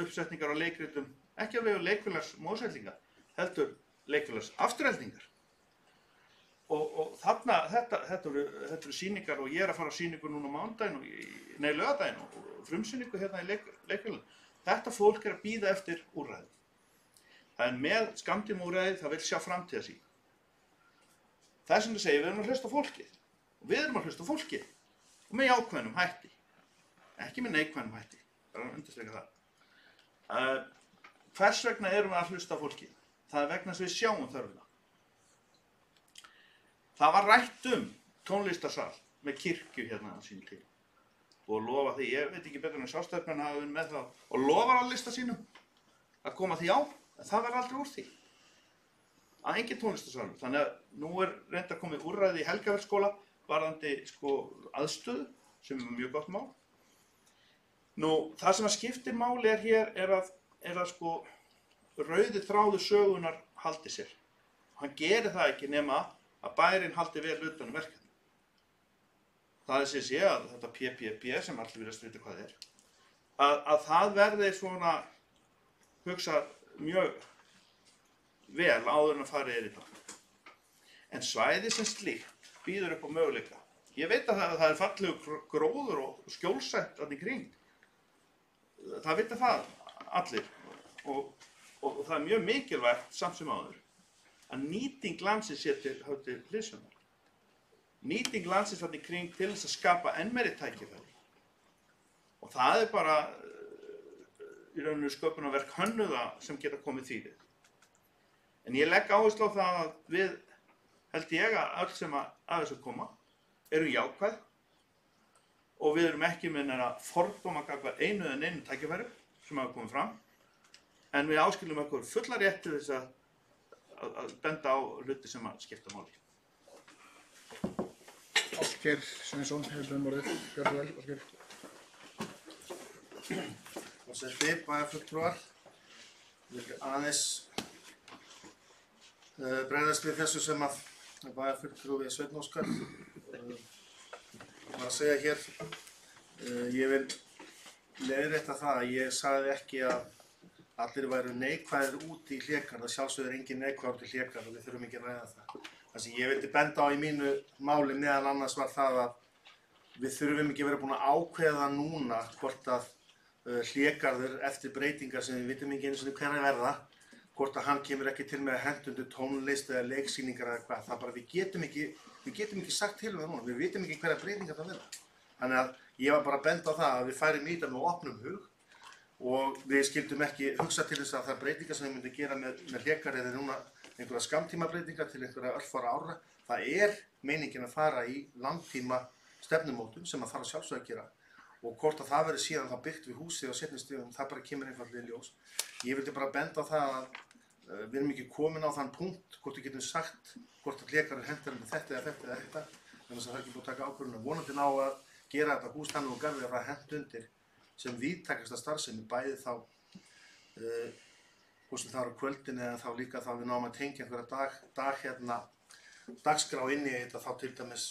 uppsetningar á leikritum ekki á vegum leikfélags móshellinga, heldur leikfélags afturheldingar. Og þarna, þetta eru sýningar og ég er að fara á sýningu núna á mánudaginn laugardaginn og frumsýningu hérna í leikfélaginu. Þetta fólk er að bíða eftir úrræði. Það er með skammtíma úrræði, það vil sjá framtíðarsýn. Þess vegna segir við erum að hlusta á fólkið. Og við erum að hlusta á fólkið. Og með jákvæðnum hætti. Ekki með neikvæðnum hætti. Það er að undirstrika það. Hvers vegna erum við að hlusta á fólkið? Það er vegna þess að við sjáum þörfina. Það var rætt tónlistarsal með kirkju hérna á sínum tíma. Og lofa því, ég veit ekki betur en Sjálfstæðismenn hafa verið með það og lofar á lista sínum að koma því á, en það verður aldrei úr því. Að engin tónlistarsalur. Þannig að nú er reyndar komið úrræði í Helgafeldsskóla varðandi aðstöðu sem er mjög gott mál. Nú, það sem að skiptir máli hér er að rauði þráður sögunar haldi sér. Hann gerir það ekki nema að bærinn haldi vel utan um verkefni. Það er sem sé að þetta PPP sem allir virðast vita hvað er, að það verði svona hugsað mjög vel áður en að fara í það. En svæði sem slíkt býður upp á möguleika. Ég veit að það er fallegur gróður og skjólsætt þarna í kring. Það vita það allir og það er mjög mikilvægt samt sem áður að nýting landsins sé til hliðsjónar. Nýting landsins þarna í kring til þess að skapa enn meiri tækifæri. Og það er bara í rauninu sköpunarverk hönnuða sem geta komið því við. En ég legg áherslu á það að við, held ég að öll sem að þessu koma, eru jákvæð og við erum ekki með neina fordóma gagnvart einu eða neinu tækifæri sem hafa komið fram, en við áskiljum okkur fulla rétt til þess að benda á hluti sem að skipta máli. Ásgeir Sveinsson hefur orðið. Gjörðu vel, Ásgeir. Forseti, bæjarfulltrúar. Ég vil aðeins bregðast við þessu sem að bæjarfulltrúi Sveinn Óskar var að segja hér. Ég vil leiðrétta það að ég sagði ekki að allir væru neikvæðir út í Hlégarð. Það sjálfsögðu engin neikvæður út í Hlégarð og við þurfum ekki að ræða það. Það sem ég vildi benda á í mínu máli meðal annars var það að við þurfum ekki að vera búin að ákveða núna hvort að Hlégarður eftir breytingar sem við vitum ekki einu sinni hvernig verða, hvort að hann kemur ekki til með að henda undir tónlist eða leiksýningar eða hvað. Það er bara við getum ekki sagt til um það núna. Við vitum ekki hverja breytingar það verða. Þannig að ég var bara að benda á það að við færum í þetta með opnum hug og við skildum ekki hugsa til þess að það breytingar sem við myndum gera með Hlégarð eða núna einhverja skammtímabreytingar til einhverja örfára ára. Það er meiningin að fara í langtíma stefnumótun sem að þarf að sjálfsögðu að gera og hvort að það verður síðan þá byggt við húsið á seinni stigum, það bara kemur einfaldlega í ljós. Ég vildi bara benda á það að við erum ekki komin á þann punkt hvort við getum sagt hvort að Hlégarður hentar með þetta eða þetta eða þetta, þannig að það er ekki búið að taka ákvörðun. Vonandi ná að gera þetta hús þannig og garði að það hent undir sem víðtækasta starfsemi, bæði þá hvort sem það eru kvöldin eða þá líka þá við náum að tengja einhverja dagskrá inn í þetta þá til dæmis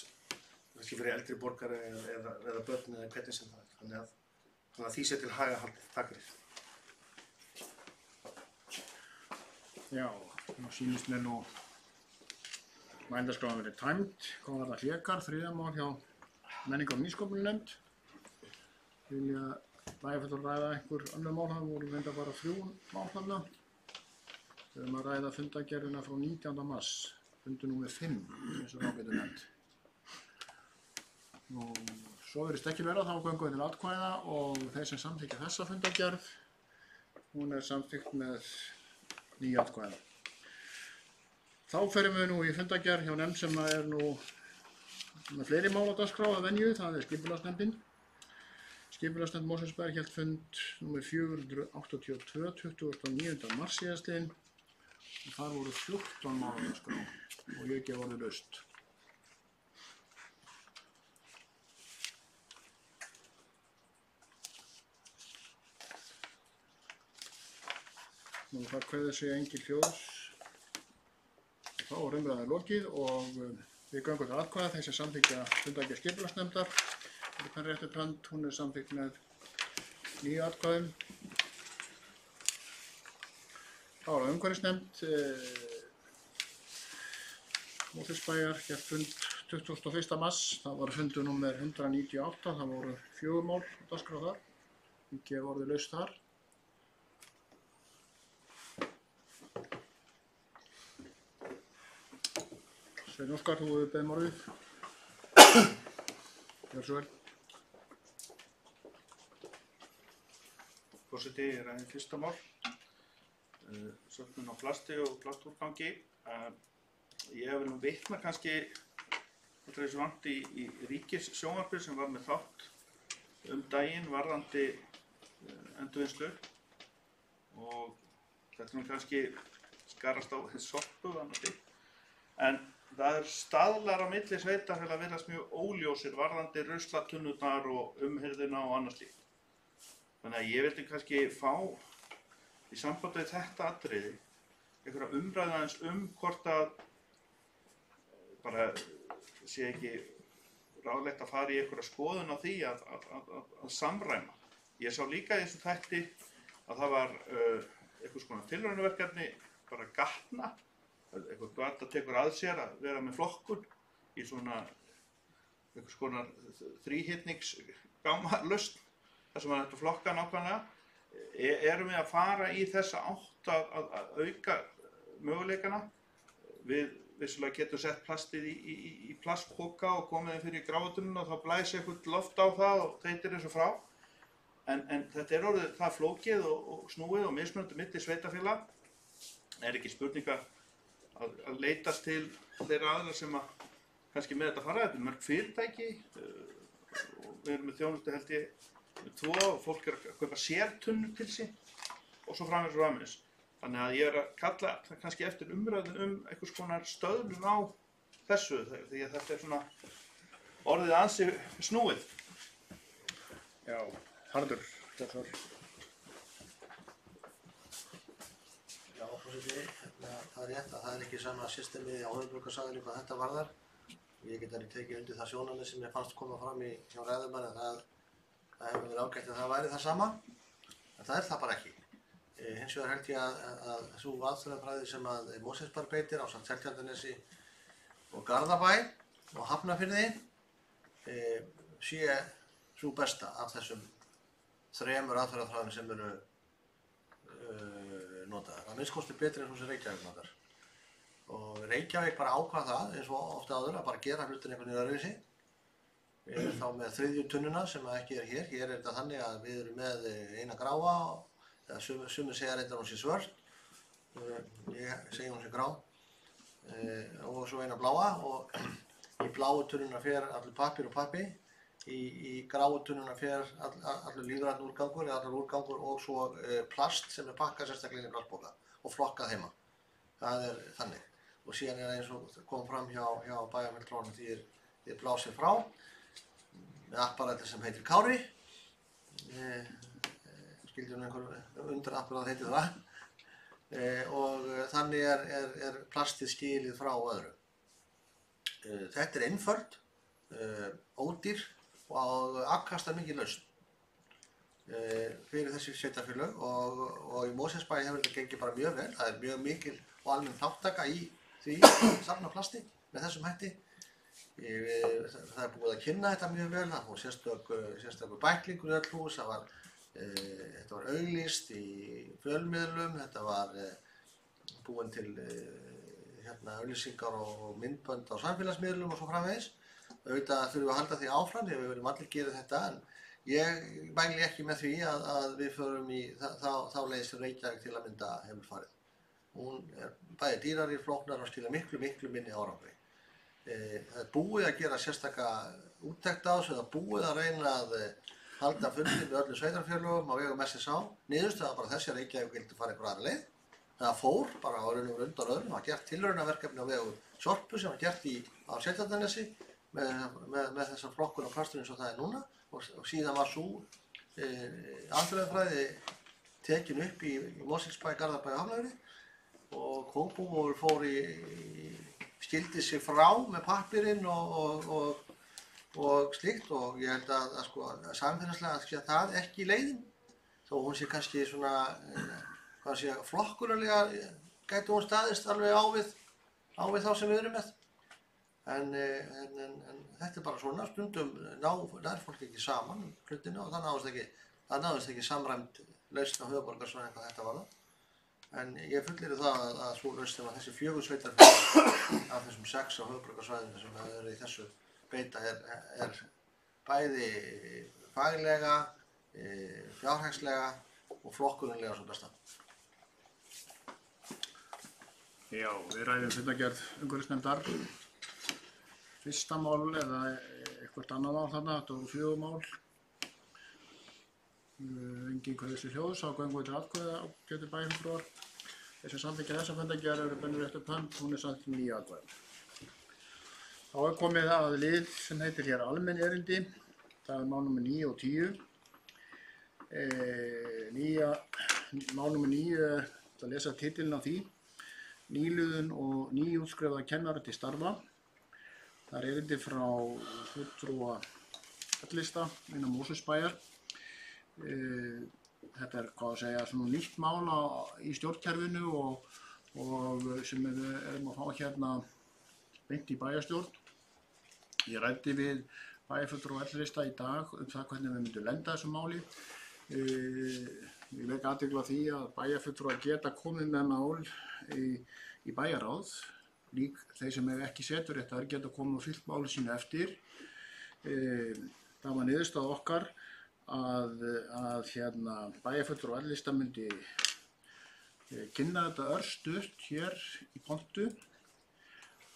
kannski fyrir eldri borgara eða börn eða hvernig sem það er. Þannig að því sé til haga haldið. Takk fyrir. Já, nú sýnist mér nú mældaskráin verið tæmd. Hvað var það Hlégarð, þriðja mál hjá menningar- og nýsköpunarnefnd. Vilja bæjarfulltrúar ræða einhver önnur mál, það voru reyndar bara 3 mál þarna. Við erum að ræða fundargerðina frá 19. mars, fundur númer 5, eins og ráðgætu nefnd. Og svo virðist ekki vera, þá göngum við til atkvæða og þeir sem samþykkja þessa fundargerð, hún er samþykkt með 9 atkvæða. Þá ferum við nú í fundargerð hjá nefnd sem er nú með fleiri mál á dagskrá að venju, það er skipulagsnefndin. Skipulagsnefnd Mosfellsbæjar hélt fund nr. 482, 29. mars síðastliðinn og þar voru 14 mál á dagskrá og ég gef orðið laust. Nú það kveður sig engin hljóðs. Þá er umræðan lokið og við göngum til atkvæða. Þeir sem samþykkja fundargerð skipulagsnefndar. Þannig réttur hönd, hún er samþykkt með 9 atkvæðum. Þá var umhverfisnefnd Mosfellsbæjar hélt fund 21. mars. Það var fundur númer 198. Það voru 4 mál á dagskrá þar. Ekki orðið laust þar. Sveinn Óskar, þú hefur beðið orðið. Gjörðu svo vel. Forseti, ég ræði fyrsta mál. Söfnun á plasti og plastúrgangi. Ég hef nú vitna kannski þessu vant í ríkissjónvarpi sem var með þátt daginn varðandi endurvinnslu og þetta nú kannski skarast á þess sorpu annars. En það staðlar á milli sveitarfélaga virðast mjög óljósir varðandi ruslatunnurnar og umhirðina og annað slíkt. Þannig að ég vildi kannski fá í sambandi við þetta atriði einhverja umræðu aðeins hvort að bara sé ekki ráðlegt að fara í einhverja skoðun á því að samræma. Ég sá líka í þessu þætti að það var einhvers konar tilraunaverkefni bara gatna. Eitthvað gata tekur að sér að vera með flokkun í svona einhvers konar þríhyrningsgámalausn þar sem þetta flokka nákvæmlega. Erum við að fara í þessa átt að auka möguleikana? Við vissulega getum sett plastið í plastpoka og komið þeim fyrir í gráðutununa og þá blæs eitthvað loft á það og þeytir þessu frá. En þetta orðið það flókið og snúið og mismunandi milli sveitarfélaga. Ekki spurning að leitast til þeirra aðra sem að kannski með þetta fara. Þetta er mörg fyrirtæki og við erum með þjónustu held ég með 2 og fólk að kaupa sértunnur til sín og svo framvegis og framvegis. Þannig að ég að kalla kannski eftir umræðun einhvers konar stöðlun á þessu því að þetta svona orðið ansi snúið. Já, Haraldur, þetta var. Já, forseti, það er rétt að það er ekki sama systemið á höfuðborgarsvæðinu hvað þetta varðar. Ég get alveg tekið undir það sjónarmið sem ég fannst koma fram hjá ræðumanni að það hefur verið ágætt að það væri það sama, en það er það bara ekki. Hins vegar held ég að sú aðferðafræði sem að Mosfellsbær beitir ásamt Seltjarnarnesi og Garðabæ og Hafnarfirði sé sú besta af þessum 3 aðferðafræðum sem eru notaðar. Það minnst kosti betri en svo sem Reykjavík notar. Og Reykjavík bara ákvað það, eins og ofta áður, að bara gera hlutin einhvern veginn öðruvísi. Við erum þá með 3. tunnuna sem ekki er hér. Hér er þetta þannig að við erum með eina gráa, eða sumir segja reyndar hún sé svört. Ég segi hún sé grá. Og svo eina bláa og í bláu tunnuna fer allur pappír og pappi. Í gráu tunnuna fer allur lífrænn úrgangur eða allur úrgangur og svo plast sem er pakkað sérstaklega inn í plastpoka og flokkað heima. Það er þannig. Og síðan er eins og kom fram hjá bæjarfulltrúanum því þið blásið frá með apparati sem heitir Kári. Skildi hún einhver undirapparat heitir það. Og þannig er plastið skilið frá öðru. Þetta er einföld, ódýr og afkastar mikið lausn fyrir þessi sveitarfélög og í Mosfellsbæ hefur þetta gengið bara mjög vel. Það er mjög mikil og almenn þáttaka í því að safna plasti með þessum hætti. Það er búið að kynna þetta mjög vel. Það fór sérstakur bæklingur í öll hús. Þetta var auglýst í fjölmiðlum. Þetta var búin til auglýsingar og myndbönd á samfélagsmiðlum og svo framvegis. Auðvitað þurfum við að halda því áfram því við viljum allir gera þetta en ég mæli ekki með því að við förum í þá leið sem Reykjavík til að mynda hefur farið. Hún er bæði dýrari, flóknari og skilar miklu minni árangri. Það er búið að gera sérstaka úttekt á þessu, það er búið að reyna að halda fundi með öllum sveitarfélögum á vegum SSA. Niðurstaðan bara þessi að Reykjavík vildi fara einhver aðra leið. Það fór bara á raun og undan öðrum, það var gert tilraunaverkefni á vegum Sorpu sem var gert á Seltjarnarnesi með þessar flokkun á plastur eins og það er núna og síðan var sú aðferðafræði tekin upp í Mosfellsbæ, Garðabæ og Hafnarfirði og Kópavogur fór skildi sig frá með pappírinn og slíkt og ég held að samfélagslega sé það ekki leiðin þó hún sé kannski svona flokkunalega gæti hún staðist alveg á við þá sem við erum með. En þetta bara svona, stundum nær fólk ekki saman hlutina og það náðist ekki samræmt lausn á höfuðborgarsvæðinu hvað þetta varðar. En ég fullyri það að sú lausn sem að þessi 4 sveitarfélög af þessum 6 á höfuðborgarsvæðinu sem eru í þessu beita er bæði faglega, fjárhagslega og flokkunarlega svo besta. Já, við ræðum fundargerð umhverfisnefndar. Fyrsta mál eða eitthvað annað mál þarna, þetta voru 4 mál. Engin greiðslu hljóðs, þá göngum við til atkvæða ágætu bæjarfulltrúar. Þeir sem samþykkja þessa fundargerð eru bennir eftir hönd, hún er samþykkt með 9 atkvæðum. Þá er komið að lið sem heitir hér almenn erindi. Það er mál nr. 9 og 10. Mál nr. 9 er að lesa titilinn á því. Nýliðun og nýútskrifaða kennara til starfa. Það er erindi frá fulltrúa L-lista innan Mosfellsbæjar. Þetta er, hvað að segja, svona nýtt mál í stjórnkerfinu og sem við erum að fá hérna beint í bæjarstjórn. Ég ræddi við bæjarfulltrúa L-lista í dag það hvernig við myndum lenda þessu máli. Ég vek athygli á því að bæjarfulltrúar geta komið með mál í bæjarráð. Lík þeir sem hefur ekki seturéttar geta komið og fyllt máli sínu eftir. Það var niðurstaða okkar að bæjarfulltrúar L-lista myndi kynna þetta örstutt hér í pontu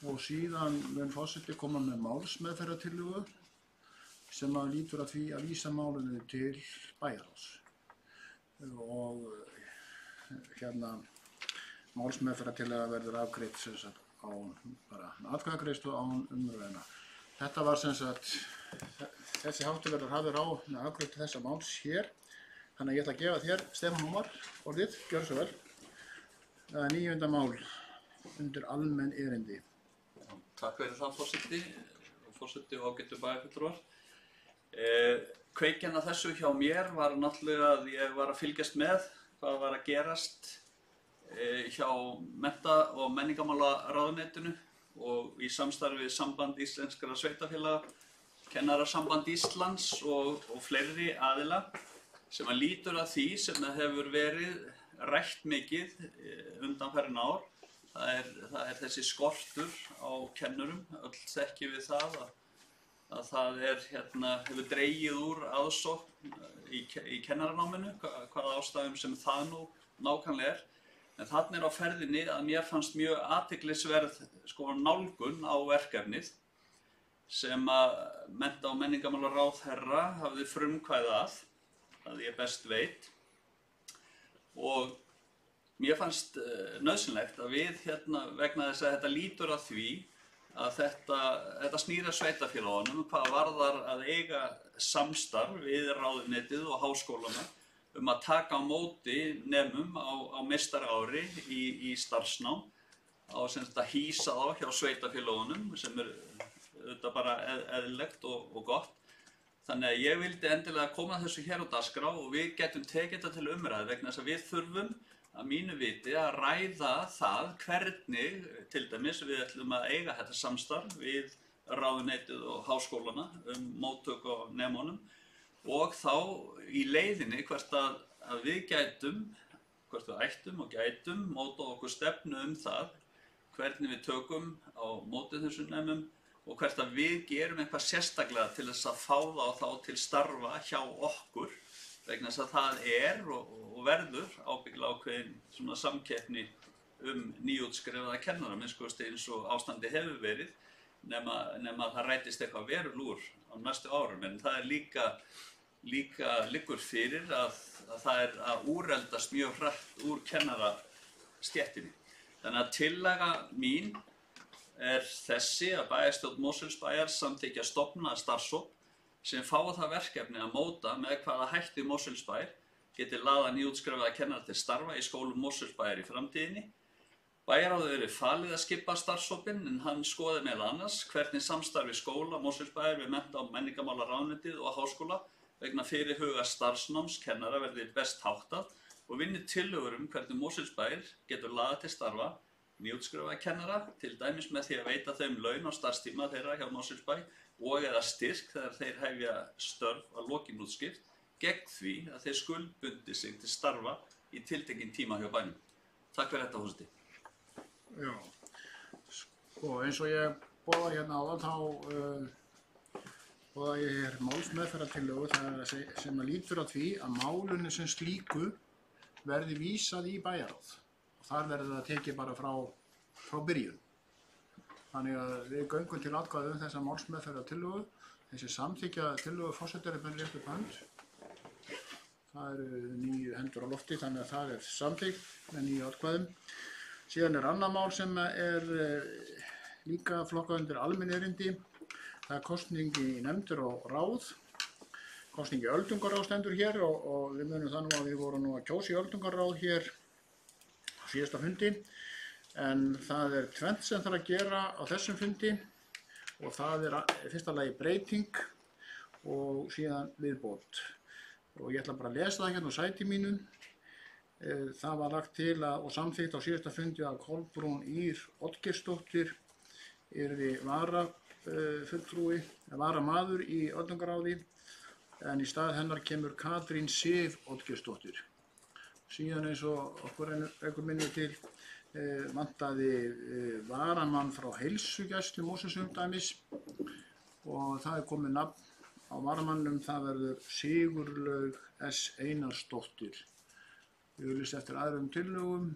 og síðan mun forseti koma með málsmeðferðartillögu sem að lýtur að því að vísa málinu til bæjarráðs. Og málsmeðferðartillaga verður afgreidd sem sagt án bara atkvæðagreiðslu án umræðna. Þetta var sem sagt þessi háttur verður hafður á með afgreiðslu þessa máls hér. Þannig að ég ætla að gefa þér Stefán Ómar orðið, gjörðu svo vel. Það er 9. mál undir almenn erindi. Takk fyrir það forseti og ágætu bæjarfulltrúar. Kveikjan að þessu hjá mér var náttúrulega að ég var að fylgjast með hvað var að gerast hjá mennta- og menningarmálaráðuneytinu og í samstarfi við Samband íslenskra sveitarfélaga, Kennarasamband Íslands og fleiri aðila sem að lítur að því sem það hefur verið rætt mikið undanfarin ár. Það er þessi skortur á kennurum, öll þekkjum við það að það hefur dregið úr aðsókn í kennaranáminu, hvaða ástæðum sem það nú nákvæmlega er. En þarna er á ferðinni að mér fannst mjög athyglisverð nálgun á verkefnið sem að mennta- og menningarmálaráðherra hafði frumkvæði að ég best veit. Og mér fannst nauðsynlegt að við vegna þess að þetta lítur að því að þetta snýr að sveitarfélögunum hvað varðar að eiga samstarf við ráðuneytið og háskólana að taka á móti nemum á meistaraári í starfsnám að hýsa þá hjá sveitarfélögunum sem er auðvitað bara eðlilegt og gott. Þannig að ég vildi endilega koma þessu hér á dagskrá og við getum tekið þetta til umræðu vegna þess að við þurfum að mínu viti að ræða það hvernig til dæmis við ætlum að eiga þetta samstarf við ráðuneytið og háskólana móttöku á nemunum og þá í leiðinni hvert að við gætum, hvert við ættum og gætum móta okkur stefnu það hvernig við tökum á móti þessum nemum og hvert að við gerum eitthvað sérstaklega til þess að fá þá til starfa hjá okkur vegna þess að það er og verður ábyggilega ákveðin svona samkeppni nýútskrifaða kennara eins og ástandi hefur verið nema það rætist eitthvað verulegur á næstu árum en það er líka liggur fyrir að það er að úreldast mjög hratt úr kennarastéttinni. Þannig að tillaga mín er þessi að bæjarstjórn Mosfellsbæjar samþykkja að stofna starfshóp sem fái það verkefni að móta með hvaða hætti Mosfellsbær geti laðað nýútskrifaða kennara til starfa í skólum Mosfellsbæjar í framtíðinni. Bæjarráði verið falið að skipa starfshópinn en hann skoði meðal annars hvernig samstarfi skóla Mosfellsbæjar við mennta- og menningarmálaráðuneytið og háskóla vegna fyrirhuga starfsnáms kennara verði best háttað og vinni tillögur hvernig Mosfellsbær getur laðað til starfa nýútskrifaða kennara, til dæmis með því að veita þeim laun á starfstíma þeirra hjá Mosfellsbæ og eða styrk þegar þeir hefja störf að lokinni útskrift gegn því að þeir skuldbundi sig til starfa í tiltekinn tíma hjá bænum. Takk fyrir þetta, forseti. Já, sko eins og ég boðaði hérna áðan þá boðaði ég hér málsmeðferðartillögu sem að lítur á því að málunni sem slíku verði vísað í bæjarráð og þar verður það tekið bara frá byrjun. Þannig að við göngum til atkvæði þessa málsmeðferðartillögu. Þessi samþykkja tillögu forseta er beinir upp hönd. Það eru 9 hendur á lofti, þannig að það er samþykkt með 9 atkvæðum. Síðan er annað mál sem er líka flokkað undir almenn erindi. Það er kosning í nefndir og ráð. Kosning í öldungaráð stendur hér og við munum það nú að við vorum nú að kjósa í öldungaráð hér á síðasta fundi. En það er tvennt sem þarf að gera á þessum fundi og það er í fyrsta lagi breyting og síðan viðbót. Og ég ætla bara að lesa það hérna á sæti mínu. Það var lagt til og samþykkt á síðasta fundi að Kolbrún Ýr Oddgeirsdóttir yrði varamaður í öldungaráði en í stað hennar kemur Katrín Sif Oddgeirsdóttir. Síðan eins og okkur einhver minni til vantaði varamann frá heilsugæslu Mosfellsumdæmis og það er komið nafn á varamannum, það verður Sigurlaug S. Einarsdóttir. Við höfum lýst eftir aðrum tillögum.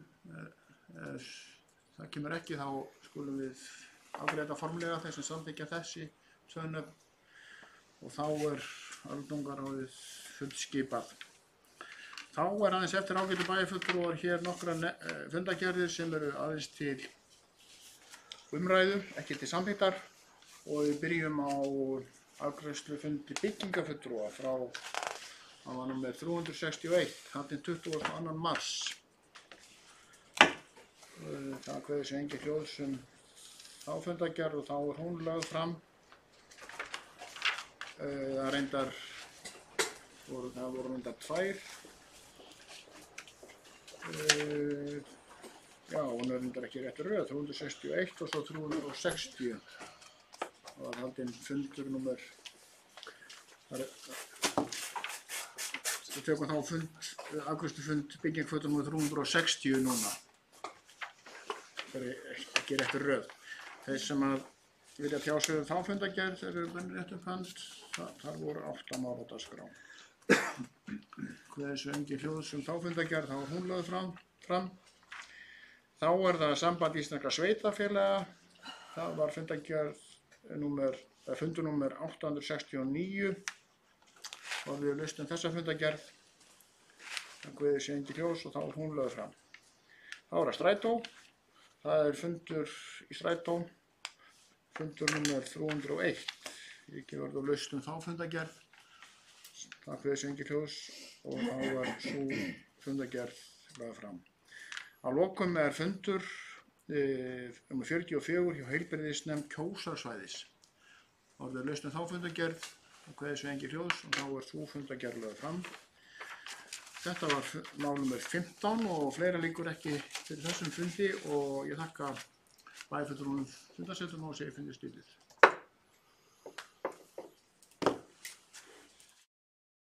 Það kemur ekki, þá skulum við afgreiða formlega þeir sem samþykkja þessi nöfn og þá er öldungaráðið fullskipað. Þá er aðeins eftir ágætu bæjarfulltrúar hér nokkra fundargerðir sem eru aðeins til umræðu, ekki til samþykktar og við byrjum á afgreiðslufundi byggingafulltrúa frá númer 361, þarna 22. mars. Það kveður sig engin hljóðs þá fundargerð og þá er hún lögð fram. Það voru reyndar 2. Já, hún er reyndar ekki rétt röð, 361 og svo 360. Það var haldinn fundur númer, við tökum þá afgreiðslufund byggingafulltrúa númer 360 núna. Það er ekki rétt röð. Þeir sem að vilja tjá sig þá fundargerð eru beinir rétt upp hönd, þar voru 8 mál á dagskrá. Kveður sig engin hljóðs þá fundargerð, þá er hún lögð fram. Þá er það Samband Íslenskra sveitarfélaga, það var fundargerð fundur númer 869 og við laustum þessa fundargerð. Það kveður sig engin hljóðs og þá er hún lögð fram. Þá er það strætó, það er fundur í strætó, fundur númer 301. Ekki verður laustum þá fundargerð. Það kveður sig engin hljóðs og þá er sú fundargerð lögð fram. Að lokum er fundur nummer 44 hjá heilbrigðisnefnd Kjósarsvæðis. Það verður laustum þá fundargerð, það kveður sig engin hljóðs og þá er sú fundargerð lögð fram. Þetta var mál nummer 15 og fleira liggur ekki fyrir þessum fundi og ég þakka bæjarfulltrúum fundarsetum og segi fundið slitið.